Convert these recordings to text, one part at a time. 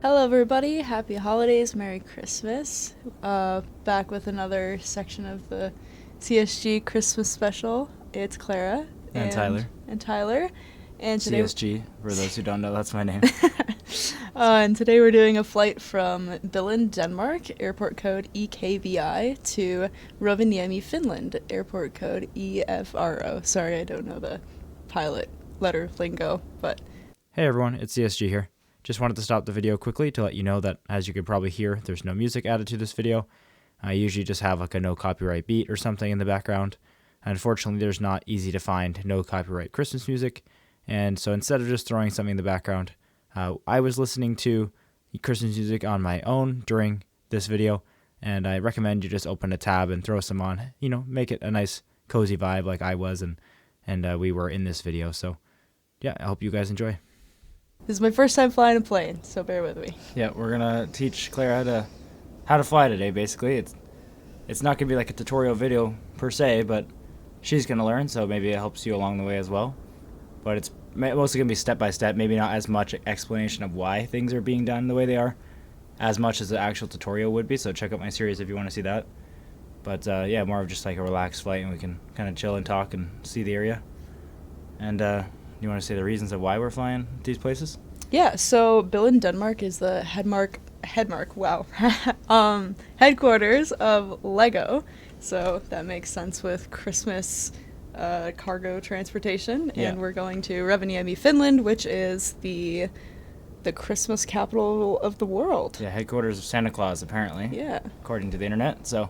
Hello everybody, happy holidays, Merry Christmas. Back with another section of the CSG Christmas special. It's Clara. And Tyler. And Tyler. And today CSG, for those who don't know, that's my name. And today we're doing a flight from Billund, Denmark, airport code EKVI, to Rovaniemi, Finland, airport code EFRO. Sorry, I don't know the pilot letter lingo, but... Hey everyone, it's CSG here. Just wanted to stop the video quickly to let you know that, as you could probably hear, there's no music added to this video. I usually just have like a no copyright beat or something in the background. Unfortunately, there's not easy to find no copyright Christmas music, and so instead of just throwing something in the background, I was listening to Christmas music on my own during this video, and I recommend you just open a tab and throw some on, make it a nice cozy vibe like I was and we were in this video. So yeah, I hope you guys enjoy. This is my first time flying a plane, so bear with me. Yeah, we're gonna teach Clara how to fly today. Basically, it's not gonna be like a tutorial video per se, but she's gonna learn, so maybe it helps you along the way as well. But it's mostly gonna be step by step, maybe not as much explanation of why things are being done the way they are, as much as the actual tutorial would be. So check out my series if you want to see that. But yeah, more of just like a relaxed flight, and we can kind of chill and talk and see the area. And you want to say the reasons of why we're flying these places? Yeah, so Billund, Denmark is the headquarters of Lego. So that makes sense with Christmas cargo transportation. Yeah. And we're going to Rovaniemi, Finland, which is the Christmas capital of the world. Yeah, headquarters of Santa Claus, apparently. Yeah. According to the internet. So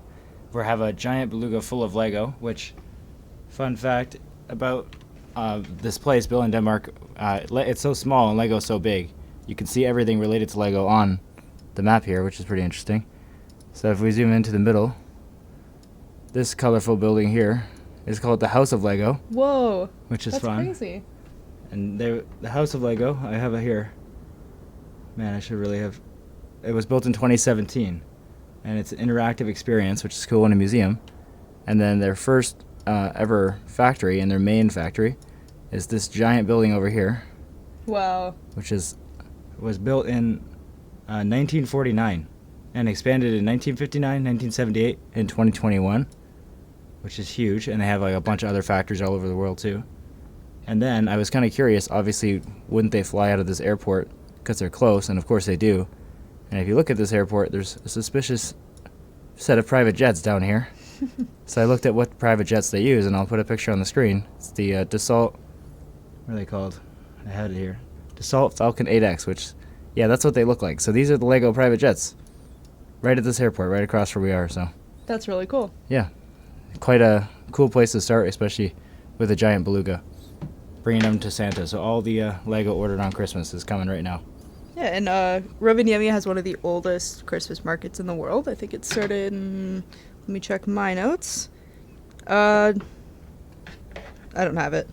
we have a giant beluga full of Lego, which, fun fact about this place, Billund, Denmark, it's so small and Lego's so big. You can see everything related to Lego on the map here, which is pretty interesting. So if we zoom into the middle, this colorful building here is called the House of Lego. Whoa. Which is that's fun. Crazy. And the House of Lego, I have it here. Man, I should really have. It was built in 2017, and it's an interactive experience, which is cool, in a museum. And then their first ever factory, and their main factory, is this giant building over here. Wow. Which was built in 1949 and expanded in 1959, 1978, and 2021, which is huge. And they have like a bunch of other factories all over the world too. And then I was kind of curious, obviously, wouldn't they fly out of this airport because they're close? And of course they do. And if you look at this airport, there's a suspicious set of private jets down here. So I looked at what private jets they use, and I'll put a picture on the screen. It's the Dassault, what are they called? I had it here. Dassault Falcon 8X, which, yeah, that's what they look like. So these are the Lego private jets right at this airport, right across where we are. So That's really cool. yeah, quite a cool place to start, especially with a giant beluga. Bringing them to Santa. So all the Lego ordered on Christmas is coming right now. Yeah, and Rovaniemi has one of the oldest Christmas markets in the world. I think it started in... Let me check my notes. I don't have it.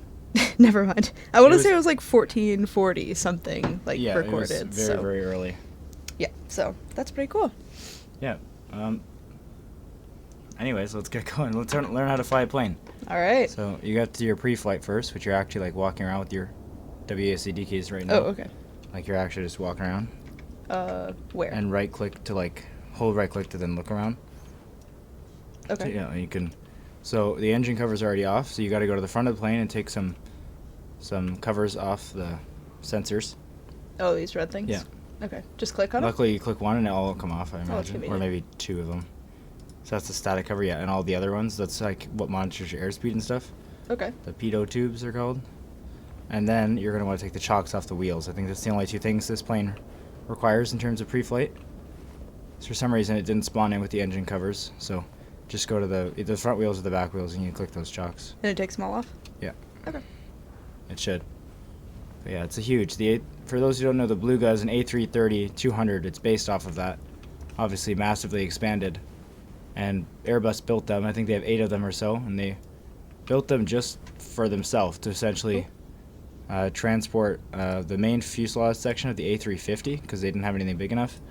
Never mind. I want to say it was like 1440 something, like, yeah, recorded. It was very, very early. Yeah, so that's pretty cool. Yeah. Anyways, let's get going. Let's learn how to fly a plane. All right. So you got to do your pre-flight first, which you're actually like walking around with your WASD keys right now. Oh, okay. Like you're actually just walking around. Where? And right click to hold right click to then look around. Okay. So, yeah, you can. So the engine cover's already off, so you got to go to the front of the plane and take some covers off the sensors. Oh, these red things? Yeah. Okay. Just click on it? Luckily, you click one and it'll all come off, I that's imagine. Or convenient. maybe two of them. So that's the static cover, yeah. And all the other ones, that's like what monitors your airspeed and stuff. Okay. The pitot tubes, they're called. And then you're going to want to take the chocks off the wheels. I think that's the only two things this plane requires in terms of pre-flight. So for some reason, it didn't spawn in with the engine covers, so just go to the front wheels or the back wheels and you click those chocks. And it takes them all off? Yeah. Okay. It should. But yeah, it's a huge. For those who don't know, the Beluga is an A330-200. It's based off of that. Obviously massively expanded. And Airbus built them. I think they have 8 of them or so. And they built them just for themselves to essentially transport the main fuselage section of the A350 because they didn't have anything big enough.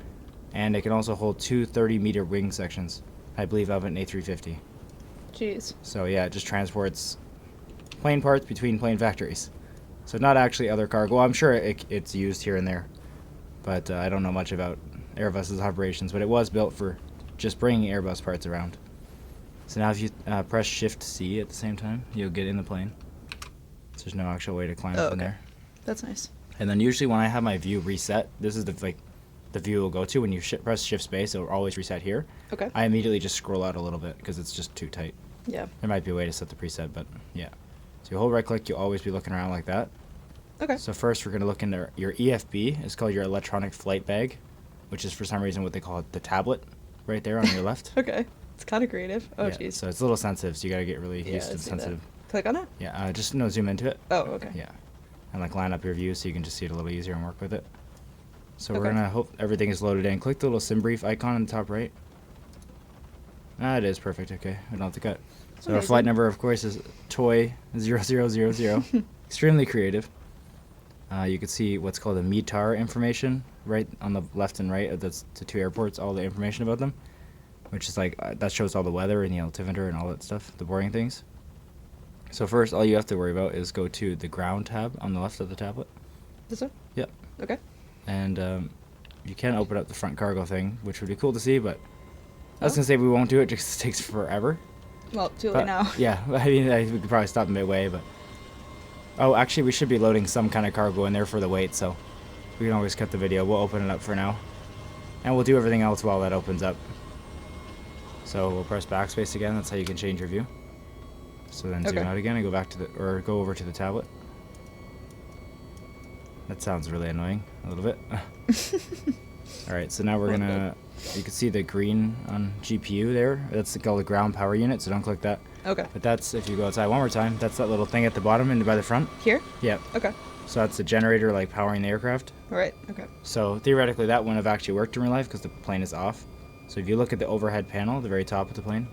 And it can also hold 2 30-meter wing sections, I believe, of an A350. Jeez. So yeah, it just transports plane parts between plane factories. So not actually other cargo. Well, I'm sure it's used here and there. but I don't know much about Airbus's operations, but it was built for just bringing Airbus parts around. So now if you press Shift C at the same time, you'll get in the plane. So there's no actual way to climb up in there. That's nice. And then usually when I have my view reset, this is the view it'll go to. When you press Shift Space, it'll always reset here. Okay. I immediately just scroll out a little bit because it's just too tight. Yeah. There might be a way to set the preset, but yeah. So you hold right click, you'll always be looking around like that. Okay. So first we're going to look into your EFB. It's called your electronic flight bag, which is for some reason what they call it, the tablet right there on your left. Okay. It's kind of creative. Oh, yeah, jeez. so it's a little sensitive, so you got to get really used to the sensitive. Click on it? Yeah, just zoom into it. Oh, okay. Yeah. And like line up your view so you can just see it a little easier and work with it. So we're Okay. going to hope everything is loaded in. Click the little sim brief icon in the top right. It is perfect. Okay, we don't have to cut. So our Amazing. flight number, of course, is toy 0000. Extremely creative. You can see what's called a METAR information right on the left and right of the two airports, all the information about them, which is like, that shows all the weather and the altimeter and all that stuff, the boring things. So first, all you have to worry about is go to the ground tab on the left of the tablet. This one? Yep. Okay. And you can open up the front cargo thing, which would be cool to see, but I was going to say we won't do it just 'cause it takes forever. Well, too late But, now. Yeah, I mean, we could probably stop midway, but... Oh, actually, we should be loading some kind of cargo in there for the wait, so we can always cut the video. We'll open it up for now. And we'll do everything else while that opens up. So we'll press backspace again. That's how you can change your view. So then zoom Okay. out again and go back to go over to the tablet. That sounds really annoying, a little bit. Alright, so now we're gonna... You can see the green on GPU there. That's called the ground power unit, so don't click that. Okay. But that's, if you go outside one more time, that's that little thing at the bottom and by the front. Here? Yep. Okay. So that's the generator, like, powering the aircraft. All right. Okay. So theoretically, that wouldn't have actually worked in real life because the plane is off. So if you look at the overhead panel, the very top of the plane,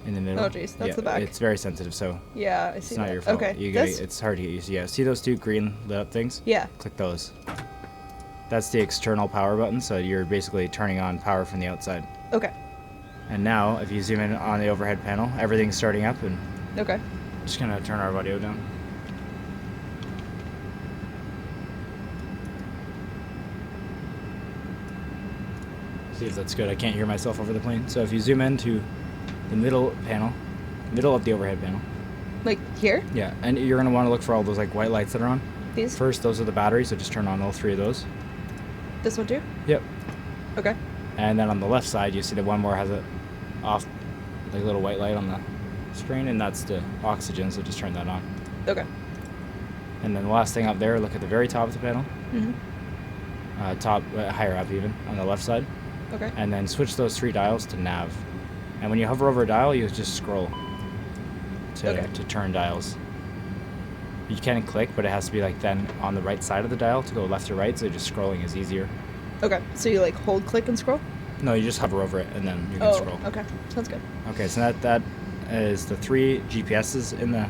in the middle. Oh, jeez, that's the back. It's very sensitive, so Yeah, I see it's not that. your fault. Okay. It's hard to get used to. Yeah, see those two green lit up things? Yeah. Click those. That's the external power button, so you're basically turning on power from the outside. Okay. And now, if you zoom in on the overhead panel, everything's starting up, and Okay. I'm just gonna turn our audio down. See if that's good. I can't hear myself over the plane. So if you zoom into the middle panel, middle of the overhead panel. Like here? Yeah, and you're gonna want to look for all those like white lights that are on. These? First, those are the batteries, so just turn on all three of those. This one too? Yep. Okay. And then on the left side, you see that one more has a off, like little white light on the screen, and that's the oxygen, so just turn that on. Okay. And then the last thing up there, look at the very top of the panel. Mhm. Higher up even, on the left side. Okay. And then switch those three dials to nav. And when you hover over a dial, you just scroll to turn dials. You can click, but it has to be like then on the right side of the dial to go left or right, so just scrolling is easier. Okay. So you like hold, click, and scroll? No, you just hover over it and then you can scroll. Okay. Sounds good. Okay, so that is the three GPSs in the,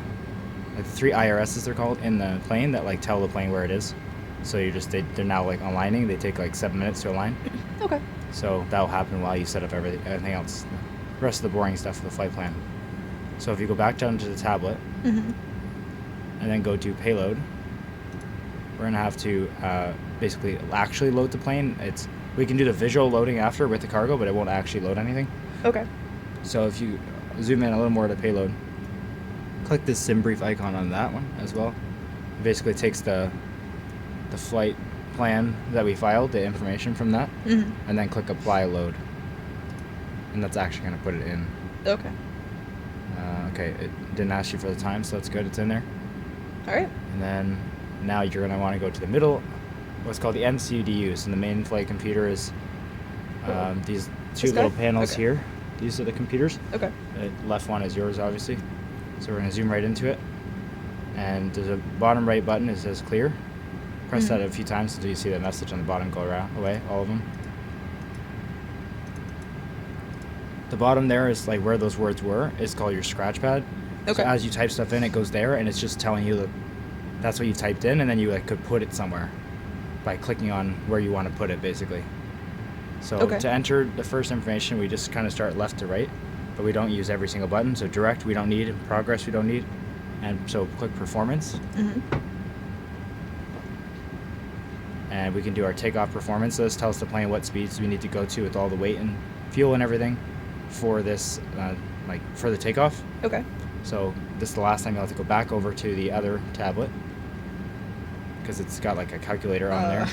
like the three IRSs they're called, in the plane that like tell the plane where it is. So they're now like aligning. They take like 7 minutes to align. Okay. So that'll happen while you set up everything else. The rest of the boring stuff for the flight plan. So if you go back down to the tablet Mhm. and then go to payload, we're gonna have to basically actually load the plane. We can do the visual loading after with the cargo, but it won't actually load anything. Okay. So if you zoom in a little more to payload, click this sim brief icon on that one as well. It basically takes the flight plan that we filed, the information from that, Mhm. and then click apply load. And that's actually going to put it in. Okay. Okay, it didn't ask you for the time, so that's good, it's in there. All right. And then now you're going to want to go to the middle, what's called the MCDUs, and the main flight computer is these two This guy? little panels Okay. here. These are the computers. Okay. The left one is yours, obviously. So we're going to zoom right into it. And there's a bottom right button that says clear. Press that a few times until you see the message on the bottom go away, all of them. The bottom there is like where those words were. It's called your scratch pad. Okay. So as you type stuff in, it goes there, and it's just telling you that that's what you typed in, and then you like could put it somewhere by clicking on where you want to put it, basically. So to enter the first information, we just kind of start left to right, but we don't use every single button. So direct we don't need, progress we don't need, and so click performance. Mhm. and we can do our takeoff performance. So this tells the plane what speeds we need to go to with all the weight and fuel and everything for this, like for the takeoff. Okay. So this is the last time you'll have to go back over to the other tablet because it's got like a calculator on there.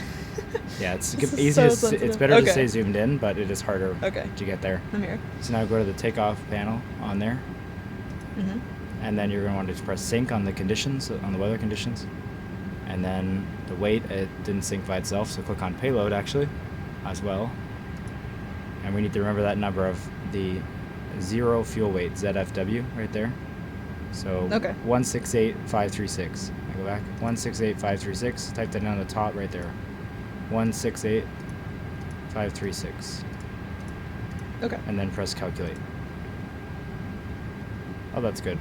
Yeah, it's This is easier. so It's better to sensitive. stay zoomed in, but it is harder Okay. to get there. I'm here. So now go to the takeoff panel on there, Mm-hmm. and then you're going to want to press sync on the conditions, on the weather conditions, and then the weight, it didn't sync by itself, so click on payload actually as well, and we need to remember that number of the 0 fuel weight, ZFW, right there. So Okay. 168536. I go back, 168536, type that in on the top right there, 168536, Okay. and then press calculate. Oh, that's good.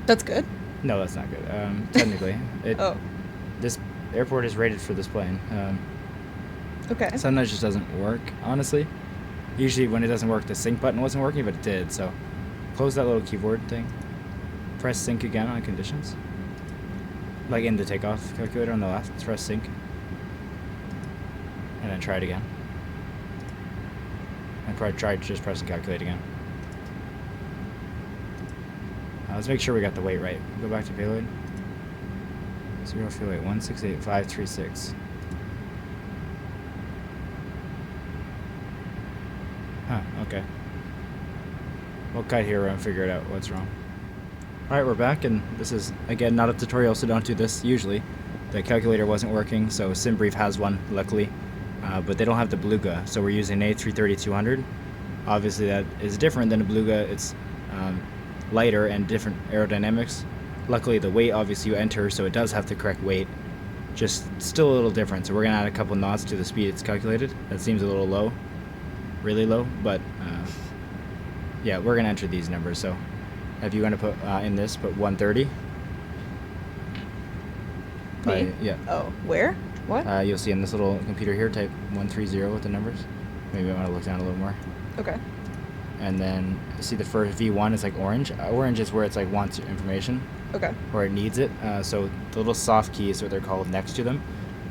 That's good. No, that's not good. Technically, Oh. this airport is rated for this plane. Okay. Sometimes it just doesn't work, honestly. Usually when it doesn't work, the sync button wasn't working, but it did. So close that little keyboard thing. Press sync again on conditions. Like in the takeoff calculator on the left, press sync. And then try it again. And try just pressing calculate again. Let's make sure we got the weight right. Go back to payload. 0 fuel weight, 168536. Huh, okay. We'll cut here and figure it out what's wrong. Alright, we're back, and this is, again, not a tutorial, so don't do this usually. The calculator wasn't working, so SimBrief has one, luckily. But they don't have the Beluga, so we're using an A330-200. Obviously that is different than a Beluga. It's lighter and different aerodynamics. Luckily the weight obviously you enter, so it does have the correct weight, just still a little different. So we're gonna add a couple knots to the speed it's calculated. That seems a little low, really low, but yeah, we're gonna enter these numbers. So if you want to put in this, put 130. Me? Yeah. Oh, where? What? You'll see in this little computer here, type 130 with the numbers. Maybe I want to look down a little more. Okay. And then you see the first V1 is like orange. Orange is where it's like wants your information, Okay. or it needs it. So the little soft key is what they're called next to them.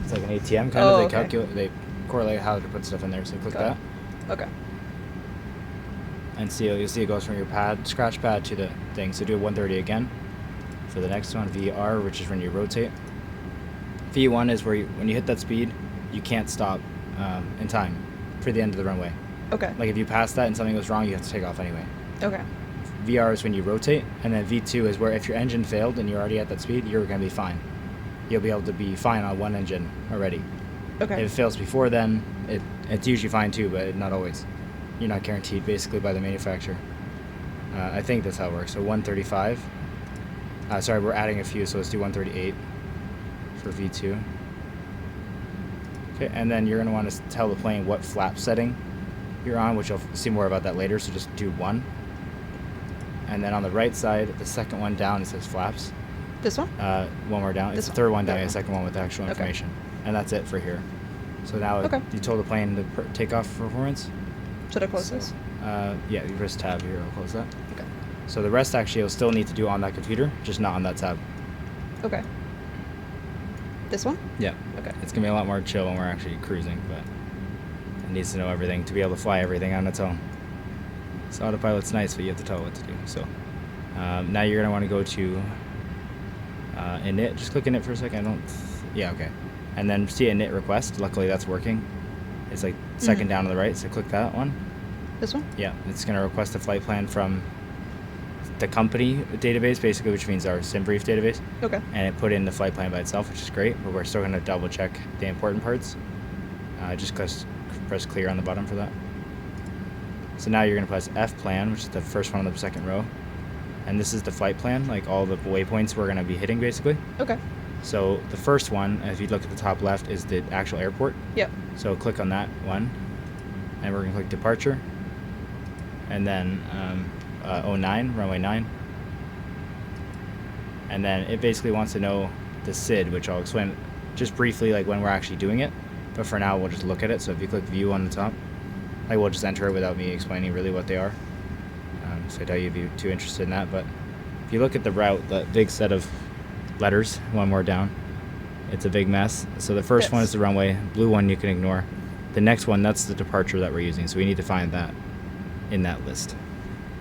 It's like an ATM kind Oh, of. They okay. calculate, they correlate how to put stuff in there. So click Got that, it. Okay. and see you'll see it goes from your pad, scratch pad, to the thing. So do 130 again. For the next one, VR, which is when you rotate. V1 is where when you hit that speed, you can't stop in time for the end of the runway. Okay. Like if you pass that and something goes wrong, you have to take off anyway. Okay. VR is when you rotate, and then V2 is where if your engine failed and you're already at that speed, you're going to be fine. You'll be able to be fine on one engine already. Okay. If it fails before then, it's usually fine too, but not always. You're not guaranteed basically by the manufacturer. I think that's how it works. So 135. Sorry, we're adding a few, so let's do 138 for V2. Okay, and then you're going to want to tell the plane what flap setting you're on, which you'll see more about that later, so just do 1. And then on the right side, the second one down, it says flaps. This one? One more down. This It's the one. third one down, That yeah, one. second one with the actual Okay. information. And that's it for here. So now Okay. you told the plane the takeoff performance. Should I close So, this? yeah, you press tab here, I'll close that. Okay. So the rest actually you'll still need to do on that computer, just not on that tab. Okay. This one? Yeah. Okay. It's going to be a lot more chill when we're actually cruising, but it needs to know everything to be able to fly everything on its own. So autopilot's nice, but you have to tell it what to do. So now you're going to want to go to init. Just click init for a second. Yeah, okay. And then see init request. Luckily that's working. It's like second down on the right, so click that one. This one? Yeah, it's going to request a flight plan from the company database, basically, which means our SimBrief database. Okay. And it put in the flight plan by itself, which is great, but we're still going to double check the important parts. Just press clear on the bottom for that. So now you're going to press F plan, which is the first one on the second row. And this is the flight plan, like all the waypoints we're going to be hitting, basically. Okay. So the first one, if you look at the top left, is the actual airport. Yep. So click on that one, and we're going to click departure. And then 09, runway 9. And then it basically wants to know the SID, which I'll explain just briefly, like when we're actually doing it. But for now, we'll just look at it. So if you click view on the top, I will just enter it without me explaining really what they are. So I doubt you'd be too interested in that. But if you look at the route, that big set of letters, one more down, It's a big mess. So the first one is the runway. Blue one you can ignore. The next one, that's the departure that we're using. So we need to find that in that list.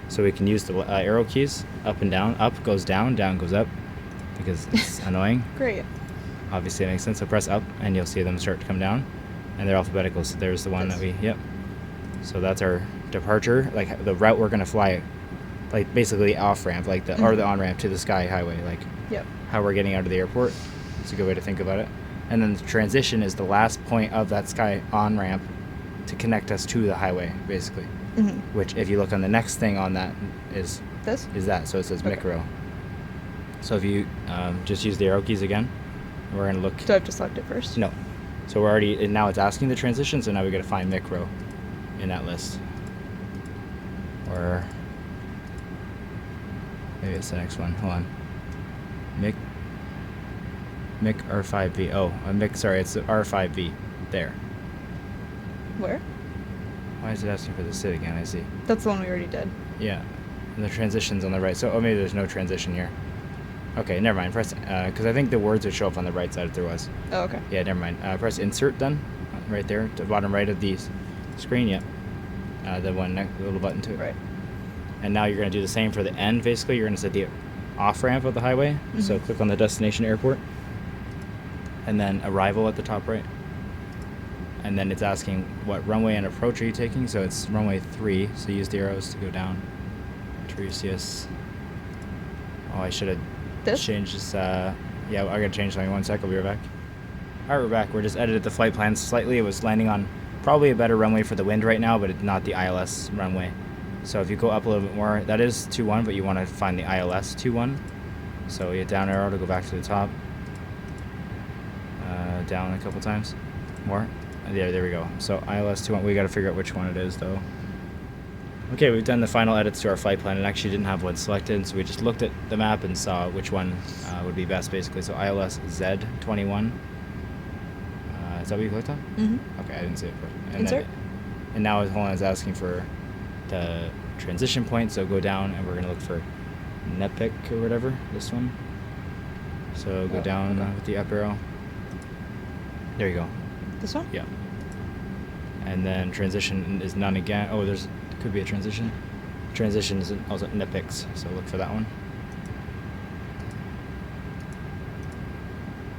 So we can use the arrow keys, up and down. Up goes down, down goes up, because it's annoying. Great. Obviously it makes sense. So press up and you'll see them start to come down. And they're alphabetical. So there's the one that we, yep. So that's our departure, like the route we're going to fly, like basically off ramp, like the or the on ramp to the Sky Highway, like how we're getting out of the airport. It's a good way to think about it. And then the transition is the last point of that Sky on ramp to connect us to the highway, basically. Which, if you look on the next thing on that, is that. So it says micro. So if you just use the arrow keys again, we're going to look. Do I have to select it first? No. So we're already, and now it's asking the transition, so now we got to find micro in that list. Or maybe it's the next one. Hold on. Mic R5V. Oh, sorry, it's the R5V. There. Where? Why is it asking for the SID again? I see. That's the one we already did. Yeah. And the transition's on the right. So, maybe there's no transition here. Okay, never mind. Press, because I think the words would show up on the right side if there was. Oh, okay. Yeah, never mind. Press insert then. Right there, to the bottom right of the screen, yep. The one next, the little button to it. Right. And now you're going to do the same for the end, basically. You're going to set the off ramp of the highway. So click on the destination airport. And then arrival at the top right. And then it's asking what runway and approach are you taking. So it's runway 3. So use the arrows to go down to your CS. Oh, I should have changed this. Yeah, I got to change something. 1 sec. I'll be right back. All right, we're back. We're just edited the flight plan slightly. It was landing on probably a better runway for the wind right now, but it's not the ILS runway. So if you go up a little bit more, that is 2-1, but you want to find the ILS 2-1. So you hit down arrow to go back to the top. Down a couple times. More. There we go. So ILS 2-1. We got to figure out which one it is, though. Okay, we've done the final edits to our flight plan and actually didn't have one selected, so we just looked at the map and saw which one would be best, basically. So ILS Z21. Is that what you clicked on? Okay, I didn't see it first. And insert. And now it's asking for the transition point, so go down and we're going to look for Nepic or whatever, this one. So go down with the up arrow. There you go. This one? Yeah. And then transition is none again. Oh, could be a transition. Transition is also Nepics, so look for that one.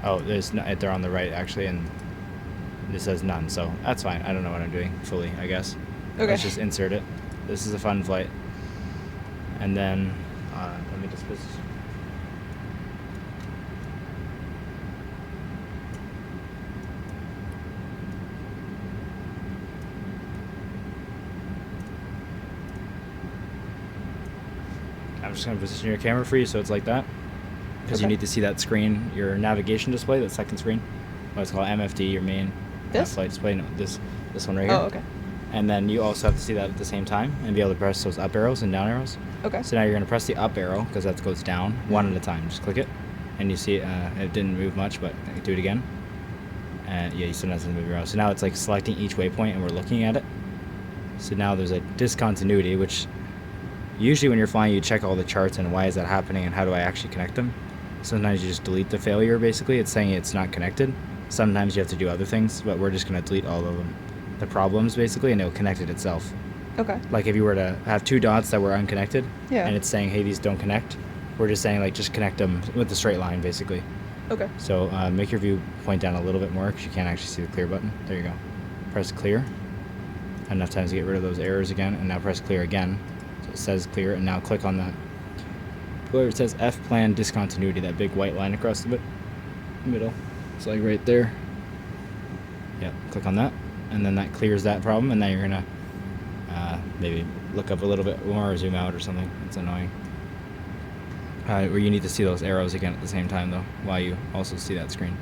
Oh, they're on the right actually, and this says none, so that's fine. I don't know what I'm doing fully, I guess. Okay. Let's just insert it. This is a fun flight. And then, let me just position. I'm just going to position your camera for you so it's like that. Because you need to see that screen, your navigation display, that second screen. What's called MFD, your main flight display. No, this one right here. Oh, okay. And then you also have to see that at the same time and be able to press those up arrows and down arrows. Okay. So now you're going to press the up arrow because that goes down one at a time. Just click it. And you see it didn't move much, but do it again. And yeah, you still have to move around. So now it's like selecting each waypoint and we're looking at it. So now there's a discontinuity, which usually when you're flying, you check all the charts and why is that happening and how do I actually connect them. Sometimes you just delete the failure, basically. It's saying it's not connected. Sometimes you have to do other things, but we're just going to delete all of them. The problems, basically, and it'll connect it itself. Okay. Like if you were to have 2 dots that were unconnected, and it's saying, hey, these don't connect, we're just saying, like, just connect them with the straight line, basically. Okay. So make your view point down a little bit more because you can't actually see the clear button. There you go. Press clear. Enough times to get rid of those errors again, and now press clear again. So it says clear, and now click on that. Where it says F plan discontinuity, that big white line across the middle. It's like right there. Yep, click on that, and then that clears that problem, and now you're gonna maybe look up a little bit more or zoom out or something. It's annoying. Where you need to see those arrows again at the same time though, while you also see that screen.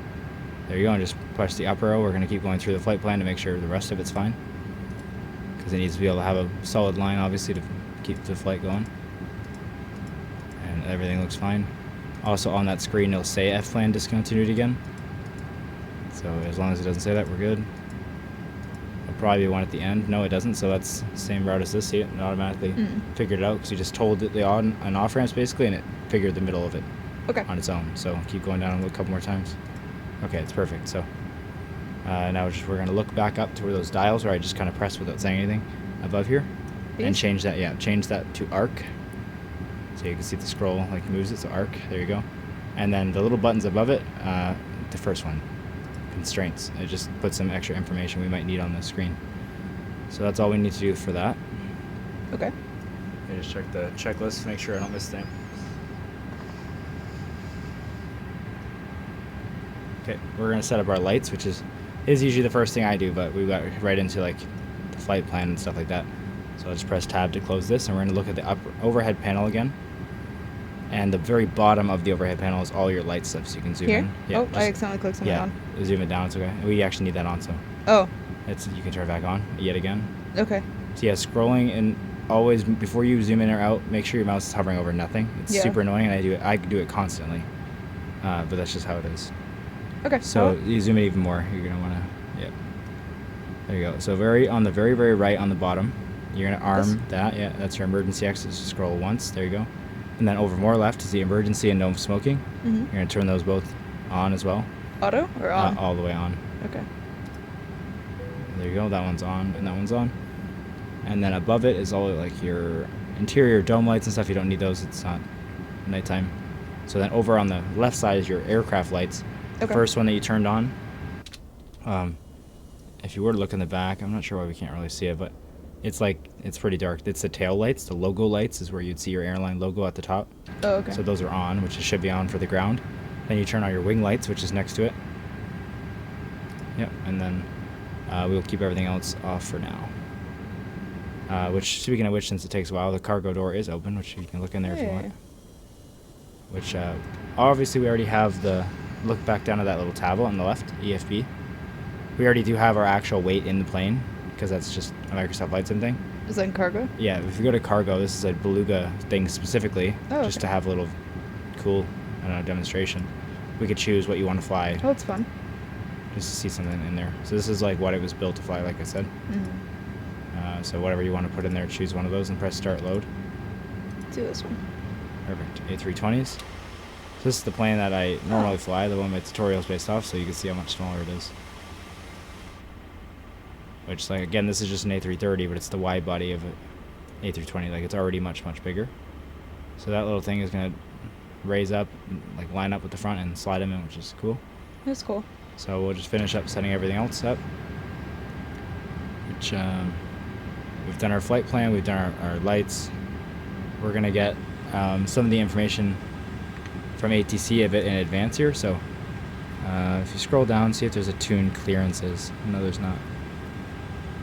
There you go, and just push the up arrow. We're gonna keep going through the flight plan to make sure the rest of it's fine. Because it needs to be able to have a solid line, obviously, to keep the flight going. And everything looks fine. Also on that screen, it'll say F plan discontinued again. So as long as it doesn't say that, we're good. There'll probably be one at the end. No, it doesn't. So that's the same route as this. See it automatically figured it out because you just told it the on and off ramps basically, and it figured the middle of it on its own. So keep going down a couple more times. Okay, it's perfect. So now we're going to look back up to where those dials are. I just kind of press without saying anything above here. And change that, change that to arc. So you can see the scroll like moves it, so arc, there you go. And then the little buttons above it, the first one, constraints. It just puts some extra information we might need on the screen. So that's all we need to do for that. Okay. I just check the checklist, make sure I don't miss things. Okay, we're gonna set up our lights, which is usually the first thing I do, but we got right into like the flight plan and stuff like that. So I'll just press tab to close this, and we're going to look at the overhead panel again. And the very bottom of the overhead panel is all your light stuff, so you can zoom Here? in. Yeah, I accidentally clicked something on. Yeah, zoom it down, it's okay. We actually need that on, so Oh, you can turn it back on yet again. okay. So yeah, scrolling, and always, before you zoom in or out, make sure your mouse is hovering over nothing. It's super annoying, and I do it constantly. But that's just how it is. Okay. So you zoom in even more, you're going to want to, yep. There you go. So on the very, very right on the bottom, you're going to arm that. Yeah, that's your emergency exit. Just scroll once. There you go. And then over more left is the emergency and no smoking. Mm-hmm. You're going to turn those both on as well. Auto or on? All the way on. Okay. There you go. That one's on and that one's on. And then above it is all like your interior dome lights and stuff. You don't need those. It's not nighttime. So then over on the left side is your aircraft lights. The first one that you turned on. If you were to look in the back, I'm not sure why we can't really see it, but it's pretty dark. It's the tail lights. The logo lights is where you'd see your airline logo at the top. Oh, okay. So those are on, which should be on for the ground. Then you turn on your wing lights, which is next to it. Yep, and then we'll keep everything else off for now. Which, speaking of which, since it takes a while, the cargo door is open, which you can look in there if you want. Which, obviously we already have the look back down at that little tab on the left, EFB. We already do have our actual weight in the plane, because that's just a Microsoft Flight Sim thing. Is that in cargo? Yeah, if you go to cargo, this is a Beluga thing specifically, just to have a little cool, I don't know, demonstration. We could choose what you want to fly. Oh, it's fun. Just to see something in there. So this is like what it was built to fly, like I said. Mm-hmm. So whatever you want to put in there, choose one of those and press start load. Let's do this one. Perfect. A320s. So this is the plane that I normally fly, the one my tutorial is based off, so you can see how much smaller it is. Which, like, again, this is just an A330, but it's the wide body of an A320. Like, it's already much, much bigger. So that little thing is going to raise up, like, line up with the front and slide them in, which is cool. That's cool. So we'll just finish up setting everything else up. Which, we've done our flight plan, we've done our lights. We're going to get some of the information from ATC a bit in advance here. So if you scroll down, see if there's a tune clearances. No, there's not.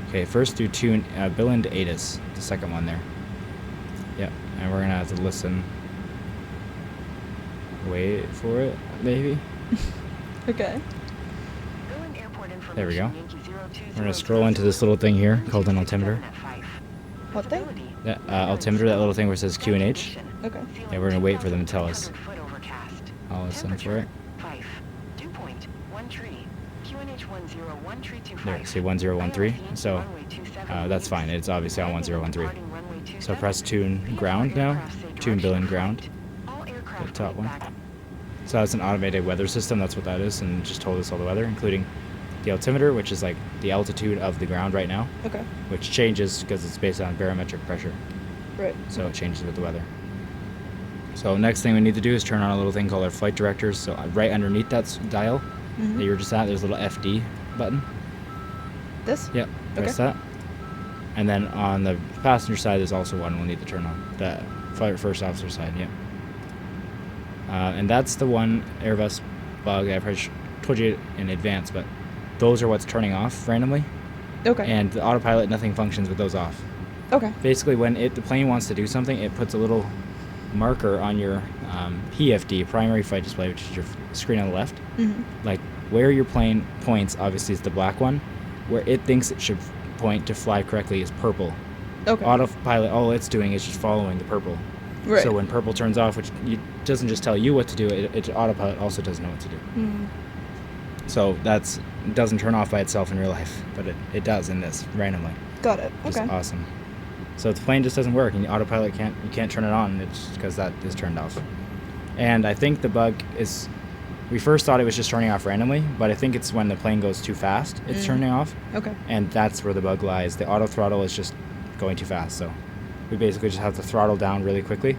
Okay, first do tune Bill into ATIS, the second one there. Yep, and we're gonna have to listen. Wait for it, maybe. Okay. There we go. We're gonna scroll into this little thing here called an altimeter. What thing? That altimeter, that little thing where it says QNH. Okay. Yeah, we're gonna wait for them to tell us. I'll listen for it. There, see 1013. So that's fine. It's obviously on 1013. So press tune ground now. Tune bill and ground. The top one. So that's an automated weather system. That's what that is, and it just told us all the weather, including the altimeter, which is like the altitude of the ground right now. Okay. Which changes because it's based on barometric pressure. Right. So it changes with the weather. So next thing we need to do is turn on a little thing called our flight directors. So right underneath that dial that you were just at, there's a little FD button. This? Yep. Press that. And then on the passenger side, there's also one we'll need to turn on. The flight first officer side. Yep. And that's the one Airbus bug. I've told you in advance, but those are what's turning off randomly. Okay. And the autopilot, nothing functions with those off. Okay. Basically, when the plane wants to do something, it puts a little marker on your PFD, primary flight display, which is your screen on the left. Like where your plane points, obviously is the black one. Where it thinks it should point to fly correctly is purple. Okay. Autopilot, all it's doing is just following the purple. Right. So when purple turns off, which doesn't just tell you what to do, it autopilot also doesn't know what to do. So it doesn't turn off by itself in real life, but it does in this randomly. Got it. Which Okay. is awesome. So the plane just doesn't work, and the autopilot you can't turn it on. It's because that is turned off. And I think the bug is We first thought it was just turning off randomly, but I think it's when the plane goes too fast, it's turning off. Okay. And that's where the bug lies. The auto throttle is just going too fast. So we basically just have to throttle down really quickly.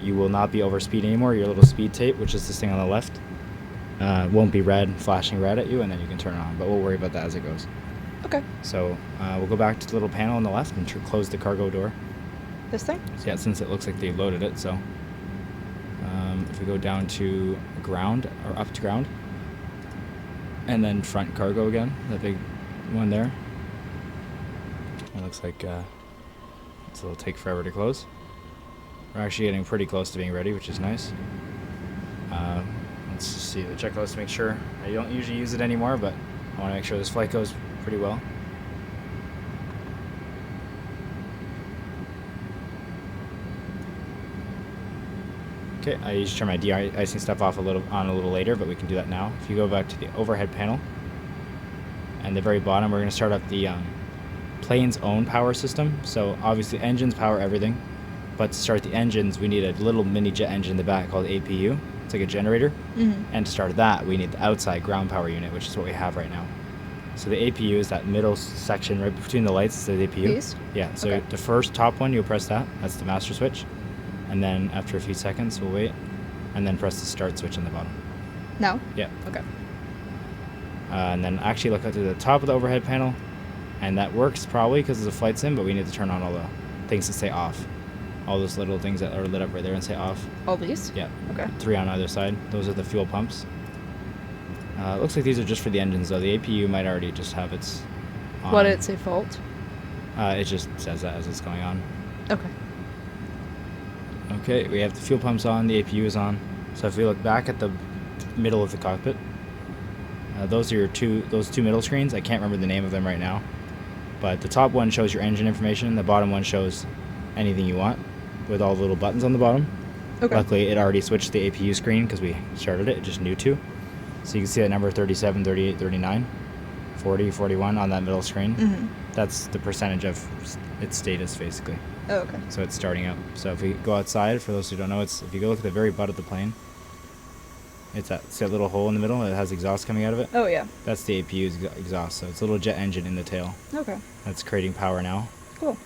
You will not be over speed anymore. Your little speed tape, which is this thing on the left, won't be red, flashing red at you, and then you can turn it on. But we'll worry about that as it goes. Okay. So we'll go back to the little panel on the left and close the cargo door. This thing? So yeah, since it looks like they loaded it, so if we go down to ground, or up to ground, and then front cargo again, that big one there. It looks like it'll take forever to close. We're actually getting pretty close to being ready, which is nice. Let's just see the checklist to make sure. I don't usually use it anymore, but I want to make sure this flight goes pretty well. Okay, I usually turn my de-icing stuff off a little later, but we can do that now. If you go back to the overhead panel, and the very bottom, we're going to start up the plane's own power system. So obviously engines power everything, but to start the engines, we need a little mini jet engine in the back called APU. It's like a generator. And to start that, we need the outside ground power unit, which is what we have right now. So the APU is that middle section right between the lights. It's the APU. These? Yeah, so Okay. the first top one, you'll press that. That's the master switch. And then after a few seconds, we'll wait, and then press the start switch on the bottom. No? Yeah. Okay. And then actually look at the top of the overhead panel, and that works probably because there's a flight sim, but we need to turn on all the things that say off. All those little things that are lit up right there and say off. All these? Yeah. Okay. 3 on either side. Those are the fuel pumps. Looks like these are just for the engines, though. The APU might already just have its on. What did it say fault? It just says that as it's going on. Okay. Okay, we have the fuel pumps on, the APU is on. So if we look back at the middle of the cockpit, those are those two middle screens. I can't remember the name of them right now, but the top one shows your engine information. The bottom one shows anything you want, with all the little buttons on the bottom. Okay. Luckily, it already switched to the APU screen because we started it. It just knew to. So you can see that number 37, 38, 39, 40, 41 on that middle screen. That's the percentage of its status, basically. Oh, okay. So it's starting up. So if we go outside, for those who don't know, if you go look at the very butt of the plane, it's that little hole in the middle that has exhaust coming out of it. Oh, yeah. That's the APU's exhaust. So it's a little jet engine in the tail. Okay. That's creating power now. Cool.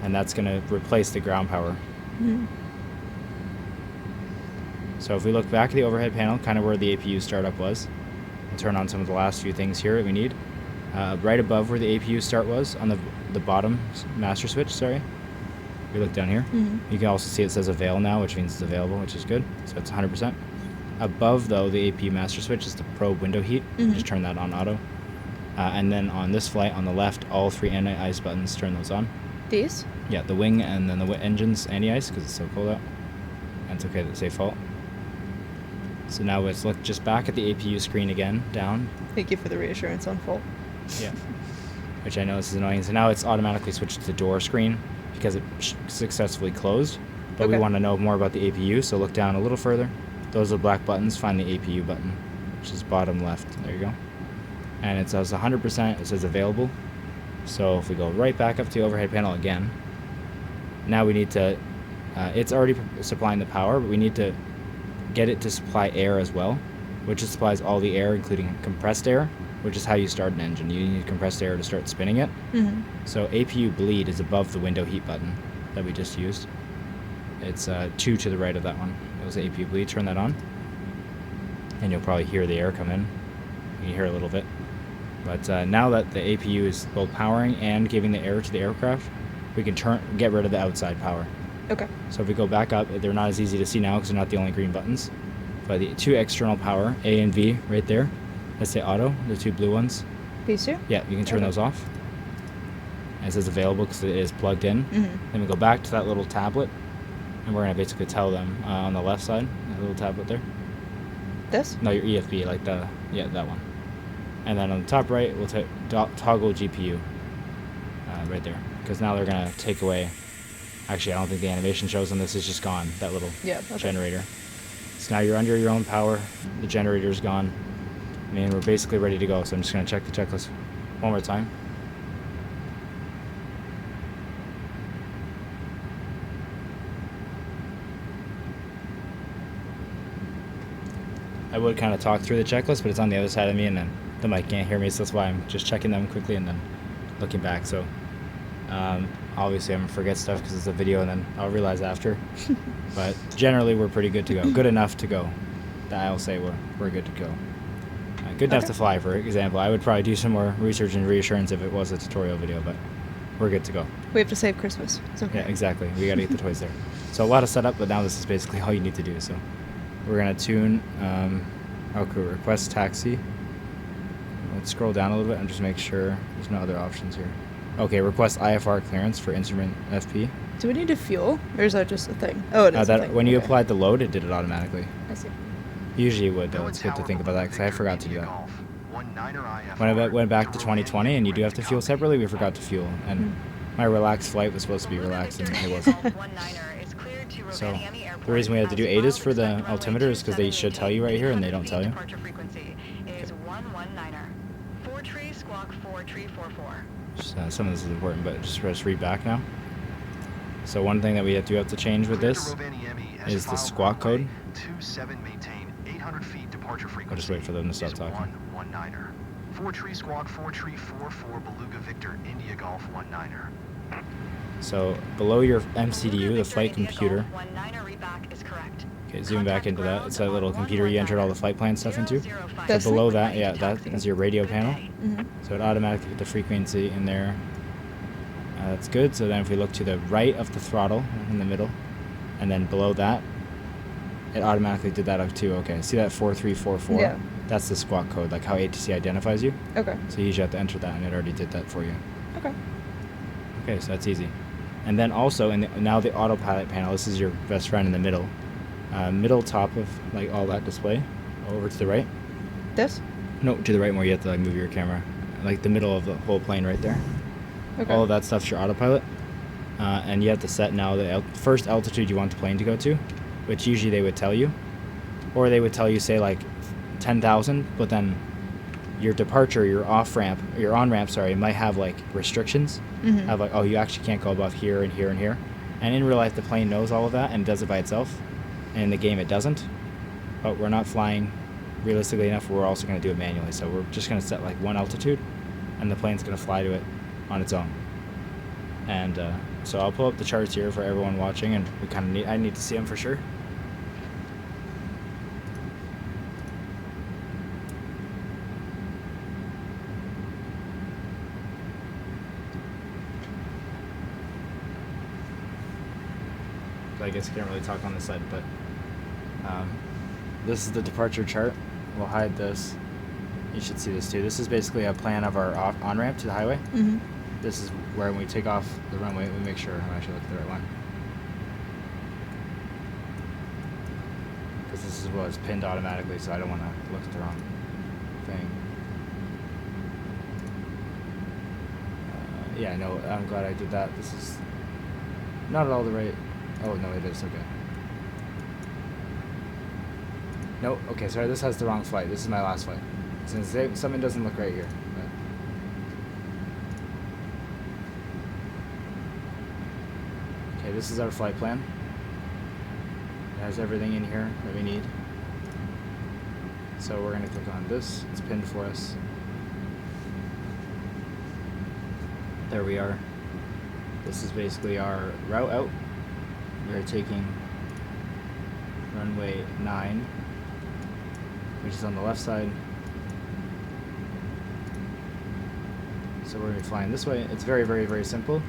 And that's going to replace the ground power. So if we look back at the overhead panel, kind of where the APU startup was, we'll turn on some of the last few things here that we need. Right above where the APU start was, on the bottom master switch, sorry. We look down here. You can also see it says avail now, which means it's available, which is good. So it's 100%. Above, though, the APU master switch is the probe window heat. Just turn that on auto. And then on this flight, on the left, all 3 anti-ice buttons, turn those on. These? Yeah, the wing and then the engine's anti-ice because it's so cold out. And it's okay that say fault. So now let's look just back at the APU screen again, down. Thank you for the reassurance on fault. Yeah. Which I know this is annoying. So now it's automatically switched to the door screen because it successfully closed. But Okay. we want to know more about the APU, so look down a little further. Those are black buttons. Find the APU button, which is bottom left. There you go. And it says 100%. It says available. So if we go right back up to the overhead panel again, now we need to, it's already supplying the power, but we need to get it to supply air as well, which supplies all the air, including compressed air, which is how you start an engine. You need compressed air to start spinning it. So APU bleed is above the window heat button that we just used. It's 2 to the right of that one. It was APU bleed. Turn that on, and you'll probably hear the air come in. You can hear a little bit. But now that the APU is both powering and giving the air to the aircraft, we can get rid of the outside power. Okay. So if we go back up, they're not as easy to see now because they're not the only green buttons. But the 2 external power, A and V, right there, let's say auto, the 2 blue ones. These two? Yeah, you can turn those off. And it says available because it is plugged in. Then we go back to that little tablet, and we're going to basically tell them on the left side, that little tablet there. This? No, your EFB, like that one. And then on the top right, we'll toggle GPU right there. Because now they're going to take away. Actually, I don't think the animation shows on this. It's just gone, that little generator. So now you're under your own power. The generator's gone. I mean, we're basically ready to go. So I'm just going to check the checklist one more time. I would kind of talk through the checklist, but it's on the other side of me, and then the mic can't hear me, so that's why I'm just checking them quickly and then looking back. So obviously I'm gonna forget stuff because it's a video, and then I'll realize after. But generally we're pretty good to go. Good enough to go. That I'll say we're good to go. Good enough to fly, for example. I would probably do some more research and reassurance if it was a tutorial video, but we're good to go. We have to save Christmas. It's okay. Yeah, exactly. We gotta get the toys there. So a lot of setup, but now this is basically all you need to do. So we're gonna tune okay, request taxi. Let's scroll down a little bit and just make sure there's no other options here. Okay, request IFR clearance for instrument FP. Do we need to fuel, or is that just a thing? Oh, it is a thing. When you applied the load, it did it automatically. I see. Usually it would, though. It's good to think about that because I forgot to do that. When I went back to 2020 and you do have to fuel separately, we forgot to fuel. And my relaxed flight was supposed to be relaxed, and it wasn't. So the reason we had to do ADAS for the altimeter is because they should tell you right here, and they don't tell you. Some of this is important, but just read back now. So one thing that we have to change with this is the squawk code. I'll just wait for them to stop talking. 4-tree squawk 4-tree 44 Beluga Victor India Golf 19er. So below your MCDU, the flight computer. Okay, zoom back into that. It's that little computer you entered all the flight plan stuff into. So below that, yeah, that is your radio panel. So it automatically put the frequency in there. That's good. So then if we look to the right of the throttle in the middle, and then below that, it automatically did that up too. Okay, see that 4344? Yeah. That's the squawk code, like how ATC identifies you. Okay. So you usually have to enter that, and it already did that for you. Okay. Okay, so that's easy. And then also, now the autopilot panel, this is your best friend in the middle. Middle top of like all that display, over to the right. This? No, to the right more. You have to like move your camera, like the middle of the whole plane right there. Okay. All of that stuff's your autopilot, and you have to set now the first altitude you want the plane to go to, which usually they would tell you, or they would tell you say like 10,000, but then your departure, your on-ramp, sorry, might have like restrictions. Have like, oh, you actually can't go above here and here and here. And in real life, the plane knows all of that and does it by itself. And in the game, it doesn't. But we're not flying realistically enough. We're also going to do it manually. So we're just going to set like one altitude, and the plane's going to fly to it on its own. And so I'll pull up the charts here for everyone watching, and we kind of I need to see them for sure. I guess I can't really talk on this side, but this is the departure chart. We'll hide this. You should see this too. This is basically a plan of our on-ramp to the highway. This is where when we take off the runway, we make sure I'm actually looking at the right one. Because this is what's pinned automatically, so I don't want to look at the wrong thing. Yeah, no, I'm glad I did that. This is not at all the right... Oh, no, it is. Okay. No, okay, sorry, this has the wrong flight. This is my last flight. Since something doesn't look right here. Okay, this is our flight plan. It has everything in here that we need. So we're going to click on this. It's pinned for us. There we are. This is basically our route out. We're taking runway 9, which is on the left side. So we're going to be flying this way. It's very, very, very simple.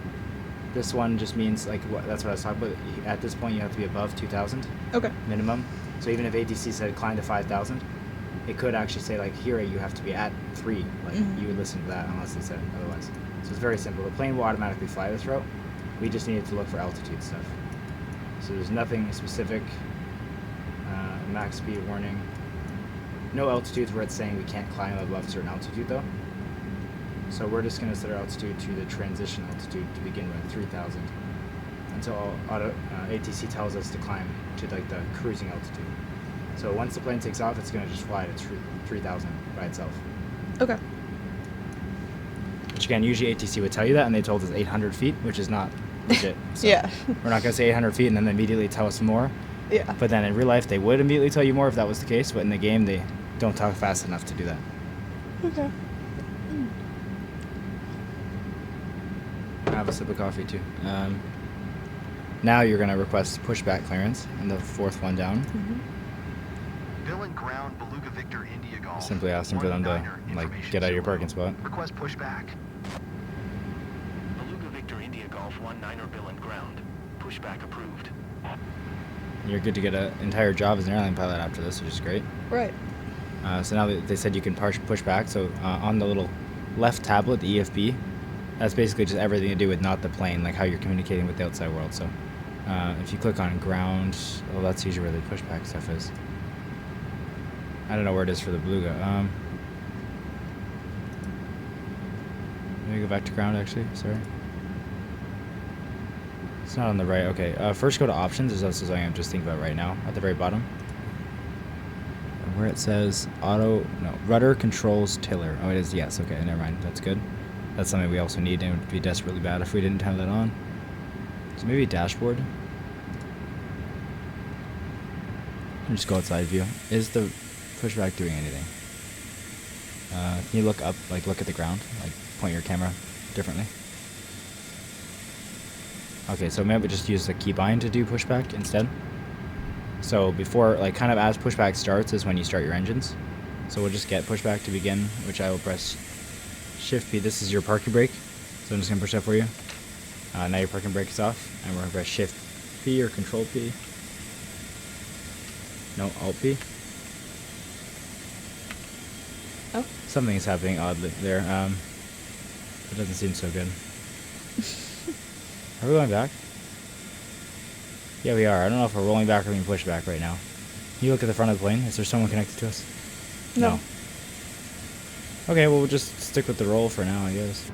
This one just means, like, that's what I was talking about. At this point, you have to be above 2,000 minimum. So even if ATC said climb to 5,000, it could actually say, like, here you have to be at 3. Like, you would listen to that unless it said otherwise. So it's very simple. The plane will automatically fly this route. We just needed to look for altitude stuff. So there's nothing specific. Max speed warning. No altitudes where it's saying we can't climb above a certain altitude though. So we're just going to set our altitude to the transition altitude to begin with, 3,000. Until ATC tells us to climb to like the cruising altitude. So once the plane takes off, it's going to just fly to 3,000 by itself. Okay. Which again, usually ATC would tell you that, and they told us 800 feet, which is not legit. So yeah. We're not going to say 800 feet and then immediately tell us more. Yeah. But then in real life, they would immediately tell you more if that was the case. But in the game, they don't talk fast enough to do that. Okay. I have a sip of coffee too. Now you're gonna request pushback clearance, and the fourth one down. Bill and ground Beluga Victor India Golf. Simply asking for them to 19er, like information get out of your 0. parking spot. Request pushback. Beluga Victor India Golf 19er Bill and ground. Pushback approved. You're good to get an entire job as an airline pilot after this, which is great. Right. So now they said you can push back. So on the little left tablet, the EFB, that's basically just everything to do with not the plane, like how you're communicating with the outside world. So if you click on ground, well, that's usually where the pushback stuff is. I don't know where it is for the Beluga. Let me go back to ground, actually. Sorry. It's not on the right. Okay. First go to options. Is also something I'm just thinking about right now at the very bottom. Where it says rudder controls tiller. Oh, it is. Yes. Okay. Never mind. That's good. That's something we also need, and it would be desperately bad if we didn't have that on. So maybe dashboard. I'll just go outside view. Is the pushback doing anything? Can you look up, like look at the ground, like point your camera differently? Okay, so maybe just use the keybind to do pushback instead. So before, like kind of as pushback starts is when you start your engines. So we'll just get pushback to begin, which I will press Shift P. This is your parking brake, so I'm just gonna push that for you. Now your parking brake is off, and we're gonna press Shift P or Control P. No, Alt P. Oh. Something is happening oddly there. It doesn't seem so good. Are we going back? Yeah, we are. I don't know if we're rolling back or being pushed back right now. Can you look at the front of the plane? Is there someone connected to us? No. Okay, well, we'll just stick with the roll for now, I guess.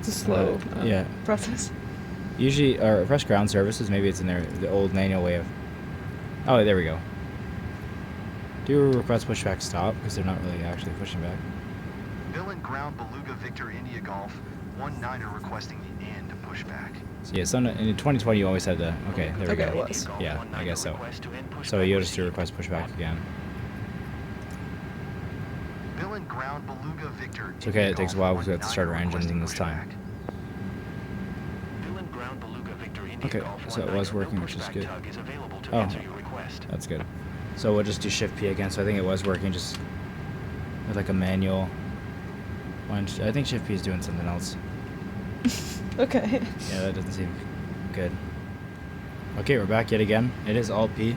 It's a slow yeah. process. Usually, or press ground services. Maybe it's in there, the old manual way of... Oh, there we go. Do request pushback stop, because they're not really actually pushing back. Bill and ground Beluga Victor India Golf 19er requesting and pushback. So yeah, so in 2020 you always had the... Okay, there we Okay, go. it was. Yeah, I guess so. So you'll just do request pushback again. Bill and ground Beluga Victor. It's okay, it takes a while because we have to start our engines in this time. Okay, so it was working, which is good. Oh, that's good. So we'll just do Shift P again. So I think it was working just with like a manual one. I think Shift P is doing something else. Okay. Yeah, that doesn't seem good. Okay, we're back yet again. It is Alt P.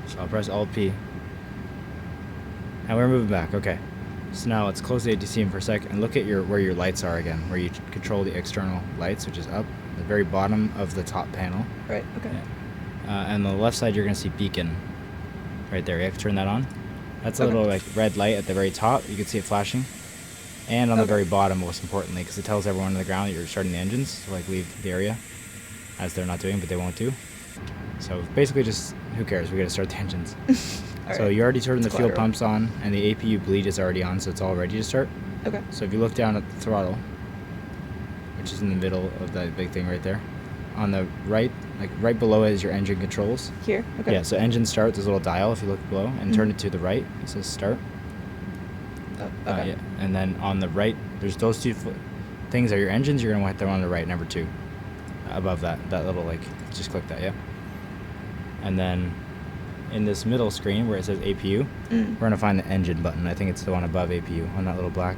So I'll press Alt P. And we're moving back, okay. So now let's close the ATC in for a sec and look at where your lights are again, where you control the external lights, which is up, the very bottom of the top panel. Right, okay. Yeah. And on the left side, you're going to see beacon right there. You have to turn that on. That's a Okay. little like red light at the very top. You can see it flashing. And on the very bottom, most importantly, because it tells everyone on the ground that you're starting the engines to like leave the area, as they're not doing, but they won't do. So basically just, who cares? We got to start the engines. So you already turned the fuel collateral. pumps on, and the APU bleed is already on, so it's all ready to start. Okay. So if you look down at the throttle, which is in the middle of that big thing right there, on the right, like right below it is your engine controls. Here? Okay. Yeah, so engine start, there's a little dial if you look below, and turn it to the right, it says start. Oh, okay. Yeah. And then on the right, there's those two things are your engines, you're going to want them on the right, number 2. Above that little, like, just click that, yeah. And then in this middle screen where it says APU, we're going to find the engine button. I think it's the one above APU, on that little black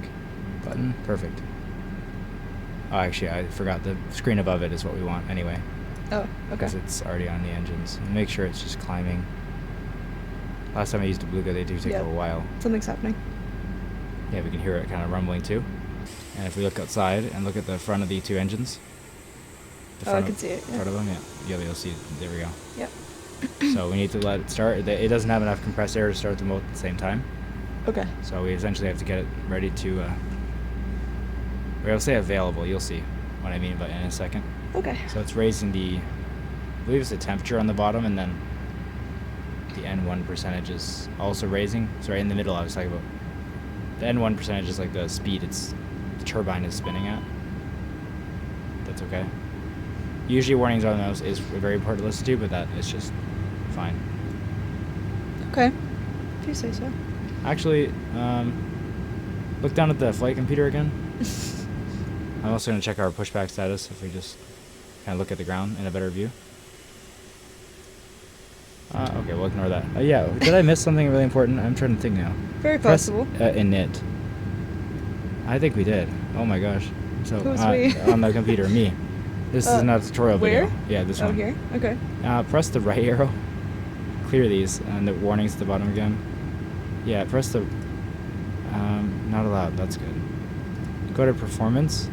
button. Perfect. Oh, actually, I forgot. The screen above it is what we want anyway. Oh, okay. Because it's already on the engines. And make sure it's just climbing. Last time I used a Beluga, they do take a little while. Something's happening. Yeah, we can hear it kind of rumbling too. And if we look outside and look at the front of the 2 engines. I can see it. Yeah. Front of them, yeah. You'll see it. There we go. Yep. So we need to let it start. It doesn't have enough compressed air to start them both at the same time. Okay. So we essentially have to get it ready to... we'll say available. You'll see what I mean by in a second. Okay. So it's raising the... I believe it's the temperature on the bottom, and then the N1 percentage is also raising. So right in the middle I was talking about. The N1 percentage is like the speed the turbine is spinning at. That's okay. Usually warnings on those is very important to listen to, but that is just fine. Okay. If you say so. Actually, look down at the flight computer again. I'm also going to check our pushback status if we just kind of look at the ground in a better view. Okay, we'll ignore that. Yeah, did I miss something really important? I'm trying to think now. Very Press, possible. init. I think we did. Oh my gosh. So Who's we? on the computer, me. This is not a tutorial where? video. Yeah, this Oh, one. here? Okay. Press the right arrow. Clear these and the warnings at the bottom again. Yeah, press the not allowed. That's good. Go to performance.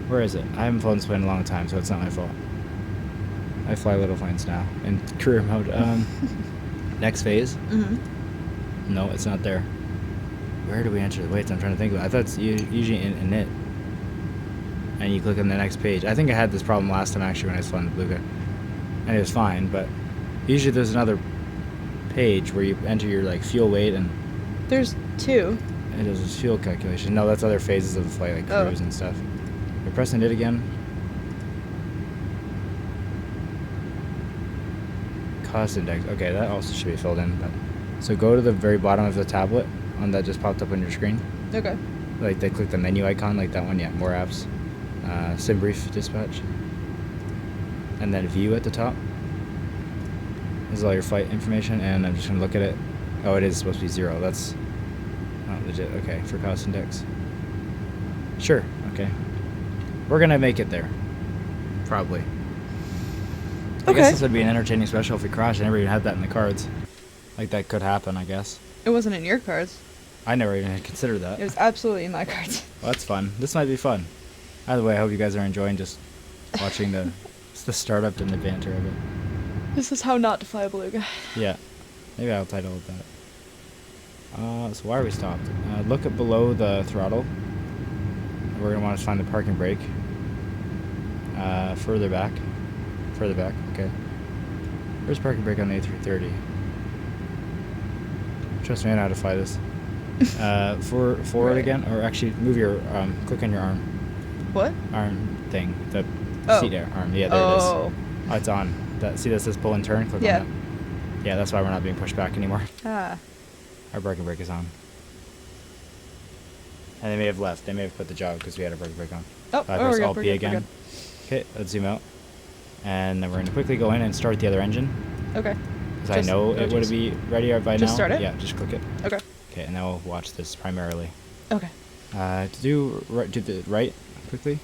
Where is it? I haven't flown this plane in a long time, so it's not my fault. I fly little planes now in career mode. Next phase. Mm-hmm. No, it's not there. Where do we enter the weights? I'm trying to think of it. I thought it's usually in it. And you click on the next page. I think I had this problem last time actually when I was flying the Beluga. And it was fine, but usually there's another page where you enter your like fuel weight and There's 2. it is a fuel calculation. No, that's other phases of the flight, like cruise and stuff. You're pressing it again. Cost index. Okay, that also should be filled in. But so go to the very bottom of the tablet on that just popped up on your screen. Okay. Like they click the menu icon, like that one. Yeah, more apps. Sim brief dispatch. And then view at the top. This is all your flight information, and I'm just gonna look at it. Oh, it is supposed to be 0. That's not legit. Okay, for cost index. Sure. Okay. We're gonna make it there. Probably. I guess this would be an entertaining special if we crash. I never even had that in the cards. Like that could happen, I guess. It wasn't in your cards. I never even had considered that. It was absolutely in my cards. Well, that's fun. This might be fun. Either way, I hope you guys are enjoying just watching the startup and the banter of it. This is how not to fly a Beluga. Yeah. Maybe I'll title it that. So why are we stopped? Look at below the throttle. We're going to want to find the parking brake. Further back. Further back, okay. Where's parking brake on the A330? Trust me, I know how to fly this. Forward Right. again, or actually move your, click on your arm. What? Arm thing, the Oh. seat arm. Yeah, there it is. Oh, it's on. See that says pull and turn? Click Yeah. on that. Yeah, that's why we're not being pushed back anymore. Ah. Our parking brake is on. And they may have left. They may have quit the job because we had our parking brake on. Oh, I we're press good, Alt we're P good, we're again. good. Okay, let's zoom out. And then we're going to quickly go in and start the other engine. Okay. Because I know it would be ready by now. Just start it? Yeah, just click it. Okay. Okay, and now we'll watch this primarily. Okay. Do the right quickly.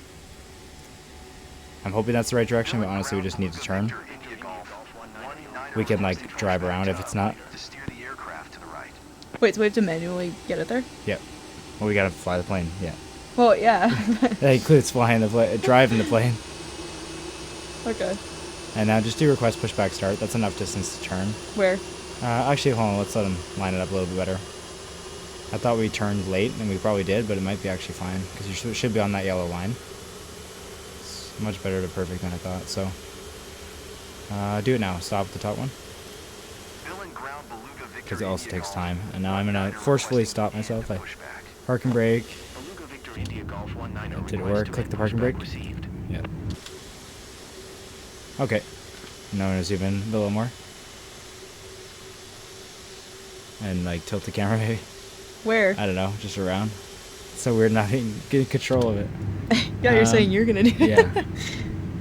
I'm hoping that's the right direction, but honestly we just need to turn. We can like drive around if it's not. To steer the aircraft to the right. Wait, so we have to manually get it there? Yep. Well, we gotta fly the plane. Yeah. Well, yeah. That includes flying the plane, driving the plane. Okay. And now just do request pushback start. That's enough distance to turn. Where? Actually, hold on. Let's let them line it up a little bit better. I thought we turned late, and we probably did, but it might be actually fine because you should be on that yellow line. It's much better to perfect than I thought. So do it now. Stop at the top one because it also takes time. And now I'm gonna forcefully stop myself. I parking brake. Did it work? Click the parking brake. Yeah. Okay. Now I'm gonna zoom in a little more. And like tilt the camera maybe. Where? I don't know, just around. It's so weird not getting control of it. Yeah, you're saying you're gonna do it. Yeah.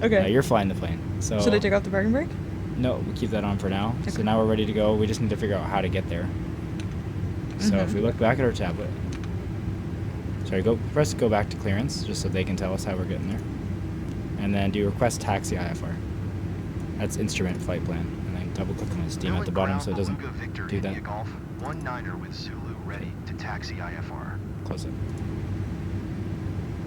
Okay. You're flying the plane. So Should I take off the parking brake? No, we keep that on for now. So Okay. now we're ready to go. We just need to figure out how to get there. So if we look back at our tablet. Sorry, press go back to clearance just so they can tell us how we're getting there. And then do request taxi IFR. That's instrument flight plan. And then double click on the Steam at the bottom so it doesn't do that. Golf 19er with Zulu ready to taxi IFR. Close it.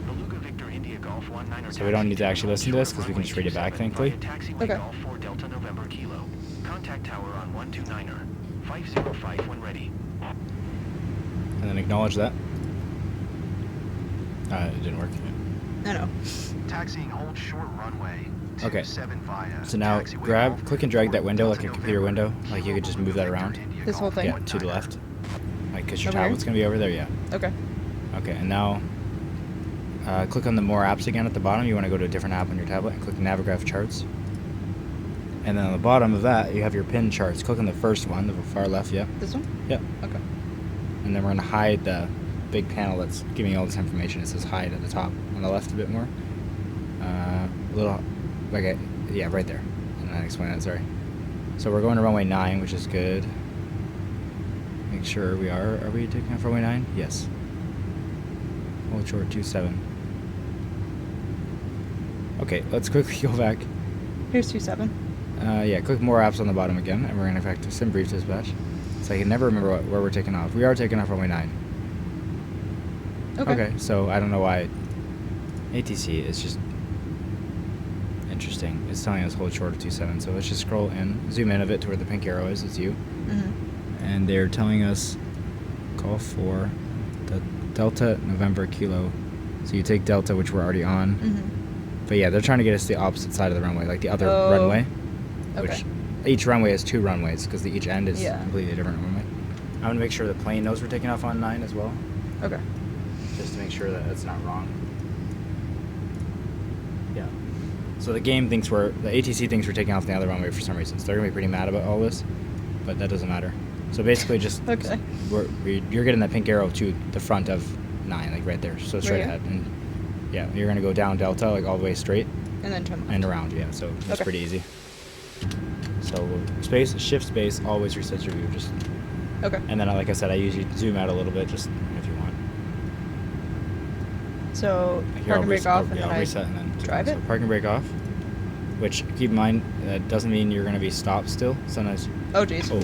Beluga Victor India Golf 19er. So we don't need to actually listen to this because we can just read it back, thankfully. Okay. Golf 4 Delta November Kilo. Contact tower on 129er. 505 when ready. And then acknowledge that. It didn't work. I know. Taxiing hold short runway. Okay. 27 via So now taxiway click and drag that window like a computer window. Like you could just move that around. This whole thing? Yeah, to the left. Like, because your Over here? tablet's going to be over there, yeah. Okay. Okay, and now click on the More Apps again at the bottom. You want to go to a different app on your tablet and click Navigraph Charts. And then on the bottom of that, you have your pin charts. Click on the first one, the far left, yeah. This one? Yep. Okay. And then we're going to hide the big panel that's giving you all this information. It says hide at the top. On the left a bit more. A little, yeah, right there. And I explain that, sorry. So we're going to runway 9, which is good. Make sure we are. Are we taking off runway 9? Yes. Hold short 27. Okay, let's quickly go back. Here's 27. Yeah, click More Apps on the bottom again, and we're going to back to Sim Brief Dispatch. So I can never remember where we're taking off. We are taking off runway 9. Okay, so I don't know why ATC is just interesting. It's telling us hold short of 27, so let's just scroll in, zoom in a bit to where the pink arrow is. It's you. Mm-hmm. And they're telling us call for the Delta November Kilo. So you take Delta, which we're already on. Mm-hmm. But yeah, they're trying to get us the opposite side of the runway, like the other runway. Okay. Which each runway has 2 runways because each end is Yeah. completely different runway. I'm going to make sure the plane knows we're taking off on 9 as well, Okay. just to make sure that it's not wrong. Yeah. So the ATC thinks we're taking off the other runway for some reason. So they're going to be pretty mad about all this, but that doesn't matter. So basically just Okay. you're getting that pink arrow to the front of 9, like right there, so straight Right ahead. And yeah, you're going to go down Delta, like all the way straight. And then turn left. And around, yeah, so it's Okay. pretty easy. So shift space always resets your view, just, Okay. and then like I said, I usually zoom out a a little bit just if you want. So Here, park and brake off, and yeah, then I'll I reset and then drive so it? park and brake off, which keep in mind that doesn't mean you're going to be stopped still. Sometimes. Oh, jeez. Oh.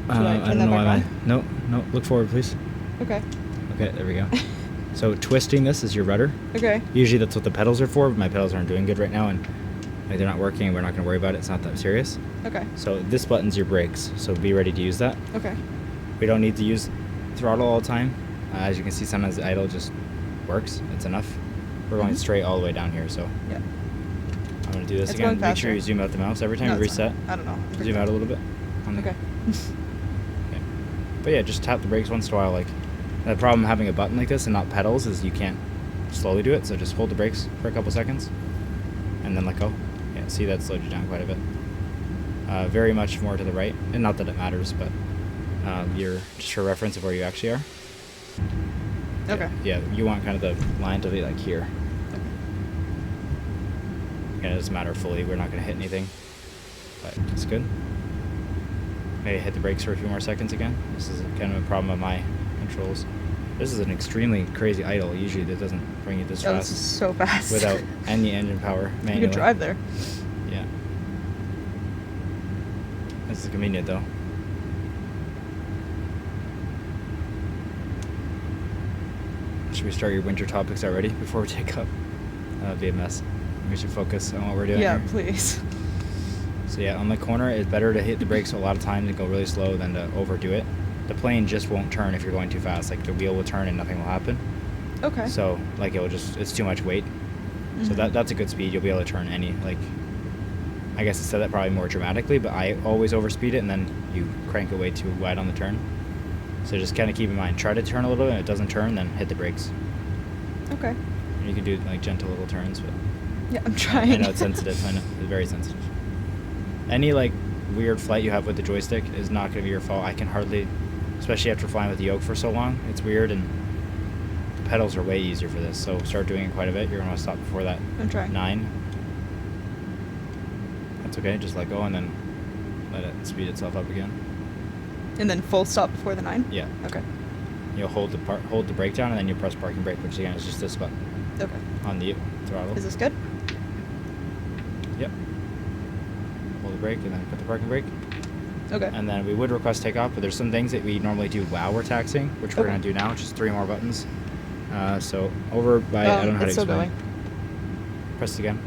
I turn I that don't know why. back No, look forward, please. Okay. Okay, there we go. So twisting this is your rudder. Okay. Usually that's what the pedals are for, but my pedals aren't doing good right now, and they're not working, and we're not going to worry about it. It's not that serious. Okay. So this button's your brakes, so be ready to use that. Okay. We don't need to use throttle all the time. As you can see, sometimes the idle just works. It's enough. We're going Mhm. straight all the way down here, so Yeah. I'm going to do this It's again. going Make sure faster. you zoom out the mouse every time No, you it's reset. fine. I don't know. Zoom out a little bit. Okay. Yeah. But yeah, just tap the brakes once in a while. Like, the problem having a button like this and not pedals is you can't slowly do it, so just hold the brakes for a couple seconds and then let go. Yeah, see, that slowed you down quite a bit. Very much more to the right, and not that it matters, but you're just for reference of where you actually are. Okay. Yeah, you want kind of the line to be like here. Yeah, it doesn't matter fully. We're not going to hit anything, but it's good. Maybe hit the brakes for a few more seconds again. This is kind of a problem of my controls. This is an extremely crazy idle. Usually that doesn't bring you this Oh, fast this is so fast. without any engine power manually. You could drive there. Yeah. This is convenient though. Should we start your winter topics already before we take up? That'd be a mess. We should focus on what we're doing Yeah, here. please. So yeah, on the corner, it's better to hit the brakes a lot of times and go really slow than to overdo it. The plane just won't turn if you're going too fast. Like the wheel will turn and nothing will happen. Okay. So like it's too much weight. So Mhm. that's a good speed. You'll be able to turn any, like, I guess I said that probably more dramatically, but I always overspeed it and then you crank it way too wide on the turn. So just kind of keep in mind, try to turn a little bit, and if it doesn't turn, then hit the brakes. Okay. And you can do like gentle little turns, but Yeah, I'm trying. I know it's sensitive. I know it's very sensitive. Any like weird flight you have with the joystick is not going to be your fault. I can hardly, especially after flying with the yoke for so long, it's weird, and the pedals are way easier for this. So start doing it quite a bit. You're going to stop before that I'm trying. 9. That's okay. Just let go and then let it speed itself up again. And then full stop before the 9? Yeah. Okay. You'll hold the brake down, and then you press parking brake, which again is just this button Okay. on the throttle. Is this good? Yep. Hold the brake and then put the parking brake. Okay. And then we would request takeoff, but there's some things that we normally do while we're taxiing, which we're Okay. going to do now. Just 3 more buttons. So over by, I don't know how to it's still explain. going. Press it again.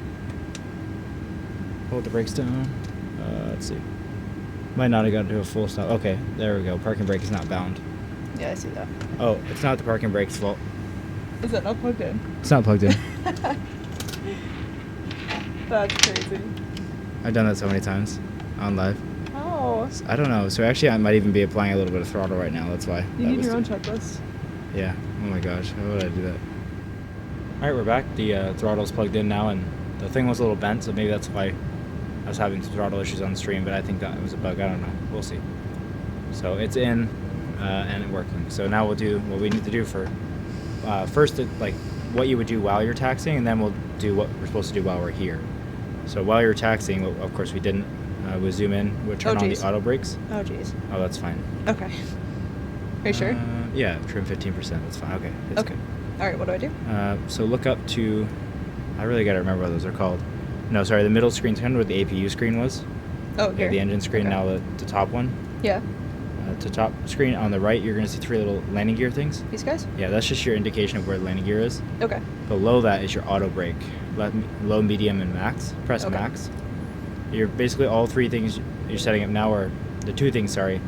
Hold the brakes down. Let's see. Might not have got to a full stop. Okay, there we go. Parking brake is not bound. Yeah, I see that. Oh, it's not the parking brake's fault. Is that not plugged in? It's not plugged in. That's crazy. I've done that so many times on live. Oh. I don't know. So actually, I might even be applying a little bit of throttle right now. That's why. You that need was your own checklist. Yeah. Oh my gosh. How would I do that? All right, we're back. The throttle's plugged in now, and the thing was a little bent, so maybe that's why I was having some throttle issues on the stream, but I think that was a bug. I don't know. We'll see. So it's in and working. So now we'll do what we need to do for first, like what you would do while you're taxiing, and then we'll do what we're supposed to do while we're here. So while you're taxiing, well, of course we didn't. We'll zoom in. We'll turn on the auto brakes. Oh, jeez. Oh, that's fine. Okay. Are you sure? Yeah, trim 15%. That's fine. Okay. That's Okay. good. All right, what do I do? So look up to, I really got to remember what those are called. No, sorry, the middle screen's kind of where the APU screen was. Oh, Yeah, here. the engine screen, Okay. now the top one. Yeah. The top screen on the right, you're going to see 3 little landing gear things. These guys? Yeah, that's just your indication of where the landing gear is. Okay. Below that is your auto brake. Low, medium, and max. Press Okay. max. You're basically all 3 things you're setting up now, or the 2 things, sorry,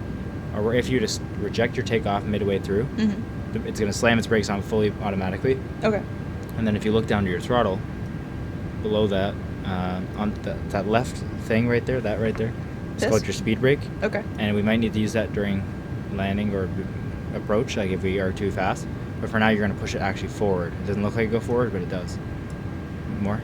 are where if you just reject your takeoff midway through, Mm-hmm. it's going to slam its brakes on fully automatically. Okay. And then if you look down to your throttle, below that, on that left thing right there, that right there, it's This? called your speed brake. Okay. And we might need to use that during landing or approach, like if we are too fast. But for now, you're going to push it actually forward. It doesn't look like it go forward, but it does. More.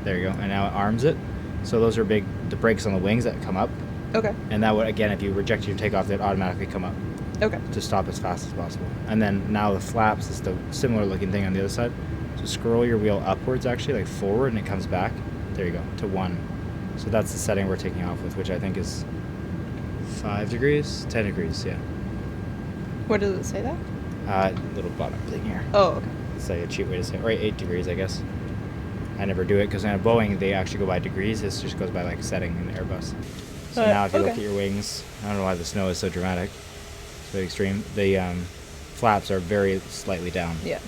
There you go. And now it arms it. So those are the brakes on the wings that come up. Okay. And that would, again, if you reject your takeoff, they'd automatically come up Okay. to stop as fast as possible. And then now the flaps is the similar looking thing on the other side. So scroll your wheel upwards, actually, like forward, and it comes back. There you go, to 1. So that's the setting we're taking off with, which I think is 5 degrees, 10 degrees, yeah. Where does it say that? Little bottom thing here. Oh, okay. It's like a cheap way to say it. Or 8 degrees, I guess. I never do it because in a Boeing, they actually go by degrees. This just goes by like setting in the Airbus. So now if you look at your wings, I don't know why the snow is so dramatic. So extreme. The flaps are very slightly down. Yeah.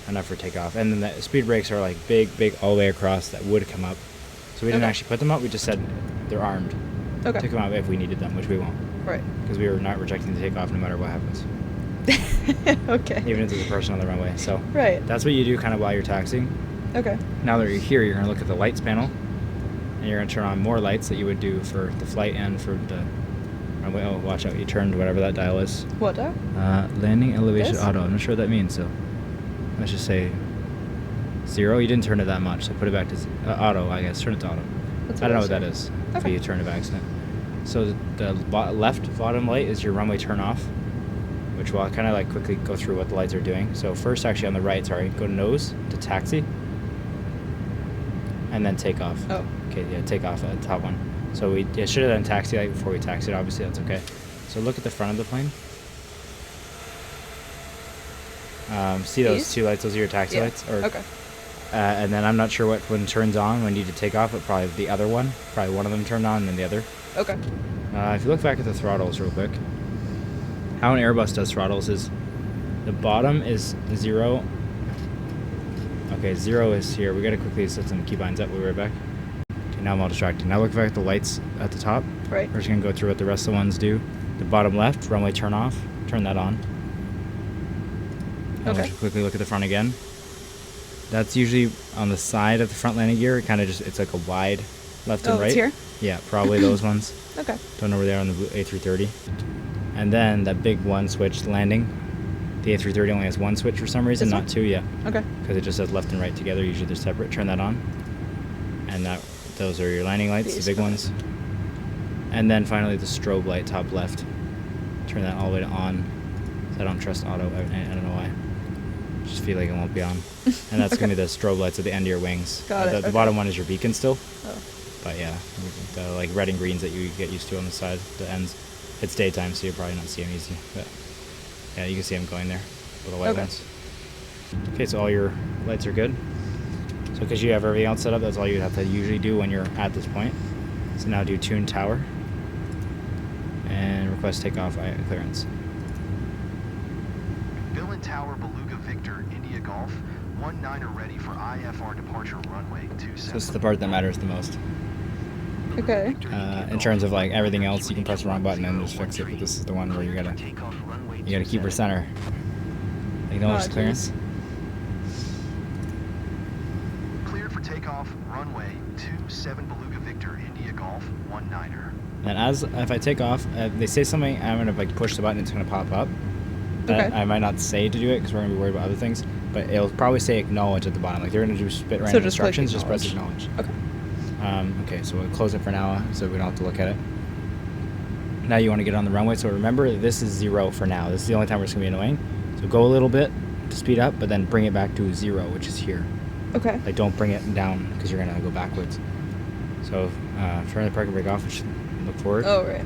Enough for takeoff. And then the speed brakes are like big all the way across that would come up. So we didn't Okay. actually put them up. We just said they're armed Okay. to come up if we needed them, which we won't. Right. Because we were not rejecting the takeoff no matter what happens. Okay. Even if there's a person on the runway. So Right. that's what you do kind of while you're taxiing. Okay. Now that you're here, you're going to look at the lights panel. And you're going to turn on more lights that you would do for the flight and for the runway. Oh, watch out. You turned whatever that dial is. What now? Landing elevation This? auto. I'm not sure what that means, so let's just say 0. You didn't turn it that much, so put it back to auto, I guess. Turn it to auto. That's I don't know what what I that said. is if Okay. you turn it by accident. So the left bottom light is your runway turn off, which will kind of like quickly go through what the lights are doing. So first, actually on the right, sorry, go to nose to taxi, and then take off. Oh. Okay, yeah, take off at the top one. So we should have done taxi light before we taxied. Obviously, that's okay. So look at the front of the plane. See those These? 2 lights? Those are your taxi Yeah. lights. Or, Okay. and then I'm not sure what one turns on when you need to take off, but probably the other one. Probably one of them turned on and then the other. Okay. If you look back at the throttles real quick, how an Airbus does throttles is the bottom is 0. Okay, 0 is here. We gotta quickly set some keybinds up. We'll be right back. Okay, now I'm all distracted. Now look back at the lights at the top. Right. We're just gonna go through what the rest of the ones do. The bottom left, runway turn off. Turn that on. And Okay. we'll quickly look at the front again. That's usually on the side of the front landing gear. It kind of just, it's like a wide left and Oh, right. it's here? Yeah, probably those ones. Okay. Don't know where they are on the A330. And then that big one switch landing. The A330 only has one switch for some reason, This not one? 2, yeah. Okay. Because it just says left and right together. Usually they're separate. Turn that on. And those are your landing lights, These, the big okay. ones. And then finally the strobe light, top left. Turn that all the way to on. I don't trust auto. I don't know why. Just feel like it won't be on. And that's going to be the strobe lights at the end of your wings. Got it, The okay. bottom one is your beacon still. Oh. But yeah, the like red and greens that you get used to on the side, the ends. It's daytime, so you'll probably not see them easy. But yeah, you can see them going there, little white Okay. ones. Okay, so all your lights are good. So because you have everything else set up, that's all you have to usually do when you're at this point. So now do tune tower and request takeoff clearance. Bill and Tower Beluga Victor India Golf 19 ready for IFR departure runway 27. So this is the part that matters the most. Okay. In terms of like everything else, you can press the wrong button and just fix it. But this is the one where you gotta keep her center. Acknowledge the clearance. Cleared for takeoff runway 27 Beluga Victor India Golf 19er. And if I take off, they say something, I'm gonna like push the button, it's gonna pop up. Okay. I might not say to do it because we're gonna be worried about other things. but it'll probably say acknowledge at the bottom. Like they're going to do spit random just click instructions, just press acknowledge. Okay. Okay, so we'll close it for now so we don't have to look at it. Now you want to get on the runway, so remember this is 0 for now. This is the only time where it's going to be annoying. So go a little bit to speed up, but then bring it back to 0, which is here. Okay. Like don't bring it down because you're going to go backwards. So turn the parking brake off and look forward. Oh, right.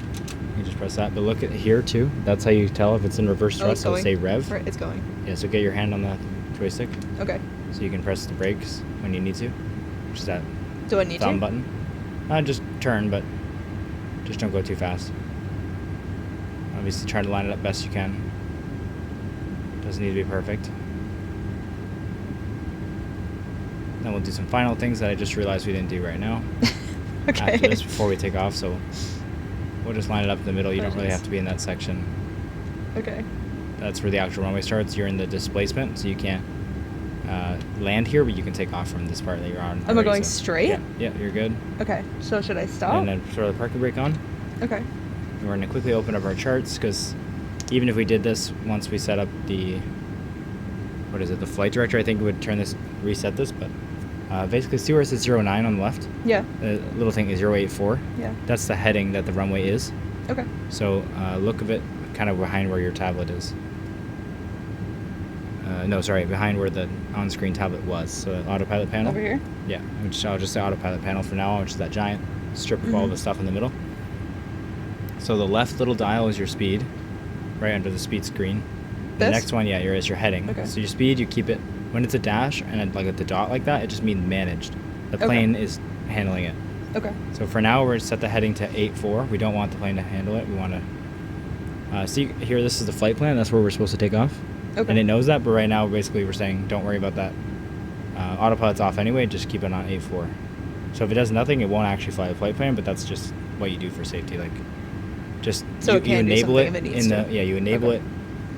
You just press that, but look at here too. That's how you tell if it's in reverse thrust. It'll say rev. Right, it's going. Yeah, so get your hand on the joystick. Okay. So you can press the brakes when you need to, which is that Do I need thumb to? button. Just turn, but just don't go too fast. Obviously, try to line it up best you can. Doesn't need to be perfect. Then we'll do some final things that I just realized we didn't do right now. Okay. After this, before we take off, so we'll just line it up in the middle. You don't really have to be in that section. Okay. That's where the actual runway starts. You're in the displacement, so you can't land here, but you can take off from this part that you're on. Am I going straight? Yeah, you're good. Okay. So should I stop? And then throw the parking brake on. Okay. And we're going to quickly open up our charts, because even if we did this once we set up the, the flight director, I think it would reset this, but basically see where it says 09 on the left? Yeah. The little thing is 084. Yeah. That's the heading that the runway is. Okay. So look of it kind of behind where your tablet is. No, sorry, behind where the on-screen tablet was. So the autopilot panel. Over here? Yeah, which I'll just say autopilot panel for now, which is that giant strip of all the stuff in the middle. So the left little dial is your speed, right under the speed screen. The This? next one, is your heading. Okay. So your speed, you keep it, when it's a dash and like at the dot like that, it just means managed. The plane is handling it. Okay. So for now, we're set the heading to 84. We don't want the plane to handle it. We want to see here, this is the flight plan. That's where we're supposed to take off. Okay. And it knows that, but right now, basically, we're saying don't worry about that. Autopilot's off anyway. Just keep it on 84. So if it does nothing, it won't actually fly the flight plan, but that's just what you do for safety. Like, just So it you can do enable something it if it needs to. you enable Okay. it.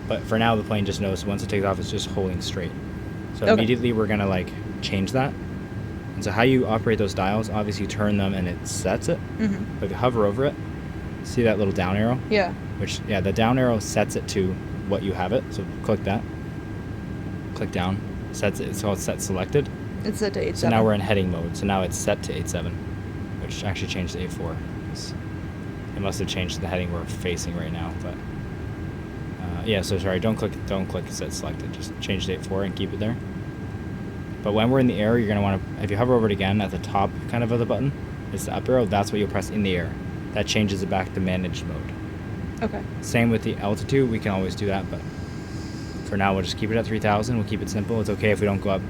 But for now, the plane just knows once it takes off, it's just holding straight. So Okay. immediately, we're gonna like change that. And so how you operate those dials? Obviously, you turn them and it sets it. Mm-hmm. Like hover over it. See that little down arrow? Yeah. The down arrow sets it to what you have it. So click that. Click down. Sets it. So it's set selected. It's set to 87. So now we're in heading mode. So now it's set to 87, which actually changed to 84. It must have changed the heading we're facing right now. But so sorry. Don't click set selected. Just change to 84 and keep it there. But when we're in the air, you're gonna want to. If you hover over it again at the top, kind of the button, it's the up arrow. That's what you'll press in the air. That changes it back to managed mode. Okay. Same with the altitude, we can always do that, but for now we'll just keep it at 3,000. We'll keep it simple. It's okay if we don't go up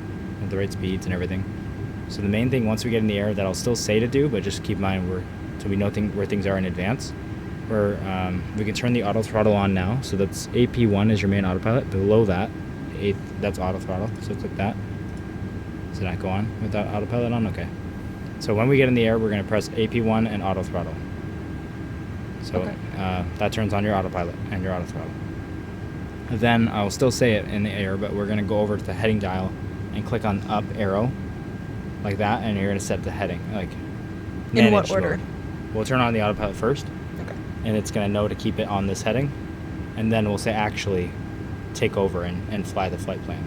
at the right speeds and everything. So the main thing, once we get in the air, that I'll still say to do, but just keep in mind so we know where things are in advance. We can turn the auto throttle on now. So that's AP1 is your main autopilot. Below that, that's auto throttle. So click that. Does it not go on with that autopilot on? Okay. So when we get in the air, we're going to press AP1 and auto throttle. So Okay. that turns on your autopilot and your auto throttle. Then I'll still say it in the air, but we're going to go over to the heading dial and click on up arrow like that, and you're going to set the heading. Like In what managed order? mode. We'll turn on the autopilot first, Okay. and it's going to know to keep it on this heading, and then we'll say actually take over and fly the flight plan.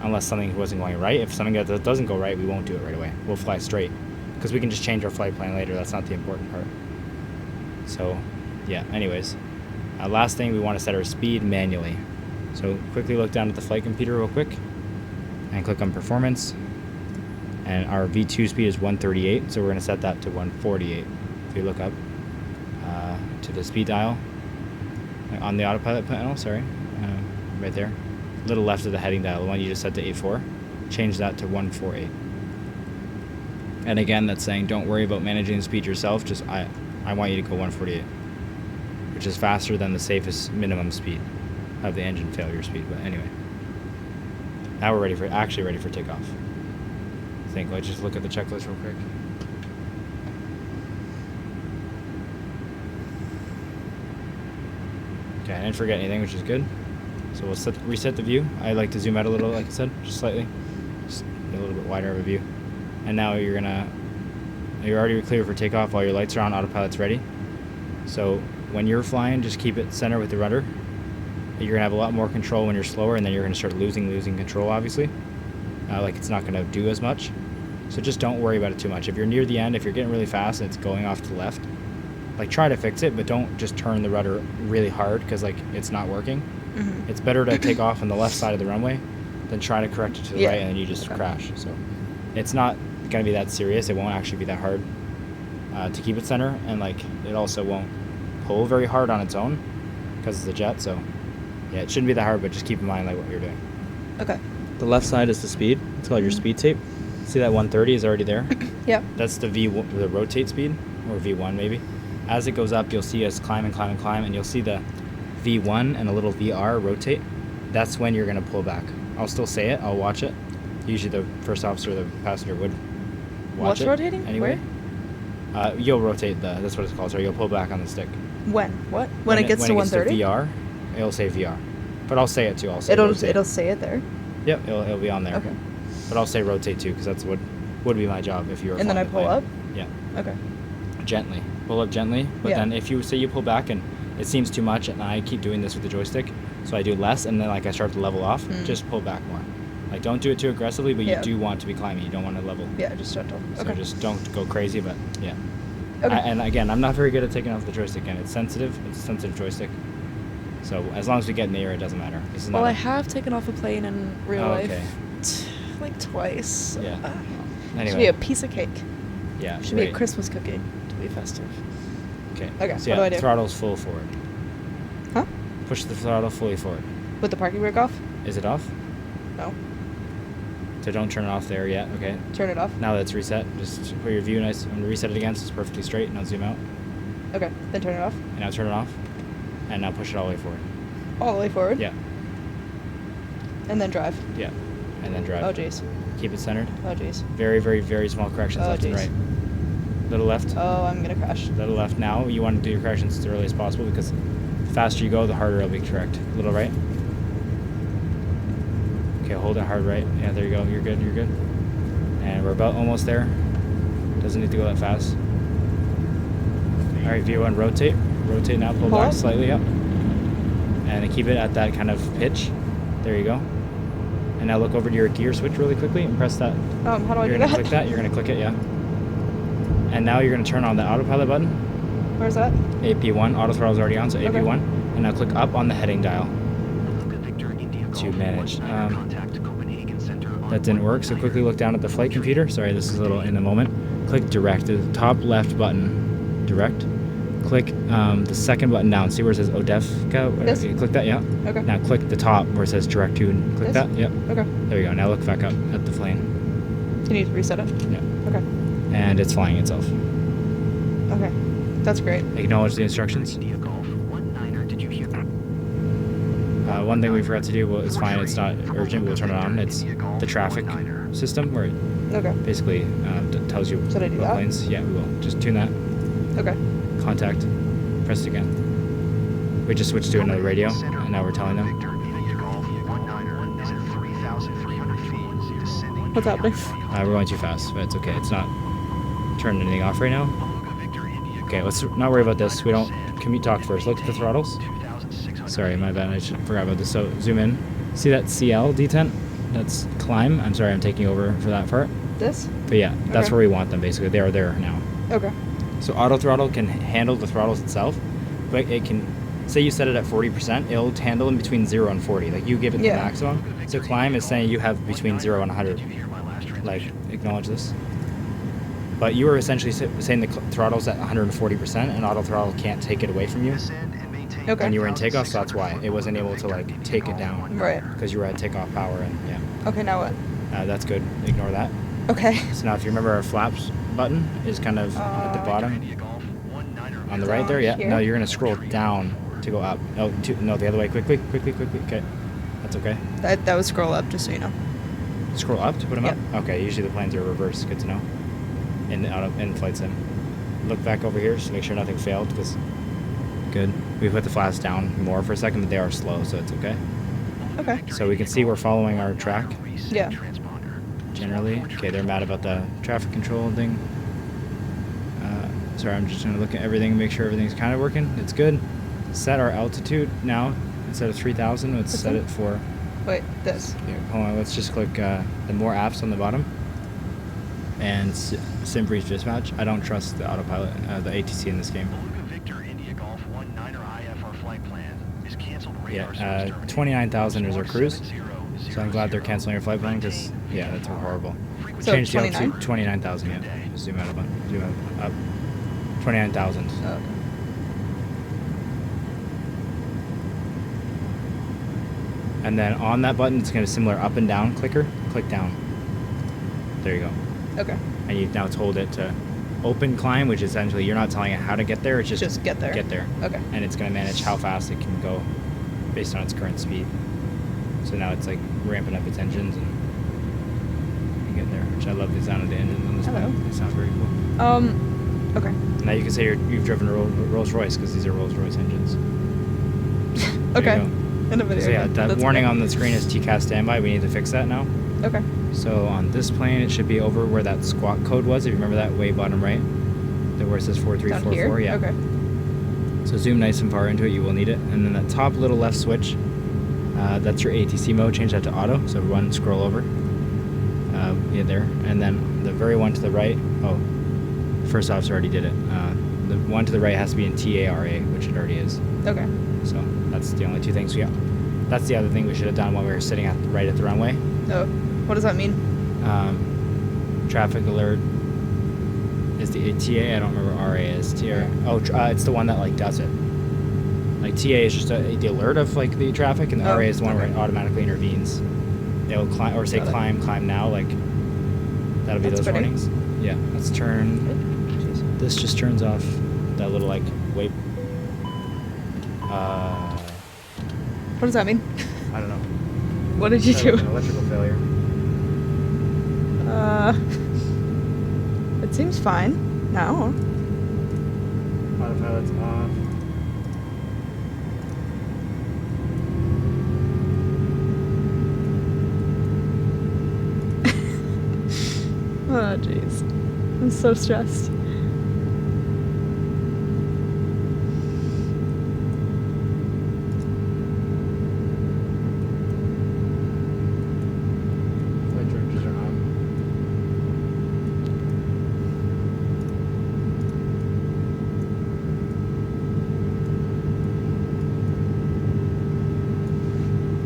Unless something wasn't going right. If something that doesn't go right, we won't do it right away. We'll fly straight, because we can just change our flight plan later. That's not the important part. So, yeah, anyways. Last thing, we want to set our speed manually. So quickly look down at the flight computer real quick and click on performance. And our V2 speed is 138, so we're going to set that to 148. If you look up to the speed dial on the autopilot panel, right there, a little left of the heading dial, the one you just set to 84, change that to 148. And again, that's saying don't worry about managing the speed yourself, just I want you to go 148, which is faster than the safest minimum speed of the engine failure speed. But anyway, now we're ready for takeoff. Let's just look at the checklist real quick. Okay, I didn't forget anything, which is good. So we'll reset the view. I like to zoom out a little, like I said, just slightly, just a little bit wider of a view. And now you're already clear for takeoff. All your lights are on, autopilot's ready. So when you're flying, just keep it center with the rudder. You're going to have a lot more control when you're slower, and then you're going to start losing control, obviously. Like it's not going to do as much. So just don't worry about it too much. If you're near the end, if you're getting really fast and it's going off to the left, like try to fix it, but don't just turn the rudder really hard because like it's not working. Mm-hmm. It's better to take off on the left side of the runway than try to correct it to the right and then you just Okay. crash. So it's not going to be that serious. It won't actually be that hard to keep it center, and like it also won't pull very hard on its own because it's a jet. So yeah, it shouldn't be that hard, but just keep in mind like what you're doing. Okay. The left side is the speed. It's called your speed tape. See that 130 is already there? Yeah. That's the the rotate speed, or V1 maybe. As it goes up, you'll see us climb and climb and climb, and you'll see the V1 and a little VR rotate. That's when you're going to pull back. I'll still say it. I'll watch it. Usually the first officer or the passenger would watch What's it. rotating? Anyway. You'll rotate that's what it's called. Sorry, you'll pull back on the stick. When? What? When it gets to 130? VR, it'll say VR. But I'll say it too. I'll say It'll rotate. say it there. Yep, it'll be on there. Okay. But I'll say rotate too, because that's what would be my job if you were. And then I flying pull the plane. up? Yeah. Okay. Gently. Pull up gently. But Yeah. then if you say you pull back and it seems too much, and I keep doing this with the joystick, so I do less, and then like I start to level off, just pull back more. Like don't do it too aggressively, but Yeah. you do want to be climbing. You don't want to level. Yeah, just gentle. So Okay. just don't go crazy, but yeah. Okay. And again, I'm not very good at taking off the joystick, and it's sensitive. It's a sensitive joystick. So as long as we get in the air, it doesn't matter. This is Well, not I have taken off a plane in real life. Okay. Like twice. Yeah. Should Anyway. be a piece of cake. Yeah. Should be a right. Christmas cookie to be festive. Okay. Okay, So what do I yeah, do? throttle's full forward. Huh? Push the throttle fully forward. With the parking brake off? Is it off? No. So don't turn it off there yet. Okay. Turn it off? Now that it's reset, just put your view nice. I'm gonna reset it again so it's perfectly straight. Now zoom out. Okay. Then turn it off? And now turn it off. And now push it all the way forward. All the way forward? Yeah. And then drive. Yeah. And then drive. Oh, jeez. Keep it centered. Oh, jeez. Very, very, very small corrections Oh, left and jeez. right. Little left. Oh, I'm gonna crash. Little left now. You want to do your corrections as early as possible because the faster you go, the harder it'll be correct. Little right. Okay, hold it hard right. Yeah, there you go. You're good. You're good. And we're about almost there. Doesn't need to go that fast. All right, V1, rotate. Rotate now. Pull back up. slightly up. And keep it at that kind of pitch. There you go. And now look over to your gear switch really quickly and press that. How do I You're do gonna that? click that. You're gonna click it, yeah. And now you're gonna turn on the autopilot button. Where's that? AP1, auto throttle's already on, so Okay. AP1. And now click up on the heading dial. Beluga Victor India To Golf manage, 19 contact Copenhagen Center on That didn't work, so quickly look down at the flight computer. Sorry, this is a little in the moment. Click direct, the top left button, direct. Click the second button down. See where it says ODEFCA? This? You click that, yeah. Okay. Now click the top where it says direct to. Click This? that, yep. Okay. There we go. Now look back up at the plane. Can you reset it? Yeah. Okay. And it's flying itself. Okay. That's great. Acknowledge the instructions. India Golf 19. Did you hear that? One thing we forgot to do, well, it's fine, it's not urgent, we'll turn it on. It's the traffic system where it Okay. basically tells you Should I do what that? planes. Yeah, we will. Just tune that. Okay. Contact. Press it again. We just switched to another radio, and now we're telling them. Victor India Golf 19 is at 3,300 feet, descending. What's happening? We're going too fast, but it's okay. It's not turning anything off right now. Beluga Victor India Okay, let's not worry about this. We don't talk first. Look at the throttles. 2,600 Sorry, my bad. I forgot about this. So zoom in. See that CL detent? That's climb. I'm sorry, I'm taking over for that part. This? But yeah, that's Okay. where we want them basically. They are there now. Okay. So auto throttle can handle the throttles itself, but it can, say you set it at 40%, it'll handle in between 0 and 40. Like you give it Yeah. the maximum. So climb is saying you have between 0 and 100. Did you hear my last Like, transmission? acknowledge this. But you were essentially saying the throttle's at 140% and auto throttle can't take it away from you. Descend and maintain Okay. And you were in takeoff, so that's 2,600 why it wasn't able to like take it down. Right. Because you were at takeoff power and yeah. Okay, now what? That's good. Ignore that. Okay. So now if you remember our flaps button is kind of at the bottom. India Golf 19 On the right there, yeah. Here? No, you're gonna scroll down to go up. No, the other way. Quickly. Okay, that's okay. That would scroll up, just so you know. Scroll up to put them Yep. up. Okay, usually the planes are reversed. Good to know. In flight sim. Look back over here just to make sure nothing failed. Because good. We put the flaps down more for a second, but they are slow, so it's okay. Okay. So we can see we're following our track Yeah. generally. Okay, they're mad about the traffic control thing. Sorry, I'm just gonna look at everything, make sure everything's kind of working. It's good. Set our altitude now. instead of 3,000, let's set it for. Wait, this. Yeah, hold on. Let's just click the more apps on the bottom. And sim brief dispatch. I don't trust the autopilot, the ATC in this game. Beluga Victor India Golf 19er IFR flight plan is canceled. Radar Yeah, service terminated. 29,000 is our cruise. 70, So I'm glad they're canceling your flight plan because, yeah, that's horrible. So Change the 29? altitude 29,000, yeah. Just zoom out a bunch. Zoom out up. 29,000. Oh, okay. And then on that button, it's going to be similar up and down clicker. Click down. There you go. Okay. And you've now told it to open climb, which essentially you're not telling it how to get there. It's just get there. Get there. Okay. And it's going to manage how fast it can go based on its current speed. So now it's like ramping up its engines and you get there, which I love the sound of the engines on this Hello. plane. It sounds very cool. Okay. Now you can say you've driven a Rolls Royce because these are Rolls Royce engines. There Okay. you go. In a video. So yeah, okay. that That's warning okay. on the screen is TCAS standby. We need to fix that now. Okay. So on this plane, it should be over where that squawk code was. If you remember that way bottom right, that where it says Down 4344. here? Yeah. Okay. So zoom nice and far into it. You will need it. And then that top little left switch, that's your ATC mode. Change that to auto. So one scroll over. Yeah, there. And then the very one to the right. Oh, first officer already did it. The one to the right has to be in TARA, which it already is. Okay. So that's the only two things we got. That's the other thing we should have done while we were sitting right at the runway. Oh, what does that mean? Traffic alert is the TA. I don't remember RA is. TR. Oh, it's the one that like does it. Like TA is just the alert of like the traffic, and the Oh, RA is the one where okay. it automatically intervenes. They'll climb or say Got it. climb now. Like that'll be That's those pretty. warnings. Yeah. Let's turn. Jeez. This just turns off that little like wait. What does that mean? I don't know. What did you do? An electrical failure. It seems fine now. Autopilot's off. Oh, jeez. I'm so stressed. Flight directors are on.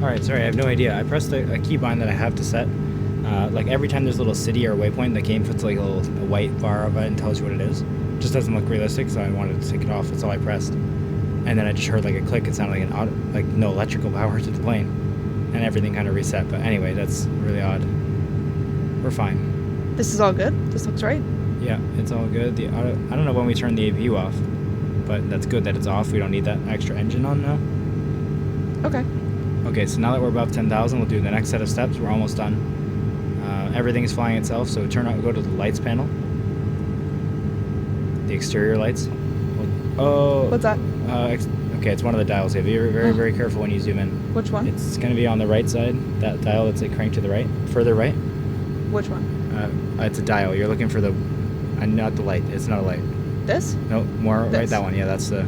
Alright, sorry, I have no idea. I pressed a keybind that I have to set. Like every time there's a little city or waypoint, the game puts like a white bar of it and tells you what it is. It just doesn't look realistic, so I wanted to take it off. That's all I pressed. And then I just heard like a click. It sounded like no electrical power to the plane. And everything kind of reset. But anyway, that's really odd. We're fine. This is all good? This looks right? Yeah, it's all good. I don't know when we turn the APU off, but that's good that it's off. We don't need that extra engine on now. Okay. Okay, so now that we're above 10,000, we'll do the next set of steps. We're almost done. Everything is flying itself, so go to the lights panel. The exterior lights. Oh. What's that? Okay, it's one of the dials. Yeah, be very, very careful when you zoom in. Which one? It's going to be on the right side. That dial that's like cranked to the right, further right. Which one? It's a dial. You're looking for the, not the light. It's not a light. This? No, more right. This. That one. Yeah, that's the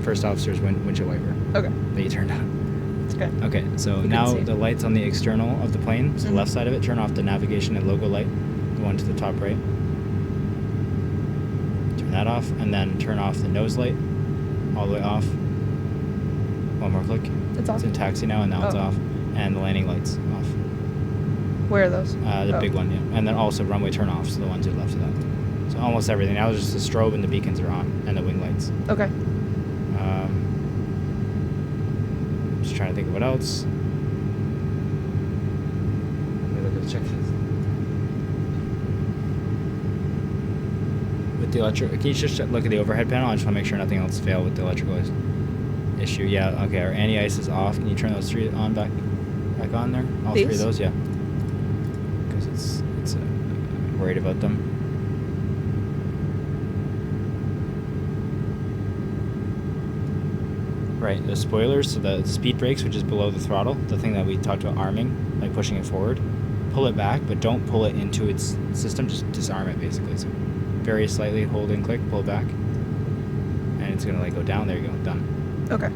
first officer's windshield wiper Okay. that you turned on. It's good. Okay, so You can now see. the lights on the external of the plane, so the Mhm. left side of it, turn off the navigation and logo light, the one to the top right. Turn that off, and then turn off the nose light, all the way off. One more click. It's off. It's in taxi now, and now it's Oh. off. And the landing lights off. Where are those? The Oh. big one, yeah. And then also runway turn off, so the ones to the left of that. So almost everything. Now it's just the strobe and the beacons are on, and the wing lights. Okay. Just trying to think of what else. Let me look at the checklist. With the electric, can you just look at the overhead panel? I just want to make sure nothing else failed with the electrical issue. Yeah, okay. Our anti-ice is off. Can you turn those three on back on there? All three of These? those, yeah. Because it's worried about them. Right, the spoilers, so the speed brakes, which is below the throttle, the thing that we talked about arming, like pushing it forward. Pull it back, but don't pull it into its system, just disarm it basically. So very slightly hold and click, pull it back. And it's gonna like go down, there you go, done. Okay.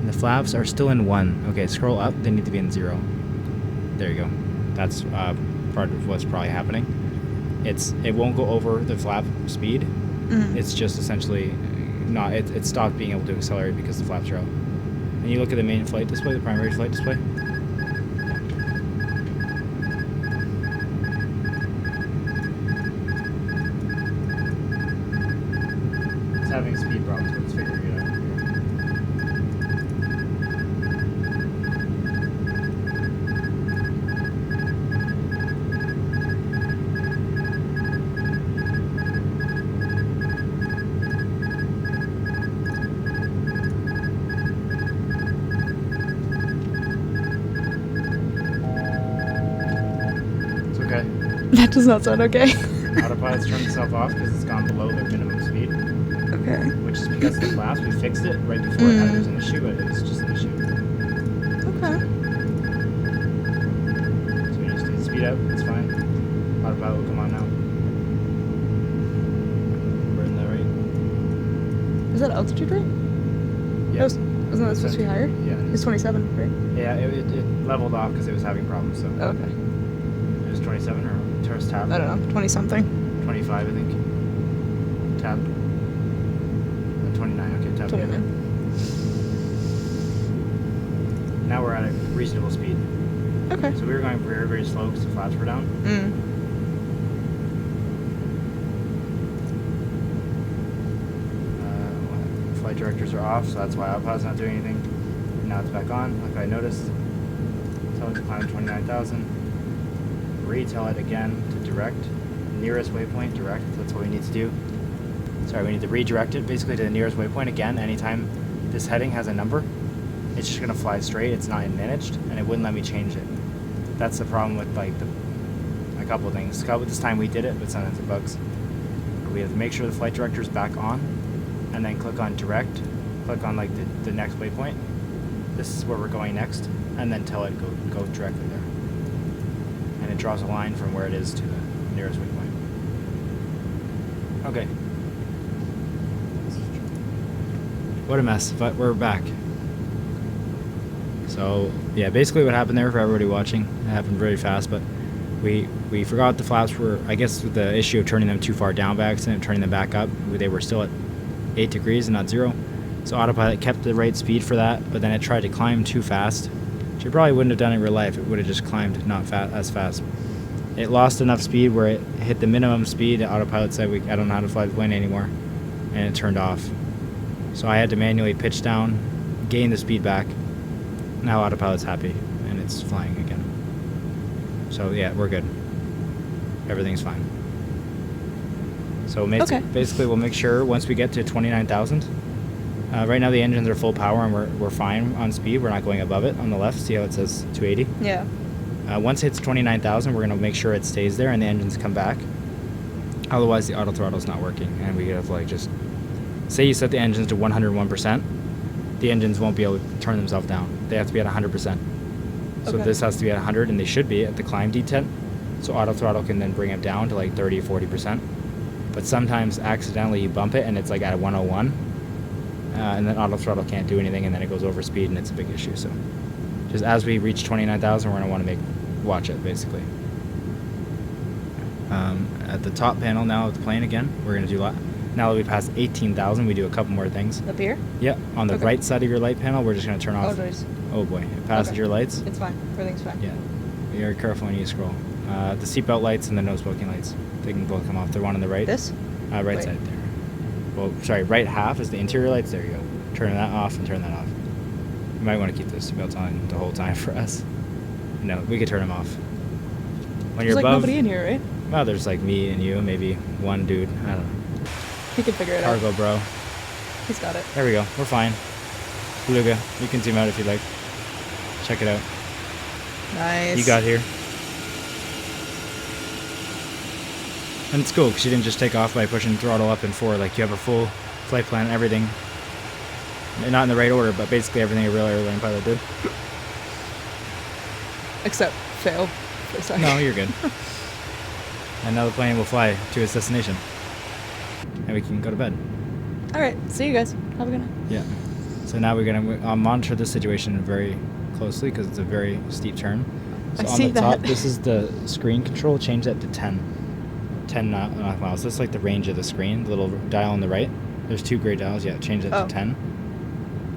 And the flaps are still in 1. Okay, scroll up. They need to be in 0. There you go. That's part of what's probably happening. It won't go over the flap speed. Mm-hmm. It's just essentially not. It stopped being able to accelerate because the flaps are out. And you look at the main flight display, the primary flight display. It's having speed problems, but it's figuring it out. Okay. That does not sound okay. Autopilot's turned itself off because it's gone below their minimum speed, Okay. which is because of the flaps. We fixed it right before it was an issue, but it's just an issue. Okay. So we just need to speed up. It's fine. Autopilot will come on now. We're in the right. Is that altitude right? Yeah. Wasn't that supposed to be higher? Yeah. It's 27, right? Yeah. It leveled off because it was having problems. So Oh, okay. it was 27 or first tab. I don't know. 20 something. 25, I think. Tab. 29. Okay, tab. 29. Now we're at a reasonable speed. Okay. So we were going very, very slow because the flaps were down. Flight directors are off, so that's why autopilot's not doing anything. And now it's back on, like I noticed. Tell it to climb 29,000. Retell it again to direct. Nearest waypoint, direct. That's what we need to do. Sorry, we need to redirect it basically to the nearest waypoint again. Anytime this heading has a number, it's just gonna fly straight. It's not managed, and it wouldn't let me change it. That's the problem with like a couple of things. This time we did it, but sometimes it bugs. We have to make sure the flight director's back on, and then click on direct. Click on like the next waypoint. This is where we're going next, and then tell it go directly there. And it draws a line from where it is to the nearest waypoint. Okay. What a mess, but we're back. So yeah, basically what happened there for everybody watching, it happened very fast, but we forgot the flaps were, I guess the issue of turning them too far down by accident, turning them back up, they were still at 8 degrees and not 0. So autopilot kept the right speed for that, but then it tried to climb too fast, which it probably wouldn't have done in real life. It would have just climbed not as fast. It lost enough speed where it hit the minimum speed. The autopilot said, I don't know how to fly the plane anymore, and it turned off. So I had to manually pitch down, gain the speed back. Now autopilot's happy, and it's flying again. So yeah, we're good. Everything's fine. So basically we'll make sure once we get to 29,000, right now the engines are full power and we're fine on speed. We're not going above it on the left. See how it says 280? Yeah. Once it hits 29,000, we're going to make sure it stays there and the engines come back. Otherwise, the auto throttle's not working, and we have like just say you set the engines to 101%, the engines won't be able to turn themselves down. They have to be at 100%. So Okay. this has to be at 100, and they should be at the climb detent. So auto throttle can then bring it down to like 30 or 40%. But sometimes accidentally you bump it and it's like at a 101, and then auto throttle can't do anything, and then it goes over speed, and it's a big issue. So just as we reach 29,000, we're going to want to watch it basically. At the top panel now of the plane again, we're going to do now that we passed 18,000, we do a couple more things. Up here? Yeah, on the Okay. right side of your light panel, we're just going to turn off. Oh, nice. Oh boy, passenger lights. It's fine. Everything's fine. Yeah, be very careful when you scroll. The seatbelt lights and the nose smoking lights, they can both come off. The one on the right. This? Right Wait. side there. Well, sorry, right half is the interior lights. There you go. Turn that off and turn that off. You might want to keep those seatbelts on the whole time for us. No, we could turn them off. When There's you're like above, nobody in here, right? well, there's like me and you, maybe one dude. I don't know. He can figure it out. Cargo bro. He's got it. There we go. We're fine. Beluga, you can zoom out if you like. Check it out. Nice. You got here. And it's cool because you didn't just take off by pushing throttle up and forward. Like, you have a full flight plan, everything. Not in the right order, but basically everything a real airline pilot did. Except fail for a second. No, you're good. And now the plane will fly to its destination. And we can go to bed. All right. See you guys. Have a good night. Yeah. So So now we're going to monitor this situation very closely because it's a very steep turn. So I on see the top, that. this is the screen control. Change that to 10 nautical miles. That's like the range of the screen, the little dial on the right. There's 2 gray dials. Yeah, change that Oh. to 10.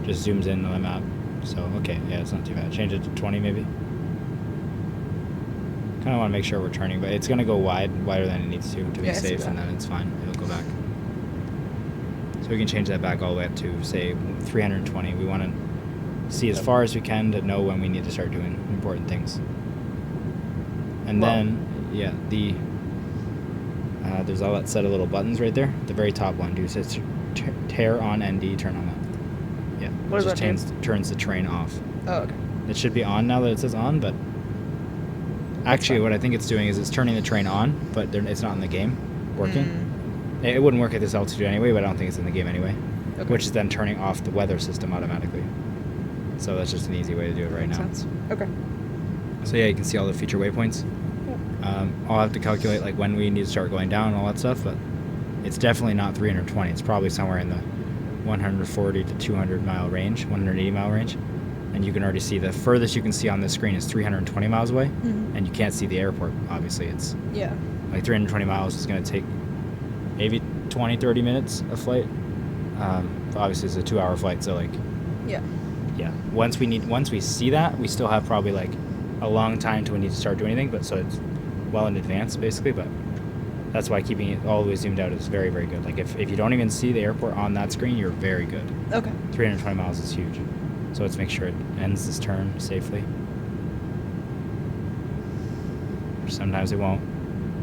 Just zooms in on the map. So, okay, yeah, it's not too bad. Change it to 20 maybe. Kind of want to make sure we're turning, but it's going to go wider than it needs to be Yeah, I see safe, that. and then it's fine. It'll go back. So we can change that back all the way up to, say, 320. We want to see as far as we can to know when we need to start doing important things. And Well- then, yeah, there's all that set of little buttons right there. The very top one, dude, says tear on ND, turn on that. Yeah, What it does just that do? turns the train off. Oh, okay. It should be on now that it says on, but actually fine. what I think it's doing is it's turning the train on, but it's not in the game working. Mm. It wouldn't work at this altitude anyway, but I don't think it's in the game anyway. Okay. Which is then turning off the weather system automatically. So that's just an easy way to do it right Makes now. sense. Okay. So yeah, you can see all the future waypoints. Yep. I'll have to calculate like when we need to start going down and all that stuff, but it's definitely not 320. It's probably somewhere in the 140 to 200 mile range, 180 mile range. And you can already see the furthest you can see on this screen is 320 miles away, Mhm. and you can't see the airport. Obviously, it's Yeah. like 320 miles is going to take maybe 20, 30 minutes a flight. Obviously, it's a 2-hour flight, so like, Yeah. yeah. Once we see that, we still have probably like a long time till we need to start doing anything. But so it's well in advance, basically. But that's why keeping it all the way zoomed out is very, very good. Like if you don't even see the airport on that screen, you're very good. Okay. 320 miles is huge. So let's make sure it ends this turn safely. Sometimes it won't.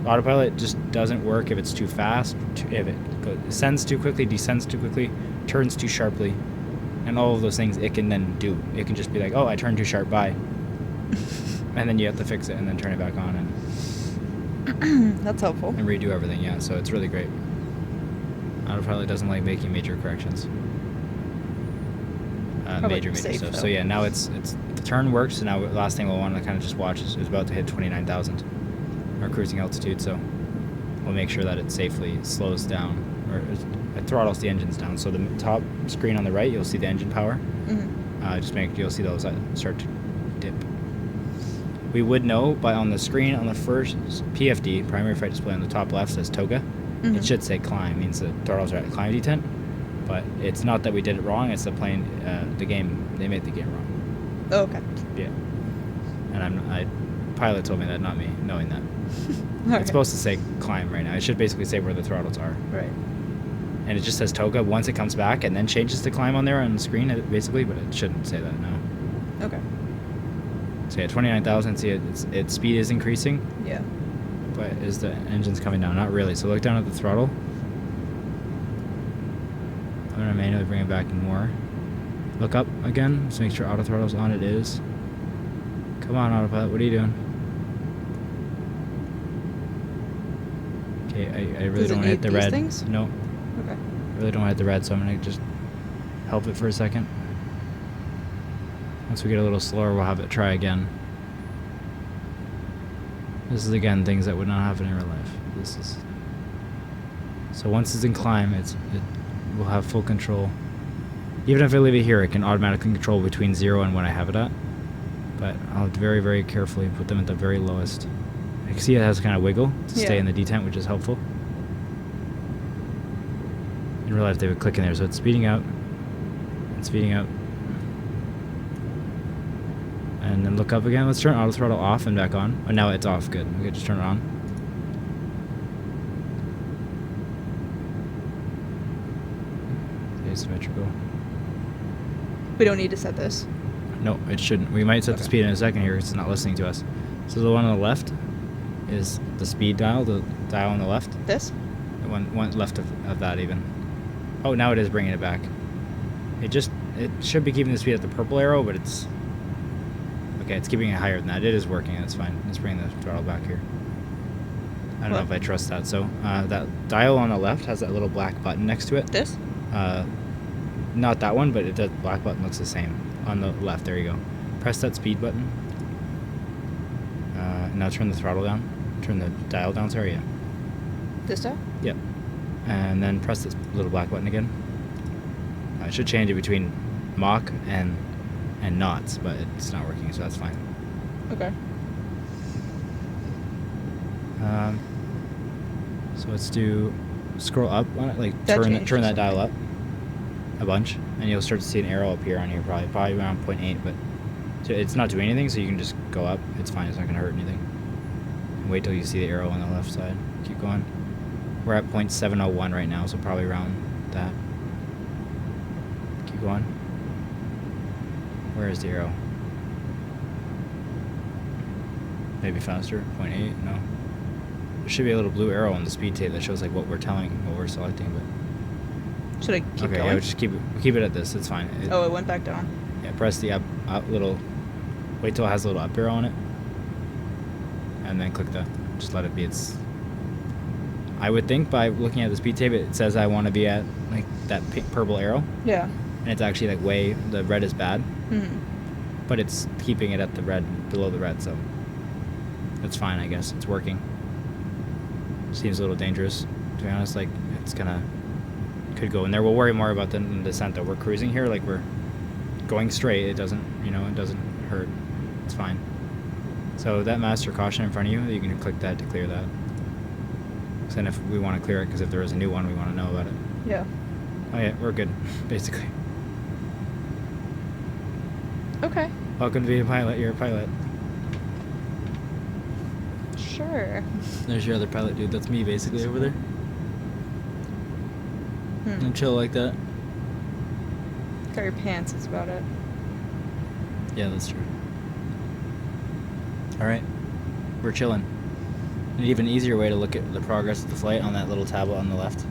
Autopilot just doesn't work if it's too fast, if it ascends too quickly, descends too quickly, turns too sharply, and all of those things it can then do. It can just be like, oh, I turned too sharp, bye. And then you have to fix it and then turn it back on That's helpful. and redo everything. Yeah, so it's really great. Autopilot doesn't like making major corrections. Probably Major safe, stuff. though. So yeah, now it's the turn works. So now the last thing we'll want to kind of just watch is about to hit 29,000, our cruising altitude. So we'll make sure that it safely slows down or it throttles the engines down. So the top screen on the right, you'll see the engine power. Mm-hmm. You'll see those start to dip. We would know, but on the screen on the first PFD, primary flight display on the top left says TOGA. Mhm. It should say climb, means the throttles are at climb detent. But it's not that we did it wrong, it's the plane, the game, they made the game wrong. Oh, okay. Yeah. And pilot told me that, not me, knowing that. All It's supposed to say climb right now. It should basically say where the throttles are. Right. And it just says TOGA once it comes back and then changes to climb on there on the screen, basically, but it shouldn't say that now. Okay. So yeah, 29,000, see its speed is increasing, Yeah. but is the engine's coming down? Not really. So look down at the throttle. I'm going to manually bring it back more. Look up again, just make sure auto throttle's on. It is. Come on, autopilot, what are you doing? Okay, I really Does it don't want to hit need the these red. things? No, Okay. I really don't want to hit the red, so I'm going to just help it for a second. Once we get a little slower, we'll have it try again. This is, again, things that would not happen in real life. So once it's in climb, it will have full control. Even if I leave it here, it can automatically control between 0 and what I have it at. But I'll very, very carefully put them at the very lowest. I can see it has kind of wiggle to stay Yeah. in the detent, which is helpful. In real life, they would click in there, so it's speeding out. It's speeding out. And then look up again. Let's turn auto throttle off and back on. Oh, now it's off. Good. We can just turn it on. Asymmetrical. We don't need to set this. No, it shouldn't. We might set the Okay. speed in a second here because it's not listening to us. So the one on the left is the speed dial, the dial on the left. This? The one left of that even. Oh, now it is bringing it back. It should be keeping the speed at the purple arrow, but it's... Okay, it's keeping it higher than that. It is working. That's fine. Let's bring the throttle back here. I don't know if I trust that. So that dial on the left has that little black button next to it. This? Not that one, but the black button looks the same on the left. There you go. Press that speed button. Now turn the throttle down. Turn the dial down. Sorry, yeah. This time? Yep. And then press this little black button again. I should change it between Mach and knots, but it's not working, so that's fine. Okay. So let's do scroll up on it, like That turn changed that or dial up something. a bunch, and you'll start to see an arrow appear on here, probably around 0.8, but so it's not doing anything, so you can just go up. It's fine. It's not going to hurt anything. And wait till you see the arrow on the left side. Keep going. We're at 0.701 right now, so probably around that. Keep going. Where is the arrow? Maybe faster. 0.8. No. There should be a little blue arrow on the speed tape that shows like what we're selecting, but Should I keep okay, going? yeah, just keep it at this. It's fine. Oh, it went back down. Yeah, press the up little. Wait till it has a little up arrow on it, and then click the. Just let it be. I would think by looking at the speed tape, it says I want to be at like that purple arrow, Yeah. and it's actually like the red is bad, but it's keeping it at the red, below the red, so that's fine. I guess it's working. Seems a little dangerous, to be honest. Like could go in there. We'll worry more about the descent though. We're cruising here, like we're going straight. It doesn't hurt. It's fine. So that master caution in front of you, you can click that to clear that. So then if we want to clear it, because if there is a new one, we want to know about it. Yeah. Oh yeah, we're good, basically. Okay. Welcome to being a pilot. You're a pilot. Sure. There's your other pilot dude. That's me, basically, over there. Hmm. And chill like that. Got your pants. That's about it. Yeah, that's true. All right, we're chilling. An even easier way to look at the progress of the flight on that little tablet on the left.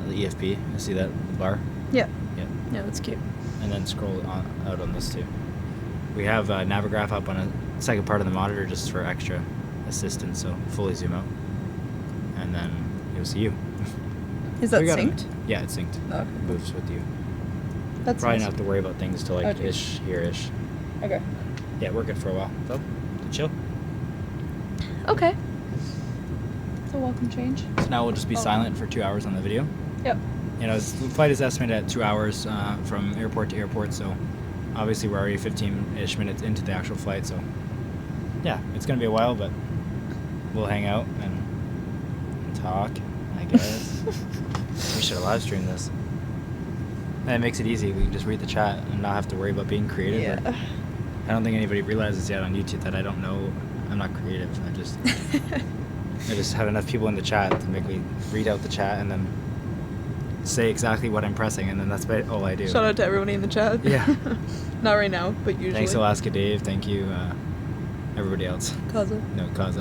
The EFP. You see that bar? Yeah. Yeah. Yeah, that's cute. And then scroll out on this too. We have Navigraph up on a second part of the monitor just for extra assistance, so fully zoom out. And then you'll see you. Is that We got it. synced? Yeah, it's synced. Okay. It moves with you. That's Probably nice. not have to worry about things till like Okay. ish, here-ish. Okay. Yeah, we're good for a while. So, chill. Okay. It's a welcome change. So now we'll just be Oh. silent for 2 hours on the video. Yep. You know, the flight is estimated at 2 hours from airport to airport, so obviously we're already 15-ish minutes into the actual flight, so yeah, it's going to be a while, but we'll hang out and talk, I guess. We should have live streamed this. That makes it easy. We can just read the chat and not have to worry about being creative. Yeah. I don't think anybody realizes yet on YouTube that I don't know. I'm not creative. I just have enough people in the chat to make me read out the chat and then say exactly what I'm pressing, and then that's all I do. Shout out to everybody in the chat. Yeah. Not right now, but usually. Thanks, Alaska Dave. Thank you, everybody else. Kaza. No, cause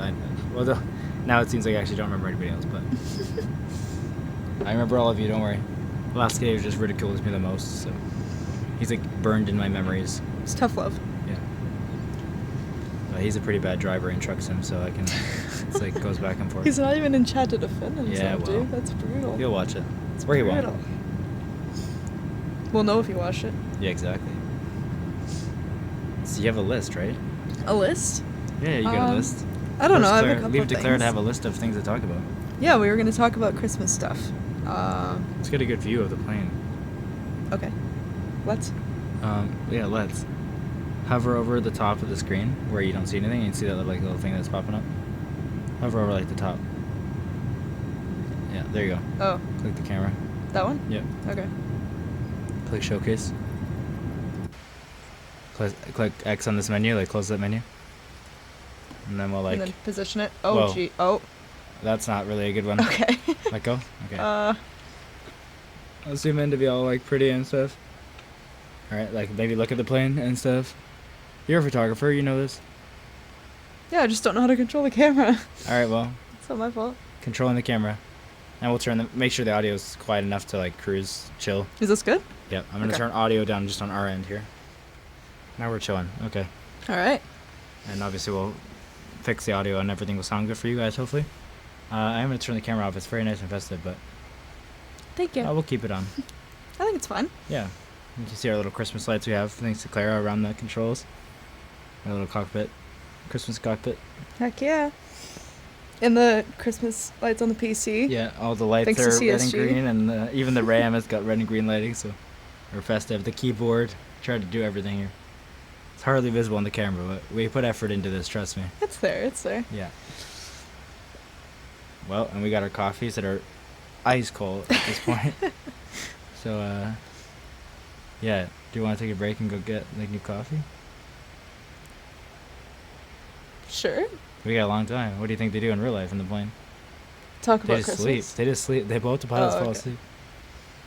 now it seems like I actually don't remember anybody else, but I remember all of you. Don't worry. Alaska Dave just ridicules me the most, so he's like burned in my memories. It's tough love. Yeah. He's a pretty bad driver in truck sim, so I can. It's like goes back and forth. He's not even in chat to defend himself, Yeah, well, dude. That's brutal. He'll watch it. It's where he won't. Brutal. We'll know if you watched it. Yeah, exactly. So you have a list, right? A list? Yeah, you got a list. I don't know. I have a Declare- couple We've of declared to things. have a list of things to talk about. Yeah, we were going to talk about Christmas stuff. Let's get a good view of the plane. Okay. Let's. Yeah, let's hover over the top of the screen where you don't see anything. You see that little thing that's popping up. Hover over like the top. Yeah, there you go. Oh, Click the camera. that one? Yep. Okay. Click showcase. Click X on this menu. Like close that menu. And then we'll like. And then position it. Oh, Whoa. gee. Oh. That's not really a good one. Okay. Let go. Okay. Uh, I'll zoom in to be all like pretty and stuff. Alright, like maybe look at the plane and stuff. You're a photographer, you know this. yeah, I just don't know how to control the camera. Alright, well, It's not my fault. controlling the camera. And we'll make sure the audio is quiet enough to like cruise, chill. Is this good? Yep, I'm gonna Okay. turn audio down just on our end here. Now we're chilling. Okay. All right. And obviously we'll fix the audio and everything will sound good for you guys, hopefully. I'm gonna turn the camera off. It's very nice and festive, but Thank you. we'll keep it on. I think it's fun. Yeah. You can see our little Christmas lights we have, thanks to Clara around the controls. Our little cockpit. Christmas cockpit. Heck yeah. And the Christmas lights on the PC. Yeah, all the lights Thanks to are red and CSG. green, and even the RAM has got red and green lighting, so We're festive. The keyboard. Tried to do everything here. It's hardly visible on the camera, but we put effort into this, trust me. It's there. It's there. Yeah. Well, and we got our coffees that are ice cold at this point. So, yeah. Do you want to take a break and go get like new coffee? Sure. We got a long time. What do you think they do in real life in the plane? Talk They about just Christmas. sleep. They just sleep. They both the pilots fall okay. asleep.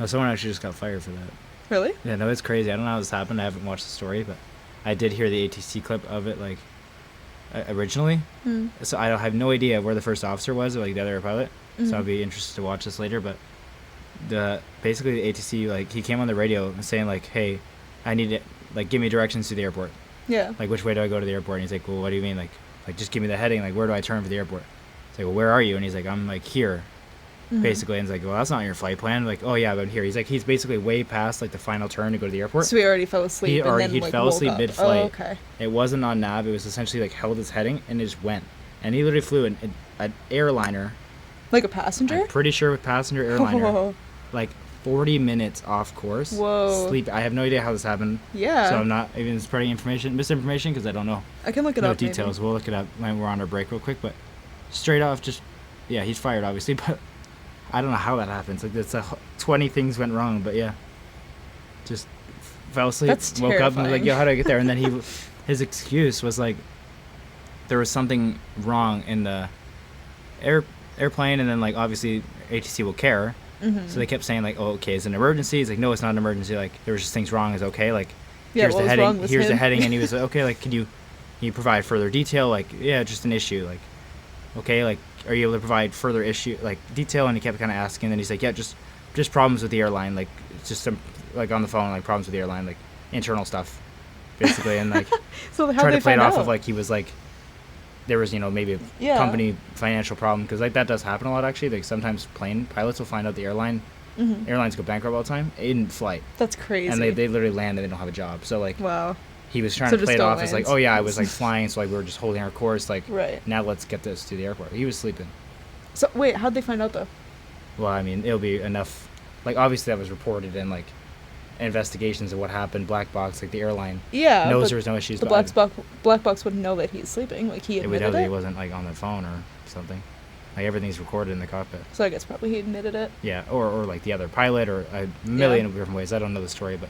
No, someone actually just got fired for that. Really? Yeah, no, it's crazy. I don't know how this happened. I haven't watched the story, but I did hear the ATC clip of it, like, originally. Mm. So I have no idea where the first officer was, or, like, the other pilot. Mhm. So I'll be interested to watch this later. But basically the ATC, like, he came on the radio saying, like, hey, I need it, like, give me directions to the airport. Yeah. Like, which way do I go to the airport? And he's like, well, what do you mean? Like, just give me the heading. Like, where do I turn for the airport? It's like, well, where are you? And he's like, I'm, like, here. Mhm. Basically, and it's like, well, that's not your flight plan. Like, oh yeah, but here. He's like, he's basically way past like the final turn to go to the airport. So he already fell asleep. He and already then, he like, fell woke asleep up. mid-flight. Oh, okay. It wasn't on nav. It was essentially like held his heading and it just went. And he literally flew an airliner. Like a passenger? I'm pretty sure with passenger airliner. Oh. Like 40 minutes off course. Whoa. Sleep. I have no idea how this happened. Yeah. So I'm not even spreading misinformation because I don't know. I can look it No up. details. Maybe. We'll look it up when we're on our break real quick. But straight off, just yeah, he's fired obviously, but. I don't know how that happens. Like, it's 20 things went wrong, but yeah, just fell asleep, That's woke up, and was like, terrifying. "Yo, how do I get there?" And then his excuse was like, there was something wrong in the airplane, and then like obviously ATC will care, Mhm. so they kept saying like, "Oh, okay, it's an emergency." He's like, "No, it's not an emergency. Like, there was just things wrong. Is okay. Like, Yeah, here's what the was heading. wrong with Here's the him?" heading." And he was like, "Okay, like, can you provide further detail? Like, yeah, just an issue. Like, okay, like." Are you able to provide further detail? And he kept kind of asking. And then he's like, yeah, just problems with the airline. Like, it's just some, like, on the phone, like, problems with the airline, like, internal stuff, basically. And, like, So how try they to play it find off out? of, like, he was, like, there was, maybe a Yeah. company financial problem. Because, like, that does happen a lot, actually. Like, sometimes plane pilots will find out the airlines go bankrupt all the time in flight. That's crazy. And they literally land and they don't have a job. So, like, Wow. he was trying So to just play it don't off as, like, land. oh, yeah, I was, like, flying. So, like, we were just holding our course. Like, Right. now let's get this to the airport. He was sleeping. So wait, how'd they find out though? Well, I mean, it'll be enough. Like, obviously, that was reported in like investigations of what happened. Black box, like the airline Yeah. knows but there was no issues. The but black box wouldn't know that he's sleeping. Like he it would admitted know that he it. wasn't like on the phone or something. Like everything's recorded in the cockpit. So I guess probably he admitted it. Yeah, or like the other pilot, or a million different ways. I don't know the story, but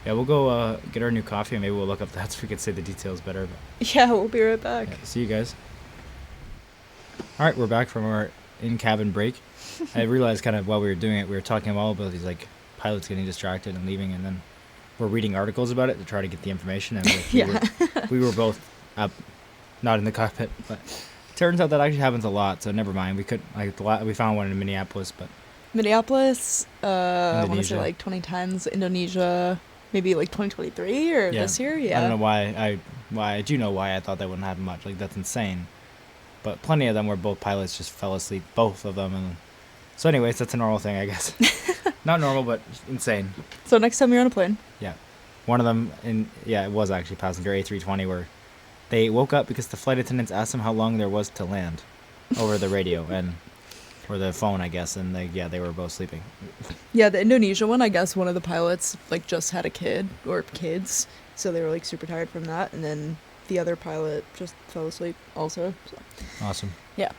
yeah, we'll go get our new coffee and maybe we'll look up that so we could say the details better. But Yeah, we'll be right back. yeah, see you guys. All right, we're back from our in-cabin break. I realized kind of while we were doing it, we were talking all about these like pilots getting distracted and leaving, and then we're reading articles about it to try to get the information. And we were both up, not in the cockpit, but turns out that actually happens a lot. So never mind. We could we found one in Minneapolis, but Minneapolis, I want to say Indonesia. like 2010s, Indonesia, maybe like 2023 or yeah, this year. Yeah. I don't know why I do know why I thought that wouldn't happen much. Like that's insane. But plenty of them where both pilots just fell asleep, both of them. And so, anyways, that's a normal thing, I guess. Not normal, but insane. So next time you're on a plane. Yeah. One of them, it was actually passenger A320, where they woke up because the flight attendants asked them how long there was to land over the radio or the phone, I guess. And they were both sleeping. Yeah, the Indonesia one, I guess one of the pilots like just had a kid or kids, so they were like super tired from that, and then the other pilot just fell asleep also. So. Awesome. Yeah.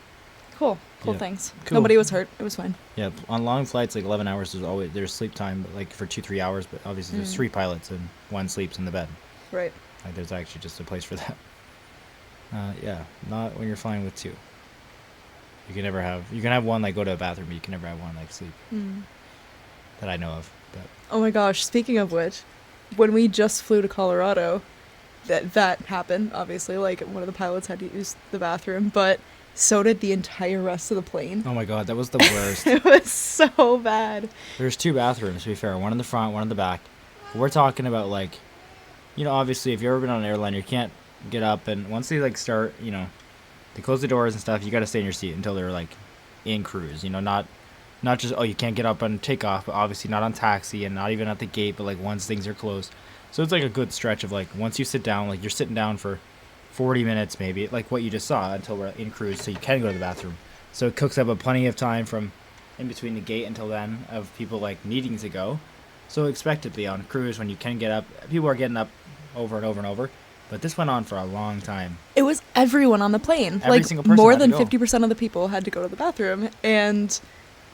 Cool Yeah. things. Cool. Nobody was hurt. It was fine. Yeah, on long flights, like 11 hours, there's sleep time, but like for 2-3 hours. But obviously, there's 3 pilots and one sleeps in the bed. Right. Like there's actually just a place for that. Yeah, not when you're flying with 2. You can have one like go to a bathroom, but you can never have one like sleep. That I know of. But Oh my gosh, speaking of which, when we just flew to Colorado, that happened, obviously. Like, one of the pilots had to use the bathroom, but so did the entire rest of the plane. oh my god, that was the worst. It was so bad. There's 2 bathrooms, to be fair. One in the front, one in the back. We're talking about like, obviously if you've ever been on an airline, you can't get up, and once they like start, they close the doors and stuff, you got to stay in your seat until they're like in cruise, not just, oh, you can't get up on takeoff, but obviously not on taxi and not even at the gate, but like once things are closed. So it's like a good stretch of like once you sit down, like you're sitting down for 40 minutes maybe, like what you just saw, until we're in cruise, so you can go to the bathroom. So it cooks up a plenty of time from in between the gate until then of people like needing to go. So expect it to be on a cruise when you can get up. People are getting up over and over and over. But this went on for a long time. It was everyone on the plane. Every like single person more had to than go. 50% of the people had to go to the bathroom, and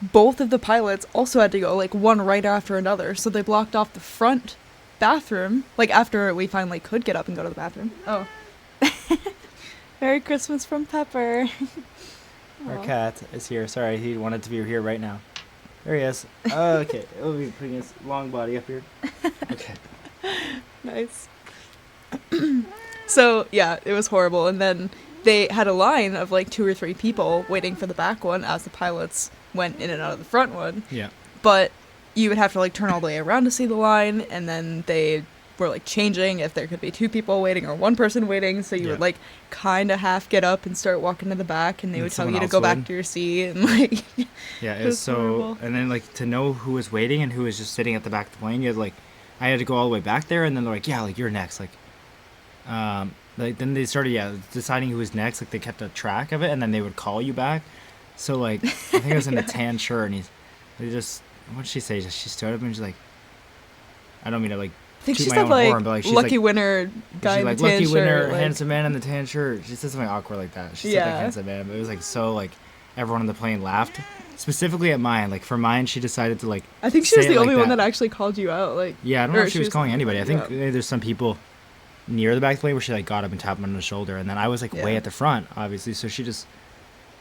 both of the pilots also had to go, like one right after another. So they blocked off the front bathroom, like after we finally could get up and go to the bathroom. Oh. Merry Christmas from Pepper. Our Aw. cat is here. Sorry, he wanted to be here right now. There he is. Okay, we'll be putting his long body up here. Okay. Nice. So, yeah, it was horrible. And then they had a line of like 2 or 3 people waiting for the back one as the pilots went in and out of the front one. Yeah. But you would have to like turn all the way around to see the line, and then they were like changing if there could be 2 people waiting or 1 person waiting. So you Yeah. would like kind of half get up and start walking to the back, and they And would tell someone you to else go back would. to your seat. And like, Yeah, it It was was so. horrible. And then, like, to know who was waiting and who was just sitting at the back of the plane, you had, like, I had to go all the way back there, and then they're like, yeah, like, you're next. Like, then they started, deciding who was next. Like, they kept a track of it, and then they would call you back. So, like, I think it was in a tan shirt, and they just, what did she say? She stood up and she's like, I don't mean to, like, I think toot she my said own like, horn, but, like, she's lucky like, winner guy she's in like, the tan lucky winner, shirt. Like, handsome man in the tan shirt. She said something awkward like that. She said, like, Yeah. handsome man, but it was, like, so, like, everyone on the plane laughed. Specifically at mine. Like, for mine, she decided to, like, I think she was say it the like only one that actually called you out. Like, yeah, I don't know or if she was calling anybody. I think yeah. there's some people near the back of the plane where she like got up and tapped him on the shoulder, and then I was like way Yeah. at the front, obviously. So she just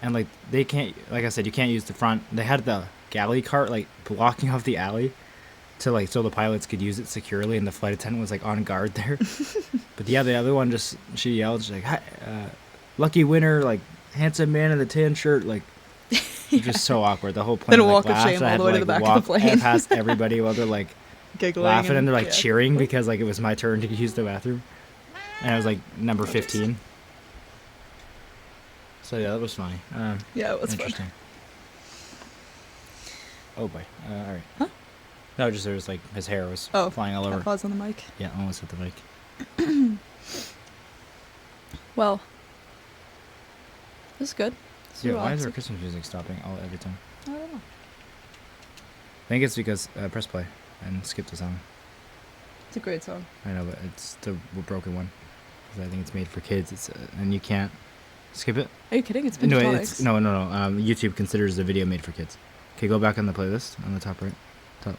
and like they can't, like I said, you can't use the front. They had the galley cart like blocking off the alley to like so the pilots could use it securely, and the flight attendant was like on guard there. But yeah, the other one just she yelled, she's like, "Hi, lucky winner, like handsome man in the tan shirt," like. It was just so awkward. The whole plane. Then a like, walk of laughed, shame and I all had the way to like, the back of walk the plane. past everybody while they're like giggling laughing, and they're like yeah. cheering because like it was my turn to use the bathroom, and I was like number 15. So yeah, that was funny. Yeah, it was fun. interesting. Oh boy. All right. Huh? No, just there was like his hair was Oh, flying all over. Pause on the mic. Yeah, almost hit the mic. Well, this is good. This Yeah, why is relaxing. our Christmas music stopping every time? I don't know. I think it's because press play and skip the song. It's a great song. I know, but it's the broken one. 'Cause I think it's made for kids. It's and you can't skip it. Are you kidding? It's been No, tonics. no. YouTube considers the video made for kids. Okay, go back on the playlist on the top right. Top.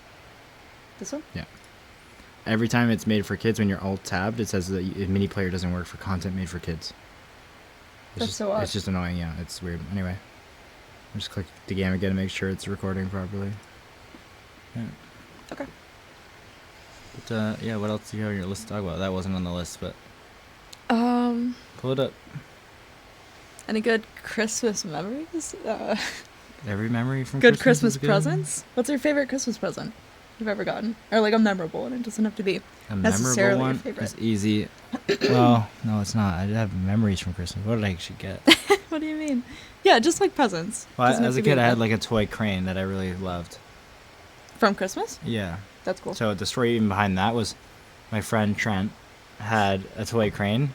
This one? Every time it's made for kids, when you're alt tabbed, it says that mini player doesn't work for content made for kids. That's just, so odd. It's just annoying. Yeah, it's weird. Anyway, I'll just click the game again to make sure it's recording properly. Yeah. Okay. But yeah, what else do you have on your list to talk about? That wasn't on the list, but pull it up. Any good Christmas memories? Every memory from Good Christmas Christmas is good. presents? What's your favorite Christmas present you've ever gotten? Or like a memorable one. It doesn't have to be A necessarily memorable your one favorite. is easy. Well, no, it's not. I have memories from Christmas. What did I actually get? What do you mean? Yeah, just like presents. Well, Doesn't have as to a be kid, I had like a toy crane that I really loved. From Christmas? Yeah. That's cool. So the story even behind that was my friend Trent had a toy crane,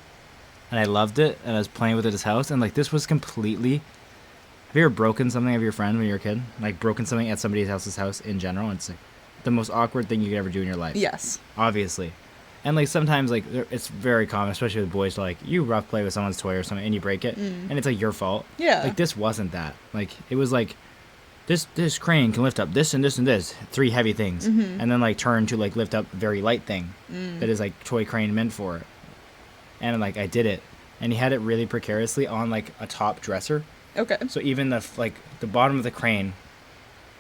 and I loved it, and I was playing with it at his house, and like this was completely. Have you ever broken something of your friend when you were a kid? Like broken something at somebody else's house in general? It's like the most awkward thing you could ever do in your life. Yes. Obviously. And like sometimes like it's very common, especially with boys, to like you rough play with someone's toy or something and you break it, and it's like your fault. Yeah. Like this wasn't that. Like it was like this crane can lift up this and this and this 3 heavy things, and then like turn to like lift up a very light thing that is like toy crane meant for it. And like I did it, and he had it really precariously on like a top dresser. Okay. So even the the bottom of the crane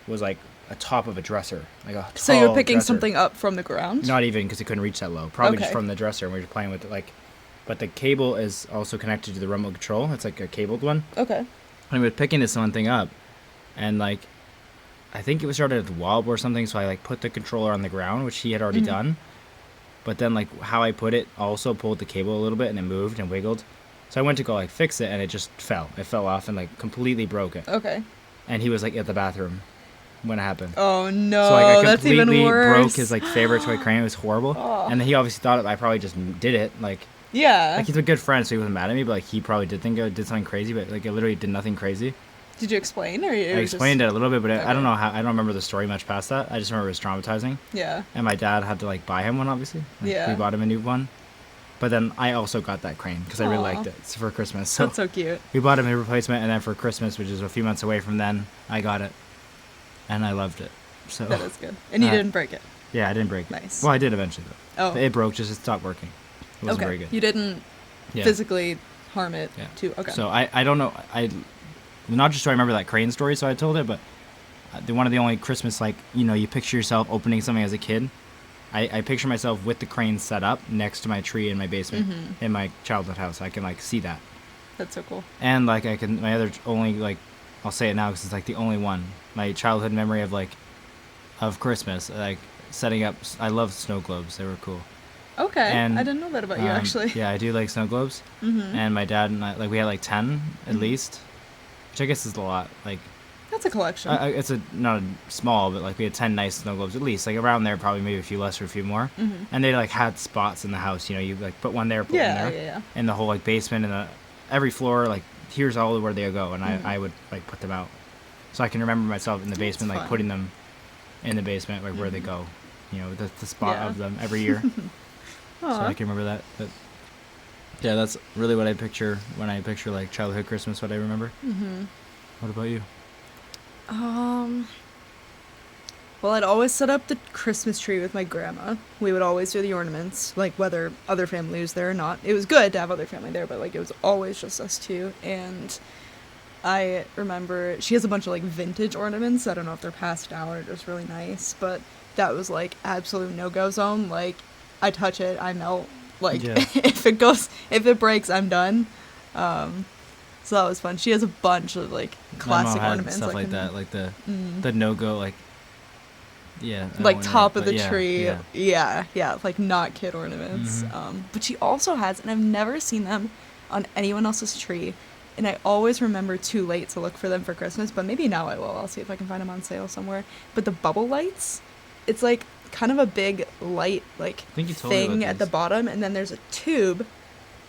was like a top of a dresser, like a So you're tall picking dresser. something up from the ground? Not even, because it couldn't reach that low. Probably just Okay. from the dresser, and we were playing with it. Like, but the cable is also connected to the remote control. It's like a cabled one. Okay. And we were picking this one thing up, and like, I think it was started at the wall or something. So I like put the controller on the ground, which he had already done. But then like how I put it also pulled the cable a little bit, and it moved and wiggled. So I went to go like fix it, and it just fell. It fell off and like completely broke it. Okay. And he was like at the bathroom when it happened. Oh no, So like I that's even completely worse. broke his like favorite toy crane. It was horrible. Oh. And then he obviously thought I probably just did it. Like Yeah. he's a good friend, so he wasn't mad at me. But like he probably did think I did something crazy. But like I literally did nothing crazy. Did you explain, or it I was explained just... it a little bit, but I Okay. don't know how. I don't remember the story much past that. I just remember it was traumatizing. Yeah. And my dad had to like buy him one, obviously. Like, Yeah. We bought him a new one. But then I also got that crane because I really Aw. liked it. It's for Christmas. So That's so cute. we bought him a replacement, and then for Christmas, which is a few months away from then, I got it, and I loved it. So That is good. And you Uh, didn't break it. yeah, I didn't break it. Nice. Well, I did eventually though. Oh. It broke, just it stopped working. It wasn't Okay. very good. You didn't Yeah. physically harm it Yeah. too. Okay. So I don't know. Not just do I remember that crane story, so I told it, but one of the only Christmas, like, you know, you picture yourself opening something as a kid. I picture myself with the crane set up next to my tree in my basement Mm-hmm. in my childhood house. I can like see that, That's so cool. and like I can my other only like I'll say it now because it's like the only one my childhood memory of Christmas, like setting up. I love snow globes. They were cool. Okay. And, I didn't know that about you, actually. Yeah, I do like snow globes. Mm-hmm. And my dad and I, like, we had like 10 at least, which I guess is a lot. Like, That's a collection. it's not small, but like we had 10 nice snow globes at least. Like around there, probably maybe a few less or a few more. Mm-hmm. And they like had spots in the house. You know, you like put one there, put one Yeah, there, yeah. and the whole like basement and every floor. Like here's all where they go, and Mhm. I would like put them out, so I can remember myself in the That's basement, like fun. putting them in the basement, like where they Mhm. go. You know, the spot Yeah. of them every year. So Aw. I can remember that. But yeah, that's really what I picture when I picture like childhood Christmas. What I remember. Mm-hmm. What about you? Well, I'd always set up the Christmas tree with my grandma. We would always do the ornaments, like whether other family was there or not. It was good to have other family there, but like it was always just us two. And I remember she has a bunch of like vintage ornaments. I don't know if they're passed down or just really nice, but that was like absolute no-go zone. Like I touch it, I melt. Like Yeah. if it breaks, I'm done. So that was fun. She has a bunch of like classic My mom had ornaments, stuff like can- that, like the Mm. the no go, like yeah, I don't like wanna- top of but the yeah, tree. Yeah. Yeah, like not kid ornaments. Mhm. But she also has, and I've never seen them on anyone else's tree. And I always remember too late to look for them for Christmas, but maybe now I will. I'll see if I can find them on sale somewhere. But the bubble lights, it's like kind of a big light like I think you told me thing about at the these. bottom, and then there's a tube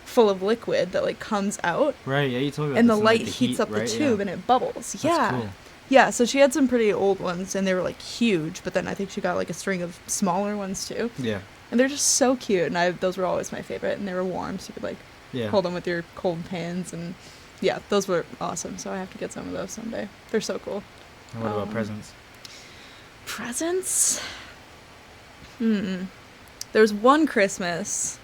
full of liquid that like comes out, Right, yeah, you told me about and this, the like, light heats heat, up the right? tube Yeah. and it bubbles. That's Yeah. cool. Yeah, so she had some pretty old ones, and they were like huge. But then I think she got like a string of smaller ones too, Yeah, and they're just so cute. And those were always my favorite, and they were warm, so you could like yeah. hold them with your cold hands, and yeah, those were awesome. So I have to get some of those someday. They're so cool. And what about um, presents? Presents? There was one Christmas.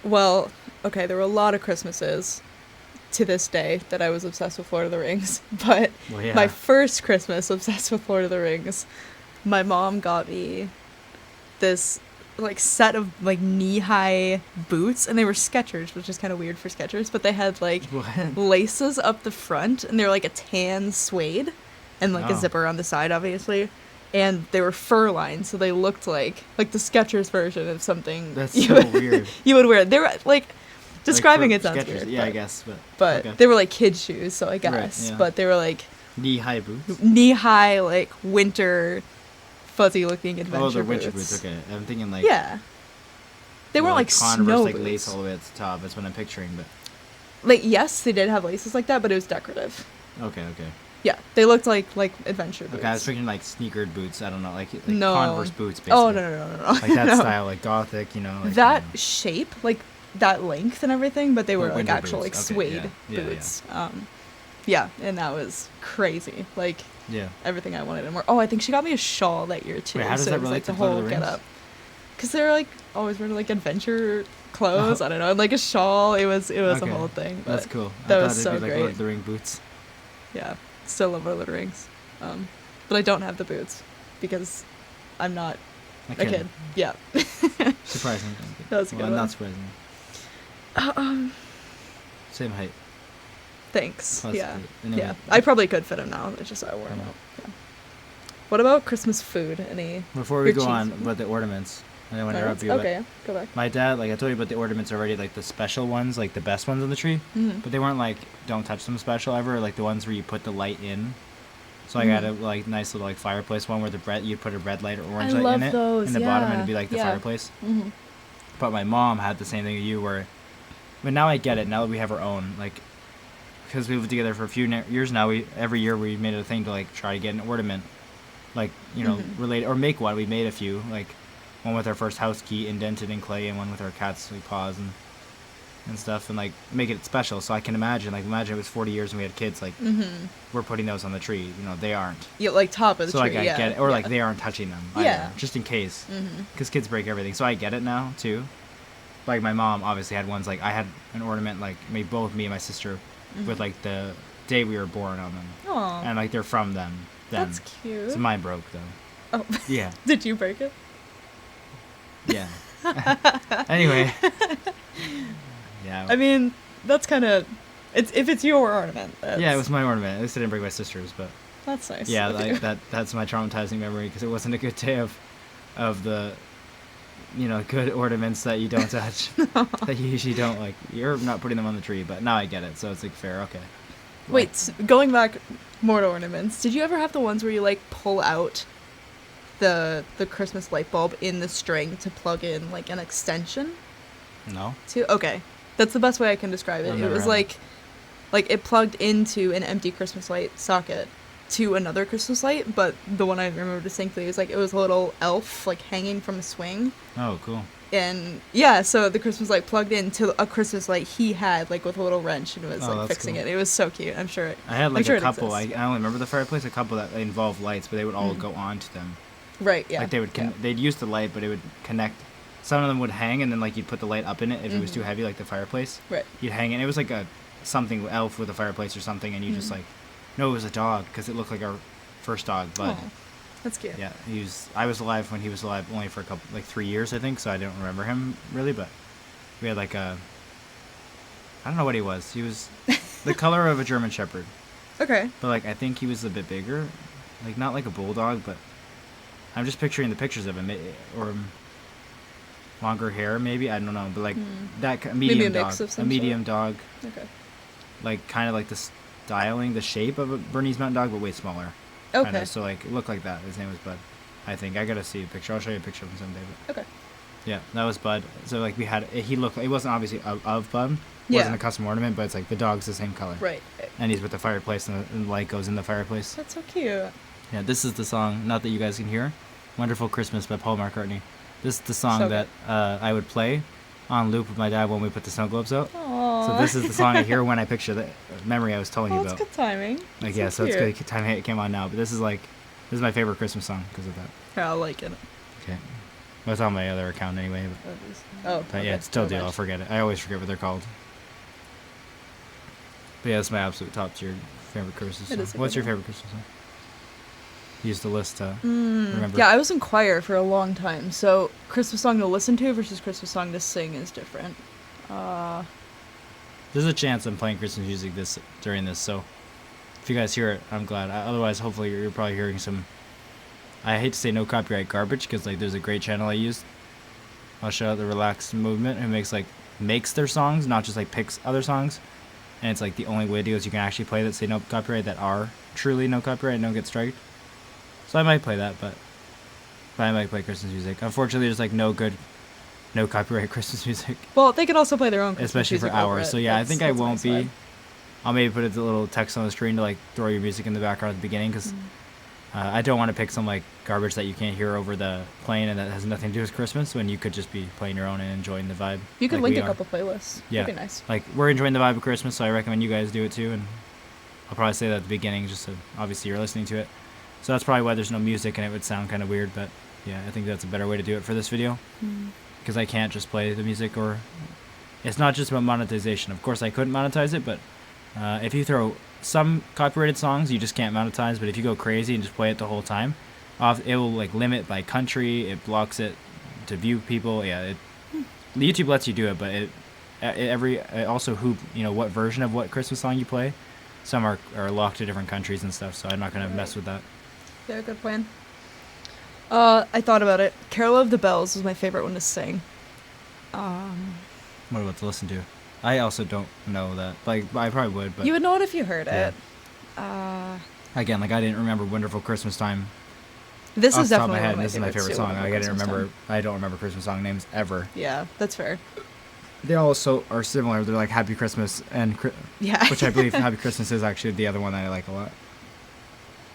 Well, okay, there were a lot of Christmases to this day that I was obsessed with Lord of the Rings, but Well, yeah. my first Christmas obsessed with Lord of the Rings, my mom got me this like set of like knee-high boots, and they were Skechers, which is kind of weird for Skechers, but they had like What? laces up the front, and they were like a tan suede and like a Oh. zipper on the side, obviously, and they were fur lined, so they looked like the Skechers version of something That's you so would- weird. you would wear. They were like describing Like, it for sounds Skechers, weird, yeah, I but, guess, but okay. they were like kid shoes, so I guess, yeah. but they were like Knee-high boots. knee-high, like winter fuzzy-looking adventure Oh, the winter boots. boots. Okay, I'm thinking like Yeah. They well, weren't like Converse, snow like boots. lace all the way at the top. That's what I'm picturing. But Like yes, they did have laces like that, but it was decorative. okay. Yeah, they looked like adventure boots. Okay, I was thinking like sneakered boots. I don't know, like No. Converse boots. Basically. Oh no. Like that No. style, like gothic. You know, like, That you know. shape, like that length and everything, but they were like winter actual boots. like Okay, suede yeah, yeah. boots. Yeah, and that was crazy. Like Yeah. everything I wanted and more. Oh, I think she got me a shawl that year too. Wait, how does so that it was, relate like, to Lord of the get Rings? up. Because they're like always wearing like adventure clothes. I don't know, and like a shawl. It was a Okay. whole thing. But That's cool. that I was thought so it'd be like great. Lord of the Ring boots. Yeah, still love Lord of the Rings. But I don't have the boots because I'm not a kid. Yeah. Surprising. That was a well, good one. not surprising. Same height. Thanks. Plus Yeah. the- anyway. Yeah. I probably could fit them now. It's just I wore them Mhm. out. Yeah. What about Christmas food? Any? Before we Your go on cheese. about the ornaments, I don't want to interrupt Ornaments? you. but Okay, go back. My dad, like I told you about the ornaments already, like the special ones, like the best ones on the tree. Mhm. But they weren't like don't touch them special ever, like the ones where you put the light in. So I got a like nice little like fireplace one where the bread you put a red light or orange I light love in it those, in the bottom and yeah, it'd be like the yeah. fireplace. Mhm. But my mom had the same thing as you where, but now I get it now that we have our own like, because we lived together for a few years now, every year we made it a thing to like try to get an ornament, like related or make one. We made a few, like one with our first house key indented in clay, and one with our cat's like paws and stuff, and like make it special. So I can imagine it was 40 years and we had kids, like we're putting those on the tree. They aren't. Yeah, like top of the so tree. So like I get it, or like they aren't touching them. Yeah. Either, just in case, because kids break everything. So I get it now too. Like my mom obviously had ones, like I had an ornament like both me and my sister with like the day we were born on them. Aww. And like they're from them. Then. That's cute. So mine broke though. Oh. Yeah. Did you break it? Yeah. Anyway. Yeah. I mean, that's kind of if it's your ornament. Yeah, it was my ornament. At least I didn't break my sister's, but that's nice. Yeah, like that's my traumatizing memory because it wasn't a good day of the good ornaments that you don't touch. That you usually don't like. You're not putting them on the tree, but now I get it. So it's like fair. Okay. Wait, going back more to ornaments. Did you ever have the ones where you like pull out the Christmas light bulb in the string to plug in like an extension? No. Okay, that's the best way I can describe it. It was like it plugged into an empty Christmas light socket to another Christmas light, but the one I remember distinctly was like it was a little elf like hanging from a swing. Oh, cool. And yeah, so the Christmas light plugged into a Christmas light he had like with a little wrench and was like fixing cool. it. It was so cute. I'm sure. I had like a couple. I only remember the fireplace. A couple that involved lights, but they would all go onto them. Right. Yeah. Like they would they'd use the light, but it would connect. Some of them would hang, and then like you'd put the light up in it if it was too heavy, like the fireplace. Right. You'd hang it. It was like a something elf with a fireplace or something, and you just like, no, it was a dog because it looked like our first dog, but. Aww. That's cute. Yeah, I was alive when he was alive, only for 3 years, I think, so I don't remember him really, but we had like I don't know what he was. He was the color of a German Shepherd. Okay. But like I think he was a bit bigger, like not like a bulldog, but I'm just picturing the pictures of him, or longer hair maybe, I don't know, but like that medium maybe a dog, mix of some medium sort. dog. Okay. Like kind of like the styling, the shape of a Bernese Mountain Dog, but way smaller. Okay. Kinda, so like it looked like that. His name was Bud. I think I gotta see a picture. I'll show you a picture of him someday. But Okay. yeah, that was Bud. So like we had he looked. It wasn't obviously of Bud. It Yeah. wasn't a custom ornament, but it's like the dog's the same color. Right. And he's with the fireplace, and the light goes in the fireplace. That's so cute. Yeah, this is the song. Not that you guys can hear. "Wonderful Christmas" by Paul McCartney. This is the song So that I would play on loop with my dad when we put the snow globes out. Aww. So this is the song I hear when I picture the memory I was telling you That's about. good timing. Like That's so it's cute. good time it came on now. But this is my favorite Christmas song because of that. Yeah, I like it. Okay. Well, it's on my other account anyway. Oh. But okay. yeah, still Never do. I'll mind. forget it. I always forget what they're called. But yeah, that's my absolute top tier favorite Christmas It song. is a What's good your one. favorite Christmas song? Use the list to remember. Yeah, I was in choir for a long time, so Christmas song to listen to versus Christmas song to sing is different. There's a chance I'm playing Christmas music during this, so if you guys hear it, I'm glad. Otherwise, hopefully, you're probably hearing some. I hate to say no copyright garbage because like there's a great channel I use. I'll shout out the Relax Movement who makes their songs, not just like picks other songs, and it's like the only videos you can actually play that say no copyright that are truly no copyright and don't get striked. So I might play that, but I might play Christmas music. Unfortunately, there's like no copyright Christmas music. Well, they could also play their own Christmas Especially for music over hours. it. So yeah, I think I that's a won't nice be. vibe. I'll maybe put a little text on the screen to like throw your music in the background at the beginning because I don't want to pick some like garbage that you can't hear over the plane and that has nothing to do with Christmas when you could just be playing your own and enjoying the vibe. You could like link we a are. couple playlists. Yeah, That'd be nice. like we're enjoying the vibe of Christmas, so I recommend you guys do it too. And I'll probably say that at the beginning, just so obviously you're listening to it. So that's probably why there's no music and it would sound kind of weird, but yeah, I think that's a better way to do it for this video because I can't just play the music or it's not just about monetization. Of course, I couldn't monetize it, but if you throw some copyrighted songs, you just can't monetize. But if you go crazy and just play it the whole time, it will like limit by country. It blocks it to view people. Yeah, the YouTube lets you do it, but it also what version of what Christmas song you play. Some are locked to different countries and stuff, so I'm not gonna mess with that. Yeah, good plan. I thought about it. Carol of the Bells was my favorite one to sing. What about to listen to? I also don't know that. Like, I probably would, but You would know it if you heard Yeah. it. again, like I didn't remember "Wonderful Christmas Time" This off is the top of definitely my head. one of my This is my favorite favorites, too, song. Wonderful Like, I didn't Christmas remember. Time. I don't remember Christmas song names ever. Yeah, that's fair. They also are similar. They're like Happy Christmas and Yeah. which I believe Happy Christmas is actually the other one that I like a lot.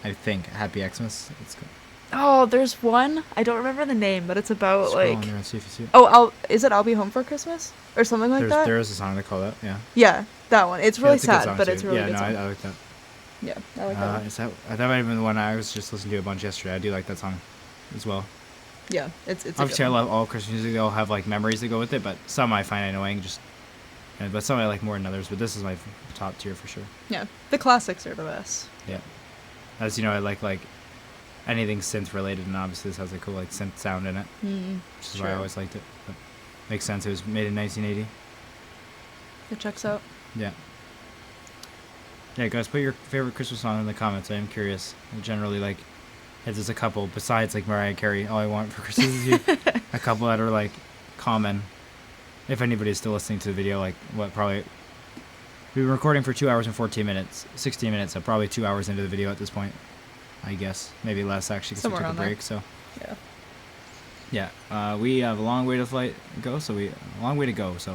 I think Happy Xmas. It's good. Oh, there's one. I don't remember the name, but it's about Scroll like. on there and see if you see it. Oh, is it I'll Be Home for Christmas or something like that? There is a song they call that. Yeah. Yeah, that one. It's really it's a good sad, song but too. it's a really good no, song. I like that. Yeah, I like that one. Is that might have been the one I was just listening to a bunch yesterday. I do like that song as well. Yeah, it's. A Obviously, I good one. love all Christmas music. They all have like memories that go with it, but some I find annoying. But some I like more than others. But this is my top tier for sure. Yeah, the classics are the best. Yeah. As you know, I like anything synth related, and obviously this has a cool like synth sound in it, which is why I always liked it. But makes sense. It was made in 1980. It checks out. Yeah. Yeah, guys, put your favorite Christmas song in the comments. I am curious. Generally, like, if there's a couple besides like Mariah Carey, All I Want for Christmas Is You, a couple that are like common. If anybody's still listening to the video, like what probably we've been recording for 2 hours and 14 minutes, 16 minutes, so probably 2 hours into the video at this point, I guess. Maybe less actually because we took a break. So yeah, we have a long way to go. So a long way to go. So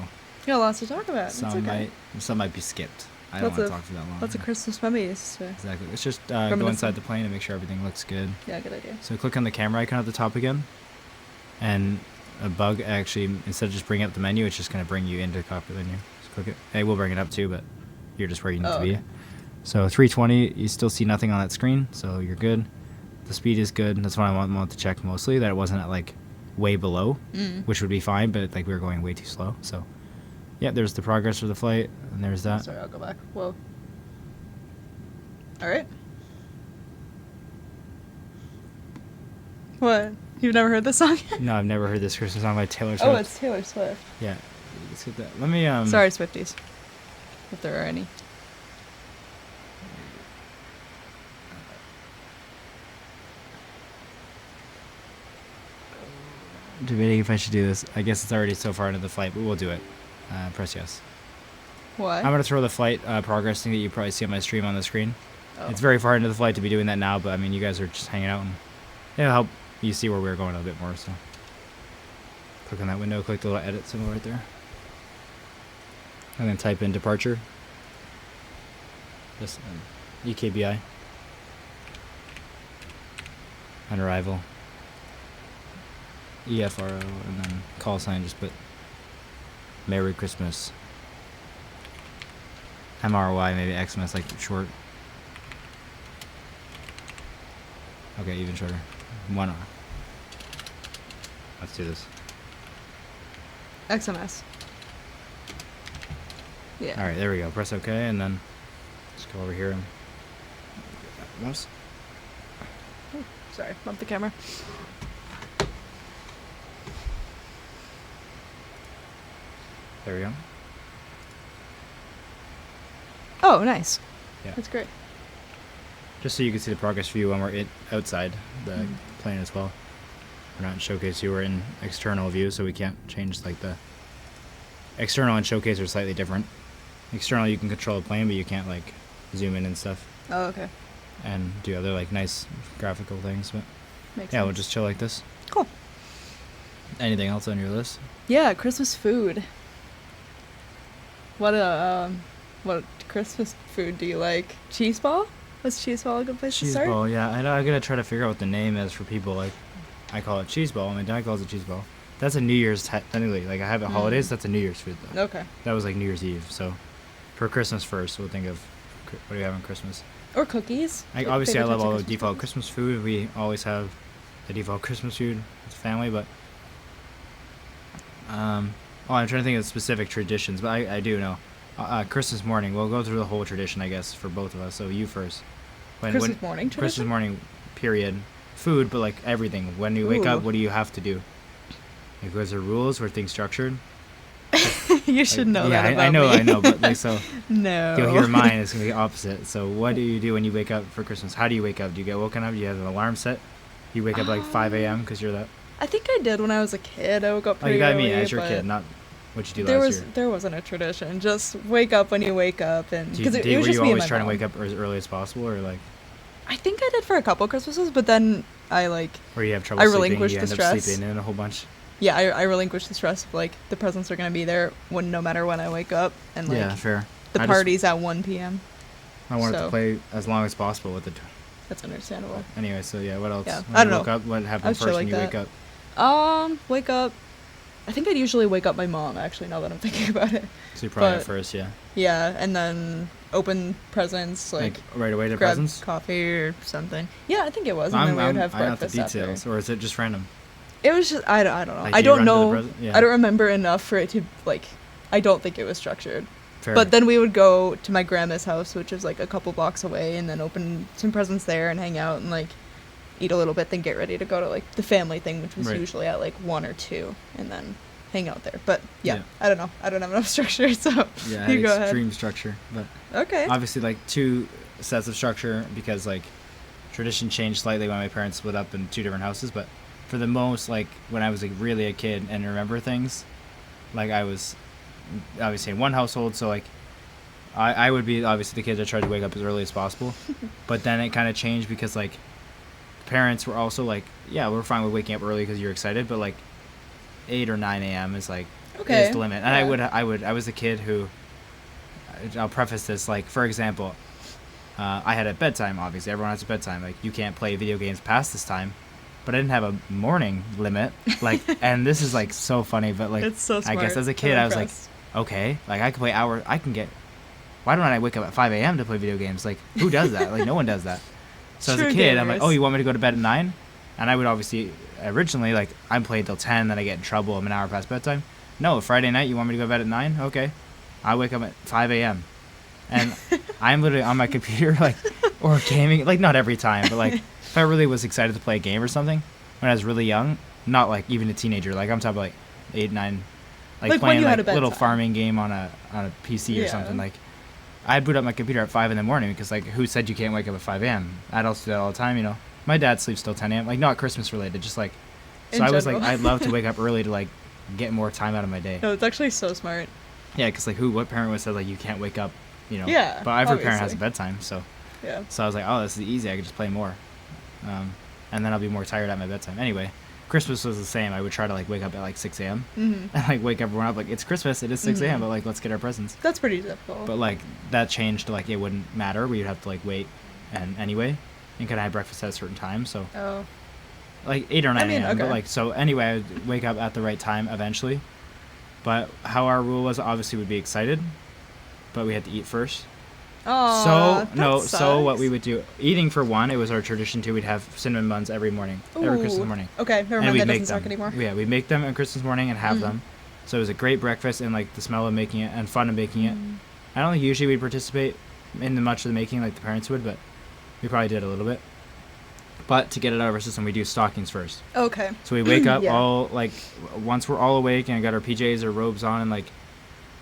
You got lots to talk about. It's okay. some might be skipped. I don't want to talk for that long. Lots of Christmas memories. Exactly. Let's just go inside the plane and make sure everything looks good. Yeah, good idea. So click on the camera icon at the top again, and a bug actually, instead of just bringing up the menu, it's just going to bring you into the cockpit menu. Just click it. It will bring it up too, but you're just where you need to be. Okay. So 320, you still see nothing on that screen, so you're good. The speed is good. That's what I want to check mostly, that it wasn't at like way below, which would be fine, but like we were going way too slow. So yeah, there's the progress of the flight, and there's that. Sorry, I'll go back. Whoa. All right. What? You've never heard this song? No, I've never heard this Christmas song by Taylor Swift. Oh, it's Taylor Swift. Yeah, let's get that. Let me Sorry, Swifties, if there are any. Debating if I should do this. I guess it's already so far into the flight, but we'll do it. Press yes. What? I'm going to throw the flight progress thing that you probably see on my stream on the screen. Oh. It's very far into the flight to be doing that now, but I mean, you guys are just hanging out, and it'll help you see where we're going a bit more. So click on that window, click the little edit symbol right there, and then type in departure. This EKBI. On arrival. EFRO, and then call sign, just put Merry Christmas. MRY, maybe Xmas, like short. Okay, even shorter. 1 R. Let's do this. XMS. Yeah. Alright, there we go. Press OK, and then just go over here and mouse. Oh, sorry, bump the camera. There we go. Oh, nice. Yeah. That's great. Just so you can see the progress view when we're outside the plane as well. We're not in showcase view, we're in external view, so we can't change like the external and showcase are slightly different. External, you can control the plane, but you can't like zoom in and stuff. Oh, okay. And do other like nice graphical things, but Makes yeah, sense. we'll just chill like this. Cool. Anything else on your list? Yeah, Christmas food. What Christmas food do you like? Cheese ball? Was cheese ball a good place to Cheese start? ball, yeah. I gotta try to figure out what the name is for people. Like, I call it cheese ball. My dad calls it cheese ball. That's a New Year's technically. Like, I have it holidays. That's a New Year's food though. Okay. That was like New Year's Eve. So, for Christmas first, we'll think of what do we have on Christmas. Or cookies. Obviously, I Favorite love types of all the default cookies? Christmas food. We always have the default Christmas food as a family, but I'm trying to think of specific traditions, but I do know. Christmas morning, we'll go through the whole tradition, I guess, for both of us. So you first. Christmas morning tradition? Christmas morning, period. Food, but like everything. When you wake up, Ooh. what do you have to do? Like, was there rules? Were things structured? You should know yeah, that about I know, me. I know, but like so. No. You'll hear mine. It's gonna be opposite. So what do you do when you wake up for Christmas? How do you wake up? Do you get woken up? Do you have an alarm set? You wake up like 5 a.m. because you're that. I think I did when I was a kid. I woke up Oh, pretty you got early, me as your but kid, not what you do last year. There wasn't a tradition. Just wake up when you wake up, and Were it was you just me and always my trying to mom. wake up as early as possible, or like? I think I did for a couple Christmases, but then I Or you have trouble I sleeping, relinquished you the end stress. up sleeping in a whole bunch. yeah, I relinquish the stress of like the presents are gonna be there no matter when I wake up, and like Yeah, fair. the party's at 1 p.m. I wanted so- to play as long as possible with it. That's understandable. Anyway, so yeah, what else? Yeah, When I don't you woke know. up, what I happened was first chill when like you wake that. up? Wake up. I think I'd usually wake up my mom, actually, now that I'm thinking about it. So you probably at But- first, yeah. Yeah, and then open presents, like right away to grab presents? coffee or something. Yeah, I think it was, and then we would have I got the breakfast details, after. or is it just random? It was just, I don't know. Like, I do you don't run to the know. present- yeah. I don't remember enough for it to, like, I don't think it was structured. Fair. But then we would go to my grandma's house, which is like a couple blocks away, and then open some presents there and hang out and like eat a little bit, then get ready to go to like the family thing, which was Right. usually at like 1 or 2, and then hang out there. But yeah, Yeah. I don't know. I don't have enough structure, so yeah, I you had go ahead. extreme structure, but Okay. obviously like 2 sets of structure because like tradition changed slightly when my parents split up in 2 different houses, but for the most, like when I was like really a kid and remember things, like I was obviously in one household, so like I would be obviously the kid that tried to wake up as early as possible, but then it kind of changed because like parents were also like, yeah, we're fine with waking up early because you're excited, but like 8 or 9 a.m. is like Okay. is the limit. And I was a kid who, I'll preface this, like for example, I had a bedtime. Obviously, everyone has a bedtime. Like you can't play video games past this time, but I didn't have a morning limit. Like, and this is like so funny, but like It's so I smart. guess as a kid I'm I was like, impressed. okay, like I can play hours. I can get. Why don't I wake up at 5 a.m. to play video games? Like who does that? Like no one does that. So as a True kid, I'm like, gamers. oh, you want me to go to bed at 9? And I would obviously originally like I'm playing till 10, then I get in trouble. I'm an hour past bedtime. No, Friday night you want me to go to bed at 9? Okay, I wake up at 5 a.m. and I'm literally on my computer like or gaming, like not every time, but like if I really was excited to play a game or something when I was really young, not like even a teenager, like I'm talking about like 8, 9, Like when playing you had like a little bedtime. farming game on a PC or Yeah. something. Like I'd boot up my computer at 5 in the morning because like who said you can't wake up at 5 a.m. Adults do that all the time, you know. My dad sleeps till 10 a.m. like not Christmas related, just like so In I was like general. I'd love to wake up early to like get more time out of my day. No, it's actually so smart. Yeah, because like what parent would say like you can't wake up, you know. Yeah, But every parent has a obviously. bedtime, so Yeah. I was like, oh, this is easy. I could just play more, and then I'll be more tired at my bedtime. Anyway, Christmas was the same. I would try to like wake up at like 6 a.m. hmm and like wake everyone up like it's Christmas. It is 6 a.m. Mhm. But like let's get our presents. That's pretty difficult. But like that changed to like it wouldn't matter. We'd have to like wait and anyway, and kind of have breakfast at a certain time. So Oh. like 8 or 9 mean, a.m. But okay. like so anyway, I would wake up at the right time eventually. But how our rule was, obviously we'd be excited, but we had to eat first. Aw, that So what we sucks. would do, eating for one, it was our tradition too. We'd have cinnamon buns every morning, every Christmas Ooh. morning. Okay, never And mind. we'd That make doesn't suck them. anymore. Yeah, we'd make them on Christmas morning and have Mhm. them. So it was a great breakfast and like the smell of making it and fun of making it. Mm. I don't think usually we'd participate in the much of the making like the parents would, but we probably did a little bit. But to get it out of our system, we do stockings first. Okay. So we wake up Yeah. all like once we're all awake and got our PJs or robes on and like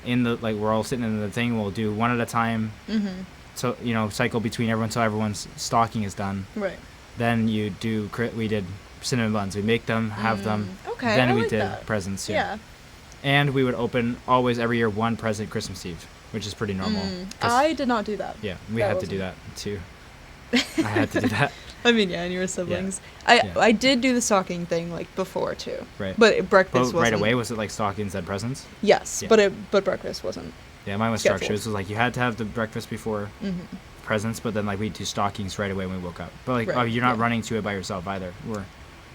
in the like we're all sitting in the thing. We'll do one at a time. Mm-hmm. So you know, cycle between everyone so everyone's stocking is done. Right. Then you do we did cinnamon buns. We make them, have them. Okay. Then I we like did that. presents. Yeah. And we would open always every year one present Christmas Eve, which is pretty normal. 'cause- I did not do that. yeah, we that had to do wasn't- that too. I had to do that. I mean, yeah, and you were siblings. Yeah. I did do the stocking thing like before too. Right. But breakfast But wasn't. right away, was it like stockings and presents? Yes, Yeah. but breakfast wasn't. Yeah, mine was Scheduled. structured. So like you had to have the breakfast before Mm-hmm. presents, but then like we'd do stockings right away when we woke up. But like, Right, oh, you're not yeah. running to it by yourself either.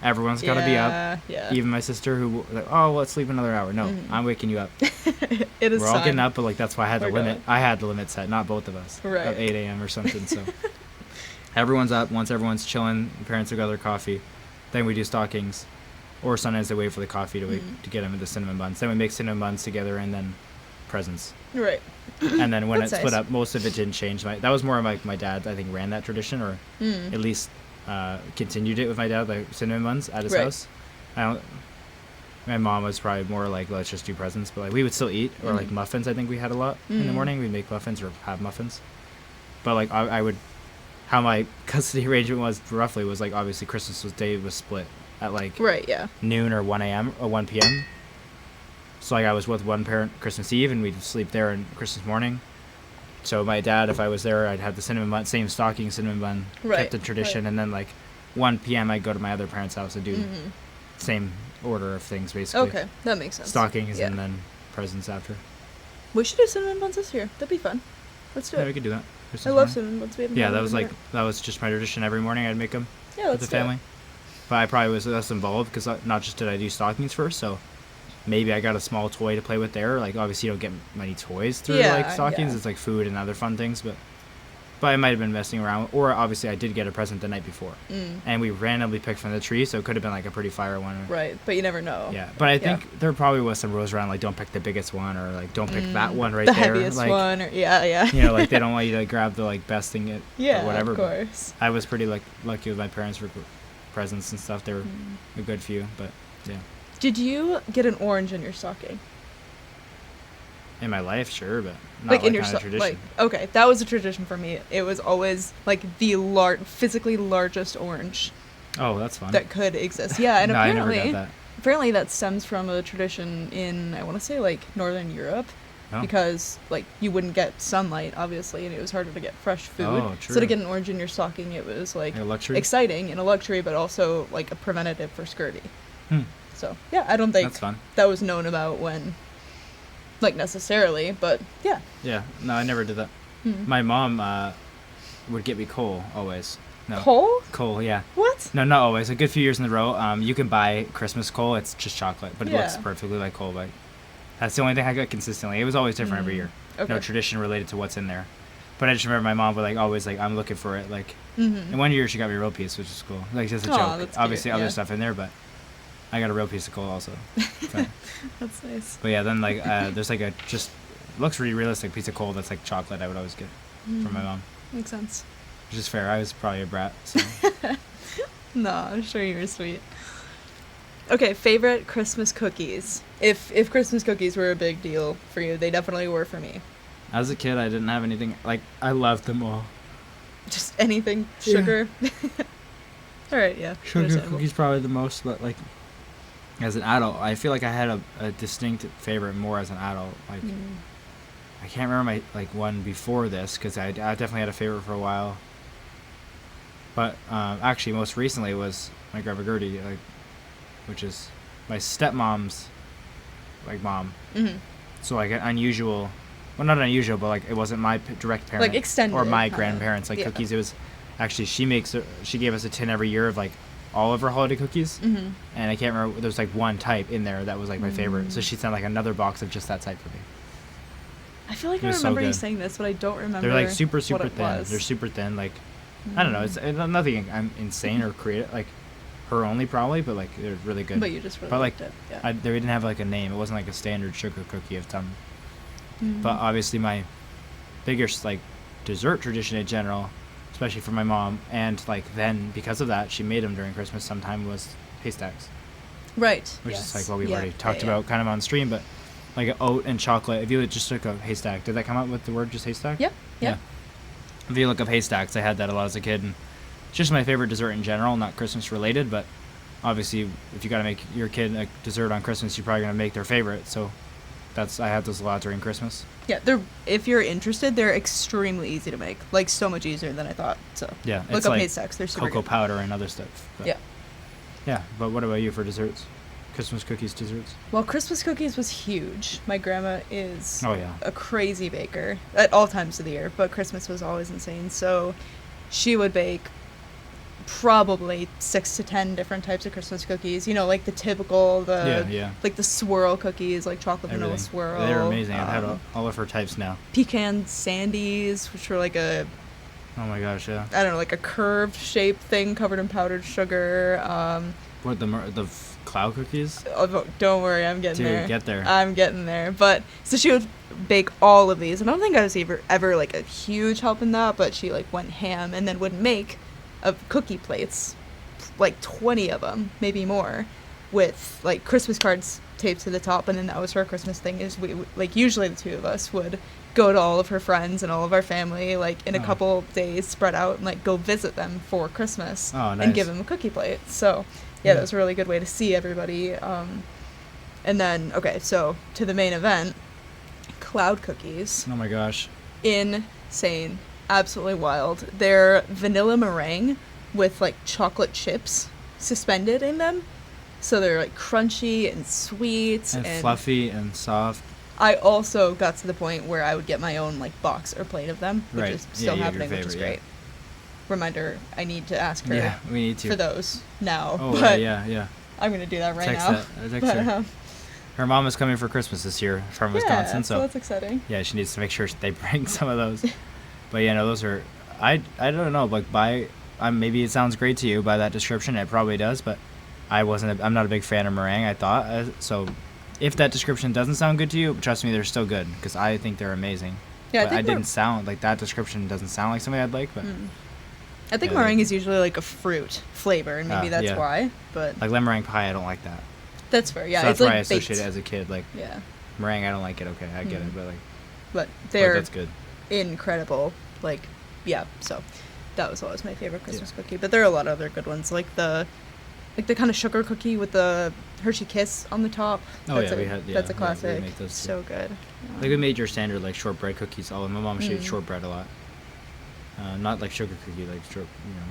Everyone's got to be up. Yeah. Even my sister who like, oh, let's sleep another hour. No, Mhm. I'm waking you up. It is We're all getting time. up, but like that's why I had the We're limit. going. I had the limit set, not both of us. Right. At 8 a.m. or something. So everyone's up. Once everyone's chilling, the parents have got their coffee. Then we do stockings, or sometimes they wait for the coffee to wait Mhm. to get them the cinnamon buns. Then we make cinnamon buns together, and then presents. Right. And then when it That's split nice. up, most of it didn't change. That was more like my dad. I think ran that tradition, or Mm. at least continued it with my dad, like cinnamon buns at his Right. house. I don't. My mom was probably more like, let's just do presents, but like we would still eat, or like Mhm. muffins. I think we had a lot in the Mm. morning. We'd make muffins or have muffins. But like I would, how my custody arrangement was roughly was like obviously Christmas Day was split at like Right. Yeah. noon or 1 a.m. or 1 p.m. So like I was with one parent Christmas Eve and we'd sleep there on Christmas morning. So my dad, if I was there, I'd have the cinnamon bun, same stocking cinnamon bun, Right, kept the tradition, right. and then like 1 p.m. I'd go to my other parents' house and do Mhm. same order of things, basically. Okay, that makes sense. Stockings Yeah. and then presents after. We should do cinnamon buns this year. That'd be fun. Let's do Yeah, it. we could do that. I Christmas love morning. cinnamon buns. We haven't Yeah, had that them was in a like minute. that was just my tradition. Every morning I'd make them Yeah, with the let's do it. family. But I probably was less involved because not just did I do stockings first, so maybe I got a small toy to play with there. Like obviously you don't get many toys through Yeah, like stockings. yeah. It's like food and other fun things, but I might have been messing around. Or obviously I did get a present the night before, and we randomly picked from the tree, so it could have been like a pretty fire one. Right, but you never know. Yeah, but I Yeah. think there probably was some rules around like don't pick the biggest one or like don't pick that one right the there. heaviest like, one, or yeah. you know, like they don't want you to grab the like best thing or Yeah, whatever. of but course. I was pretty lucky with my parents for presents and stuff. They were a good few, but yeah. Did you get an orange in your stocking? In my life, sure, but not Like like in your kind of tradition. like okay, that was a tradition for me. It was always like the physically largest orange Oh, that's fun. that could exist. Yeah, and no, I never apparently got that. apparently that stems from a tradition in, I want to say, like Northern Europe. Oh. Because like you wouldn't get sunlight obviously, and it was harder to get fresh food. Oh, So true. to get an orange in your stocking, it was like A luxury? exciting and a luxury, but also like a preventative for scurvy. Hmm. So yeah, I don't think That's fun. that was known about when, like, necessarily, but yeah. Yeah, no, I never did that. My mom would get me coal always. No. Coal? Yeah. What? No, not always. A good few years in a row. You can buy Christmas coal. It's just chocolate, but it looks Yeah. perfectly like coal. But that's the only thing I got consistently. It was always different every year. Okay. No tradition related to what's in there. But I just remember my mom would like always like I'm looking for it. Like, and one year she got me a real piece, which is cool. Like just a Aw, joke. that's Obviously cute, other yeah. stuff in there, but I got a real piece of coal also. So, That's nice. but yeah, then like there's like a just looks really realistic piece of coal that's like chocolate. I would always get from my mom, Makes sense. which is fair. I was probably a brat. So. No, I'm sure you were sweet. Okay, favorite Christmas cookies. If Christmas cookies were a big deal for you, they definitely were for me. As a kid, I didn't have anything like I loved them all. Just anything Yeah. sugar. All right, yeah. Sugar understandable. cookies probably the most, but like as an adult, I feel like I had a distinct favorite more as an adult. Like I can't remember my like one before this because I definitely had a favorite for a while. But actually, most recently was my Grandma Gertie, like, which is my stepmom's like mom. Mhm. So like an unusual, well not unusual, but like it wasn't my direct parent Like extended, or my kinda. grandparents like Yeah. cookies. It was actually she gave us a tin every year of like all of her holiday cookies, and I can't remember. There's like one type in there that was like my favorite. So she sent like another box of just that type for me. I feel like It I was so remember you good. saying this, but I don't remember. They're like super what it thin. was. They're super thin. Like I don't know. It's nothing I'm insane or creative. Like her only probably, but like they're really good. But you just really But like liked it. Yeah. they didn't have like a name. It wasn't like a standard sugar cookie of some. Mm-hmm. But obviously my biggest like dessert tradition in general, especially for my mom, and like then because of that she made them during Christmas sometime, was haystacks, Right. which yes. is like what we've Yeah, already talked yeah. about kind of on stream, but like an oat and chocolate. If you just took a haystack, did that come out with the word just haystack? Yep. Yeah. If you look up haystacks, I had that a lot as a kid, and it's just my favorite dessert in general, not Christmas related, but obviously if you got to make your kid a dessert on Christmas, you're probably going to make their favorite. So I had those a lot during Christmas. Yeah, if you're interested, they're extremely easy to make. Like so much easier than I thought. So Yeah, look it's up like haystacks. They're super cocoa good. powder and other stuff. But Yeah. Yeah, but what about you for desserts? Christmas cookies, desserts? Well, Christmas cookies was huge. My grandma is Oh, yeah. a crazy baker at all times of the year, but Christmas was always insane. So she would bake probably 6 to 10 different types of Christmas cookies. You know, like the typical, Yeah. like the swirl cookies, like chocolate vanilla Everything. swirl. They're amazing. I've had all of her types now. Pecan sandies, which were like a, Oh my gosh, yeah. I don't know, like a curved shaped thing covered in powdered sugar. What, the cloud cookies? Oh, don't worry, I'm getting Dude, there. get there. I'm getting there. But so she would bake all of these, and I don't think I was ever like a huge help in that. But she like went ham, and then would make cookie plates, like 20 of them, maybe more, with like Christmas cards taped to the top. And then that was her Christmas thing. Is we like usually the two of us would go to all of her friends and all of our family like in a Oh. couple days spread out and like go visit them for Christmas Oh, and nice. give them a cookie plate. So yeah, Yeah. that was a really good way to see everybody. And then, okay, so to the main event, cloud cookies. Oh my gosh. Insane. Absolutely wild. They're vanilla meringue with, like, chocolate chips suspended in them. So they're like crunchy and sweet and fluffy and soft. I also got to the point where I would get my own like box or plate of them, which Right. is Yeah, still you have your happening, which is favorite, great. Reminder, I need to ask her Yeah, we need to. for those now. Oh, but right, yeah. I'm gonna do that right Text now. that. Text But, her. Her mom is coming for Christmas this year from Wisconsin, yeah, so that's exciting. yeah, she needs to make sure they bring some of those. But yeah, no, those are. I don't know, like maybe it sounds great to you by that description. It probably does, but I'm not a big fan of meringue. I thought so. If that description doesn't sound good to you, trust me, they're still good because I think they're amazing. Yeah, but I didn't sound like that description doesn't sound like something I'd like, but. I think Yeah, meringue is usually like a fruit flavor, and maybe that's yeah. why. But Like lemon meringue pie, I don't like that. that's fair. Yeah, So that's it's why like I associate baked. it as a kid. Like Yeah, meringue, I don't like it. Okay, I get it, but but but they're that's good. incredible. Like, yeah. So that was always my favorite Christmas cookie. But there are a lot of other good ones, like the kind of sugar cookie with the Hershey Kiss on the top. Oh, That's yeah, a, we had- yeah, that's a yeah, we classic. make those too. So good. Like we made your standard like shortbread cookies. My mom she ate shortbread a lot. Not like sugar cookie, like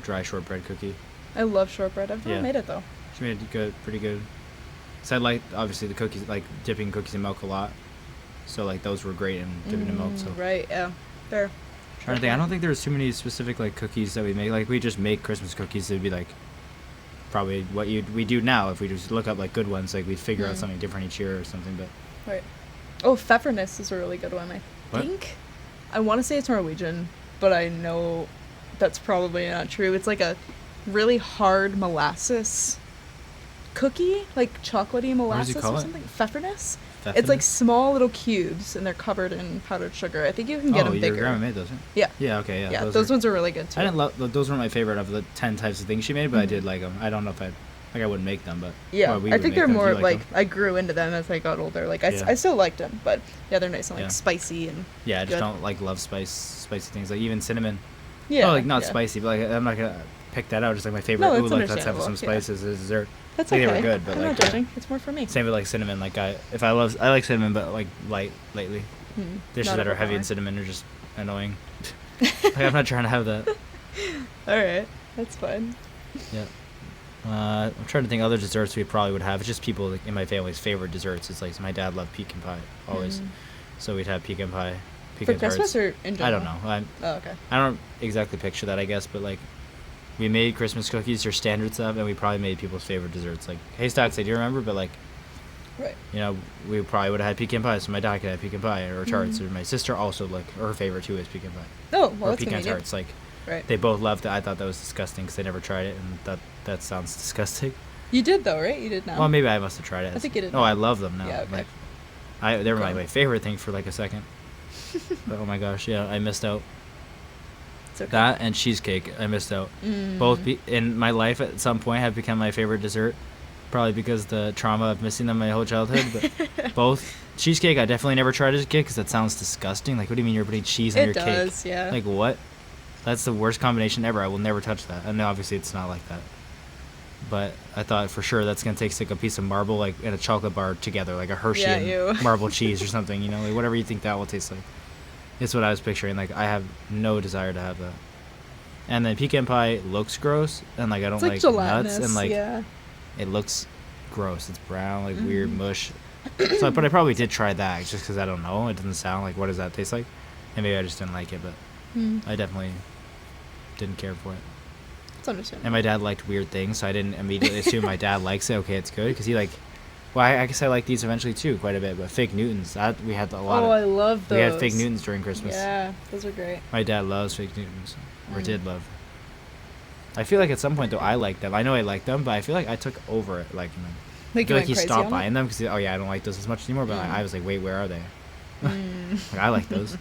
dry shortbread cookie. I love shortbread. I've never Yeah. made it though. She made it good, pretty good. So I like obviously the cookies, like dipping cookies in milk a lot. So like those were great in dipping in milk. So Right. Yeah. Fair. trying to think, I don't think there's too many specific like cookies that we make. Like we just make Christmas cookies. It'd be like probably what we do now if we just look up like good ones. Like we'd figure out something different each year or something. But Right. Oh, pfefferness is a really good one. I What? think. I want to say it's Norwegian, but I know that's probably not true. It's like a really hard molasses cookie, like chocolatey molasses call or it? something. Pfefferness. It's Pfefferness? like small little cubes, and they're covered in powdered sugar. I think you can get them your bigger. grandma made those, right? Yeah. Yeah. Okay. Yeah. Yeah, those ones are really good too. I didn't love those. Weren't my favorite of the 10 types of things she made, but I did like them. I don't know if I wouldn't make them, but Yeah, well, we I would think make they're them. Do more you like like them? I grew into them as I got older. Like Yeah. I still liked them, but yeah, they're nice and like Yeah. spicy and Yeah, I just good. don't like love spicy things. Like even cinnamon. Yeah, Oh, like not yeah. spicy, but like I'm not gonna pick that out. Just like my favorite. No, Ooh, it's like let's have some understandable, yeah. spices as dessert. That's Like, okay. they were good, but I'm like not judging. It's more for me. same with like cinnamon. Like I like cinnamon, but like light lately. Dishes Not that are heavy in overpowering. cinnamon are just annoying. Like I'm not trying to have that. All right, that's fine. Yeah. I'm trying to think other desserts we probably would have. It's just people like, in my family's favorite desserts. It's like my dad loved pecan pie always, so we'd have pecan pie. For Pecan Christmas tarts. or in general? I don't know. Oh, okay. I don't exactly picture that, I guess, but like we made Christmas cookies or standard stuff, and we probably made people's favorite desserts. Like Haystacks, I do remember, but like Right. we probably would have had pecan pie, so my dad could have pecan pie or tarts, or my sister also like her favorite too is pecan pie. Oh, well, or that's pecan convenient. tarts. Like Right. they both loved it. I thought that was disgusting because they never tried it, and that sounds disgusting. You did though, right? You did now. Well, maybe I must have tried it. I think you did Oh, now. I love them now. Yeah, okay. Like, they were Cool. my favorite thing for like a second. But, oh my gosh, yeah, I missed out. It's okay. That and cheesecake, I missed out. Both in my life at some point have become my favorite dessert, probably because the trauma of missing them my whole childhood. But both cheesecake, I definitely never tried as a kid because that sounds disgusting. Like, what do you mean you're putting cheese on It your does, cake? yeah. Like what? That's the worst combination ever. I will never touch that. And obviously it's not like that. But I thought for sure that's gonna taste like a piece of marble, like and a chocolate bar together, like a Hershey Yeah, and ew. marble cheese or something. You know, like whatever you think that will taste like. It's what I was picturing. Like I have no desire to have that. And then pecan pie looks gross, and like I don't It's like like gelatinous. nuts, and like yeah. it looks gross. It's brown, like weird mush. So, but I probably did try that just because I don't know. It doesn't sound like what does that taste like, and maybe I just didn't like it. But I definitely didn't care for it. It's understandable. And my dad liked weird things, so I didn't immediately assume my dad likes it. Okay, it's good because he like. Well, I guess I like these eventually too, quite a bit. But fake Newtons, that we had a lot Oh, of. I love those. We had fake Newtons during Christmas. Yeah, those are great. My dad loves fake Newtons, or did love. I feel like at some point though I liked them. I know I liked them, but I feel like I took over it. Like, I Like feel you like he went crazy stopped on buying it? them because I don't like those as much anymore. But I was like, wait, where are they? Like, I like those.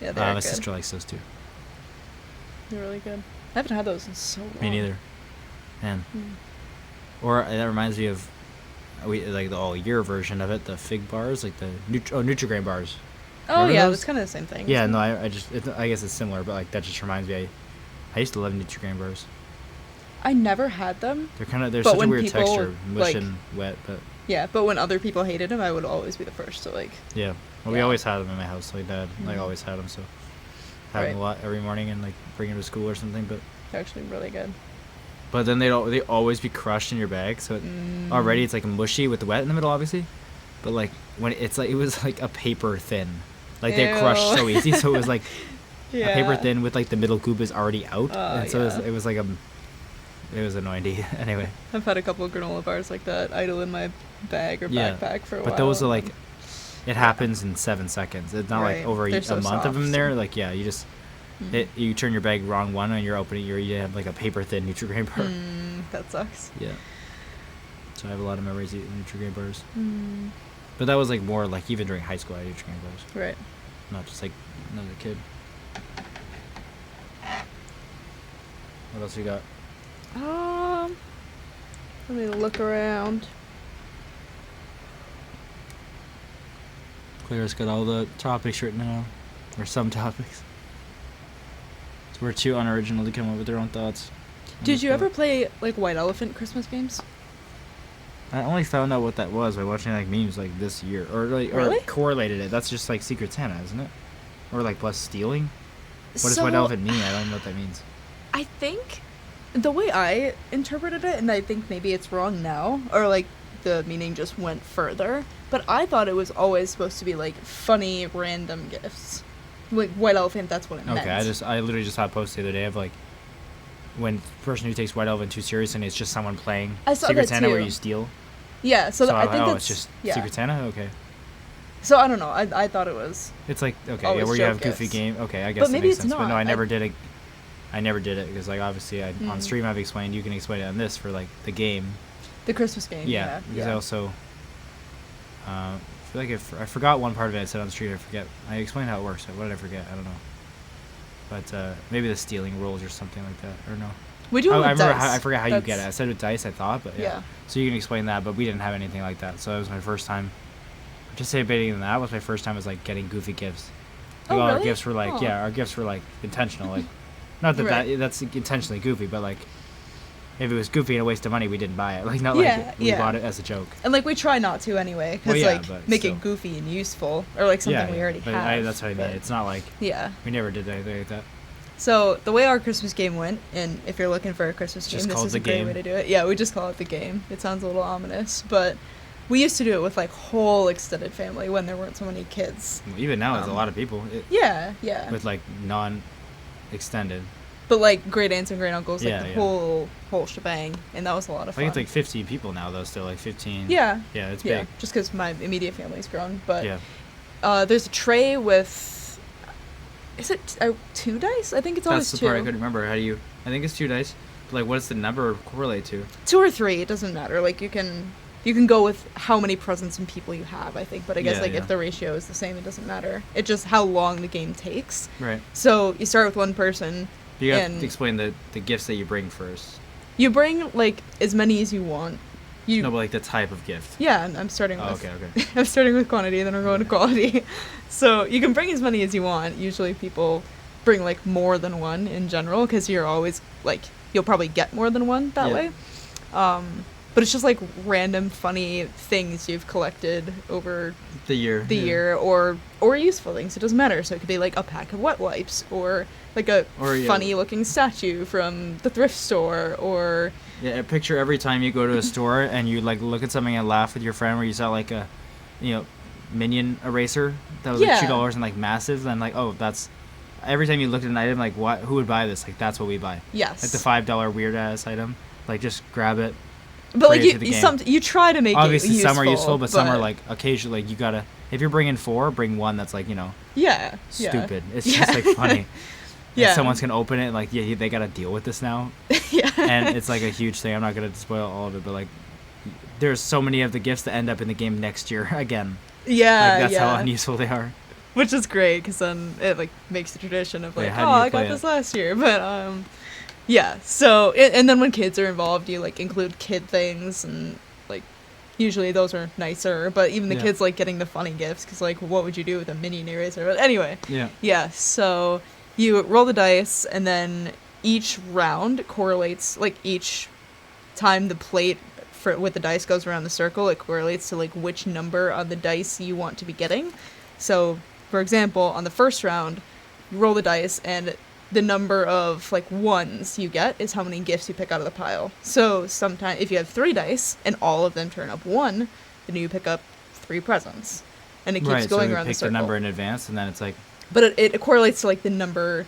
Yeah, they're My good. sister likes those too. They're really good. I haven't had those in so long. Me neither. Man. Or that reminds me of we like the all year version of it, the fig bars, like the Nutri-Grain bars. Oh Remember yeah, those? that's kind of the same thing. Yeah, isn't no, it? I guess it's similar, but like that just reminds me. I used to love Nutri-Grain bars. I never had them. They're But such a when weird people, texture, mush like- and wet, but Yeah, but when other people hated them, I would always be the first to like. yeah. Well, we Yeah. always had them in my house. Like Dad, like always had them, so have them a Right. lot every morning and like bring them to school or something. But They're actually really good. but then they always be crushed in your bag. So already it's like mushy with the wet in the middle, obviously. But like when it's like it was like a paper thin, like they crushed so easy. So it was like a paper thin with like the middle goop is already out, and so it was like it was annoying. Anyway, I've had a couple of granola bars like that idle in my bag or backpack for a while. But those are like, it happens in 7 seconds. It's not like over a month of them there. Like you just you turn your bag wrong one and you're opening you have like a paper thin Nutri-Grain bar. That sucks. Yeah. So I have a lot of memories eating Nutri-Grain bars. But that was like more like even during high school I had Nutri-Grain bars. Right. Not just like another kid. What else you got? Let me look around. Claire's got all the topics written down, or some topics. So we're too unoriginal to come up with their own thoughts. Did you ever play like White Elephant Christmas games? I only found out what that was by watching like memes like this year, or like Really? or correlated it. That's just like Secret Santa, isn't it? Or like plus stealing. What does So, White Elephant mean? I don't know what that means. I think the way I interpreted it, and I think maybe it's wrong now, or like the meaning just went further, but I thought it was always supposed to be like funny random gifts. Like White Elephant, that's what it meant. Okay, I literally just saw a post the other day of like when the person who takes White Elephant too serious and it's just someone playing I saw Secret that Santa too. where you steal. Yeah, so I I'm think like, that's it's just yeah. Secret Santa. Okay. So I don't know. I thought it was. It's like okay, Always where you have joke goofy gifts. game. Okay, I guess But that maybe makes it's sense. But no, not. I never did it. I never did it because like obviously on stream I've explained. You can explain it on this for like the game. The Christmas game. Yeah, because I also feel like I forgot one part of it. I said on stream. I forget. I explained how it works. What did I forget? I don't know. But maybe the stealing rules or something like that. Or no. We do it with I remember. dice. I forgot how you get it. I said with dice. I thought, but Yeah. So you can explain that, but we didn't have anything like that. So that was my first time participating in that. Was my first time was like getting goofy gifts. Like, all really? our gifts were like our gifts were like intentional. Like not that Right. that's intentionally goofy, but like if it was goofy and a waste of money, we didn't buy it. Like not Yeah, like we yeah. bought it as a joke. And like we try not to anyway, because Well, yeah, like but make still. it goofy and useful, or like something we already but have. that's what I mean. but- It's not like Yeah. we never did anything like that. So the way our Christmas game went, and if you're looking for a Christmas Just game, call this it is the a great game. way to do it. Yeah, we just call it the game. It sounds a little ominous, but we used to do it with like whole extended family when there weren't so many kids. Well, even now, it's a lot of people Yeah, yeah. with like non-extended. But like great aunts and great uncles, like Yeah, the yeah. whole shebang, and that was a lot of I fun. think it's like 15 people now, though. Still like 15. yeah, Yeah, it's yeah. big. Just because my immediate family's grown, but Yeah. there's a tray with. Is it 2 dice? I think it's always That's the 2. part I couldn't remember. How do you? I think it's 2 dice. But like, what's the number correlate to? 2 or 3, it doesn't matter. Like you can go with how many presents and people you have, I think. But I guess Yeah, like yeah. if the ratio is the same, it doesn't matter. It's just how long the game takes. Right. So you start with one person. You have and to explain the gifts that you bring first. you bring like as many as you want. No, but like the type of gift. Yeah, I'm starting Oh, with. okay. I'm starting with quantity, then we're going to quality. So you can bring as many as you want. Usually people bring like more than one in general, because you're always like you'll probably get more than one that Yeah. way. But it's just like random funny things you've collected over The year. the year, or useful things. It doesn't matter. So it could be like a pack of wet wipes, or like a Or, yeah. funny looking statue from the thrift store, or Yeah, picture every time you go to a store and you like look at something and laugh with your friend where you saw like a, Minion eraser that was Yeah. like $2 and like massive. Then like, oh, that's every time you looked at an item like what? Who would buy this? Like that's what we buy. yes, Like the $5 weird ass item. Like just grab it. but like bring it to the you game. you try to make Obviously it useful, some are useful, but some are like occasionally like you gotta. If you're bringing 4, bring one that's like yeah stupid. It's Yeah. just like funny. Yeah. And someone's gonna open it and like they gotta deal with this now. yeah. And it's like a huge thing. I'm not gonna spoil all of it, but like there's so many of the gifts that end up in the game next year again. Yeah, Like that's yeah. how unuseful they are. Which is great, because then it like makes the tradition of Wait, like, how do oh, you I got play this it? last year. But yeah. So and then when kids are involved, you like include kid things, and like usually those are nicer. But even the Yeah. kids like getting the funny gifts, because like what would you do with a mini eraser? But anyway, Yeah. yeah. So you roll the dice, and then each round correlates, like each time the plate with the dice goes around the circle, it correlates to like which number on the dice you want to be getting. So, for example, on the first round, you roll the dice, and the number of like ones you get is how many gifts you pick out of the pile. So sometimes if you have 3 dice and all of them turn up 1, then you pick up 3 presents, and it keeps Right, going so you around the pick the circle. number in advance, and then it's like... But it correlates to like the number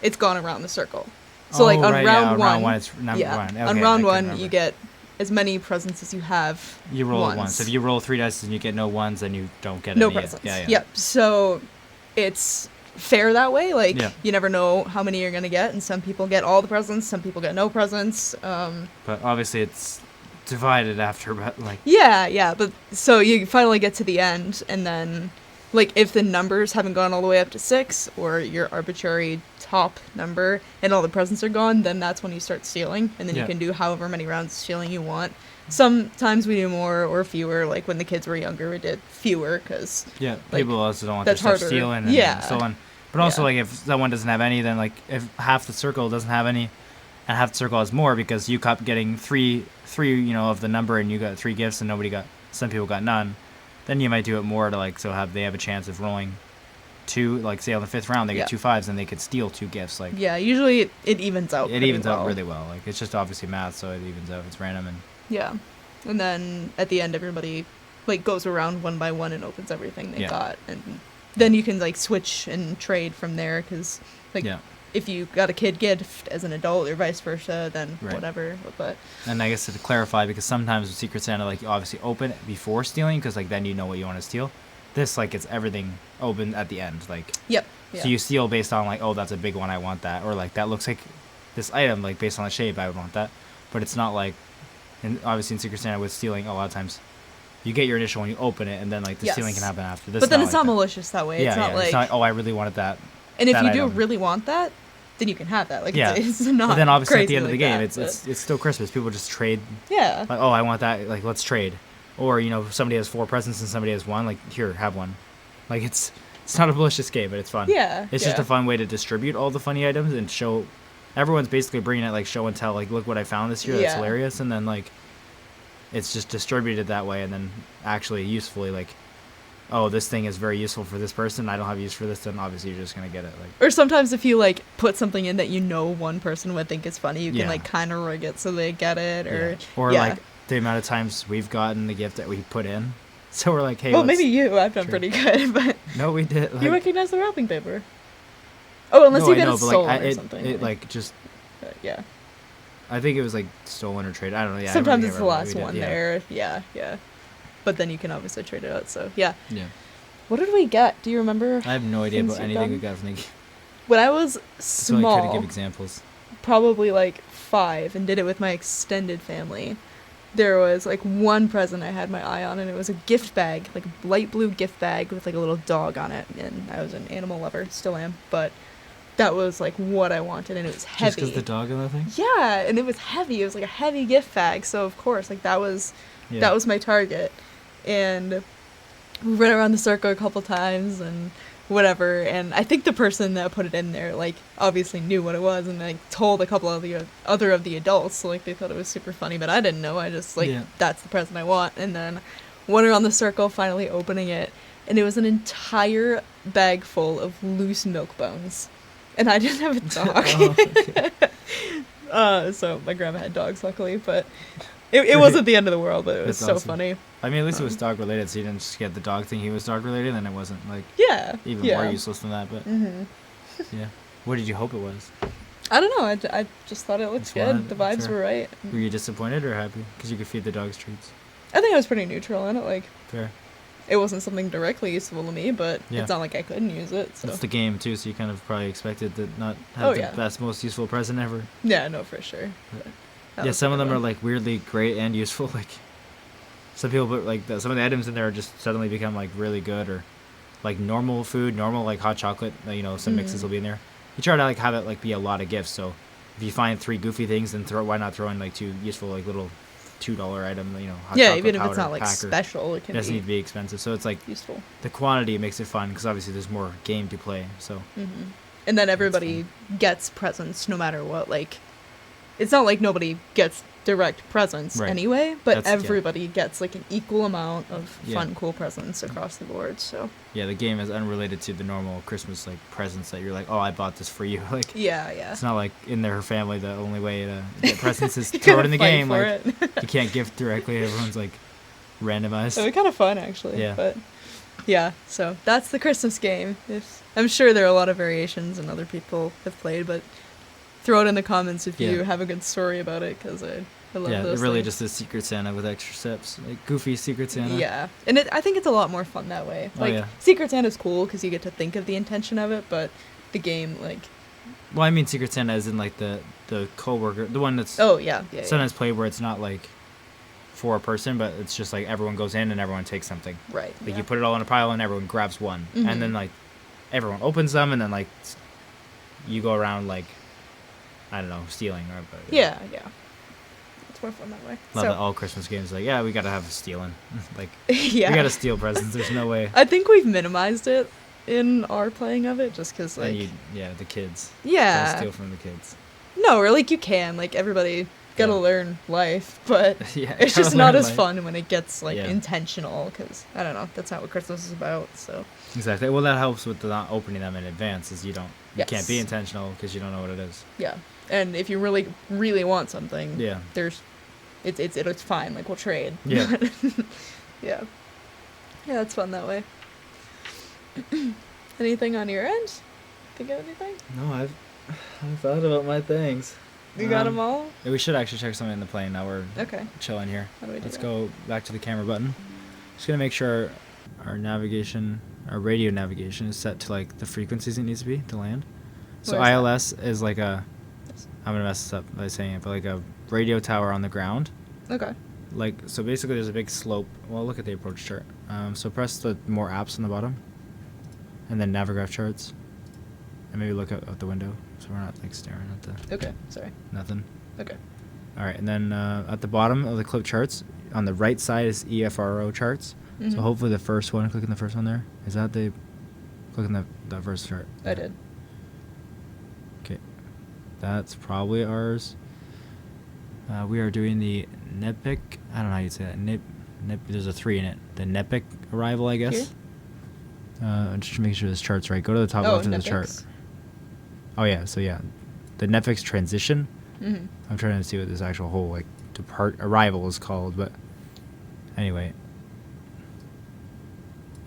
it's gone around the circle. So like on right, round yeah, 1, round 1 it's number 1. Okay, on round I 1 can you remember. get as many presents as you have. You roll ones. it once. If you roll 3 dice and you get no ones, then you don't get No any. presents. Yeah. Yep. So it's fair that way. Like Yeah. you never know how many you're gonna get, and some people get all the presents, some people get no presents. But obviously it's divided after, but like... Yeah. But so you finally get to the end, and then like if the numbers haven't gone all the way up to 6, or your arbitrary top number, and all the presents are gone, then that's when you start stealing, and then you Yeah. can do however many rounds of stealing you want. Sometimes we do more or fewer. Like when the kids were younger, we did fewer because Yeah, like, people also don't want their that's stuff harder. stealing and Yeah. stolen. But also, Yeah. like, if someone doesn't have any, then, like, if half the circle doesn't have any, and half the circle has more because you kept getting three, of the number, and you got 3 gifts, and some people got none, then you might do it more to, like, they have a chance of rolling 2, like, say on the 5th round, they Yeah. get 2 5s, and they could steal 2 gifts, like... yeah, usually it evens out. It pretty evens out well. really well. Like, it's just obviously math, so it evens out. It's random, and... Yeah, and then at the end, everybody like goes around one by one and opens everything they Yeah. got, and then you can like switch and trade from there. Because like Yeah. if you got a kid gift as an adult or vice versa, then Right. whatever. But And I guess to clarify, because sometimes with Secret Santa, like, you obviously open it before stealing, because, like, then you know what you want to steal. This, like, it's everything open at the end. Like, yep, yeah. so you steal based on, like, oh, that's a big one, I want that. Or, like, that looks like this item, like, based on the shape, I would want that. But it's not like, and obviously in Secret Santa with stealing, a lot of times you get your initial when you open it, and then, like, the stealing Yes. can happen after. This but then not it's like not that. malicious that way. Yeah, it's not yeah. like, It's not, oh, I really wanted that. and if that you do item. really want that, then you can have that. Like Yeah. it's not. But then obviously at the crazy end of the like game, that, it's still Christmas. People just trade. yeah. Like, oh, I want that. Like, let's trade. Or, somebody has 4 presents and somebody has 1. Like, here, have one. Like, it's not a malicious game, but it's fun. Yeah, It's just yeah. a fun way to distribute all the funny items and show. Everyone's basically bringing it, like, show and tell. Like, look what I found this year. That's Yeah. hilarious. And then, like, it's just distributed that way. And then actually usefully, like, oh, this thing is very useful for this person. I don't have use for this. Then obviously you're just going to get it. Like, Or sometimes if you like put something in that you know one person would think is funny, you can Yeah. like kind of rig it so they get it. Or yeah. Or, yeah. like, the amount of times we've gotten the gift that we put in. So we're like, hey, well, let's- maybe you. I've done True. pretty good, but No, we did. Like, you recognize the wrapping paper. Oh, unless no, you I get know, it but, stolen like, or it, something. it, like, just... yeah. I think it was like stolen or traded. I don't know. Yeah, I Sometimes really it's can't the remember last what we one did. there. Yeah. But then you can obviously trade it out. So yeah. Yeah. What did we get? Do you remember? I have no idea Things about you've anything we done? got from the game. When I was So I couldn't small, give examples. probably like 5, and did it with my extended family. There was like one present I had my eye on, and it was a gift bag, like a light blue gift bag with like a little dog on it. And I was an animal lover, still am, but that was like what I wanted, and it was Just heavy. because the dog on the thing? Yeah, and it was heavy. It was like a heavy gift bag, so of course, like that was Yeah. my target. And we ran around the circle a couple times and whatever, and I think the person that put it in there like obviously knew what it was and like told a couple of the other of the adults, so like they thought it was super funny, but I didn't know. I just like Yeah. that's the present I want. And then went around the circle, finally opening it, and it was an entire bag full of loose milk bones. And I didn't have a dog. Oh, okay. So my grandma had dogs, luckily, but it wasn't the end of the world, but it was That's so awesome. funny. I mean, at least it was dog related, so you didn't just get the dog thing. He was dog related, and it wasn't like Yeah. even yeah. more useless than that. But hmm yeah, what did you hope it was? I don't know. I just thought it looked Just good. wanted- The vibes fair. were right. Were you disappointed or happy? Because you could feed the dogs treats. I think I was pretty neutral on it. Like, Fair. it wasn't something directly useful to me, but Yeah. it's not like I couldn't use it. So It's the game too, so you kind of probably expected to not have Oh, the yeah. best, most useful present ever. yeah, no, for sure. But- But that Yeah, was a some of good them are one. like weirdly great and useful. Like some people, but like some of the items in there just suddenly become like really good, or like normal food, normal like hot chocolate. Some mixes Mhm. will be in there. You try to like have it like be a lot of gifts. So if you find 3 goofy things, then why not throw in like 2 useful like little $2 item? Hot Yeah, chocolate even if it's powder not like packer. special, it It can doesn't need be to be expensive. So it's like useful. the quantity makes it fun because obviously there's more game to play. So And then everybody gets presents no matter what. Like, it's not like nobody gets direct presents Right. anyway, but That's- yeah. everybody gets like an equal amount of Yeah. fun, cool presents across the board. So Yeah, the game is unrelated to the normal Christmas like presents that you're like, oh, I bought this for you. Like, yeah. it's not like in their family the only way to get presents is You throw gotta it in the fight game. for Like, it. you can't gift directly. Everyone's like randomized. So it's kind of fun actually. Yeah. But yeah, so that's the Christmas game. I'm sure there are a lot of variations and other people have played, but throw it in the comments if you Yeah. have a good story about it, because I love Yeah, those it really things. just is Secret Santa with extra steps, like goofy Secret Santa. Yeah, and I think it's a lot more fun that way. Oh, Like, yeah. Secret Santa's cool because you get to think of the intention of it, but the game, like, Well, I mean Secret Santa is in like the coworker, the one that's oh yeah, yeah, sometimes played where it's not like for a person, but it's just like everyone goes in and everyone takes something. yeah. Right. Like yeah. you put it all in a pile and everyone grabs one, Mhm. and then like everyone opens them, and then like you go around like I don't know stealing or. But, Yeah, yeah. It's more fun that way. Love so, that all Christmas games like yeah we gotta have stealing like yeah. we gotta steal presents. There's no way. I think we've minimized it in our playing of it, just because, And like, yeah, the kids. yeah. Gotta steal from the kids. No, or like you can, like everybody gotta Yeah. learn life, but Yeah, it's gotta just not learn as life. fun when it gets like Yeah. intentional, because I don't know, that's not what Christmas is about. So Exactly. Well, that helps with the not opening them in advance, is you can't be Yes. intentional because you don't know what it is. yeah, and if you really really want something, Yeah. it's fine. Like we'll trade. Yeah. yeah, yeah, it's fun that way. Anything on your end? Think of anything? No, I've thought about my things. You got them all? Yeah, we should actually check something in the plane. Now we're Okay. chilling here. How do we do Let's that? go back to the camera button. Just gonna make sure our navigation, our radio navigation, is set to like the frequencies it needs to be to land. So Where is that? ILS is like a. I'm gonna mess this up by saying it, but like a radio tower on the ground. Okay. Like so, basically, there's a big slope. Well, look at the approach chart. So press the more apps on the bottom, and then Navigraph charts, and maybe look out the window so we're not like staring at the Okay. Sorry. nothing. Okay. All right, and then at the bottom of the clip charts, on the right side is EFRO charts. Mhm. So hopefully the first one, click on the first one there. Is that the? Click on the first chart. I did. Okay, that's probably ours. We are doing the NEPIC. I don't know how you say that. NIP. There's a 3 in it. The NEPIC arrival, I guess. Just making sure this chart's right. Go to the top left of the chart. Netflix. Oh yeah. So yeah, the NEPIC transition. Mhm. I'm trying to see what this actual whole like arrival is called, but anyway.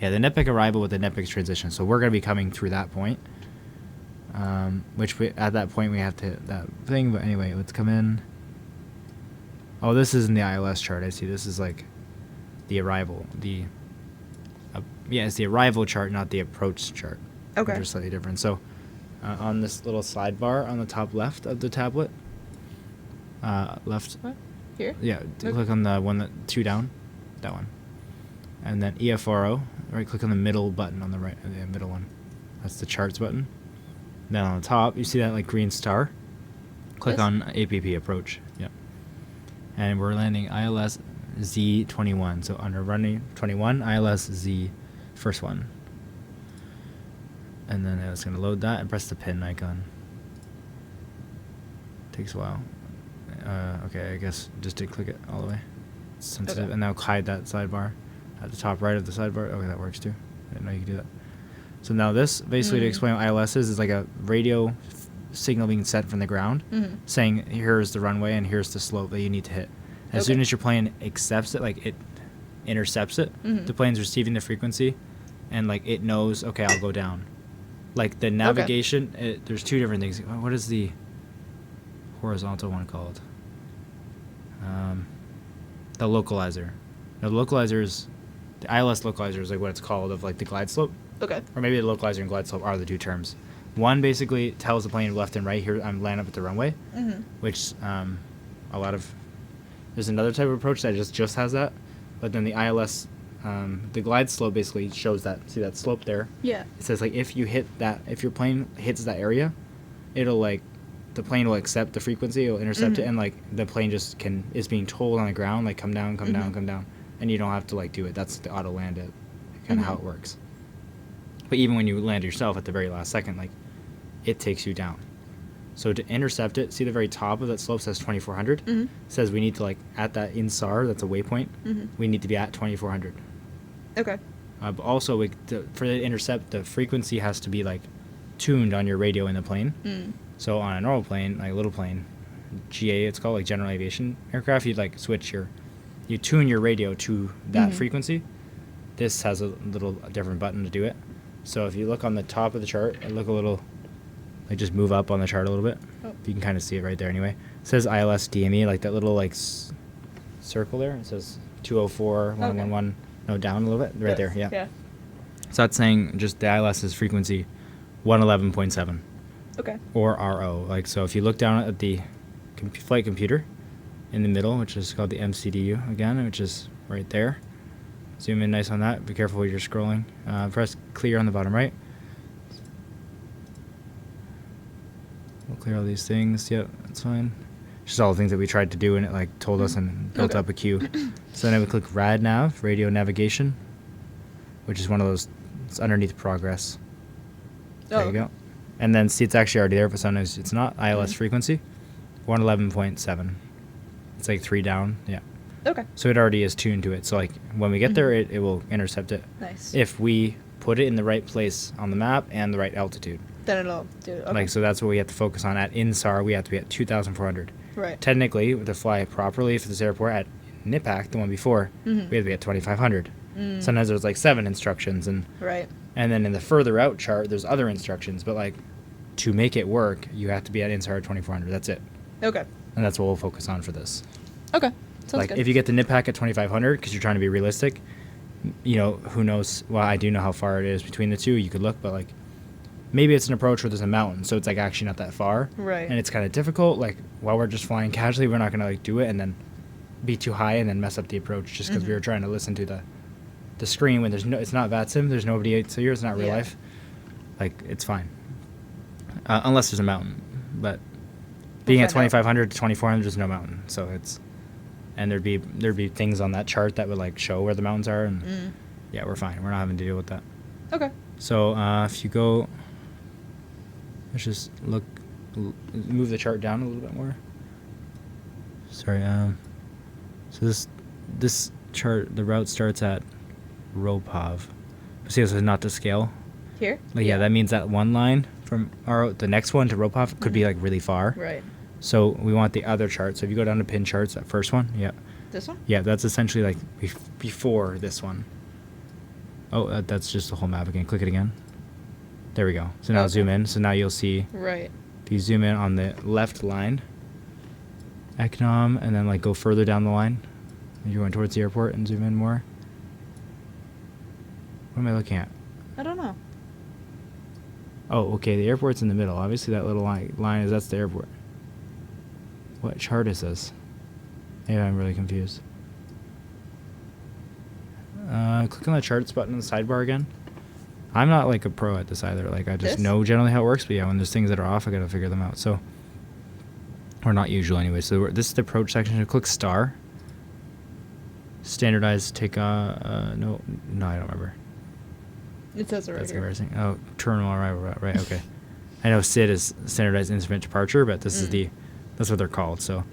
Yeah, the NEPIC arrival with the NEPIC transition. So we're gonna be coming through that point. At that point we have to hit that thing. But anyway, let's come in. Oh, this is in the ILS chart. I see. This is like the arrival. It's the arrival chart, not the approach chart. Okay. Which are slightly different. So on this little sidebar on the top left of the tablet, left. What? Here? Yeah, Okay. click on the one 2 down, that one, and then EFRO. Right, click on the middle button on the right, the middle one. That's the charts button. Then on the top, you see that like green star. Click This? on APP approach. Yep. And we're landing ILS Z21. So under running 21, ILS Z, first one. And then it's gonna load that and press the pin icon. Takes a while. Okay, I guess just did click it all the way. It's sensitive, Okay. and now hide that sidebar at the top right of the sidebar. Okay, that works too. I didn't know you could do that. So now this, basically to explain what ILS is like a radio signal being sent from the ground, Mhm. saying here's the runway and here's the slope that you need to hit. As Okay. soon as your plane accepts it, like it intercepts it, Mhm. the plane's receiving the frequency, and like it knows, okay, I'll go down. Like the navigation, there's 2 different things. What is the horizontal one called? The localizer. Now the localizer is, the ILS localizer is like what it's called of like the glide slope. Okay. Or maybe the localizer and glide slope are the 2 terms. One basically tells the plane left and right, here I'm landing up at the runway, Mhm. which there's another type of approach that just has that, but then the ILS, the glide slope basically shows that, see that slope there? Yeah. It says like if your plane hits that area, it'll like, the plane will accept the frequency, it'll intercept it, and like the plane just is being told on the ground, like come down, come down, come down, and you don't have to like do it. That's the auto land it, kind of how it works. But even when you land yourself at the very last second, like it takes you down. So to intercept it, see the very top of that slope says 2400. Mm-hmm. Says we need to, like, at that INSAR, that's a waypoint. Mm-hmm. We need to be at 2400. Okay. But also, for the intercept, the frequency has to be, like, tuned on your radio in the plane. Mm. So on a normal plane, like a little plane, GA, it's called, like general aviation aircraft, you'd like you tune your radio to that frequency. This has a little different button to do it. So if you look on the top of the chart, just move up on the chart a little bit. Oh. You can kind of see it right there anyway. It says ILS DME, like that little circle there. It says 204, 111. No, down a little bit. Right there, yeah. So that's saying just the ILS's frequency 111.7. Okay. Or RO. Like, so if you look down at the flight computer in the middle, which is called the MCDU again, which is right there. Zoom in nice on that. Be careful when you're scrolling. Press clear on the bottom right. We'll clear all these things. Yep, that's fine. Just all the things that we tried to do, and it like told us and built up a queue. So then we click Rad Nav, radio navigation, which is one of those. It's underneath progress. There you go. And then see, it's actually already there, but sometimes it's not. ILS frequency, 111.7. It's like 3 down. Yeah. Okay. So it already is tuned to it. So like when we get there, it will intercept it. Nice. If we put it in the right place on the map and the right altitude. Then it'll do it. Okay. Like, so that's what we have to focus on. At INSAR, we have to be at 2,400. Right. Technically, to fly properly for this airport at NIPAC, the one before, we have to be at 2,500. Sometimes there's like 7 instructions, and then in the further out chart, there's other instructions. But like, to make it work, you have to be at INSAR at 2,400. That's it. Okay. And that's what we'll focus on for this. Okay. Sounds like, good. if you get the NIPAC at 2,500 because you're trying to be realistic, you know, who knows? Well, I do know how far it is between the two. You could look, but like, maybe it's an approach where there's a mountain, so it's like actually not that far. Right. And it's kind of difficult. Like, while we're just flying casually, we're not gonna like do it and then be too high and then mess up the approach just because we were trying to listen to the screen when it's not VATSIM. There's nobody. So it's not real life. Like, it's fine. Unless there's a mountain, but being at 2,500 to 2,400, there's no mountain, so it's. And there'd be things on that chart that would like show where the mountains are, and yeah, we're fine. We're not having to deal with that. Okay. So if you go, let's just move the chart down a little bit more. Sorry. So this chart, the route starts at Ropov. See, this is not to scale. Here. Like, yeah, that means that one line from the next one to Ropov could be like really far. Right. So we want the other chart. So if you go down to pin charts, that first one, yeah. This one? Yeah, that's essentially like before this one. Oh, that's just the whole map again. Click it again. There we go. So now zoom in. So now you'll see. Right. If you zoom in on the left line, Econom, and then like go further down the line. And you're going towards the airport and zoom in more. What am I looking at? I don't know. Oh, okay. The airport's in the middle. Obviously, that little line that's the airport. What chart is this? Yeah, I'm really confused. Click on the charts button in the sidebar again. I'm not like a pro at this either. Like, I just know generally how it works, but yeah, when there's things that are off, I gotta figure them out. So, or not usual anyway. So this is the approach section. So click star. Standardized take no, I don't remember. It says it right That's here. embarrassing. Oh, terminal arrival, right? Okay. I know SID is standardized instrument departure, but this is that's what they're called. So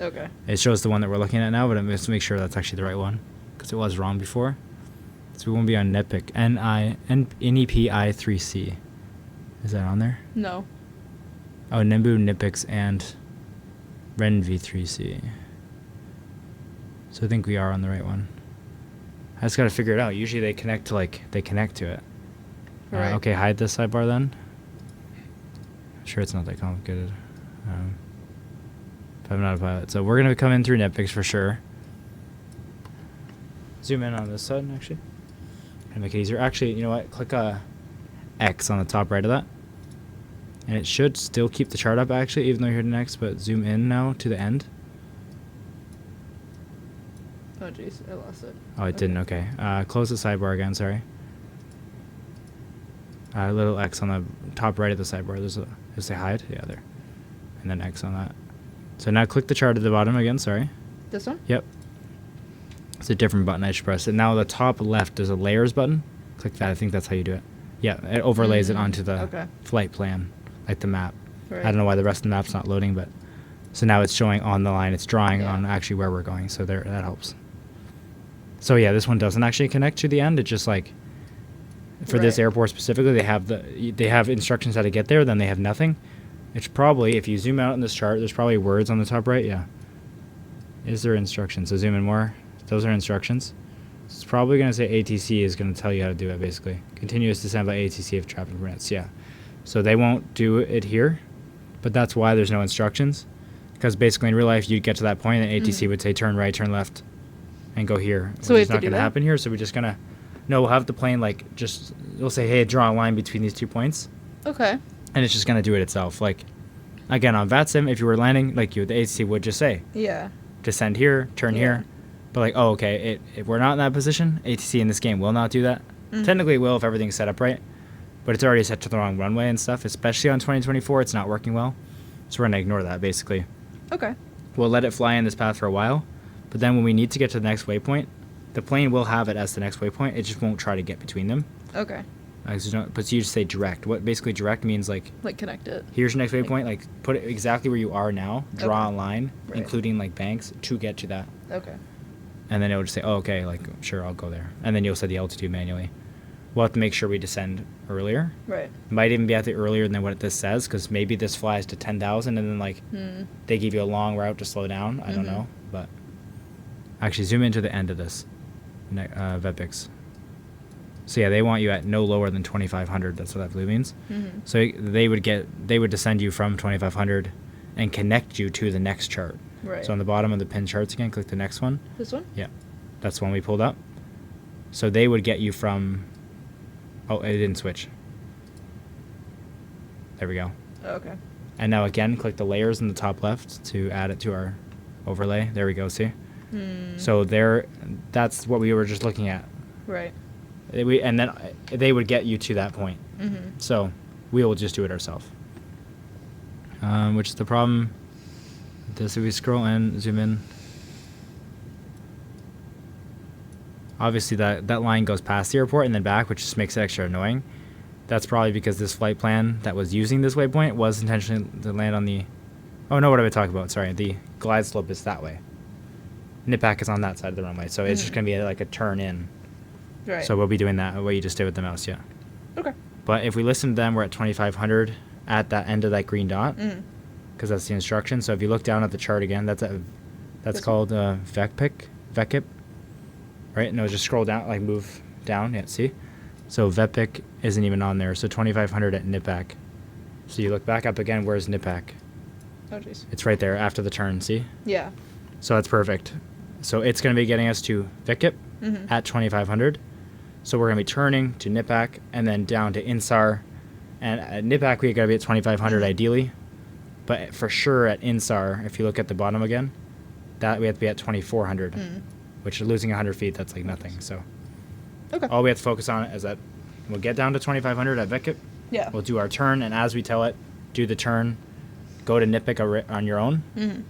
it shows the one that we're looking at now, but I'm just to make sure that's actually the right one because it was wrong before. So we won't be on NEPIC. NEPI 3C. Is that on there? No. Oh, Nembu, NIPIX, and Ren V3C. So I think we are on the right one. I just gotta figure it out. Usually they connect to it. Right. Okay, hide this sidebar then. Sure, it's not that complicated. If I'm not a pilot. So we're gonna come in through NetPix for sure. Zoom in on this side actually. And make it easier. Actually, you know what? Click X on the top right of that. And it should still keep the chart up actually, even though you're hitting X, but zoom in now to the end. Oh jeez, I lost it. Oh, it didn't, okay. Close the sidebar again, sorry. A little X on the top right of the sidebar. There's a hide? Yeah, there. And then X on that. So now click the chart at the bottom again, sorry. This one? Yep. It's a different button I should press. And now the top left, there's a layers button. Click that, I think that's how you do it. Yeah, it overlays it onto the flight plan, like the map. Right. I don't know why the rest of the map's not loading, but so now it's showing on the line. It's drawing on actually where we're going. So there, that helps. So yeah, this one doesn't actually connect to the end. It's just like for this airport specifically, they have instructions how to get there. Then they have nothing. It's probably, if you zoom out in this chart, there's probably words on the top right. Yeah. Is there instructions? So zoom in more. Those are instructions. It's probably going to say ATC is going to tell you how to do it, basically. Continuous descent by ATC if traffic permits. Yeah. So they won't do it here, but that's why there's no instructions. Because basically in real life, you'd get to that point and ATC would say turn right, turn left, and go here. So which is not going to happen here. So we're just going to, no, we'll have the plane we'll say, hey, draw a line between these 2 points. Okay. And it's just going to do it itself. Like, again, on VATSIM, if you were landing, the ATC would just say, descend here, turn here. But like, oh, okay, if we're not in that position, ATC in this game will not do that. Technically it will if everything's set up right, but it's already set to the wrong runway and stuff, especially on 2024, it's not working well. So we're going to ignore that, basically. Okay. We'll let it fly in this path for a while, but then when we need to get to the next waypoint, the plane will have it as the next waypoint. It just won't try to get between them. Okay. But you just say direct. What basically direct means like connect it. Here's your next waypoint. Like put it exactly where you are now. Draw a line, Right. including like banks, to get to that. Okay. And then it will just say, oh, okay, like, sure, I'll go there. And then you'll set the altitude manually. We'll have to make sure we descend earlier. Right. Might even be at the earlier than what this says, because maybe this flies to 10,000 and then, like, they give you a long route to slow down. I don't know. But actually, zoom into the end of this, VEPIX. So, yeah, they want you at no lower than 2,500. That's what that blue means. So they would descend you from 2,500 and connect you to the next chart. Right. So on the bottom of the pin charts again, click the next one. This one? Yeah. That's the one we pulled up. So they would get you from... Oh, it didn't switch. There we go. Oh, okay. And now again, click the layers in the top left to add it to our overlay. There we go, see? So that's what we were just looking at. Right. And then they would get you to that point. So we will just do it ourselves. Which is the problem... If we scroll in, zoom in. Obviously, that line goes past the airport and then back, which just makes it extra annoying. That's probably because this flight plan that was using this waypoint was intentionally to land on the... Oh, no, what am I talking about? Sorry, the glide slope is that way. Nipback is on that side of the runway, so it's just going to be like a turn in. Right. So we'll be doing that, what you just did with the mouse, yeah. Okay. But if we listen to them, we're at 2,500 at that end of that green dot. Because that's the instruction. So if you look down at the chart again, that's called VECP, right? No, just scroll down, like move down. Yeah, see? So VEPIC isn't even on there. So 2,500 at NIPAC. So you look back up again. Where's NIPAC? Oh, jeez. It's right there after the turn. See? Yeah. So that's perfect. So it's going to be getting us to VECP at 2,500. So we're going to be turning to NIPAC and then down to INSAR. And at NIPAC, we got to be at 2,500 ideally. But for sure at INSAR, if you look at the bottom again, that we have to be at 2,400, which is losing 100 feet. That's like nothing. So all we have to focus on is that we'll get down to 2,500 at VECP. Yeah. We'll do our turn, and as we tell it, do the turn, go to NIPIC on your own.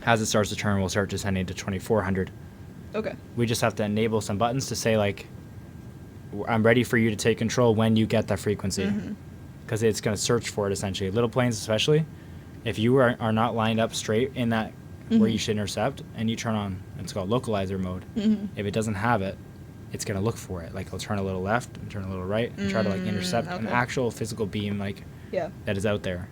As it starts to turn, we'll start descending to 2,400. Okay. We just have to enable some buttons to say, like, I'm ready for you to take control when you get that frequency. Because it's going to search for it, essentially. Little planes especially. If you are not lined up straight in that where you should intercept, and you turn on, it's called localizer mode. If it doesn't have it, it's going to look for it. Like, it'll turn a little left and turn a little right and try to, like, intercept an actual physical beam, like, that is out there.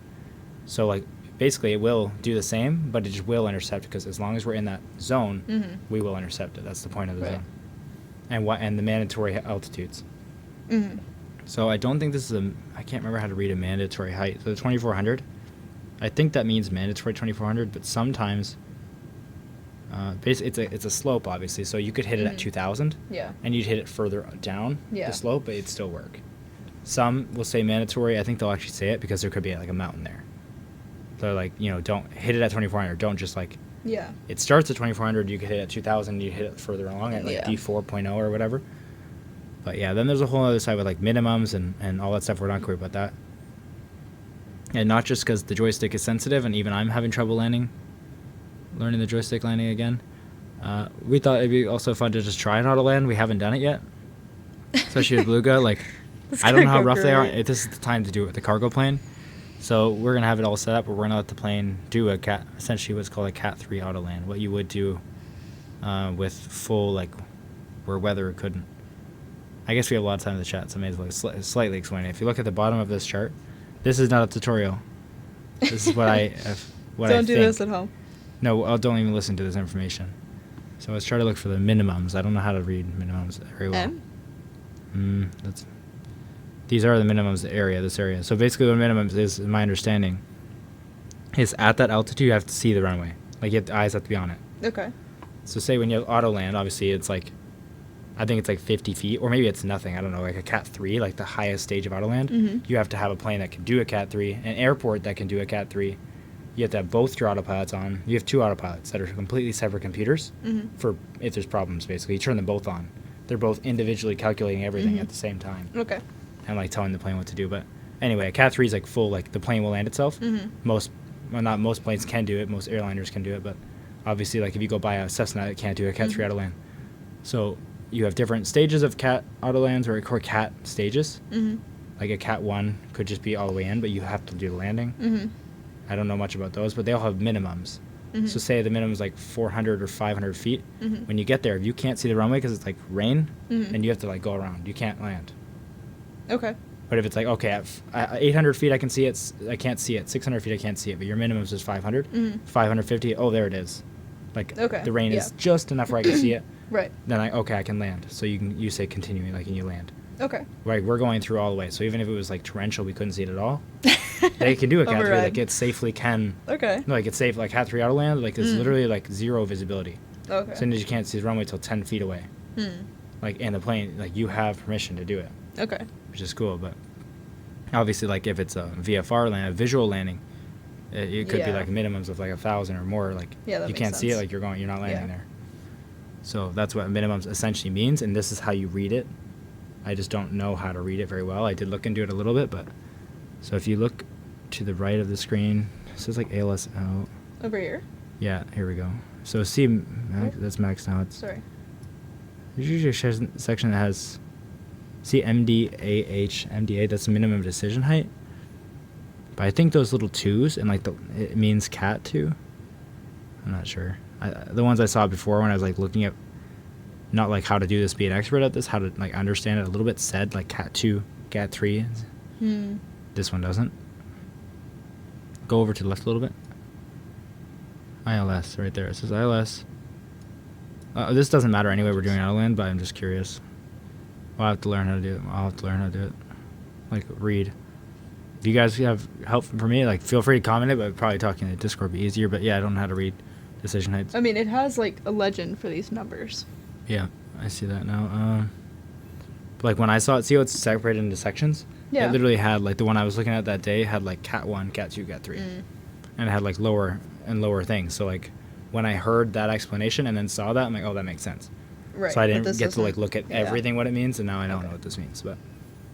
So, like, basically it will do the same, but it just will intercept, because as long as we're in that zone, we will intercept it. That's the point of the zone. And the mandatory altitudes. So I don't think this is I can't remember how to read a mandatory height. So the 2,400, I think that means mandatory 2,400, but sometimes basically it's a slope, obviously, so you could hit it at 2,000 and you'd hit it further down the slope, but it'd still work. Some will say mandatory. I think they'll actually say it because there could be like a mountain there. They're like, you know, don't hit it at 2,400. Don't just like, it starts at 2,400, you could hit it at 2,000, you hit it further along at like D4.0 or whatever. But yeah, then there's a whole other side with like minimums and all that stuff. We're not clear about that. And not just because the joystick is sensitive, and even I'm having trouble learning the joystick landing again. We thought it'd be also fun to just try an auto land. We haven't done it yet, especially with Beluga. Like, I don't know how rough they are. This is the time to do it with the cargo plane. So we're going to have it all set up, but we're going to let the plane do essentially what's called a Cat 3 auto land, what you would do with full, like, where weather couldn't. I guess we have a lot of time in the chat, so I may as well slightly explain it. If you look at the bottom of this chart, this is not a tutorial. This is what I Don't do this at home. No, don't even listen to this information. So let's try to look for the minimums. I don't know how to read minimums very well. These are the minimums, this area. So basically what minimums is, in my understanding, is at that altitude you have to see the runway. Like, eyes have to be on it. Okay. So say when you have auto land, obviously it's like, I think it's like 50 feet, or maybe it's nothing. I don't know, like a Cat 3, like the highest stage of auto land. Mm-hmm. You have to have a plane that can do a Cat 3, an airport that can do a Cat 3. You have to have both your autopilots on. You have two autopilots that are completely separate computers for if there's problems, basically. You turn them both on. They're both individually calculating everything at the same time. Okay. And like telling the plane what to do. But anyway, a Cat 3 is like full, like the plane will land itself. Not most planes can do it. Most airliners can do it. But obviously, like if you go buy a Cessna, it can't do a Cat 3 auto land. So you have different stages of Cat auto lands or Cat stages. Like a Cat 1 could just be all the way in, but you have to do the landing. I don't know much about those, but they all have minimums. So say the minimum is like 400 or 500 feet. When you get there, if you can't see the runway because it's like rain, and you have to like go around, you can't land. Okay. But if it's like, okay, at 800 feet I can see it, I can't see it. 600 feet I can't see it, but your minimum is 500. 550, oh, there it is. Like the rain is just enough where I can see it. Right. Then I can land. So you say continuing, like, and you land. Okay. Right, we're going through all the way. So even if it was like torrential, we couldn't see it at all. They can do a Cat 3, like it safely can. Okay. No, like it's safe, like Cat 3 auto land, like it's literally like zero visibility. Okay. So you can't see the runway till 10 feet away. Like, and the plane, like you have permission to do it. Okay. Which is cool, but obviously, like if it's a VFR land, a visual landing, it could be like minimums of like 1,000 or more. Like you can't see it, like you're not landing there. So that's what minimums essentially means, and this is how you read it. I just don't know how to read it very well. I did look into it a little bit, but so if you look to the right of the screen, it says like ILS out. Over here? Yeah, here we go. So see, that's max now. Sorry. There's usually a section that has, see MDA, that's the minimum decision height. But I think those little twos, and like it means Cat 2. I'm not sure. The ones I saw before when I was like looking at, not like how to do this, be an expert at this, how to like understand it a little bit, said like Cat 2, Cat 3. This one doesn't. Go over to the left a little bit. ILS, right there. It says ILS. This doesn't matter anyway, we're doing AutoLand, but I'm just curious. I'll have to learn how to do it. Like, read. If you guys have help for me, like, feel free to comment it, but probably talking in the Discord would be easier. But yeah, I don't know how to read decision heights. I mean, it has, like, a legend for these numbers. Yeah, I see that now. Like, when I saw it, see how it's separated into sections? Yeah. It literally had, like, the one I was looking at that day had, like, Cat 1, Cat 2, Cat 3. And it had, like, lower and lower things. So, like, when I heard that explanation and then saw that, I'm like, oh, that makes sense. Right. So I didn't get to, like, look at everything what it means, and now I don't know what this means. But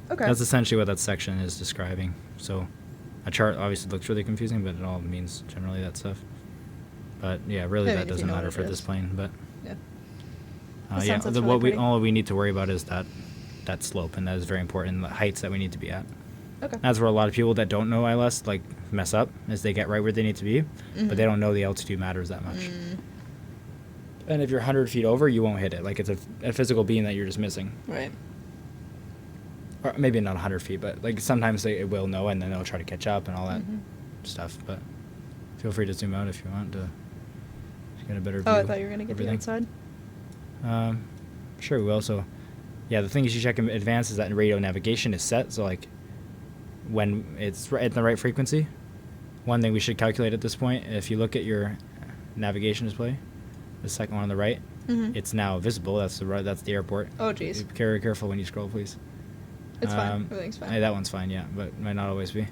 that's essentially what that section is describing. So a chart obviously looks really confusing, but it all means generally that stuff. But, yeah, really that doesn't matter for this plane. But, all we need to worry about is that slope, and that is very important, the heights that we need to be at. Okay. That's where a lot of people that don't know ILS like mess up, is they get right where they need to be, but they don't know the altitude matters that much. And if you're 100 feet over, you won't hit it. Like, it's a physical beam that you're just missing. Right. Or maybe not 100 feet, but like sometimes it will know, and then they'll try to catch up and all that stuff. But feel free to zoom out if you want to get a better view. Oh, I thought you were going to get the outside. Sure we will. So, yeah, the thing you should check in advance is that radio navigation is set. So, like, when it's at the right frequency. One thing we should calculate at this point, if you look at your navigation display, the second one on the right, it's now visible. That's the airport. Oh, jeez. Be very careful when you scroll, please. It's fine. Everything's fine. That one's fine, yeah, but it might not always be.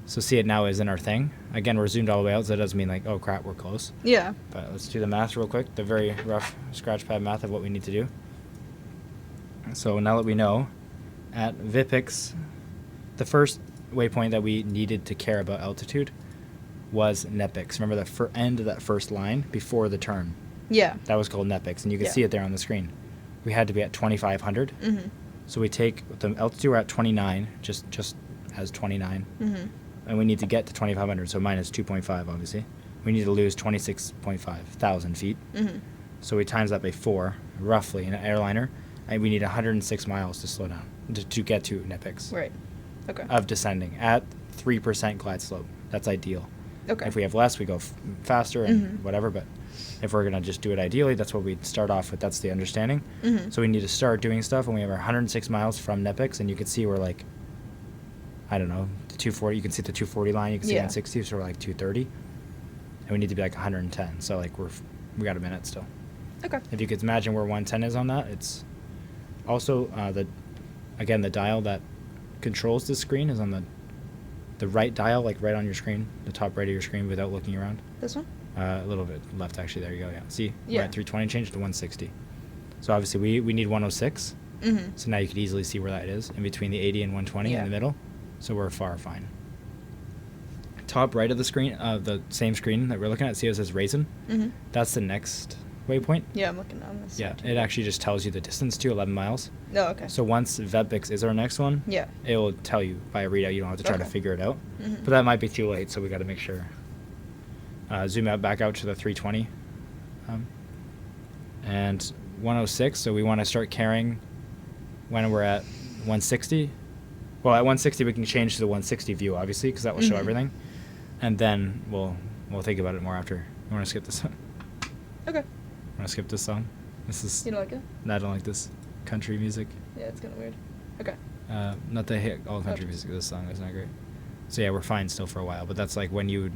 So see it now is in our thing. Again, we're zoomed all the way out, so that doesn't mean like, oh crap, we're close. Yeah. But let's do the math real quick, the very rough scratch pad math of what we need to do. So now that we know, at VIPIX, the first waypoint that we needed to care about altitude was NEPIX. Remember the end of that first line before the turn? Yeah. That was called NEPIX, and you can see it there on the screen. We had to be at 2,500. So we take the altitude, we're at 29, just as 29. and we need to get to 2,500, so minus 2.5, obviously. We need to lose 26.5 thousand feet. Mm-hmm. So we times that by 4, roughly, in an airliner, and we need 106 miles to slow down, to get to NIPX. Right. Okay. Of descending at 3% glide slope. That's ideal. Okay. If we have less, we go faster and whatever, but if we're going to just do it ideally, that's what we start off with. That's the understanding. Mm-hmm. So we need to start doing stuff when we have our 106 miles from NIPX, and you can see we're like, I don't know, the 240. You can see the 240 line. You can see 160, so we're like 230, and we need to be like 110. So like we got a minute still. Okay. If you could imagine where 110 is on that, it's also the dial that controls the screen is on the right dial, like right on your screen, the top right of your screen, without looking around. This one? A little bit left, actually. There you go. Yeah. See, Yeah. we're at 320, change to 160. So obviously we need 106. Mm-hmm. So now you could easily see where that is in between the 80 and 120 in the middle. So we're fine. Top right of the screen, the same screen that we're looking at, see it says Raisin? Mm-hmm. That's the next waypoint. Yeah, I'm looking on this. Yeah, it actually just tells you the distance to 11 miles. No, okay. So once Vetbix is our next one, Yeah. it will tell you by a readout. You don't have to try to Okay. figure it out. Mm-hmm. But that might be too late, so we got to make sure. Zoom out back out to the 320. And 106, so we want to start carrying when we're at 160. Well, at 160 we can change to the 160 view, obviously, because that will show everything. And then we'll think about it more after. You want to skip this? Okay. Want to skip this song? This is. You don't like it? No, I don't like this country music. Yeah, it's kind of weird. Okay. Not that I hate all country music. This song is not great. So yeah, we're fine still for a while. But that's like when you would.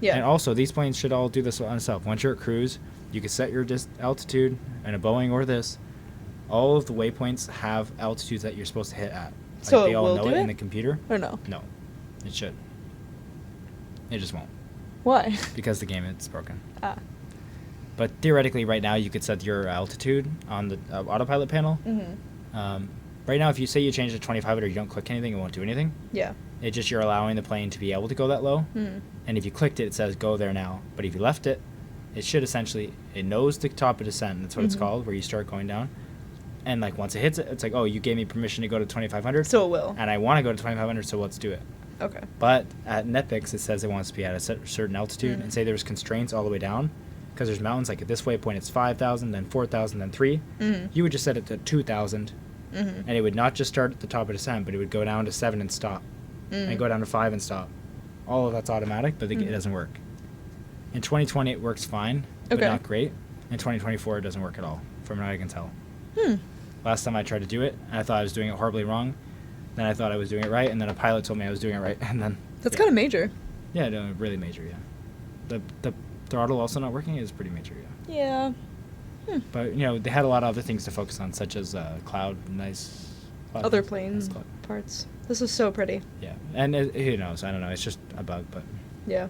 Yeah. And also, these planes should all do this on itself. Once you're at cruise, you can set your altitude in a Boeing or this. All of the waypoints have altitudes that you're supposed to hit at. So they it all will know do it it? in the computer. Or no? No, it should. It just won't Why? because the game is broken. Ah. But theoretically, right now, you could set your altitude on the autopilot panel. Mm-hmm. Right now, if you say you change to 2,500 or you don't click anything, it won't do anything. Yeah. It's just you're allowing the plane to be able to go that low. Mm. And if you clicked it, it says go there now. But if you left it, it should essentially, it knows the top of descent. That's what it's called, where you start going down. And like once it hits it, it's like, oh, you gave me permission to go to 2,500. So it will. And I want to go to 2,500, so let's do it. Okay. But at NIPX, it says it wants to be at a certain altitude. And say there's constraints all the way down, because there's mountains, like at this waypoint, it's 5,000, then 4,000, then 3. You would just set it to 2,000. And it would not just start at the top of descent, but it would go down to 7 and stop. And go down to 5 and stop. All of that's automatic, but it doesn't work. In 2020, it works fine, but not great. In 2024, it doesn't work at all, from what I can tell. Last time I tried to do it, I thought I was doing it horribly wrong. Then I thought I was doing it right, and then a pilot told me I was doing it right, and then... That's kind of major. Yeah, no, really major, yeah. The throttle also not working is pretty major, yeah. Yeah. But, you know, they had a lot of other things to focus on, such as cloud. Other plane parts. This is so pretty. Yeah, and who knows? I don't know. It's just a bug, but Yeah.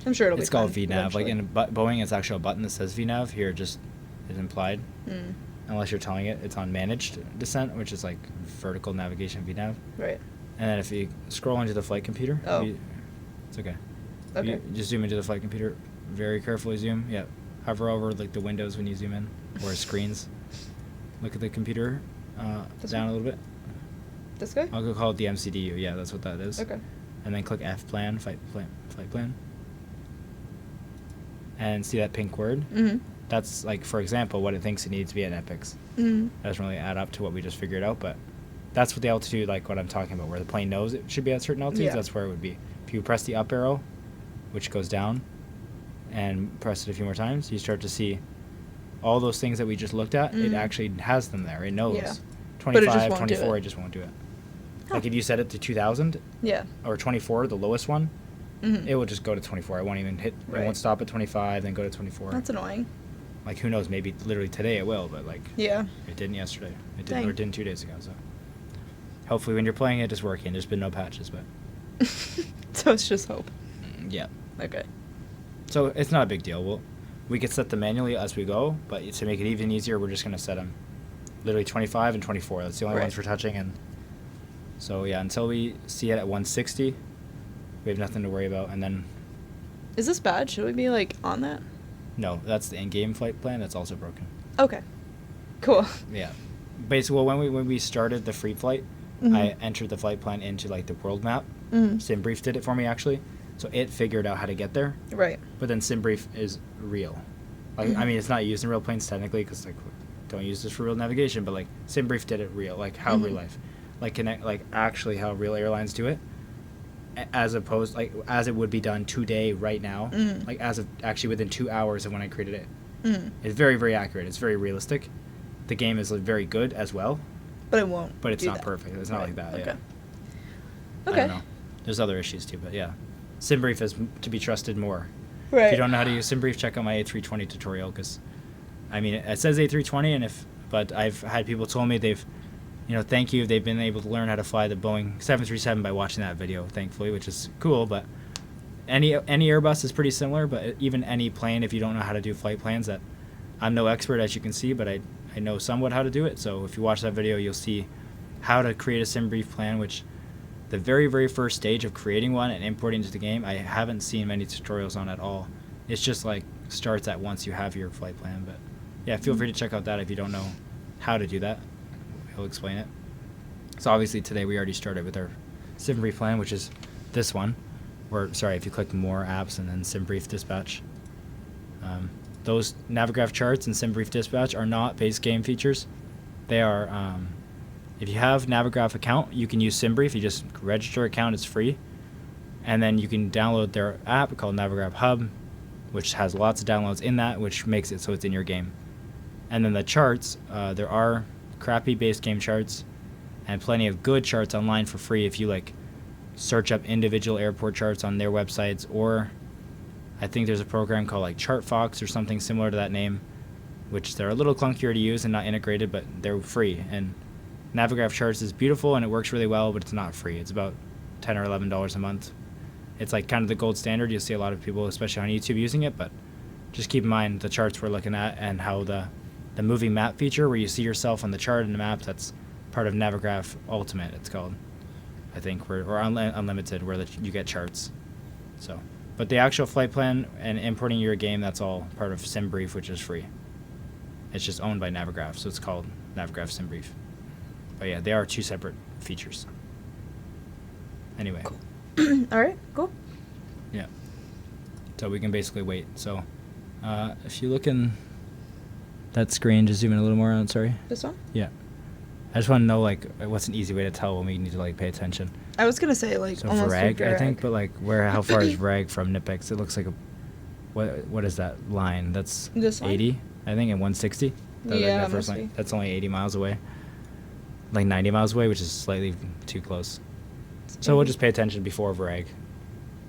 I'm sure it'll be it's called fine VNAV. Like eventually. in Boeing, it's actually a button that says VNAV. Here, it just is implied. Unless you're telling it it's on managed descent, which is like vertical navigation VNAV. Right. And then if you scroll into the flight computer, Oh. it's okay. Okay. You just zoom into the flight computer, very carefully zoom. Yeah, hover over like the windows when you zoom in, or screens. Look at the computer This down one? a little bit. This guy? I'll go call it the MCDU. Yeah, that's what that is. Okay. And then click F plan, flight plan. And see that pink word? Mm-hmm. That's like, for example, what it thinks it needs to be at NIPX. Mm-hmm. Doesn't really add up to what we just figured out, but that's what the altitude, like what I'm talking about, where the plane knows it should be at certain altitudes, Yeah. that's where it would be. If you press the up arrow, which goes down, and press it a few more times, you start to see all those things that we just looked at. It actually has them there. It knows. Yeah. But it just 25, won't do 24, it. it just won't do it. Huh. Like if you set it to 2,000 Yeah. or 24, the lowest one, Mm-hmm. it will just go to 24. It won't even hit. It Right. won't stop at 25, then go to 24. That's annoying. Like who knows? Maybe literally today it will, but like Yeah. it didn't yesterday. It didn't, Dang. or didn't 2 days ago. So hopefully when you're playing it, it's working. There's been no patches, but So it's just hope. yeah. Okay. So it's not a big deal. We could set them manually as we go, but to make it even easier, we're just gonna set them literally 25 and 24. That's the only Right. ones we're touching, and so yeah, until we see it at 160, we have nothing to worry about, and then. Is this bad? Should we be like on that? No, that's the in-game flight plan. That's also broken. Okay. Cool. Yeah, basically, well, when we started the free flight, I entered the flight plan into like the world map. SimBrief did it for me actually, so it figured out how to get there. Right. But then SimBrief is real. Like I mean, it's not used in real planes technically because like don't use this for real navigation, but like SimBrief did it real, like how real life, like connect, like actually how real airlines do it, as opposed like as it would be done today right now, like as of actually within 2 hours of when I created it. It's very, very accurate. It's very realistic. The game is very good as well, But it won't. but it's do not that. perfect. It's not like that. Okay. Yeah. I Okay. don't know. There's other issues too, but yeah, SimBrief is to be trusted more. Right. If you don't know how to use SimBrief, check out my A320 tutorial because, I mean, it says A320, but I've had people told me they've, thank you, they've been able to learn how to fly the Boeing 737 by watching that video, thankfully, which is cool. But any Airbus is pretty similar, but even any plane, if you don't know how to do flight plans, that I'm no expert as you can see, but I know somewhat how to do it. So if you watch that video, you'll see how to create a SimBrief plan, which the very, very first stage of creating one and importing to the game, I haven't seen many tutorials on at all. It's just like starts at once you have your flight plan. But yeah, feel free to check out that if you don't know how to do that. He'll explain it. So obviously today we already started with our SimBrief plan, which is this one. Or sorry, if you click more apps and then SimBrief Dispatch. Those Navigraph charts and SimBrief Dispatch are not base game features. They are, if you have Navigraph account, you can use SimBrief. You just register account, it's free. And then you can download their app called Navigraph Hub, which has lots of downloads in that, which makes it so it's in your game. And then the charts, there are crappy base game charts and plenty of good charts online for free if you like search up individual airport charts on their websites, or I think there's a program called like ChartFox or something similar to that name, which they're a little clunkier to use and not integrated, but they're free. And Navigraph Charts is beautiful and it works really well, but it's not free. It's about $10 or $11 a month. It's like kind of the gold standard. You'll see a lot of people, especially on YouTube, using it, but just keep in mind the charts we're looking at and how the moving map feature where you see yourself on the chart and the maps, that's part of Navigraph Ultimate, it's called, I think, or Unlimited, where you get charts. So, but the actual flight plan and importing your game, that's all part of SimBrief, which is free. It's just owned by Navigraph, so it's called Navigraph SimBrief. But yeah, they are two separate features. Anyway. Cool. All right, cool. Yeah. So we can basically wait. So if you look in that screen, just zoom in a little more on it, sorry. This one? Yeah. I just want to know, like, what's an easy way to tell when we need to, like, pay attention. I was going to say, like, So almost Varag, I think, Varag. but, like, how far is Varag from Nipix? It looks like what is that line? That's This line? 80, I think, and 160? Yeah, that first must line. be. That's only 80 miles away. Like 90 miles away, which is slightly too close. So we'll just pay attention before Varag.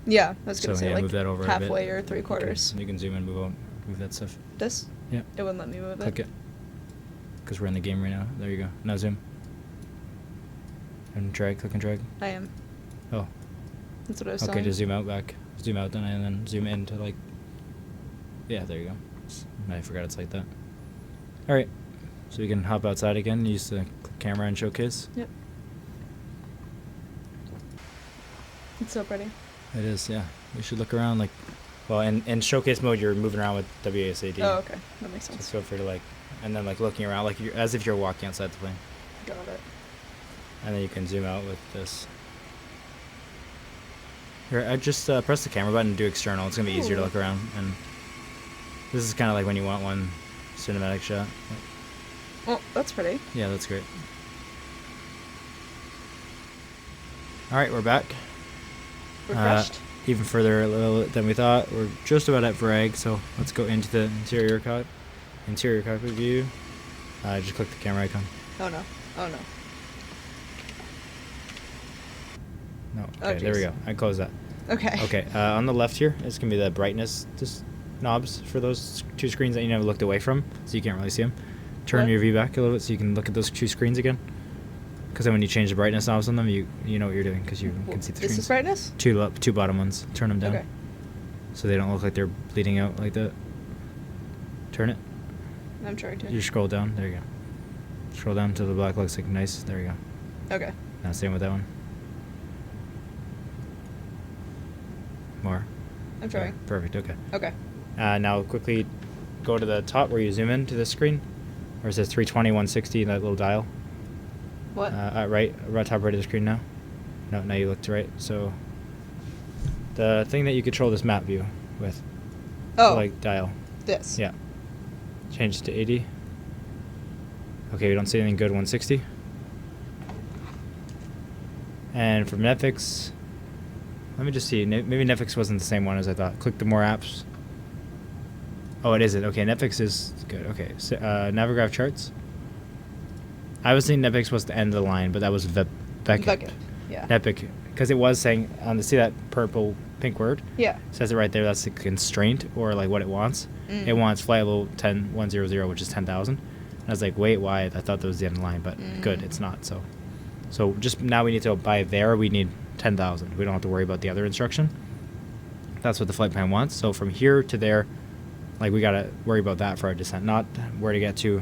Yeah, I was going to So, say, yeah, like, move that over a bit. halfway or three-quarters. You can zoom in, move that stuff. This? Yeah. It wouldn't let me move Click it. Because we're in the game right now. There you go. Now zoom. And drag, click and drag. I am. Oh. That's what I was Okay, telling. just zoom out back. Zoom out then, and then zoom in to like... Yeah, there you go. I forgot it's like that. Alright. So we can hop outside again, use the camera and showcase. Yep. It's so pretty. It is, yeah. We should look around like... Well, in showcase mode, you're moving around with WASD. Oh, okay. That makes So sense. feel free to like... And then like looking around like as if you're walking outside the plane. Got it. And then you can zoom out with this. Here, I just press the camera button and do external. It's going to be easier to Ooh. look around. And this is kind of like when you want one cinematic shot. Oh, that's pretty. Yeah, that's great. Alright, we're back. Refreshed. Even further a little than we thought. We're just about at Varag, so let's go into the interior cockpit view. Just click the camera icon. Oh, no. Oh, no. No, Oh, okay, there we jeez. go. I close that. Okay. Okay, on the left here is going to be the brightness knobs for those two screens that you never looked away from, so you can't really see them. Turn What? your view back a little bit so you can look at those two screens again. Because then when you change the brightness knobs on them, you know what you're doing because you can see the This screens. is brightness? Two bottom ones. Turn them down. Okay. So they don't look like they're bleeding out like that. Turn it. I'm trying to. You scroll down. There you go. Scroll down until the black looks like nice. There you go. Okay. Now same with that one. More. I'm trying. Perfect. Okay. Okay. Now quickly go to the top where you zoom in to this screen, where it says 320, 160, that little dial. What? Right top right of the screen now. No, now you look to right. So the thing that you control this map view with. Oh. So like dial. This. Yeah. Change to 80. Okay, we don't see anything good. 160. And from Netflix, let me just see. Maybe Netflix wasn't the same one as I thought. Click the more apps. Oh, it isn't. Okay, Netflix is good. Okay, so, Navigraph charts. I was thinking Netflix was the end of the line, but that was Beckett. Yeah. Netflix, because it was saying see that purple pink word. Yeah. It says it right there. That's the constraint or like what it wants. It wants flight level 10100, which is 10,000. And I was like, wait, why? I thought that was the end of the line, but good, it's not. So just now we need to by there we need 10,000. We don't have to worry about the other instruction. That's what the flight plan wants. So from here to there, like we gotta worry about that for our descent, not where to get to.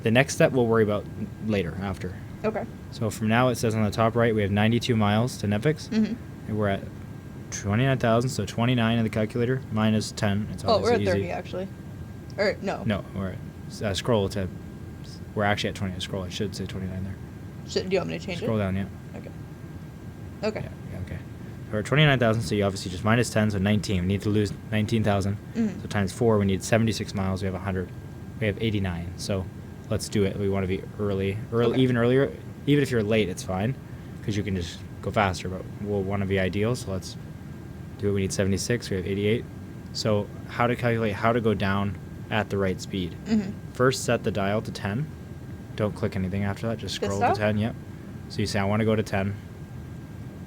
The next step we'll worry about later after. Okay. So from now it says on the top right we have 92 miles to Netflix, and we're at 29,000. So 29 in the calculator minus 10. It's Oh, we're at easy. 30 actually. Or no. No, we're at scroll to. We're actually at 20. Scroll. I should say 29 there. Do you want me to change Scroll it? down, yeah. Okay. Okay. Yeah, okay. We're at 29,000, so you obviously just minus 10, so 19. We need to lose 19,000. So times 4, we need 76 miles. We have 100. We have 89. So let's do it. We want to be early, Okay. even earlier. Even if you're late, it's fine, because you can just go faster. But we'll want to be ideal, so let's do it. We need 76. We have 88. So how to calculate how to go down at the right speed? First, set the dial to 10. Don't click anything after that. Just scroll to 10. Yep. So you say, I want to go to 10.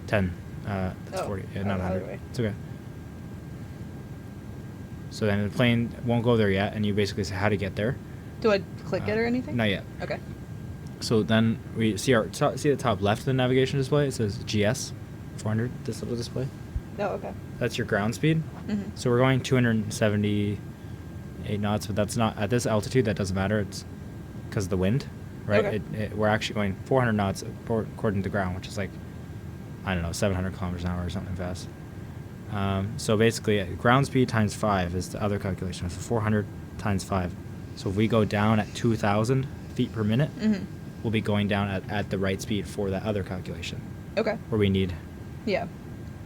10. That's 40. Yeah, not 100. It's okay. So then the plane won't go there yet, and you basically say how to get there. Do I click it or anything? Not yet. Okay. So then we see see the top left of the navigation display. It says GS 400. This little display. Oh, okay. That's your ground speed. So we're going 278 knots, but that's not at this altitude. That doesn't matter. It's because of the wind, right? Okay. We're actually going 400 knots according to the ground, which is like, I don't know, 700 kilometers an hour or something fast. So basically, ground speed times 5 is the other calculation. So 400 times 5. So if we go down at 2,000 feet per minute, we'll be going down at the right speed for that other calculation. Okay. Where we need Yeah.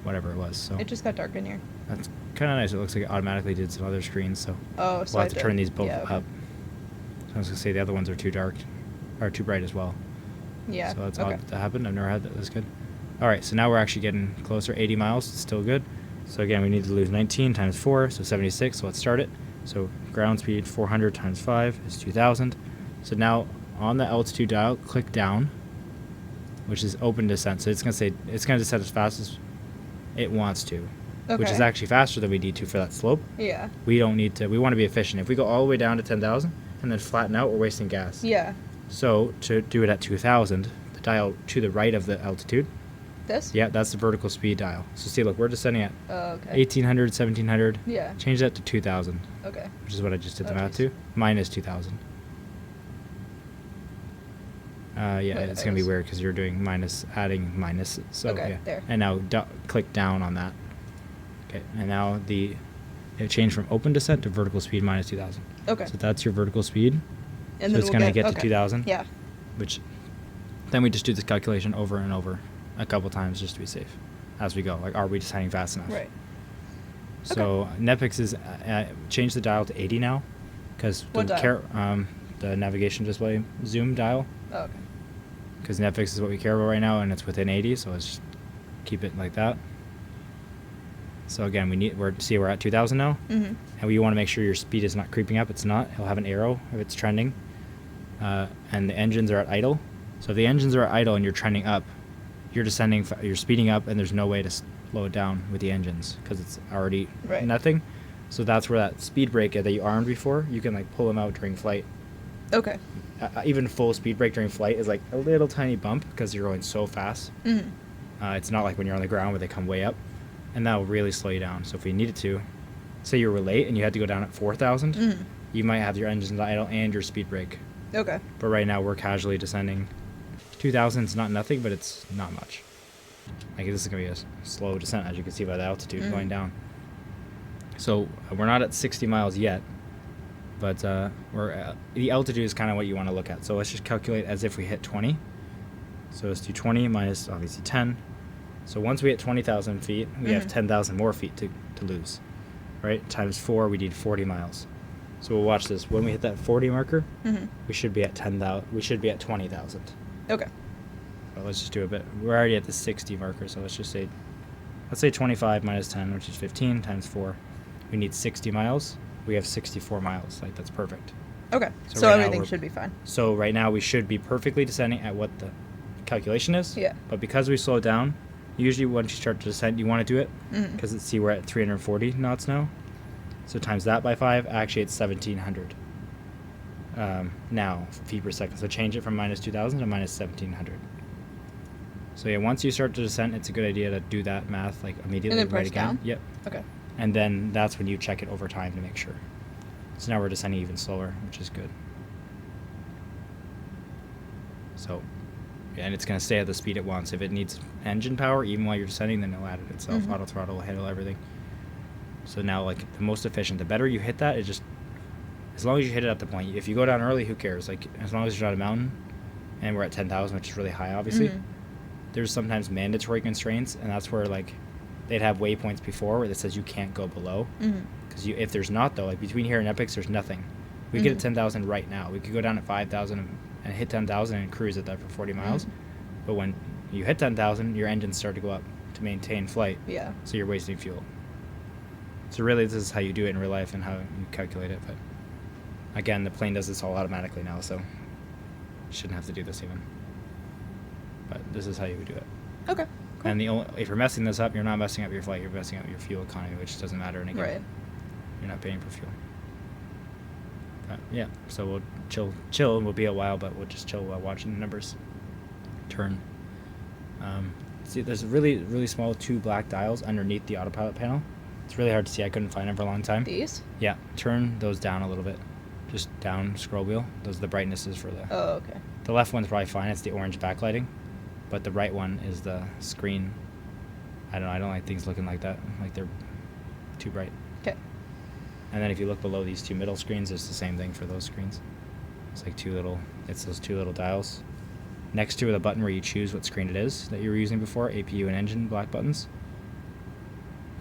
whatever it was. So It just got dark in here. that's kind of nice. It looks like it automatically did some other screens. So Oh, so we'll have to turn these both okay. up. I was going to say the other ones are too dark, or too bright as well. Yeah. So that's okay. odd that happened. I've never had that. That's good. All right, so now we're actually getting closer. 80 miles, still good. So again, we need to lose 19 times 4, so 76. So let's start it. So ground speed 400 times 5 is 2,000. So now on the altitude dial, click down, which is open descent. So it's going to descend as fast as it wants to, which is Okay. actually faster than we need to for that slope. Yeah. We don't need to. We want to be efficient. If we go all the way down to 10,000 and then flatten out, we're wasting gas. Yeah. So to do it at 2,000, the dial to the right of the altitude. This? Yeah, that's the vertical speed dial. So see, look, we're descending at Oh, okay. 1,800, 1,700. Yeah. Change that to 2,000, Okay. which is what I just did the Oh, math geez. to. Minus 2,000. Yeah, Wait, it's I going to be was- weird because you're doing minus, adding minus. So, Okay, yeah. there. And now click down on that. Okay, and now it changed from open descent to vertical speed minus 2,000. Okay. So that's your vertical speed. And so then it's going to get to okay. 2,000. Yeah. Which then we just do this calculation over and over a couple times just to be safe as we go. Like, are we descending fast enough? Right. So Netflix is changed the dial to 80 now because What dial? The navigation display zoom dial, Oh, okay. because Netflix is what we care about right now and it's within 80, so let's just keep it like that. So again, we're at 2,000 now, and we want to make sure your speed is not creeping up. It's not. It'll have an arrow if it's trending, and the engines are at idle. So if the engines are at idle and you're trending up, you're descending, you're speeding up, and there's no way to slow it down with the engines because it's already Right. nothing. So that's where that speed brake that you armed before, you can like pull them out during flight. Okay. Even full speed brake during flight is like a little tiny bump because you're going so fast. It's not like when you're on the ground where they come way up, and that will really slow you down. So if we needed to, say you were late and you had to go down at 4,000, you might have your engines idle and your speed brake. Okay. But right now we're casually descending. 2,000 is not nothing, but it's not much. Like this is gonna be a slow descent, as you can see by the altitude going down. So we're not at 60 miles yet, but the altitude is kind of what you want to look at. So let's just calculate as if we hit 20. So let's do 20 minus obviously 10. So once we hit 20,000 feet, we have 10,000 more feet to lose, right? Times 4, we need 40 miles. So we'll watch this. When we hit that 40 marker, we should be at 10,000. We should be at 20,000. Okay. Well, let's just do a bit. We're already at the 60 marker, so let's say 25 minus 10, which is 15 times 4. We need 60 miles. We have 64 miles. Like, that's perfect. Okay. So So right now everything should be fine. So right now we should be perfectly descending at what the calculation is. Yeah. But because we slow down, usually once you start to descend, you want to do it because see we're at 340 knots now. So times that by 5, actually it's 1,700 now feet per second. So change it from minus 2,000 to minus 1,700. So yeah, once you start to descend, it's a good idea to do that math like immediately. And then press again. down? Yep. Okay. And then that's when you check it over time to make sure. So now we're descending even slower, which is good. So, yeah, and it's going to stay at the speed it wants. If it needs engine power, even while you're descending, then it'll add it itself. Auto throttle will handle everything. So now, like, the most efficient, the better you hit that, it just, as long as you hit it at the point. If you go down early, who cares? Like, as long as you're not a mountain, and we're at 10,000, which is really high, obviously, there's sometimes mandatory constraints, and that's where, like, they'd have waypoints before where it says you can't go below. Because if there's not, though, like, between here and Epics, there's nothing. We get at 10,000 right now. We could go down at 5,000 and hit 10,000 and cruise at that for 40 miles. But when you hit 10,000, your engines start to go up to maintain flight. Yeah. So you're wasting fuel. So really, this is how you do it in real life and how you calculate it. But again, the plane does this all automatically now, so you shouldn't have to do this even. But this is how you would do it. Okay. Cool. And if you're messing this up, you're not messing up your flight. You're messing up your fuel economy, which doesn't matter in a game. Right. You're not paying for fuel. But yeah, so we'll chill. We'll be a while, but we'll just chill while watching the numbers turn. See, there's really, really small 2 black dials underneath the autopilot panel. It's really hard to see. I couldn't find them for a long time. These? Yeah, turn those down a little bit. Just down, scroll wheel. Those are the brightnesses for the... Oh, okay. The left one's probably fine. It's the orange backlighting. But the right one is the screen. I don't know. I don't like things looking like that. Like they're too bright. Okay. And then if you look below these 2 middle screens, it's the same thing for those screens. It's like those 2 little dials. Next to the button where you choose what screen it is that you were using before, APU and engine black buttons.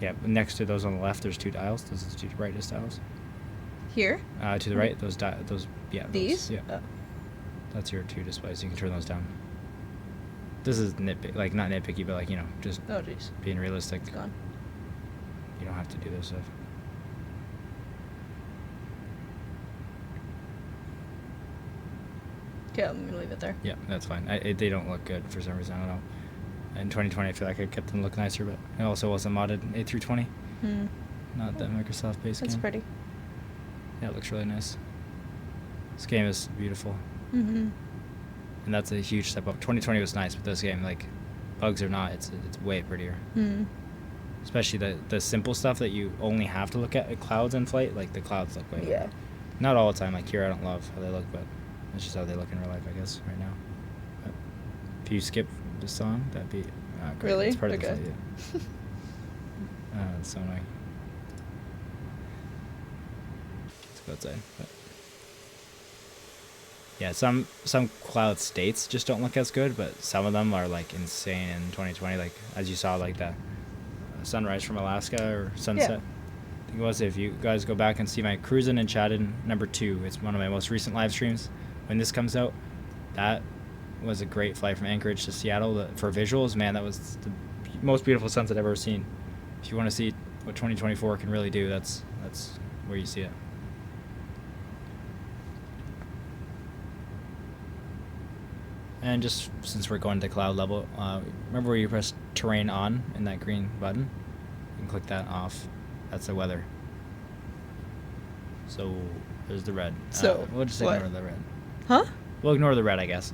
Yeah, next to those on the left, there's 2 dials. Those are the 2 brightest dials. Here? To the right, those These? Yeah. Oh. That's your 2 displays. You can turn those down. This is not nitpicky, but just Oh, jeez. being realistic. It's gone. You don't have to do this stuff. Okay, I'm gonna leave it there. Yeah, that's fine. They don't look good for some reason. I don't know. In 2020, I feel like I kept them look nicer, but it also wasn't modded A320. Not that Microsoft-based game. That's pretty. Yeah, it looks really nice. This game is beautiful. Mm-hmm. And that's a huge step up. 2020 was nice, but this game, like, bugs or not, it's way prettier. Especially the simple stuff that you only have to look at clouds in flight. Like, the clouds look way better. Yeah. Not all the time. Like, here I don't love how they look, but that's just how they look in real life, I guess, right now. But if you skip the song, that'd be great. Really? It's part of Okay. the flight, yeah. It's so annoying. Let's go outside. But yeah, some cloud states just don't look as good, but some of them are like insane in 2020. Like as you saw, like the sunrise from Alaska or sunset. Yeah. I think it was. If you guys go back and see my cruising and chatting #2, it's one of my most recent live streams. When this comes out, that was a great flight from Anchorage to Seattle. For visuals, man, that was the most beautiful sunset I've ever seen. If you want to see what 2024 can really do, that's where you see it. And just since we're going to cloud level, remember where you press terrain on in that green button? You can click that off. That's the weather. So there's the red. So we'll just what? ignore the red. Huh? We'll ignore the red, I guess.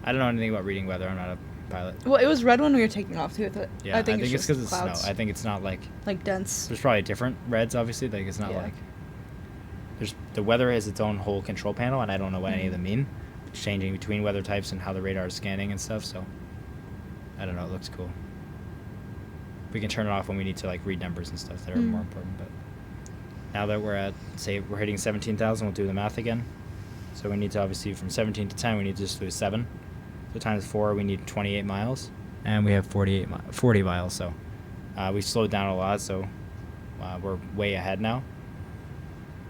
I don't know anything about reading weather. I'm not a pilot. Well, it was red when we were taking off too. Yeah, I think it's just because it's clouds. snow. I think it's not like dense. there's probably different reds. Obviously, like it's not Yeah. like there's the weather has its own whole control panel, and I don't know what any of them mean. It's changing between weather types and how the radar is scanning and stuff. So I don't know. It looks cool. We can turn it off when we need to like read numbers and stuff that are more important. But now that we're at, say, we're hitting 17,000, we'll do the math again. So we need to obviously from 17 to 10, we need to just do 7. So times 4, we need 28 miles. And we have 40 miles. So we slowed down a lot. So we're way ahead now.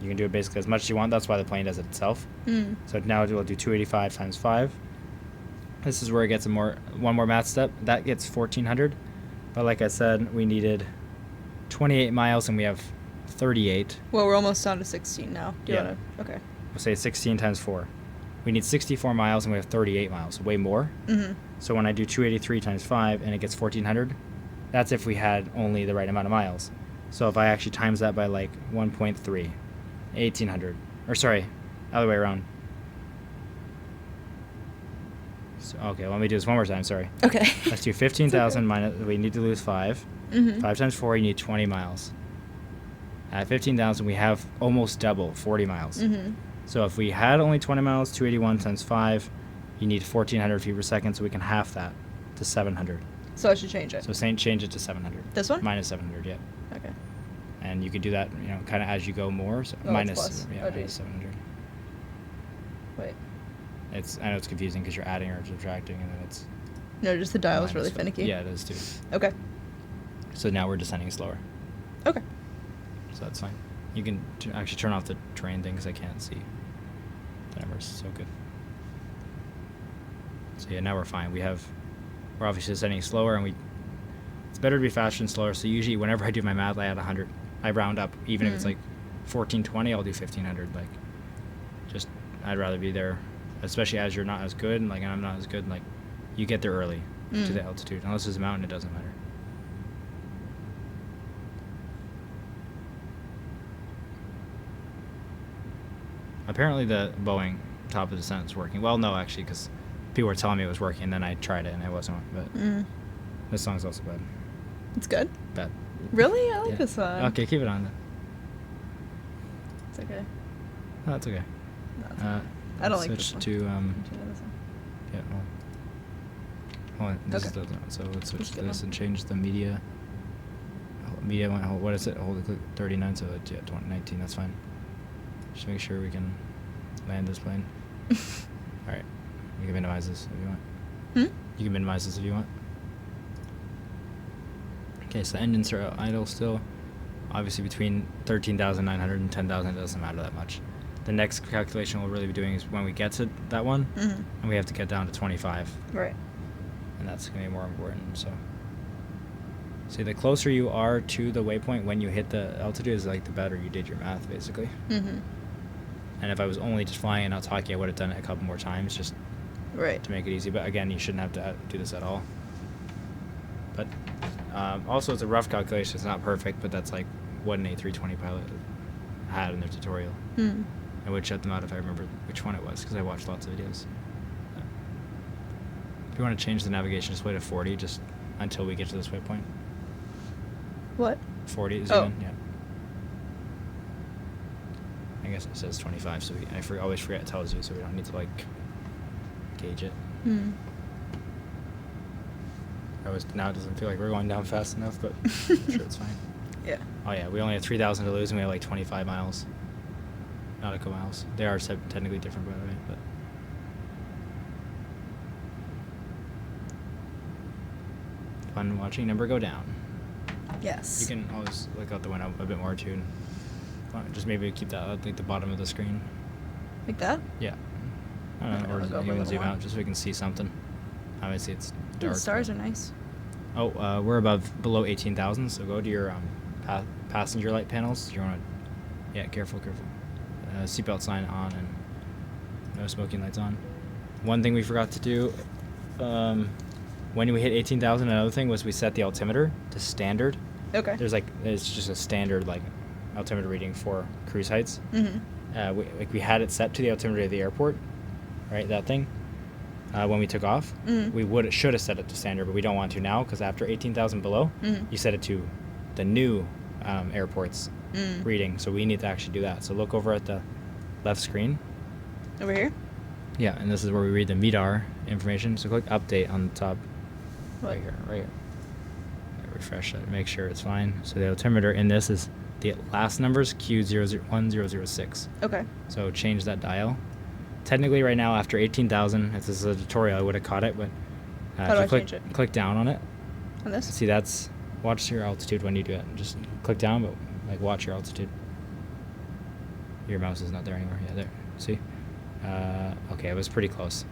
You can do it basically as much as you want. That's why the plane does it itself. So now we'll do 285 times 5. This is where it gets one more math step. That gets 1,400. But like I said, we needed 28 miles and we have 38. Well, we're almost down to 16 now. Do you Yeah. want to? Okay. We'll say 16 times 4. We need 64 miles and we have 38 miles. Way more. So when I do 283 times 5 and it gets 1,400, that's if we had only the right amount of miles. So if I actually times that by like 1.3, 1,800. Or sorry, other way around. So, okay, let me do this one more time. Sorry. Okay. Let's do 15,000 minus. We need to lose 5. 5 times 4, you need 20 miles. At 15,000, we have almost double, 40 miles. So if we had only 20 miles, 281 times 5, you need 1,400 feet per second, so we can half that to 700. So I should change it. So change it to 700. This one? Minus 700, yeah. Okay. And you could do that, kind of as you go more. So minus, plus. yeah, Oh, minus geez. 700. Wait. I know it's confusing because you're adding or subtracting, and then it's No, just the dial is minus really finicky. Yeah, it is too. Okay. So now we're descending slower. Okay. So that's fine. You can actually turn off the terrain thing because I can't see the numbers. So good. So yeah, now we're fine. We're obviously descending slower, and it's better to be faster than slower. So usually whenever I do my math, I add 100. I round up, even if it's like 1,420, I'll do 1,500. Like, just I'd rather be there, especially as you're not as good, and I'm not as good. Like, you get there early to the altitude. Unless it's a mountain, it doesn't matter. Apparently the Boeing top of descent is working. Well, no, actually, because people were telling me it was working, and then I tried it, and it wasn't. But this song's also bad. It's good. Bad. Really? I like Yeah. this song. Okay, keep it on then. It's okay. No, it's okay. No, it's okay. I don't like this switch one. to Do you know this one? yeah. Hold on. This Okay. is so let's switch Let's to get this one. and change the media. Media went. What is it? Hold it. Click 39. So it's 2019. That's fine. Just make sure we can land this plane. All right. You can minimize this if you want. You can minimize this if you want. Okay, so the engines are idle still. Obviously between 13,900 and 10,000 it doesn't matter that much. The next calculation we'll really be doing is when we get to that one, and we have to get down to 25. Right. And that's going to be more important. So, see, the closer you are to the waypoint when you hit the altitude is like the better you did your math, basically. And if I was only just flying and not talking, I would have done it a couple more times just Right. to make it easy. But again, you shouldn't have to do this at all. But also, it's a rough calculation. It's not perfect, but that's like what an A320 pilot had in their tutorial. I would shut them out if I remember which one it was, because I watched lots of videos. If you want to change the navigation display to 40, just until we get to this waypoint. What? 40 Oh. in, yeah. I guess it says 25, so I always forget it tells you, so we don't need to gauge it. Now it doesn't feel like we're going down fast enough, but I'm sure it's fine. Yeah. Oh yeah, we only have 3,000 to lose, and we have like 25 miles. Nautical miles. They are technically different, by the way, but. Fun watching number go down. Yes. You can always look out the window a bit more too. Just maybe keep that at like the bottom of the screen. Like that? Yeah. Okay, Or I'll go a even little zoom more. out just so we can see something. Obviously it's dark. The stars but- are nice. Oh, we're below 18,000, so go to your passenger light panels. You want to, yeah, careful. Seatbelt sign on and no smoking lights on. One thing we forgot to do, when we hit 18,000, another thing was we set the altimeter to standard. Okay. It's just a standard altimeter reading for cruise heights. We had it set to the altimeter of the airport, right? That thing. When we took off, we should have set it to standard, but we don't want to now because after 18,000 below, you set it to the new airport's reading. So we need to actually do that. So look over at the left screen. Over here? Yeah, and this is where we read the MEDAR information. So click update on the top. What? Right here. Refresh that. Make sure it's fine. So the altimeter in this is the last numbers Q00106. Okay. So change that dial. technically right now after 18,000, if this is a tutorial, I would have caught it, but How do I if you change it? click down on it, On this? see that's, watch your altitude when you do it. Just click down, but like watch your altitude. Your mouse is not there anymore. Yeah, there. See? Okay, it was pretty close.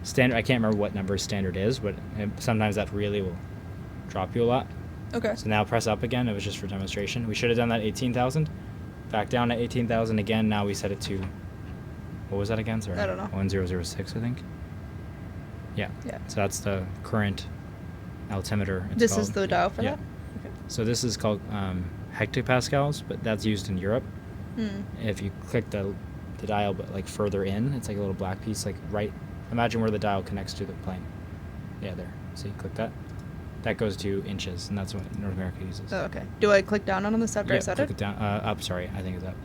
Standard, I can't remember what number standard is, but sometimes that really will drop you a lot. Okay. So now press up again. It was just for demonstration. We should have done that 18,000. Back down to 18,000 again. Now we set it to, what was that again? Sorry. I don't know. 1006, I think. Yeah. Yeah. So that's the current altimeter. It's This called. is the dial for Yeah. that? Okay. So this is called hectopascals, but that's used in Europe. If you click the dial, but like further in, it's like a little black piece, like right. Imagine where the dial connects to the plane. Yeah, there. See, click that. That goes to inches, and that's what North America uses. Oh, okay. Do I click down on this after I set click it? it down. Up, sorry, I think it's up.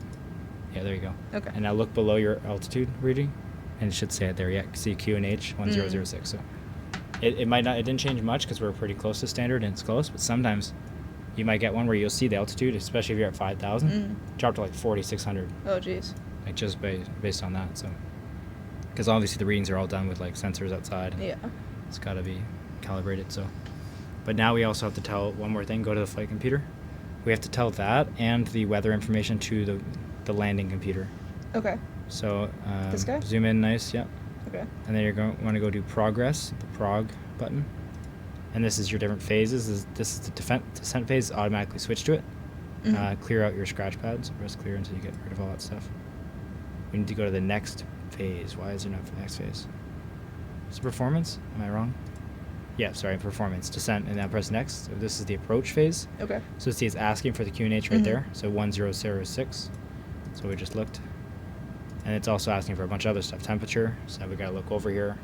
Yeah, there you go. Okay. And now look below your altitude reading, and it should say it there. Yeah, see QNH 1006. So it might not. It didn't change much because we're pretty close to standard, and it's close. But sometimes you might get one where you'll see the altitude, especially if you're at 5,000, drop to like 4,600. Oh, jeez. Like just based on that. So because obviously the readings are all done with like sensors outside. And Yeah. it's got to be calibrated. So, but now we also have to tell one more thing. Go to the flight computer. We have to tell that and the weather information to the landing computer. Okay. So This guy? zoom in nice. Yeah. Okay. And then you're going to want to go to progress, the prog button. And this is your different phases. This is the descent phase. Automatically switch to it. Clear out your scratch pads. Press clear until you get rid of all that stuff. We need to go to the next phase. Why is there not the next phase? Is it performance? Am I wrong? Yeah, sorry, performance. Descent, and now press next. So this is the approach phase. Okay. So see, it's asking for the QNH right there. So 1006. So we just looked. And it's also asking for a bunch of other stuff. Temperature. So we got to look over here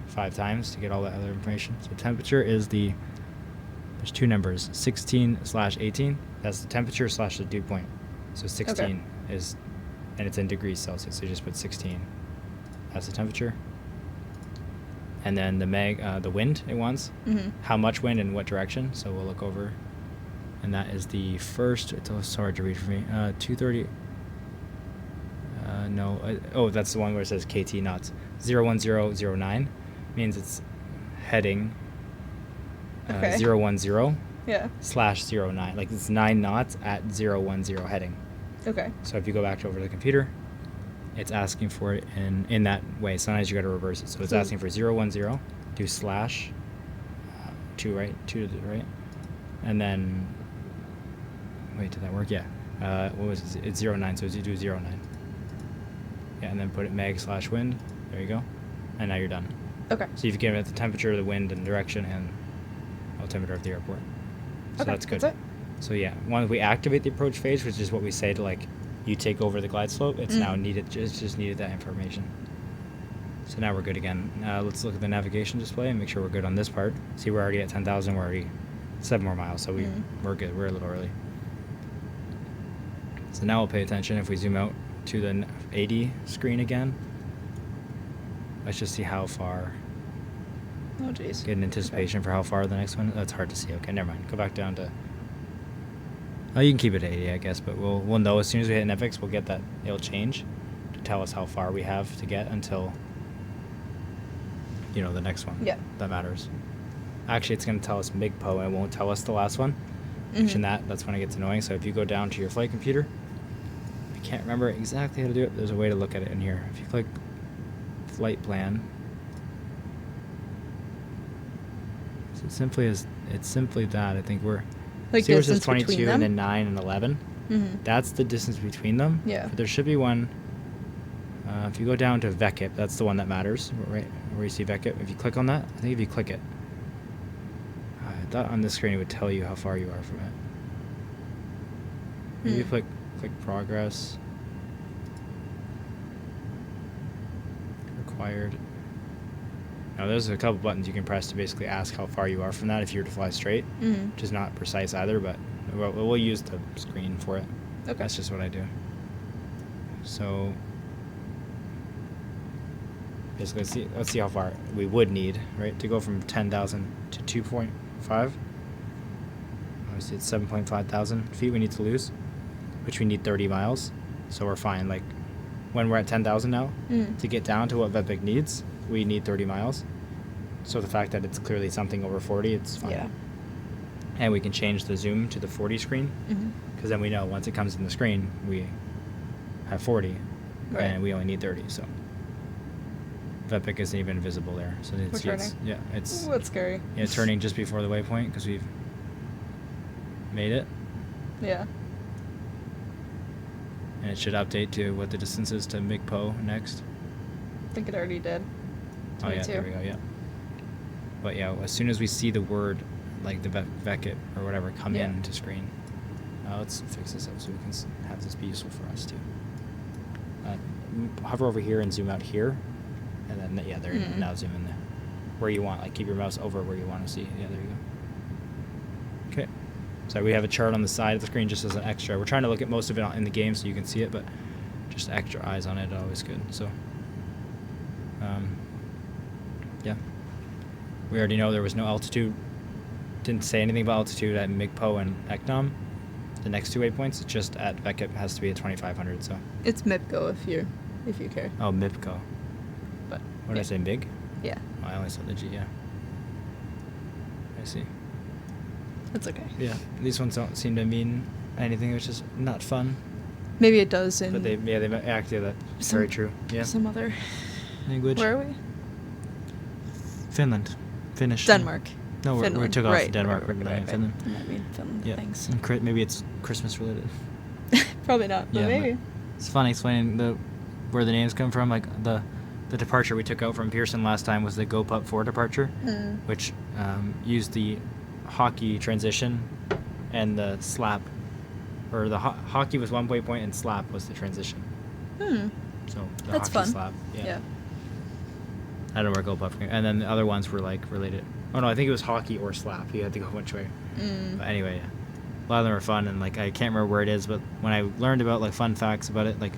5 times to get all that other information. So temperature is there's 2 numbers, 16/18. That's the temperature / the dew point. So 16 is, and it's in degrees Celsius. So you just put 16. That's the temperature. And then the wind it wants. How much wind and what direction. So we'll look over. And that is the first, it's hard to read for me. 230. That's the one where it says KT knots. 01009 means it's heading 010 Yeah. /09. Like it's 9 knots at 010 heading. Okay. So if you go back over to the computer, it's asking for it in that way. Sometimes you got to reverse it. So it's asking for 010, do /2 right, 2 to the right, and then wait, did that work? Yeah. What was it? It's 09, so you do 09. Yeah, and then put it meg/wind. There you go, and now you're done. Okay. So you've given it the temperature, the wind, and direction, and altimeter of the airport. So Okay, that's good. that's it? So yeah, once we activate the approach phase, which is what we say to like you take over the glide slope, it's now needed. Just needed that information. So now we're good again. Let's look at the navigation display and make sure we're good on this part. See, we're already at 10,000. We're already 7 more miles, so we're good. We're a little early. So now we'll pay attention. If we zoom out to the 80 screen again, let's just see how far. Oh, jeez. Get an anticipation for how far the next one. That's hard to see. Okay, never mind. Go back down to. Oh, you can keep it at 80, I guess, but we'll know as soon as we hit Nevix, we'll get that. It'll change to tell us how far we have to get until the next one. Yeah. That matters. Actually, it's going to tell us MIGPO, and it won't tell us the last one. Which in that's when it gets annoying. So if you go down to your flight computer, I can't remember exactly how to do it. There's a way to look at it in here. If you click flight plan, it's simply that. I think we're Like see where it says distance 22 between and them? then 9 and 11. That's the distance between them. Yeah. But there should be one. If you go down to VECIP, that's the one that matters, right? Where you see VECIP. If you click on that, I think if you click it, I thought on this screen it would tell you how far you are from it. Maybe you click progress. Required. Now there's a couple buttons you can press to basically ask how far you are from that if you were to fly straight, which is not precise either, but we'll use the screen for it. Okay. That's just what I do. So basically, let's see how far we would need, right, to go from 10,000 to 2.5. Obviously, it's 7.5 thousand feet we need to lose, which we need 30 miles. So we're fine. Like when we're at 10,000 now, Mm. to get down to what Vetpic needs, we need 30 miles. So the fact that it's clearly something over 40, it's fine. Yeah. And we can change the zoom to the 40 screen, Mm-hmm. because then we know once it comes in the screen, we have 40, Right. and we only need 30. So Vetpic isn't even visible there. So it's We're turning. yeah, it's Ooh, that's scary. yeah, turning just before the waypoint because we've made it, Yeah. and it should update to what the distance is to MIGPO next. I think it already did. Oh yeah, 22. there we go. Yeah. But yeah, as soon as we see the word, like the Vecit or whatever, come Yeah. into screen, let's fix this up so we can have this be useful for us too. Hover over here and zoom out here, and then yeah, there you go. Mm. Now zoom in there, where you want. Like keep your mouse over where you want to see. Yeah, there you go. Okay. So we have a chart on the side of the screen just as an extra. We're trying to look at most of it in the game so you can see it, but just extra eyes on it always good. So, yeah. We already know there was no altitude. Didn't say anything about altitude at MIGPO and Eknom. The next 2 waypoints, it's just at Vecit has to be at 2,500. So. It's MIPCO if you care. Oh, MIPCO. But What did I say? MIG? Yeah. Oh, I only saw the G. Yeah. I see. It's okay. Yeah. These ones don't seem to mean anything. It's just not fun. Maybe it does in But they actually that's Some- very true. Yeah. some other. Language. Where are we? Finland. Finnish. Denmark. No, we Finland. took off Right, Denmark. right, We're right, in right. Finland. I mean Finland Yeah. things. And maybe it's Christmas related. Probably not, but Yeah, maybe. It's fun explaining where the names come from. Like the departure we took out from Pearson last time was the Go Pup 4 departure, Mm. which used the hockey transition and the slap, or the hockey was one waypoint and slap was the transition. Hmm. So the That's hockey fun. slap. Yeah. I don't know where Go Pup came. And then the other ones were like related. Oh no, I think it was hockey or slap. You had to go which way. Mm. But anyway, yeah. A lot of them are fun, and like I can't remember where it is, but when I learned about like fun facts about it, like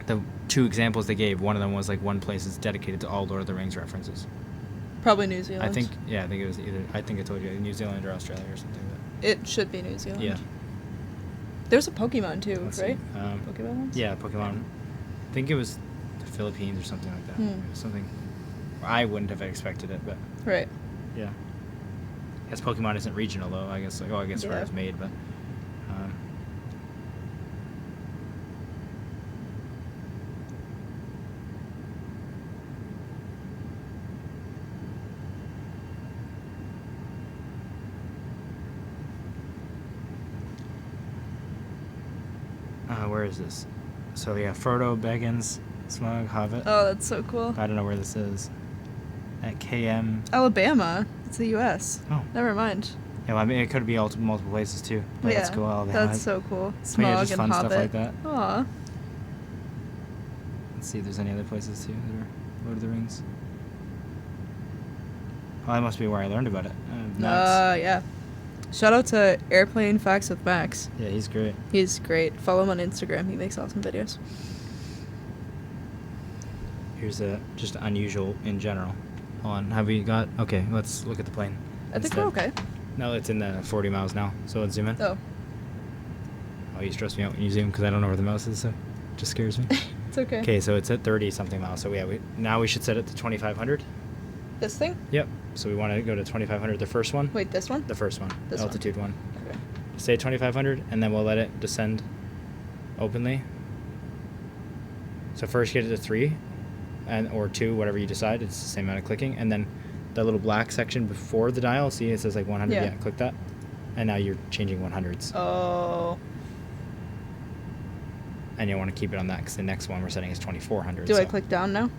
the 2 examples they gave, one of them was like one place is dedicated to all Lord of the Rings references. Probably New Zealand. I think it was either, I think I told you, New Zealand or Australia or something. But it should be New Zealand. yeah. There's a Pokemon too, Let's right? see. Pokemon ones? Yeah, Pokemon. I think it was the Philippines or something like that. Hmm. It was something I wouldn't have expected it, but Right. yeah. I guess Pokemon isn't regional though. I guess where Yeah. it was made, but where is this? So yeah, Frodo, Baggins, Smug, Hobbit. Oh, that's so cool. I don't know where this is. At KM. Alabama. It's the U.S. Oh. Never mind. Yeah, well, I mean, it could be multiple places too. But yeah. that's cool. Alabama. That's so cool. But Smog yeah, just and fun Hobbit. stuff like that. Aw. Let's see if there's any other places too that are Lord of the Rings. Oh, that must be where I learned about it. Max. Yeah. Shout out to Airplane Facts with Max. Yeah, he's great. He's great. Follow him on Instagram. He makes awesome videos. Here's just unusual in general. Hold on, have we got? Okay, let's look at the plane. I think we're okay. No, it's in the 40 miles now. So let's zoom in. Oh. Oh, you stress me out when you zoom because I don't know where the mouse is, so it just scares me. It's okay. Okay, so it's at 30 something miles. So yeah, now we should set it to 2,500. This thing? Yep. So we want to go to 2,500. The first one. Wait, this one? The first one. This the one. altitude one. Okay. Stay at 2,500, and then we'll let it descend openly. So first get it to 3, or 2, whatever you decide. It's the same amount of clicking, and then the little black section before the dial. See, it says like 100. Yeah. Yeah, click that, and now you're changing 100s. Oh. And you want to keep it on that because the next one we're setting is 2,400. Do I so, click down now?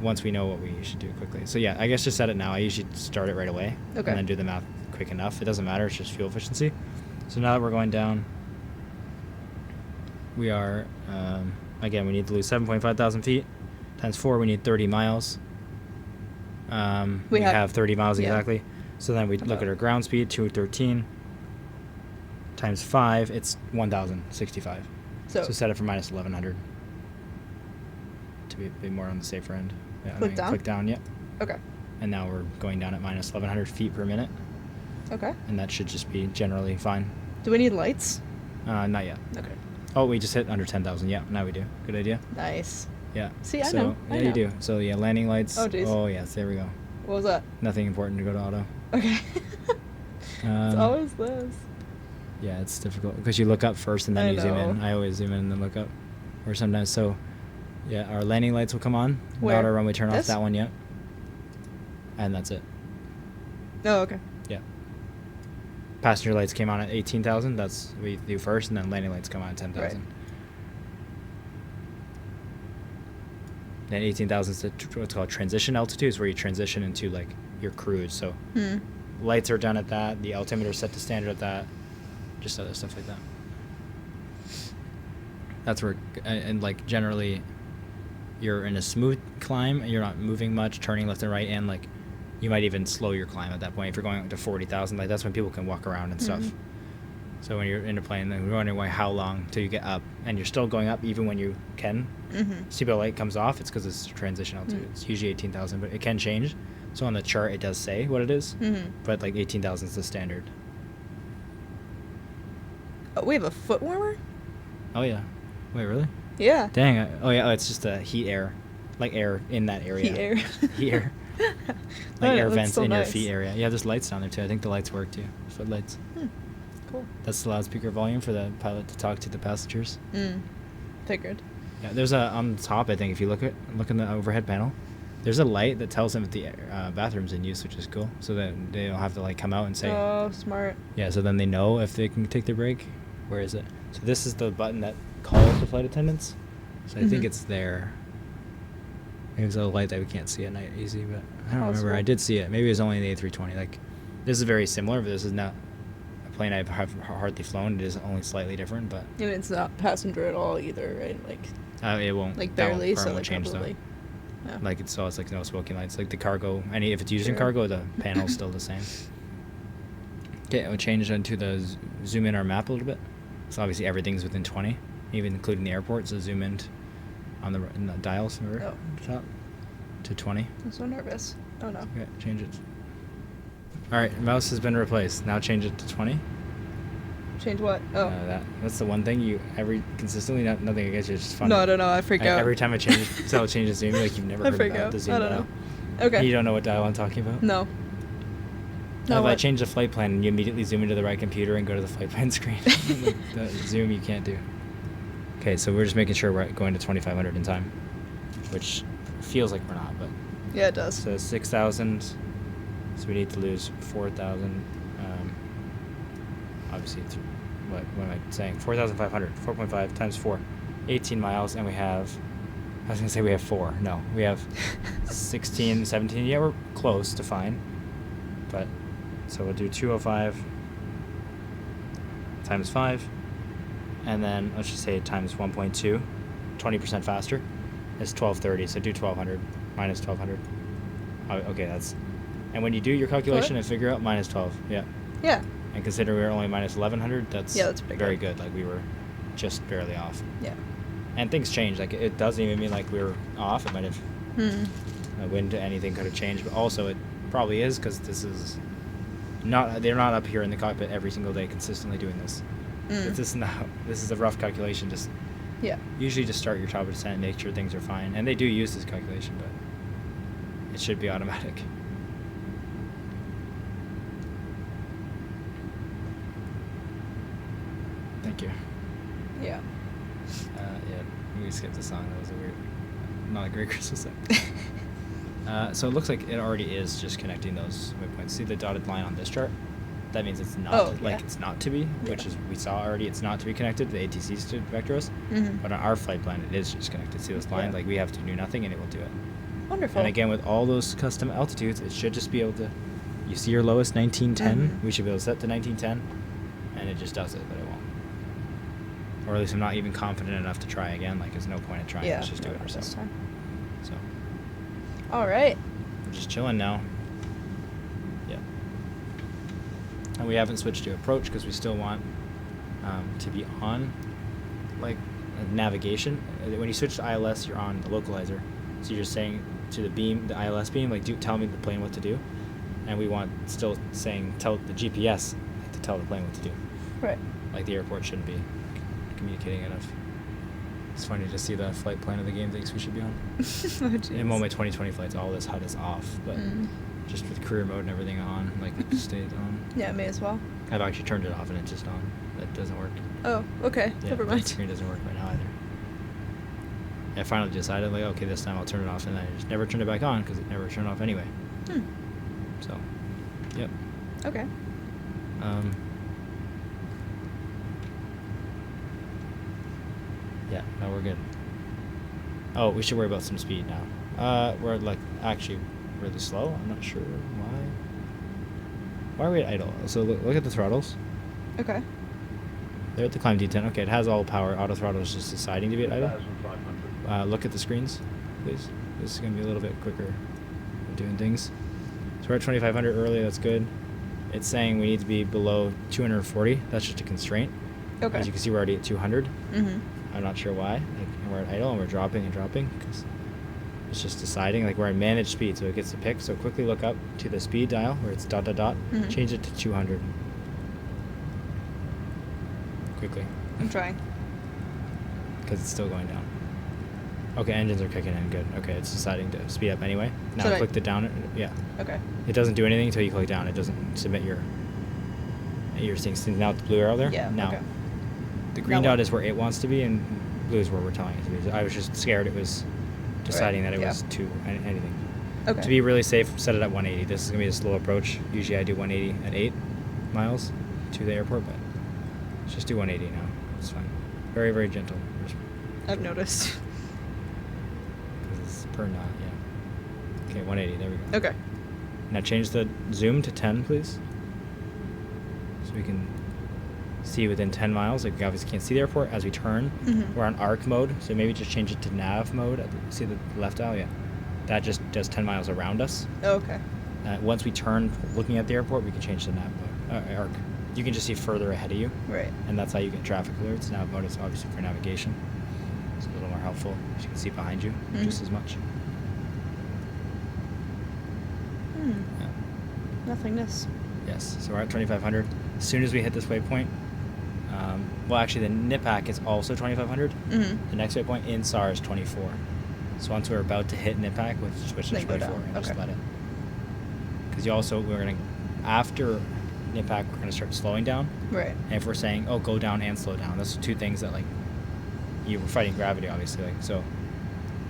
once we know what we should do quickly. So yeah, I guess just set it now. I usually start it right away. Okay. And then do the math quick enough. It doesn't matter. It's just fuel efficiency. So now that we're going down, we are, again, we need to lose 7.5 thousand feet. Times 4, we need 30 miles. We have 30 miles yeah. exactly. So then we look at our ground speed, 213. Times 5, it's 1,065. So set it for minus 1,100 to be more on the safer end. Yeah, Click down? Click down, yep. okay. And now we're going down at minus 1,100 feet per minute, Okay. and that should just be generally fine. Do we need lights? Not yet. Okay. Oh, we just hit under 10,000. Yeah, now we do. Good idea. Nice. Yeah. See, I so, know. Yeah, I you know. do. So, yeah, landing lights. Oh, geez. Oh, yes, there we go. What was that? Nothing important to go to auto. Okay. It's always this. Yeah, it's difficult because you look up first and then I you zoom in. know. I always zoom in and then look up. Or sometimes, so, yeah, our landing lights will come on. Where? Not our runway turn off This? that one yet. And that's it. Oh, okay. Yeah. Passenger lights came on at 18,000. That's what we do first, and then landing lights come on at 10,000. Right. Then 18,000 is what's called transition altitudes, where you transition into like your cruise. So lights are done at that. The altimeter is set to standard at that. Just other stuff like that. That's where, and like generally, you're in a smooth climb. You're not moving much, turning left and right, and like you might even slow your climb at that point if you're going up to 40,000. Like that's when people can walk around and stuff. So when you're in a plane, then you're wondering why how long till you get up, and you're still going up even when you can. Seatbelt light comes off. It's because it's transition altitude. It's usually 18,000, but it can change. So on the chart, it does say what it is, but like 18,000 is the standard. Oh, we have a foot warmer? Oh yeah. Wait, really? Yeah. Dang. Oh yeah. Oh, it's just a heat air, like air in that area. Heat air. Heat air. Oh, Like yeah, air that's vents so in your nice. feet area. Yeah, there's lights down there too. I think the lights work too. Footlights. Cool. That's the loudspeaker volume for the pilot to talk to the passengers. Figured. Yeah, there's a on the top. I think if you look in the overhead panel, there's a light that tells them if the bathroom's in use, which is cool. So that they don't have to like come out and say. Oh, smart. Yeah, so then they know if they can take their break. Where is it? So this is the button that calls the flight attendants. So I think it's there. Maybe it's a light that we can't see at night easy, but I don't remember. I did see it. Maybe it was only in the A320. Like, this is very similar, but this is not a plane I've hardly flown. It is only slightly different, but And it's not passenger at all either, right? Like it won't. like that won't barely, so permanently like change probably. though. Yeah. Like it's like no smoking lights. Like the cargo, if it's using Sure. cargo, the panel's still the same. Okay, I'll change into the zoom in our map a little bit. So obviously everything's within 20, even including the airport. So zoom in on in the dials over top to 20. I'm so nervous. Oh no. Okay, change it. All right, mouse has been replaced. Now change it to 20. Change what? Oh. That's the one thing you consistently nothing against you. It's just fun. No, I don't know. I freak out. Every time I change, so I'll change the zoom. Like you've never I heard freak about out. the zoom I don't dial. know. Okay. You don't know what dial I'm talking about? No. No, if I what? change the flight plan and you immediately zoom into the right computer and go to the flight plan screen. Like, the zoom you can't do. Okay, so we're just making sure we're going to 2,500 in time, which feels like we're not, but. Yeah, it does. So 6,000. So we need to lose 4,000. Obviously, what am I saying? 4,500. 4.5 times 4. 18 miles, and we have. I was gonna say we have 4. No, we have 16, 17. Yeah, we're close to fine. But so we'll do 205 times 5, and then let's just say times 1.2, 20% faster is 1230. So do 1,200 minus 1,200. Oh, okay, that's. And when you do your calculation and figure out minus 12, yeah. Yeah. And consider we were only minus 1,100. That's pretty very good. Like we were just barely off. Yeah. And things change. Like it doesn't even mean like we were off. It might have. A wind to anything could have changed, but also it probably is because this is not. They're not up here in the cockpit every single day consistently doing this. This is not. This is a rough calculation. Just. Yeah. Usually just start your top of descent and make sure things are fine. And they do use this calculation, but it should be automatic. Thank you. Yeah. Yeah, we skipped the song. That was not a great Christmas song. So it looks like it already is just connecting those waypoints. See the dotted line on this chart? That means it's not it's not to be, which is we saw already. It's not to be connected. The ATC's to vector us, but on our flight plan, it is just connected. See those lines? Like we have to do nothing, and it will do it. Wonderful. And again, with all those custom altitudes, it should just be able to. You see your lowest 1910. We should be able to set to 1910, and it just does it, but it won't. Or at least I'm not even confident enough to try again. Like there's no point in trying. Yeah. Let's just do it ourselves. So. All right. We're just chilling now. Yeah. And we haven't switched to approach because we still want to be on like navigation. When you switch to ILS, you're on the localizer. So you're just saying to the beam, the ILS beam, like tell me the plane what to do. And we want still saying tell the GPS to tell the plane what to do. Right. Like the airport shouldn't be communicating enough. It's funny to see the flight plan of the game thinks we should be on. Oh, jeez. In all my 2020 flights, all this HUD is off, but just with career mode and everything on, like it just stayed on. Yeah, may as well. I've actually turned it off and it's just on. That doesn't work. Oh, okay. Yeah, Never that mind. screen doesn't work right now either. I finally decided, like, okay, this time I'll turn it off, and I just never turned it back on because it never turned off anyway. So, yep. Okay. Yeah, no, we're good. Oh, we should worry about some speed now. We're like actually really slow. I'm not sure why. Why are we at idle? So look at the throttles. Okay. They're at the climb D10. Okay, it has all power. Auto throttle is just deciding to be at idle. Look at the screens, please. This is going to be a little bit quicker of doing things. So we're at 2,500 early. That's good. It's saying we need to be below 240. That's just a constraint. Okay. As you can see, we're already at 200. Mm-hmm. I'm not sure why. Like, we're at idle and we're dropping and dropping because it's just deciding. Like, we're at managed speed, so it gets to pick. So quickly look up to the speed dial where it's ... Mhm. Change it to 200. Quickly. I'm trying. Because it's still going down. Okay, engines are kicking in. Good. Okay, it's deciding to speed up anyway. Now Should I- click the down. Yeah. Okay. It doesn't do anything until you click down. It doesn't submit your things. Now it's the blue arrow there. Yeah. Now Okay. the green Now dot what? is where it wants to be, and blue is where we're telling it to be. So I was just scared it was deciding that it yeah. was anything. Okay. To be really safe, set it at 180. This is gonna be a slow approach. Usually I do 180 at 8 miles to the airport, but let's just do 180 now. It's fine. Very, very gentle. I've noticed. Because it's per knot, yeah. Okay, 180. There we go. Okay. Now change the zoom to 10, please. So we can see within 10 miles. Like, we obviously can't see the airport. As we turn, we're on arc mode. So maybe just change it to nav mode. See the left dial? Yeah. That just does 10 miles around us. Oh, okay. Once we turn looking at the airport, we can change to nav mode. Arc. You can just see further ahead of you. Right. And that's how you get traffic alerts. Nav mode is obviously for navigation. It's a little more helpful. You can see behind you just as much. Yeah. Nothingness. Yes, so we're at 2,500. As soon as we hit this waypoint, well, actually, the NIPAC is also 2,500. Mm-hmm. The next waypoint in SAR is 24. So once we're about to hit NIPAC, we'll switch to Then go 24 down. and just Okay. let it. Because we're going to, after NIPAC, we're going to start slowing down. Right. And if we're saying, oh, go down and slow down, that's two things that, like, you were fighting gravity, obviously. Like, so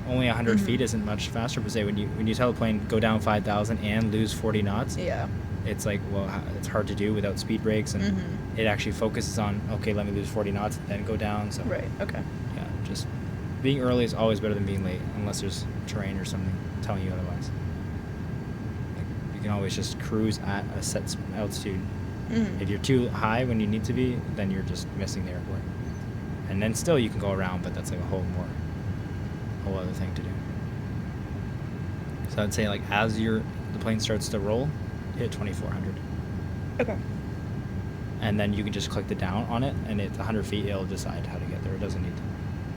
only 100 feet isn't much faster, but say when you tell the plane go down 5,000 and lose 40 knots, Yeah. it's like, well, it's hard to do without speed brakes, and it actually focuses on, okay, let me lose 40 knots, then go down. So Right. Okay. yeah, just being early is always better than being late, unless there's terrain or something telling you otherwise. Like, you can always just cruise at a set altitude. If you're too high when you need to be, then you're just missing the airport. And then still you can go around, but that's like a whole other thing to do. So I'd say, like, as the plane starts to roll, hit 2,400. Okay. And then you can just click the down on it, and it's 100 feet. It'll decide how to get there. It doesn't need to.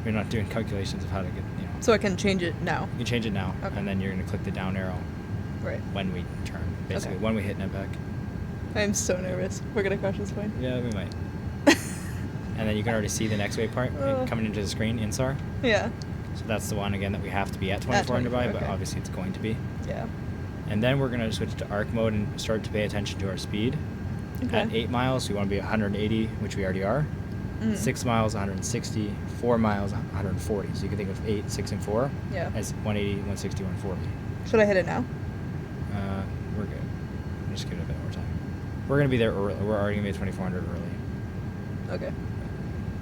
We're not doing calculations of how to get. So I can change it now. You can change it now, Okay. and then you're going to click the down arrow Right. when we turn. Basically, Okay. when we hit NetBack. I'm so nervous. We're gonna crash this plane. Yeah, we might. And then you can already see the next waypoint coming into the screen in SAR. Yeah. So that's the one again that we have to be at 2,400 by, 24, but okay. obviously it's going to be. Yeah. And then we're going to switch to arc mode and start to pay attention to our speed. Okay. At 8 miles, we want to be 180, which we already are. 6 miles, 160. 4 miles, 140. So you can think of 8, 6, and 4 Yeah. as 180, 160, 140. Should I hit it now? We're good. Just give it a bit more time. We're going to be there early. We're already going to be at 2,400 early. Okay.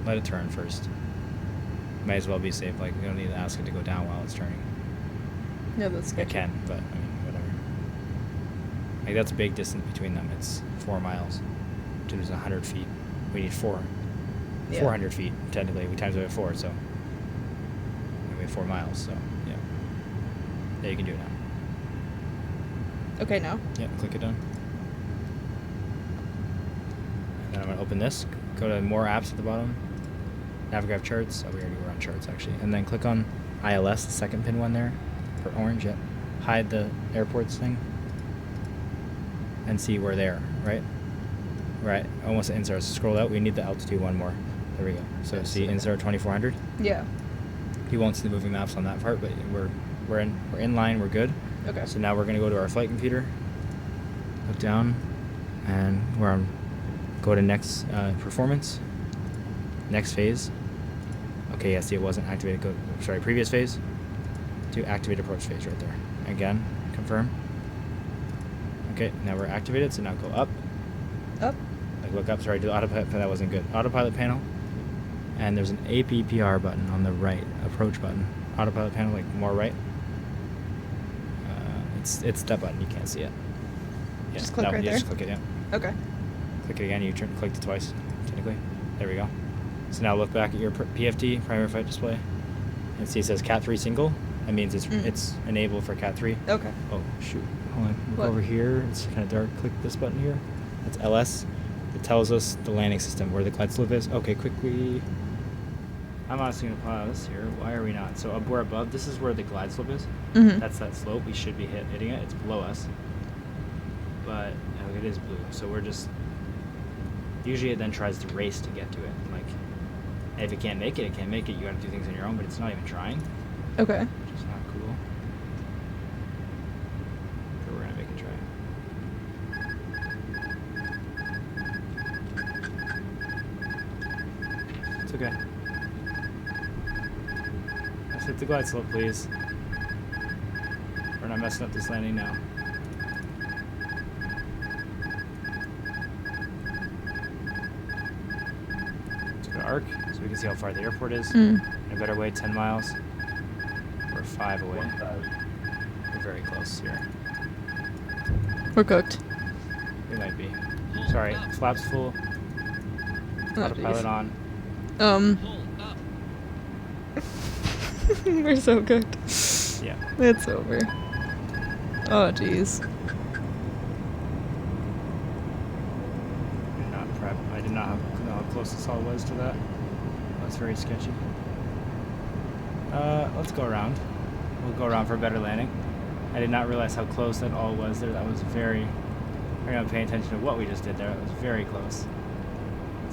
Let it turn first. Might as well be safe. Like, you don't need to ask it to go down while it's turning. No, that's It sketchy. can, but I mean, whatever. Like, that's a big distance between them. It's 4 miles to lose 100 feet. We need 4. Yeah. 400 feet, technically. We times it by 4, so we have 4 miles, so yeah. Yeah, you can do it now. Okay, now. Yeah, click it done. And then I'm gonna open this. Go to more apps at the bottom. Navigraph charts. Oh, we already were on charts actually. And then click on ILS, the second pin one there, for orange. Yep. Hide the airports thing. And see where they are. Right. Right. Almost at INSAR. So scroll out. We need the altitude one more. There we go. So see INSAR 2400. Yeah. He won't see the moving maps on that part, but we're in line. We're good. Okay. So now we're gonna go to our flight computer. Look down, and we're on. Go to next performance. Next phase. Okay, yeah, see it wasn't activated. Previous phase. To activate approach phase right there. Again, confirm. Okay, now we're activated, so now go up. Up. Like look up, sorry, do the autopilot, that wasn't good. Autopilot panel. And there's an APPR button on the right, approach button. Autopilot panel, like more right. It's that button, you can't see it. Yeah, Just click right there? Just click it, yeah. Okay. Click it again, you clicked it twice, technically. There we go. So now look back at your PFD, primary flight display. And see it says Cat 3 single. That means it's enabled for Cat 3. Okay. Oh, shoot. Hold on. Look What? over here. It's kind of dark. Click this button here. That's LS. It tells us the landing system, where the glide slope is. Okay, quickly. I'm honestly going to pause here. Why are we not? So we're above. This is where the glide slope is. Mm-hmm. That's that slope. We should be hitting it. It's below us. But it is blue. So we're just... Usually it then tries to race to get to it. Like, if it can't make it, it can't make it. You got to do things on your own, but it's not even trying. Okay. Which is not cool. But we're going to make it try. It's okay. Let's hit the glide slope, please. We're not messing up this landing now. Let's go to arc so we can see how far the airport is. In a better way, 10 miles. We're 5 away. We're very close here. We're cooked. We might be. Sorry, flaps full. Oh, Autopilot on. We're so cooked. Yeah. It's over. Oh, jeez. Not prep. I did not know how close this all was to that. That's very sketchy. Let's go around. We'll go around for a better landing. I did not realize how close that all was there. That was very... We're not paying attention to what we just did there. It was very close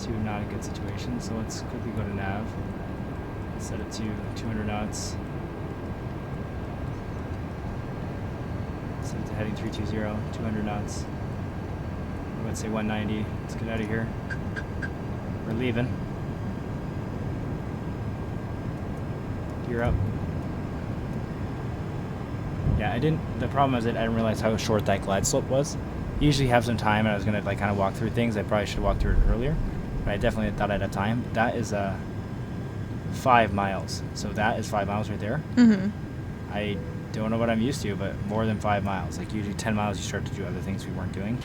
to not a good situation. So let's quickly go to nav. Set it to 200 knots. Set it to heading 320, 200 knots. Let's say 190. Let's get out of here. We're leaving. Gear up. Yeah, the problem is that I didn't realize how short that glide slope was. Usually have some time and I was gonna like kind of walk through things. I probably should have walked through it earlier. But I definitely thought I'd have time. That is 5 miles. So that is 5 miles right there. Mm-hmm. I don't know what I'm used to, but more than 5 miles. Like usually 10 miles you start to do other things we weren't doing.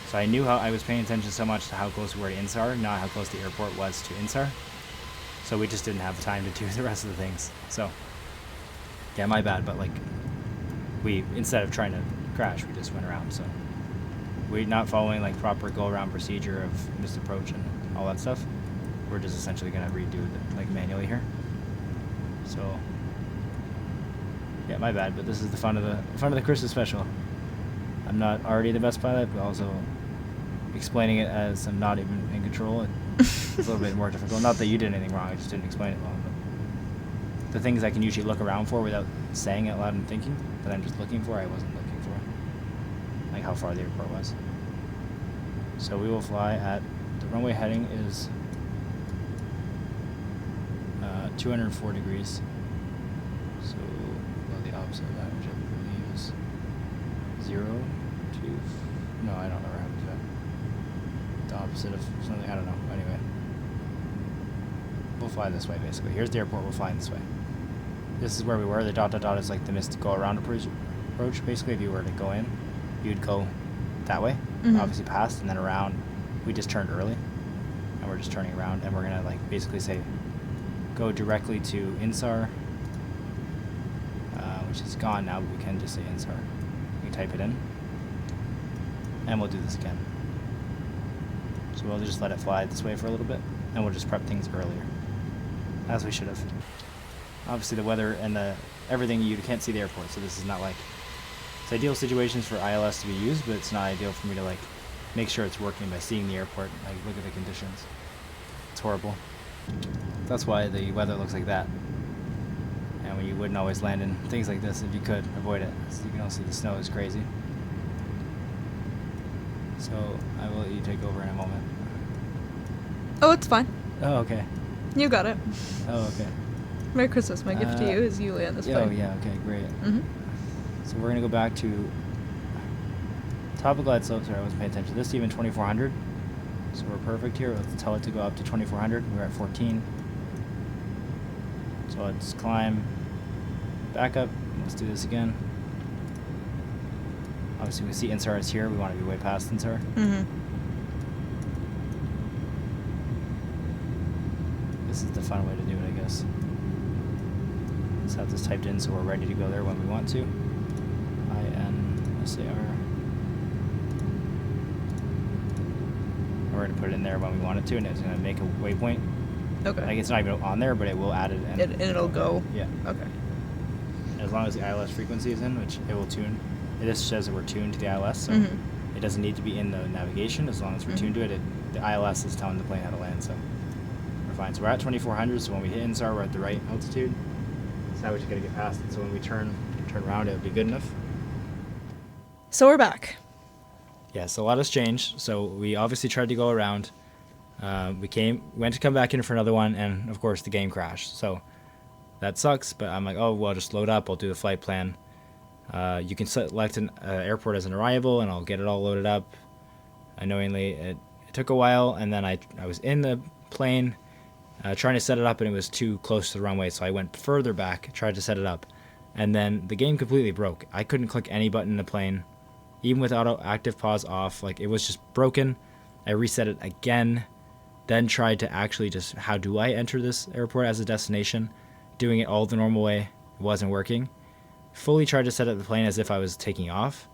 So I knew how I was paying attention so much to how close we were to INSAR, not how close the airport was to INSAR. So we just didn't have the time to do the rest of the things. So yeah, my bad, but like we, instead of trying to crash, we just went around. So we're not following like proper go around procedure of missed approach and all that stuff. We're just essentially gonna redo it like manually here. So yeah, my bad, but this is the fun of the Christmas special. I'm not already the best pilot, but also explaining it as I'm not even in control. It's a little bit more difficult. Not that you did anything wrong, I just didn't explain it well. But the things I can usually look around for without saying it loud and thinking, that I'm just looking for, I wasn't looking for. Like how far the airport was. So we will fly at, the runway heading is 204 degrees. So, well, the opposite of that, which I believe is 0 to, no, I don't know what happened to that. The opposite of something, I don't know, anyway. We'll fly this way, basically. Here's the airport, we're flying this way. This is where we were. The dot dot dot is like the missed go around approach. Basically, if you were to go in, you'd go that way, obviously past, and then around. We just turned early, and we're just turning around, and we're gonna like basically say, go directly to INSAR, which is gone now, but we can just say INSAR. We can type it in, and we'll do this again. So we'll just let it fly this way for a little bit, and we'll just prep things earlier, as we should have. Obviously the weather and everything, you can't see the airport, so this is not like, it's ideal situations for ILS to be used, but it's not ideal for me to like make sure it's working by seeing the airport, like look at the conditions. It's horrible. That's why the weather looks like that. And when you wouldn't always land in things like this if you could avoid it. So you can also see the snow is crazy. So I will let you take over in a moment. Oh, it's fine. Oh, okay. You got it. Oh, okay. Merry Christmas. My gift to you is you land this Oh, plane. yeah, okay, great. Mm-hmm. So we're going to go back to top of glide slope. Sorry, I wasn't paying attention. This is even 2400. So we're perfect here. Let's tell it to go up to 2400. We're at 14. So let's climb back up. Let's do this again. Obviously, we see INSAR is here. We want to be way past INSAR. Mm-hmm. This is the fun way to do it, I guess. Let's have this typed in so we're ready to go there when we want to. INSAR. We're going to put it in there when we want it to, and it's going to make a waypoint. Okay. Like, it's not even on there, but it will add it. And it'll go. Yeah. Okay. As long as the ILS frequency is in, which it will tune. This says that we're tuned to the ILS, so Mm-hmm. it doesn't need to be in the navigation. As long as we're tuned to it, the ILS is telling the plane how to land, so we're fine. So we're at 2400, so when we hit INSAR, we're at the right altitude. So now we just got to get past it, so when we turn around, it'll be good enough. So we're back. Yeah, so a lot has changed. So we obviously tried to go around. We went to come back in for another one, and of course the game crashed. So that sucks, but I'm like, oh, well, just load up. I'll do the flight plan. You can select an airport as an arrival, and I'll get it all loaded up. Unknowingly, it took a while, and then I was in the plane trying to set it up, and it was too close to the runway, so I went further back, tried to set it up, and then the game completely broke. I couldn't click any button in the plane, even with auto active pause off. Like, it was just broken. I reset it again, then tried to actually just, how do I enter this airport as a destination? Doing it all the normal way, it wasn't working. Fully tried to set up the plane as if I was taking off,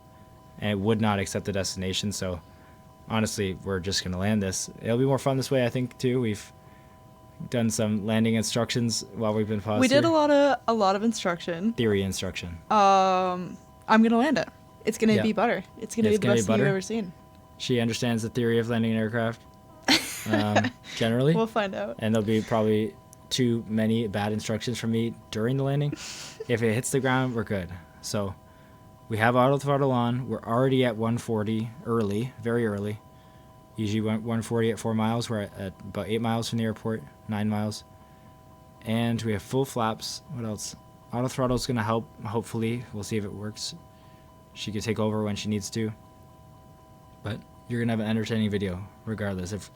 and it would not accept the destination. So honestly, we're just going to land this. It'll be more fun this way, I think, too. We've done some landing instructions while we've been paused. We did a lot of instruction. Theory instruction. I'm gonna land it. It's gonna Yeah. be butter. It's gonna be the best thing you've ever seen. She understands the theory of landing an aircraft, generally. We'll find out. And there'll be probably too many bad instructions from me during the landing. If it hits the ground, we're good. So we have auto throttle on. We're already at 140 early, very early. Usually 140 at 4 miles. We're at about 8 miles from the airport, 9 miles. And we have full flaps. What else? Auto throttle is going to help, hopefully. We'll see if it works. She could take over when she needs to. But you're going to have an entertaining video, regardless. If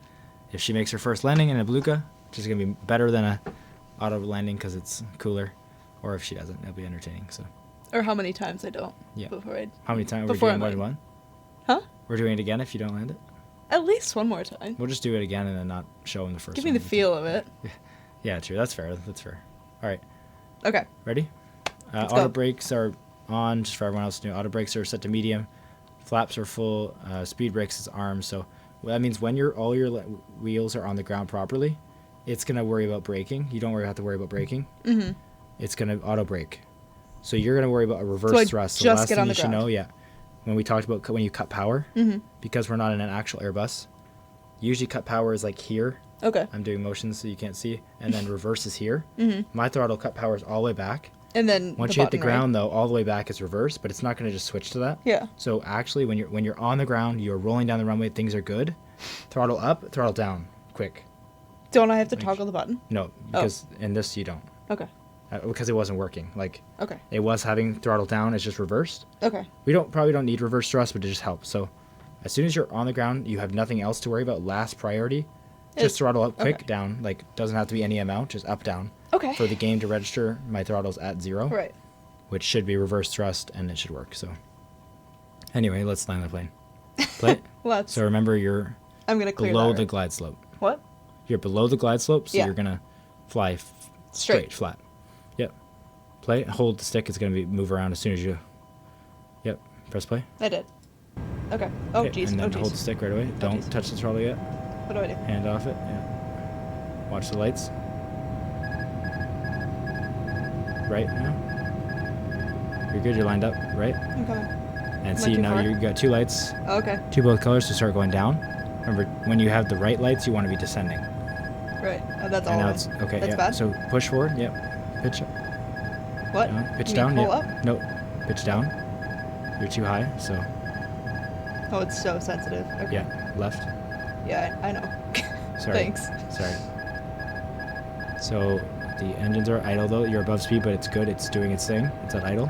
she makes her first landing in a Beluga, which is going to be better than a auto landing because it's cooler. Or if she doesn't, it'll be entertaining. So. Or how many times I don't. Yeah. Before I. How many times? We're Before doing I'm more like- than one? Huh? We're doing it again if you don't land it? At least one more time. We'll just do it again and then not show them the first Give one. me the feel of it. Yeah, true. That's fair. That's fair. All right. Okay. Ready? Let's Auto go. brakes are on, just for everyone else to know. Auto brakes are set to medium. Flaps are full. Speed brakes is armed. So that means when all your wheels are on the ground properly, it's going to worry about braking. You don't have to worry about braking. Mm-hmm. It's going to auto brake. So you're going to worry about a reverse So I thrust. just The last get thing on you the should ground. know, yeah. When we talked about when you cut power, Mm-hmm. because we're not in an actual Airbus, usually cut power is like here. Okay. I'm doing motions so you can't see. And then reverse is here. Mm-hmm. My throttle cut power is all the way back. And then Once the you hit the button, right? ground, though, all the way back is reverse, but it's not going to just switch to that. Yeah. So actually, when you're on the ground, you're rolling down the runway, things are good. Throttle up, throttle down, quick. Don't I have to toggle the button? No, because in this you don't. Okay. Because it wasn't working. Like, Okay. it was having throttle down, it's just reversed. Okay. We probably don't need reverse thrust, but it just helps. So as soon as you're on the ground, you have nothing else to worry about. Last priority, just throttle up quick, okay. down. Like, doesn't have to be any amount, just up, down. Okay. For the game to register, my throttle's at 0. Right. Which should be reverse thrust, and it should work. So anyway, let's land the plane. Play it. Let's. So remember, you're I'm gonna clear below that, the right? glide slope. What? You're below the glide slope, so Yeah. you're gonna fly Straight. flat. Yep. Play. Hold the stick. It's gonna move around as soon as you. Yep. Press play. I did. Okay. Oh Okay, jeez. And Oh then hold the jeez. stick right away. Don't jeez. touch the throttle yet. What do I do? Hand off it. Yeah. Watch the lights. Right now. You're good. You're lined up. Right. I'm coming. And Am I see too now far? you got 2 lights. Oh, okay. 2 both colors to start going down. Remember, when you have the right lights, you want to be descending. Right. Oh, that's all. And now of it's it. okay. That's Yeah. bad. So push forward. Yep. Pitch What? down. Pitch You down. mean pull Yeah. up? No. Pitch down. You're too high. So Oh, it's so sensitive. Okay. yeah. Left. Yeah, I know. Sorry. Thanks. Sorry. So the engines are idle though. You're above speed, but it's good. It's doing its thing. It's at idle.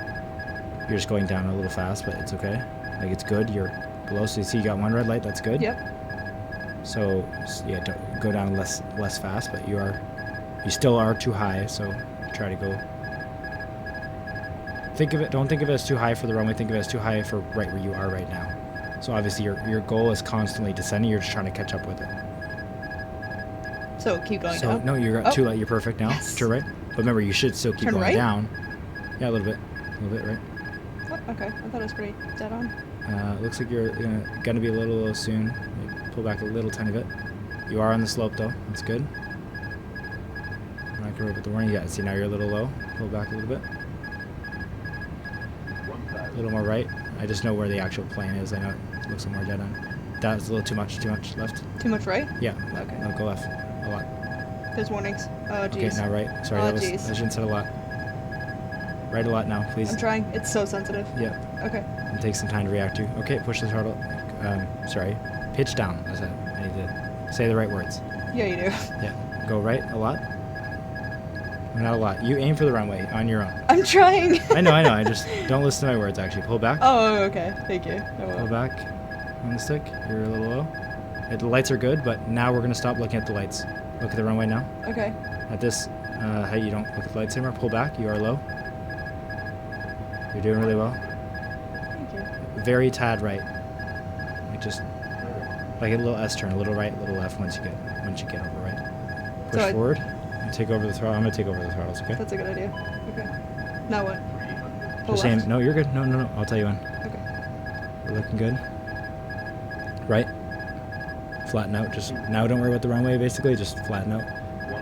You're just going down a little fast, but it's okay. Like it's good. You're below, so you see you got one red light. That's good. Yep. So yeah, don't go down less fast, but you still are too high. So try to go. Don't think of it as too high for the runway. Think of it as too high for right where you are right now. So obviously your goal is constantly descending. You're just trying to catch up with it. So keep going So down. no, you're at too light. You're perfect now. Yes. Turn right. But remember, you should still keep Turn going right? down. Yeah, a little bit right. Oh, okay. I thought it was pretty dead on. Looks like you're gonna be a little low soon. Pull back a little tiny bit. You are on the slope though. That's good. I'm not gonna with the warning yet. See, now you're a little low. Pull back a little bit. A little more right. I just know where the actual plane is. I know it looks a little more dead on. That's a little too much left. Too much right? Yeah. Okay. No, go left. A lot. There's warnings. Oh, Okay, jeez. now right. Sorry, Oh, that was, jeez. I shouldn't said a lot. Right a lot now, please. I'm trying. It's so sensitive. Yeah. Okay. And take some time to react to. Okay, push the throttle. Sorry. Pitch down. That's it. I need to say the right words. Yeah, you do. Yeah. Go right a lot. Not a lot. You aim for the runway on your own. I'm trying. I know. I just don't listen to my words, actually. Pull back. Oh, okay. Thank you. I will. Pull back on the stick. You're a little low. The lights are good, but now we're going to stop looking at the lights. Look at the runway now. Okay. At this height, you don't look at the lights anymore. Pull back. You are low. You're doing really well. Thank you. Very tad right. Like a little S turn, a little right, a little left once you get over right. Push So forward and take over the throttle. I'm gonna take over the throttles, okay? That's a good idea. Okay. Now what? Pull Just left. aim. No, you're good. No. I'll tell you when. Okay. We're looking good. Right. Flatten out. Just now. Don't worry about the runway. Basically, just flatten out.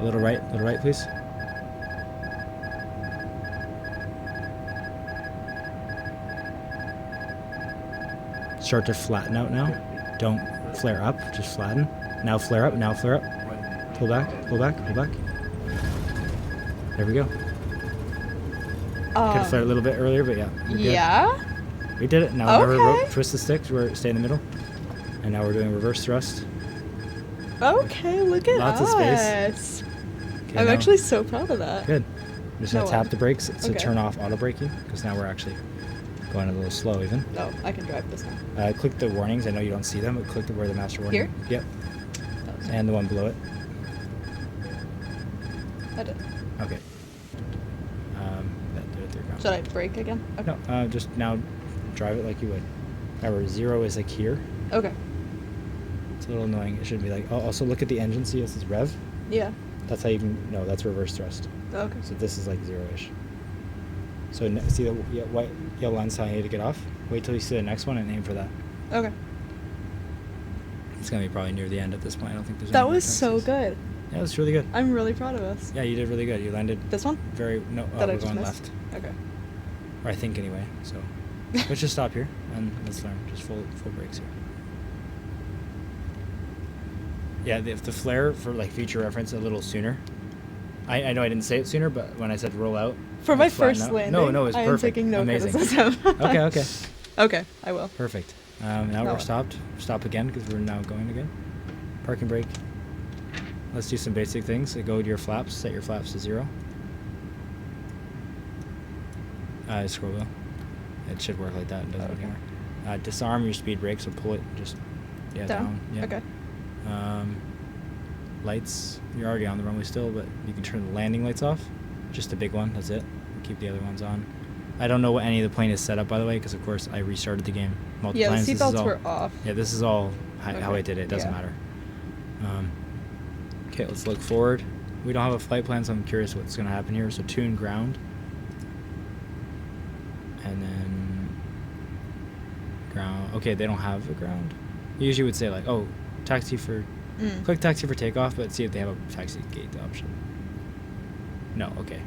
A little right, please. Start to flatten out now. Don't flare up, just flatten. Now flare up, Pull back. There we go. Could have flared a little bit earlier, but yeah. we're good. Yeah? We did it. Now remember, Okay. twist the sticks, stay in the middle. And now we're doing reverse thrust. Okay, look at Lots of us. space. Okay, I'm now- actually so proud of that. Good. I'm just going No to tap one. the brakes to Okay. turn off auto braking, because now we're actually going a little slow even. No, I can drive this now. Click the warnings. I know you don't see them, but click where the master warning. Here? Yep. That was And the one below it. I did. Okay. That did it through ground. Should I brake again? Okay. No, just now drive it like you would. Remember, 0 is like here. Okay. It's a little annoying. It should be like, oh, also look at the engine. See, this is rev. Yeah. That's how you can, no, that's reverse thrust. Okay. So this is like 0-ish. So see the white yellow line's telling you to get off? Wait till you see the next one and aim for that. Okay. It's going to be probably near the end at this point. I don't think there's That any more was so chances. good. Yeah, it was really good. I'm really proud of us. Yeah, you did really good. You landed This one? no, That I we're just going missed? left. Okay. Or I think anyway. So let's just stop here and let's learn. Just full brakes here. Yeah, the flare for like future reference a little sooner. I know I didn't say it sooner, but when I said roll out For my flatten first out- landing, no, it's I am perfect. taking no Amazing. criticism. Okay. Okay, I will. Perfect. Now No. we're stopped. Stop again because we're now going again. Parking brake. Let's do some basic things. So go to your flaps. Set your flaps to 0. Scroll wheel. It should work like that. It doesn't Okay. anymore. Disarm your speed brake. So pull it just down. Yeah. Okay. Lights. You're already on the runway still, but you can turn the landing lights off. Just the big one. That's it. Keep the other ones on. I don't know what any of the plane is set up, by the way, because of course I restarted the game multiple Yeah, times. the This is seatbelts all- were off. Yeah, this is all how Okay. I did it. It doesn't Yeah. matter. Okay, let's look forward. We don't have a flight plan, so I'm curious what's going to happen here. So tune ground. And then ground. Okay, they don't have a ground. You usually would say like, oh, taxi for... Click taxi for takeoff, but see if they have a taxi gate option. No, okay.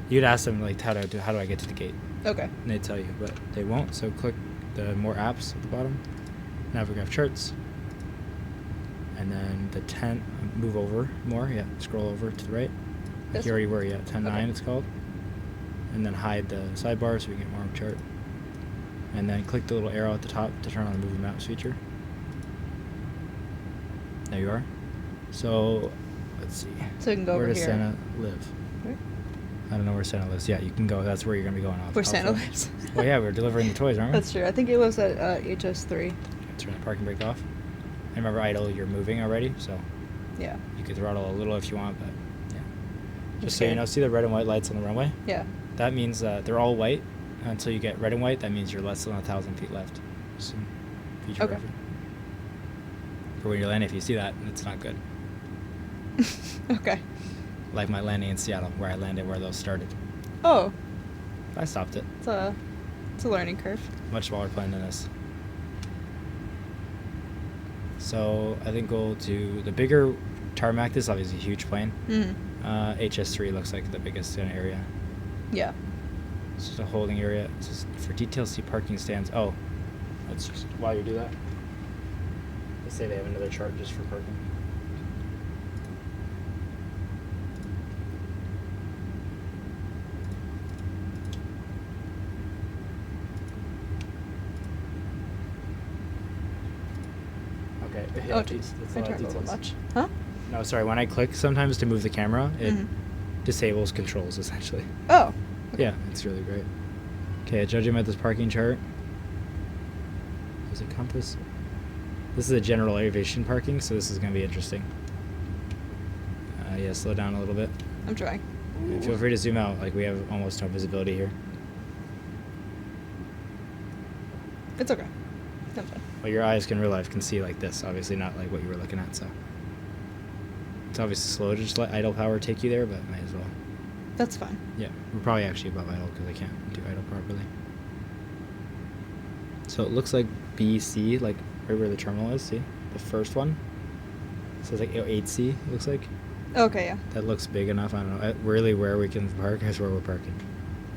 You'd ask them like, how do I get to the gate? Okay. And they tell you, but they won't. So click the more apps at the bottom, Navigraph charts, and And then the 10, move over more. Yeah, scroll over to the right. Like This you already were, yeah. 10.9 Okay. it's called. And then hide the sidebar so we get more of a chart. And then click the little arrow at the top to turn on the movie maps feature. There you are. So, let's see. So we can go Where over does here. Santa live? Where? I don't know where Santa lives. Yeah, you can go. That's where you're going to be going off. Where Santa Alpha. lives. Well, yeah, we're delivering the toys, aren't we? That's true. I think he lives at HS3. Turn the parking brake off. And remember, idle, you're moving already, so Yeah. you could throttle a little if you want, but yeah. Just so Okay. you know, see the red and white lights on the runway? Yeah. That means they're all white until you get red and white. That means you're less than 1,000 feet left. Just some future Okay. reference. For when you're landing, if you see that, it's not good. Okay. Like my landing in Seattle, where I landed, where those started. Oh, I stopped it. it's a learning curve. Much smaller plane than this. So I think go to the bigger tarmac. This is obviously a huge plane. HS3 looks like the biggest area. Yeah. It's just a holding area. It's just for details, see parking stands. Oh, let's just, while you do that, they say they have another chart just for parking. Okay. Oh, geez, jeez. that's I a lot of turned a little details. much. Huh? No, sorry. When I click sometimes to move the camera, it Mhm. disables controls essentially. Oh. Yeah, it's really great. Okay, judging by this parking chart. Is it compass? This is a general aviation parking, so this is going to be interesting. Yeah, slow down a little bit. I'm trying. And feel free to zoom out, like we have almost no visibility here. It's okay. I'm fine. Well, your eyes can real life can see like this, obviously not like what you were looking at, so. It's obviously slow to just let idle power take you there, but might as well. That's fine. Yeah, we're probably actually above idle because I can't do idle properly. So it looks like BC, like right where the terminal is, see? The first one. So it's like 8C, it looks like. Okay, yeah. That looks big enough, I don't know. Really where we can park is where we're parking.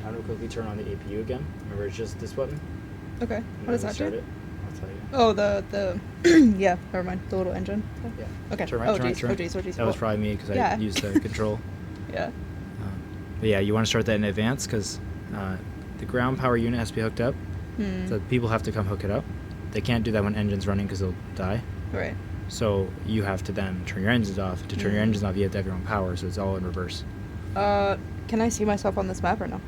I'm going to quickly turn on the APU again. Remember, it's just this button. Okay. And What then does we that start do? it. I'll tell you. Oh, the yeah, never mind. The little engine. Yeah. Okay. Turn right, Oh, turn right, jeez. turn Oh, right. jeez. Oh, jeez. That was Oh. probably me because Yeah. I used the control. Yeah. But yeah, you want to start that in advance because the ground power unit has to be hooked up. So people have to come hook it up. They can't do that when engine's running because they'll die. Right. So you have to then turn your engines off. To turn your engines off, you have to have your own power, so it's all in reverse. Can I see myself on this map or no?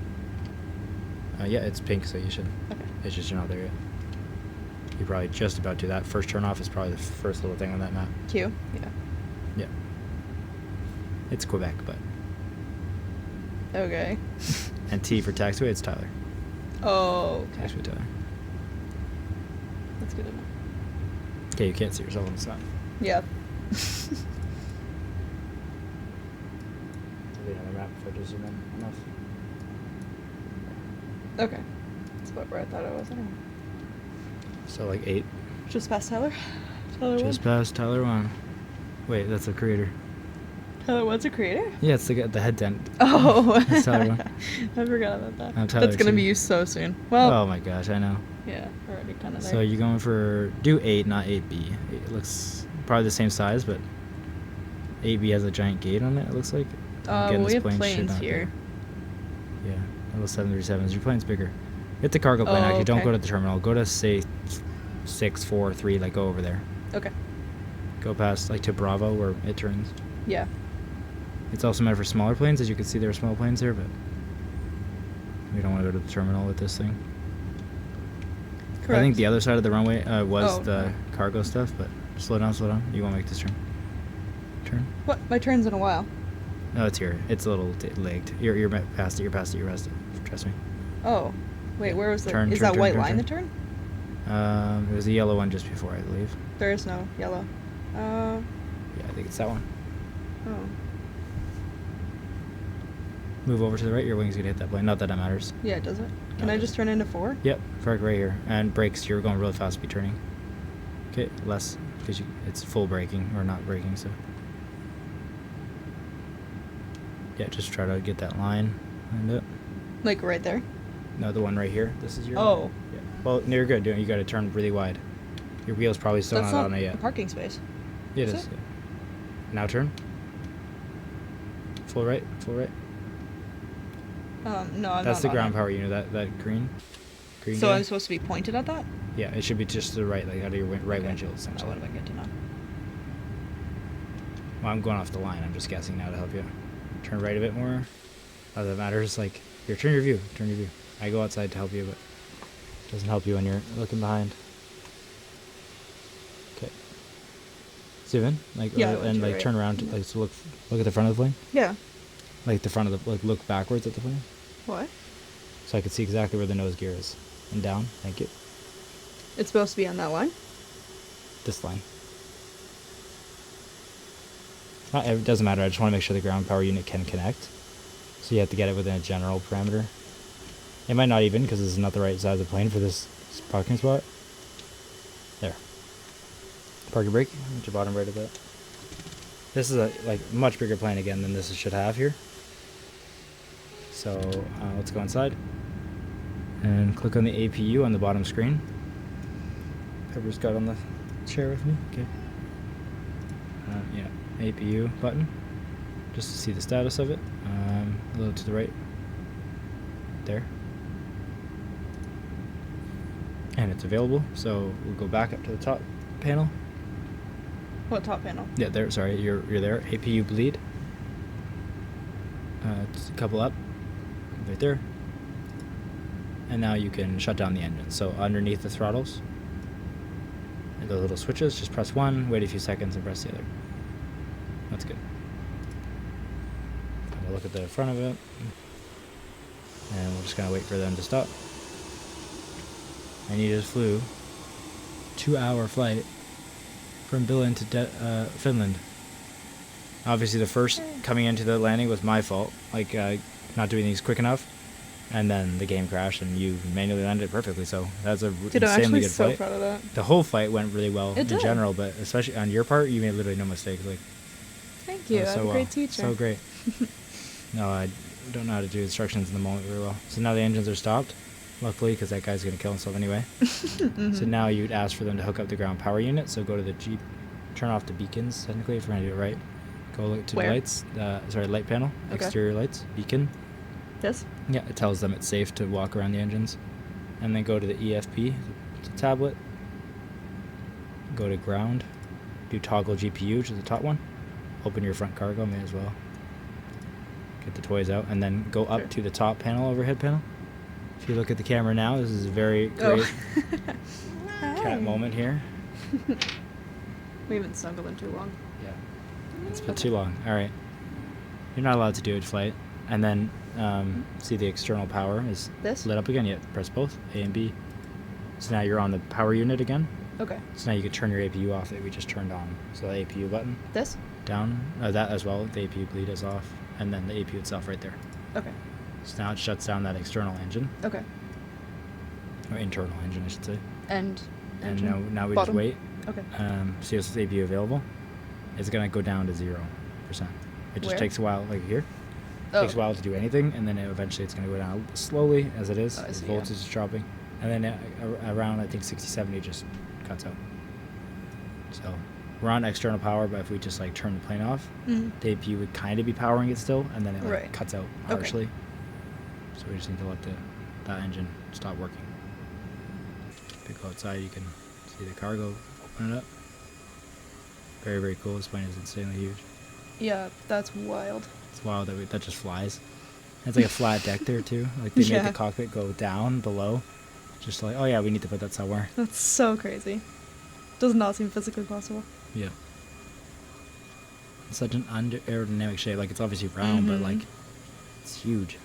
Yeah, it's pink, so you should. Okay. It's just you're not there yet. You're probably just about to. That first turn off is probably the first little thing on that map. Q. Yeah. Yeah. It's Quebec, but. Okay. And T for taxiway, it's Tyler. Oh. Okay. Taxiway Tyler. That's good enough. Okay, you can't see yourself on the side. Yeah. There'll be another map if I just zoom in enough. Okay. That's about where I thought I was anyway. So like 8. Just past Tyler. Tyler Just one. past Tyler 1. Wait, that's the creator. Tyler one's a creator. Yeah, it's the head dent. Oh. That's Tyler one. I forgot about that. I'm Tyler That's gonna two. be used so soon. Well. Oh my gosh, I know. Yeah. Already kind of there. So you're going for do 8, not 8B. It looks probably the same size, but 8B has a giant gate on it. It looks like. Again, well, this we have plane should planes not be. here. Yeah, little 737s. Your plane's bigger. Hit the cargo plane. Oh, Actually, don't okay. go to the terminal. Go to say 6, 4, 3. Like go over there. Okay. Go past like to Bravo where it turns. Yeah. It's also meant for smaller planes. As you can see, there are small planes there, but we don't want to go to the terminal with this thing. Correct. I think the other side of the runway was Oh, the okay. cargo stuff, but slow down, slow down. You won't make this turn. Turn. What? My turn's in a while. No, it's here. It's a little lagged. You're past it. You're past it. You're past it. Trust me. Oh. Wait, where was the? Turn, Is turn, that turn, white turn, line the turn. turn? It was the yellow one just before, I believe. There is no yellow. Yeah, I think it's that one. Oh. Move over to the right. Your wing's gonna hit that plane. Not that that matters. Yeah, does it? Can No, I it just doesn't. turn into 4? Yep, park right here. And brakes. You're going really fast. Be turning. Okay, less because it's full braking or not braking. So yeah, just try to get that line lined up. Like right there? No, the one right here. This is your. Oh. Yeah. Well, you're good. You got to turn really wide. Your wheel's probably still That's not not on it a yet. parking space. It Is is. it? Yeah. Now turn. Full right. Full right. No, I'm That's not the on ground it. power unit. That green. Green. So guy. I'm supposed to be pointed at that? Yeah, it should be just to the right, like out of your right Okay. windshield, That essentially. would have been good to know. Well, I'm going off the line. I'm just guessing now to help you. Turn right a bit more. Not that matters. Like, here, turn your view. Turn your view. I go outside to help you, but it doesn't help you when you're looking behind. Okay. Zoom in, like, Yeah, I or, went and to like right. turn around, to, like, so look at the front of the plane, Yeah. like the front of the, like, look backwards at the plane, What? so I could see exactly where the nose gear is, and down. Thank you. It's supposed to be on that line? This line. It doesn't matter. I just want to make sure the ground power unit can connect. So you have to get it within a general parameter. It might not even, because this is not the right side of the plane for this parking spot. There. Park your brake. At your bottom right of that. This is a much bigger plane again than this should have here. So let's go inside and click on the APU on the bottom screen. Pepper's got on the chair with me. Okay. Yeah. APU button, just to see the status of it. A little to the right there, and it's available, so we'll go back up to the top panel. What top panel? Yeah, there, sorry, you're there. APU bleed, it's a couple up right there, and now you can shut down the engine. So underneath the throttles, the little switches, just press one, wait a few seconds, and press the other. That's good. Have a look at the front of it. And we're just going to wait for them to stop. And you just flew 2-hour flight from Billund to Finland. Obviously the first coming into the landing was my fault, like not doing these quick enough. And then the game crashed and you manually landed it perfectly, so that's a Dude, I'm insanely actually good so flight. proud of that. The whole flight went really well It in did. general, but especially on your part, you made literally no mistakes. Like, Thank you. so I'm a well. great teacher. So great. No, I don't know how to do instructions in the moment very well. So now the engines are stopped, luckily, because that guy's going to kill himself anyway. Mhm. So now you'd ask for them to hook up the ground power unit. So go to the Jeep, turn off the beacons, technically, if we're going to do it right. Go look to Where? the lights, light panel, Okay. exterior lights, beacon. This? Yeah, it tells them it's safe to walk around the engines. And then go to the EFP, the tablet. Go to ground. Do toggle GPU, which is the top one. Open your front cargo, may as well. Get the toys out. And then go up Sure. to the top panel, overhead panel. If you look at the camera now, this is a very great cat moment here. We haven't snuggled in too long. Yeah. It's been too long. All right. You're not allowed to do it flight. And then see the external power is This? lit up again. Yeah, press both, A and B. So now you're on the power unit again. Okay. So now you can turn your APU off that we just turned on. So the APU button This? down, that as well. The APU bleed is off, and then the APU itself right there. Okay. So now it shuts down that external engine, Okay. or internal engine, I should say. And And engine? now we Bottom? just wait. Okay. See if the APU available. It's gonna go down to 0%. It just Where? takes a while, like here. Oh, Takes a okay. while to do anything, and then eventually it's going to go down slowly as it is. Oh, I The see, voltage yeah. is dropping, and then around I think 60-70 just cuts out. So we're on external power, but if we just like turn the plane off, Mhm. the APU would kind of be powering it still, and then it like Right. cuts out Okay. harshly. So we just need to let that engine stop working. If you go outside, you can see the cargo open it up. Very, very cool. This plane is insanely huge. Yeah, that's wild. It's wild that just flies. It's like a flat deck there too. Like they made Yeah. the cockpit go down below. Just like, oh yeah, we need to put that somewhere. That's so crazy. Does not seem physically possible. Yeah. It's such an aerodynamic shape. Like it's obviously round, but Mhm. like it's huge.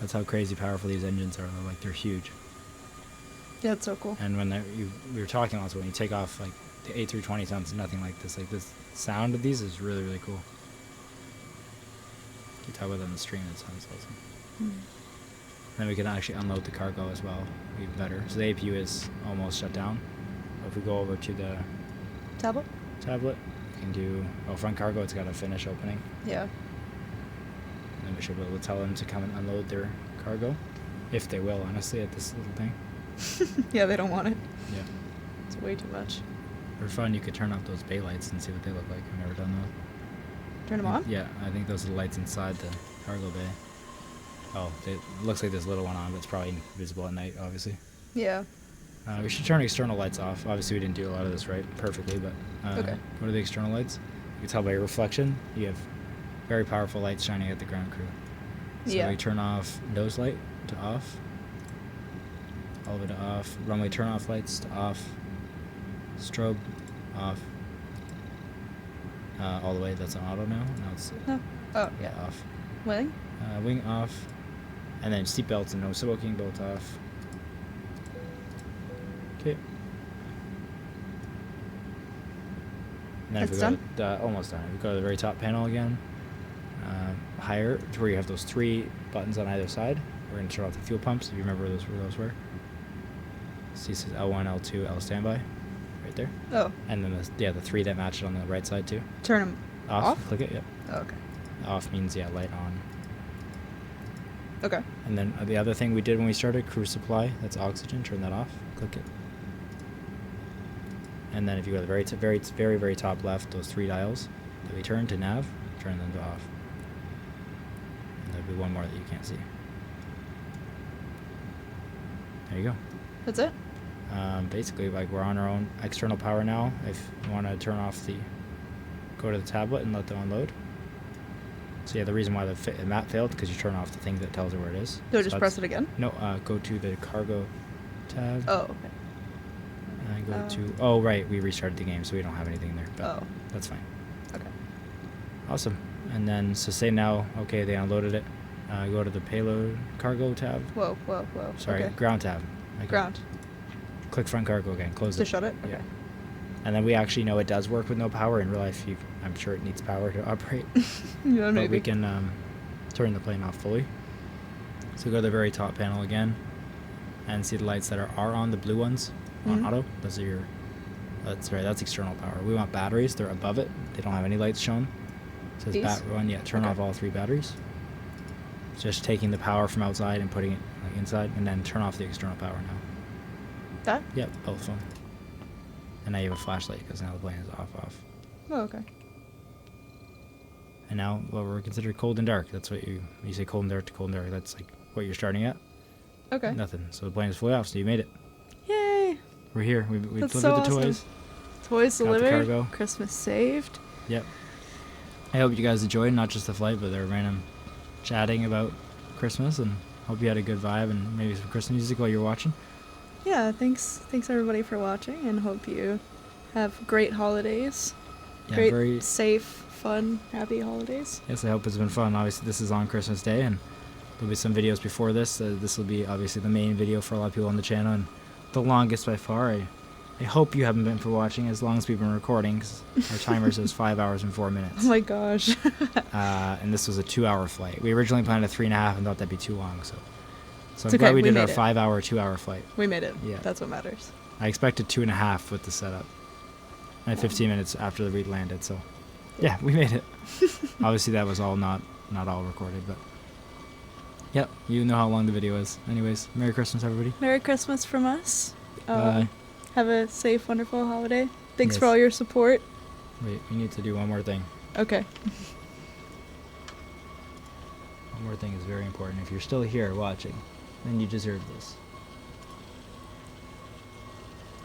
That's how crazy powerful these engines are. Like they're huge. Yeah, it's so cool. And when we were talking also, when you take off, like the A320 sounds nothing like this. Like this sound of these is really, really cool. You talk about it on the stream, it sounds awesome. Mm. Then we can actually unload the cargo as well, even better. So the APU is almost shut down. If we go over to the Tablet? tablet, we can do front cargo. It's got a finish opening. Yeah. And then we should be able to tell them to come and unload their cargo, if they will. Honestly, at this little thing. Yeah, they don't want it. Yeah. It's way too much. For fun, you could turn off those bay lights and see what they look like. I've never done that. Turn them on? Yeah, I think those are the lights inside the cargo bay. Oh, it looks like there's a little one on, but it's probably visible at night, obviously. Yeah. We should turn external lights off. Obviously, we didn't do a lot of this right perfectly, but Okay. What are the external lights? You can tell by your reflection. You have very powerful lights shining at the ground crew. So Yeah. we turn off nose light to off. All the way to off. Runway turn off lights to off. Strobe off. All the way. That's on auto now. Now it's No. Oh, yeah. off. Wing? Wing off. And then seat belts and no smoking, both off. Okay. And then if That's we go to, almost done. If we go to the very top panel again, higher to where you have those 3 buttons on either side. We're going to turn off the fuel pumps, if you remember where those were. See, it says L1, L2, L standby, right there. Oh. And then the 3 that match it on the right side too. Turn them off? Click it, yep. Oh, okay. Off means, yeah, light on. Okay. And then the other thing we did when we started, cruise supply, that's oxygen, turn that off, click it. And then if you go to the very, very top left, those 3 dials that we turn to nav, turn them to off. And there'll be one more that you can't see. There you go. That's it? Basically, like, we're on our own external power now. If you want to turn off go to the tablet and let them unload. So yeah, the reason why the map failed, because you turn off the thing that tells her where it is. Do I So just press it again? No, go to the cargo tab. Oh, okay. And go to... Oh, right, we restarted the game, so we don't have anything there. But Oh. that's fine. Okay. Awesome. And then, so say now, okay, they unloaded it. Go to the payload cargo tab. Whoa. Sorry, Okay. ground tab. Okay. Ground. Click front cargo again, close To it. shut it? Okay. Yeah. And then we actually know it does work with no power. In real life, I'm sure it needs power to operate. Yeah, But maybe. we can turn the plane off fully. So go to the very top panel again and see the lights that are on, the blue ones on Mhm. auto. Those are that's right, that's external power. We want batteries, they're above it. They don't have any lights shown. It says These? bat run, yeah, turn Okay. off all 3 batteries. Just taking the power from outside and putting it inside, and then turn off the external power now. That? Yep, both of them. And now you have a flashlight because now the plane is off. Oh, okay. And now, well, we're considered cold and dark. That's what you say cold and dark to cold and dark. That's like what you're starting at. Okay. Nothing. So the plane is fully off. So you made it. Yay! We're here. We That's delivered so the awesome. toys. Toys Got the delivered. cargo. Christmas saved. Yep. I hope you guys enjoyed not just the flight, but the random chatting about Christmas, and hope you had a good vibe and maybe some Christmas music while you're watching. Yeah, thanks everybody for watching, and hope you have great holidays. Yeah, Great, safe, fun, happy holidays. Yes, I hope it's been fun. Obviously, this is on Christmas Day, and there'll be some videos before this. This will be obviously the main video for a lot of people on the channel, and the longest by far. I hope you haven't been for watching as long as we've been recording, because our timer says 5 hours and 4 minutes. Oh my gosh. And this was a 2-hour flight. We originally planned a 3.5 and thought that'd be too long, so I'm okay, glad we we did our made it. 5-hour, 2-hour flight. We made it. Yeah. That's what matters. I expected 2.5 with the setup, and 15 minutes after we landed. So, yeah, we made it. Obviously, that was all not all recorded, but yep, you know how long the video is. Anyways, Merry Christmas, everybody. Merry Christmas from us. Bye. Have a safe, wonderful holiday. Thanks Yes. for all your support. Wait, we need to do one more thing. Okay. One more thing is very important. If you're still here watching, then you deserve this.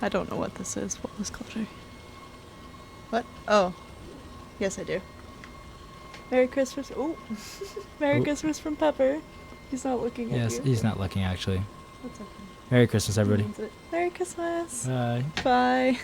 I don't know what this is. What was closure? What? Oh. Yes, I do. Merry Christmas. Oh. Merry Oh. Christmas from Pepper. He's not looking at Yes, you. he's not looking actually. That's okay. Merry Christmas, everybody. He means it. Merry Christmas. Bye. Bye.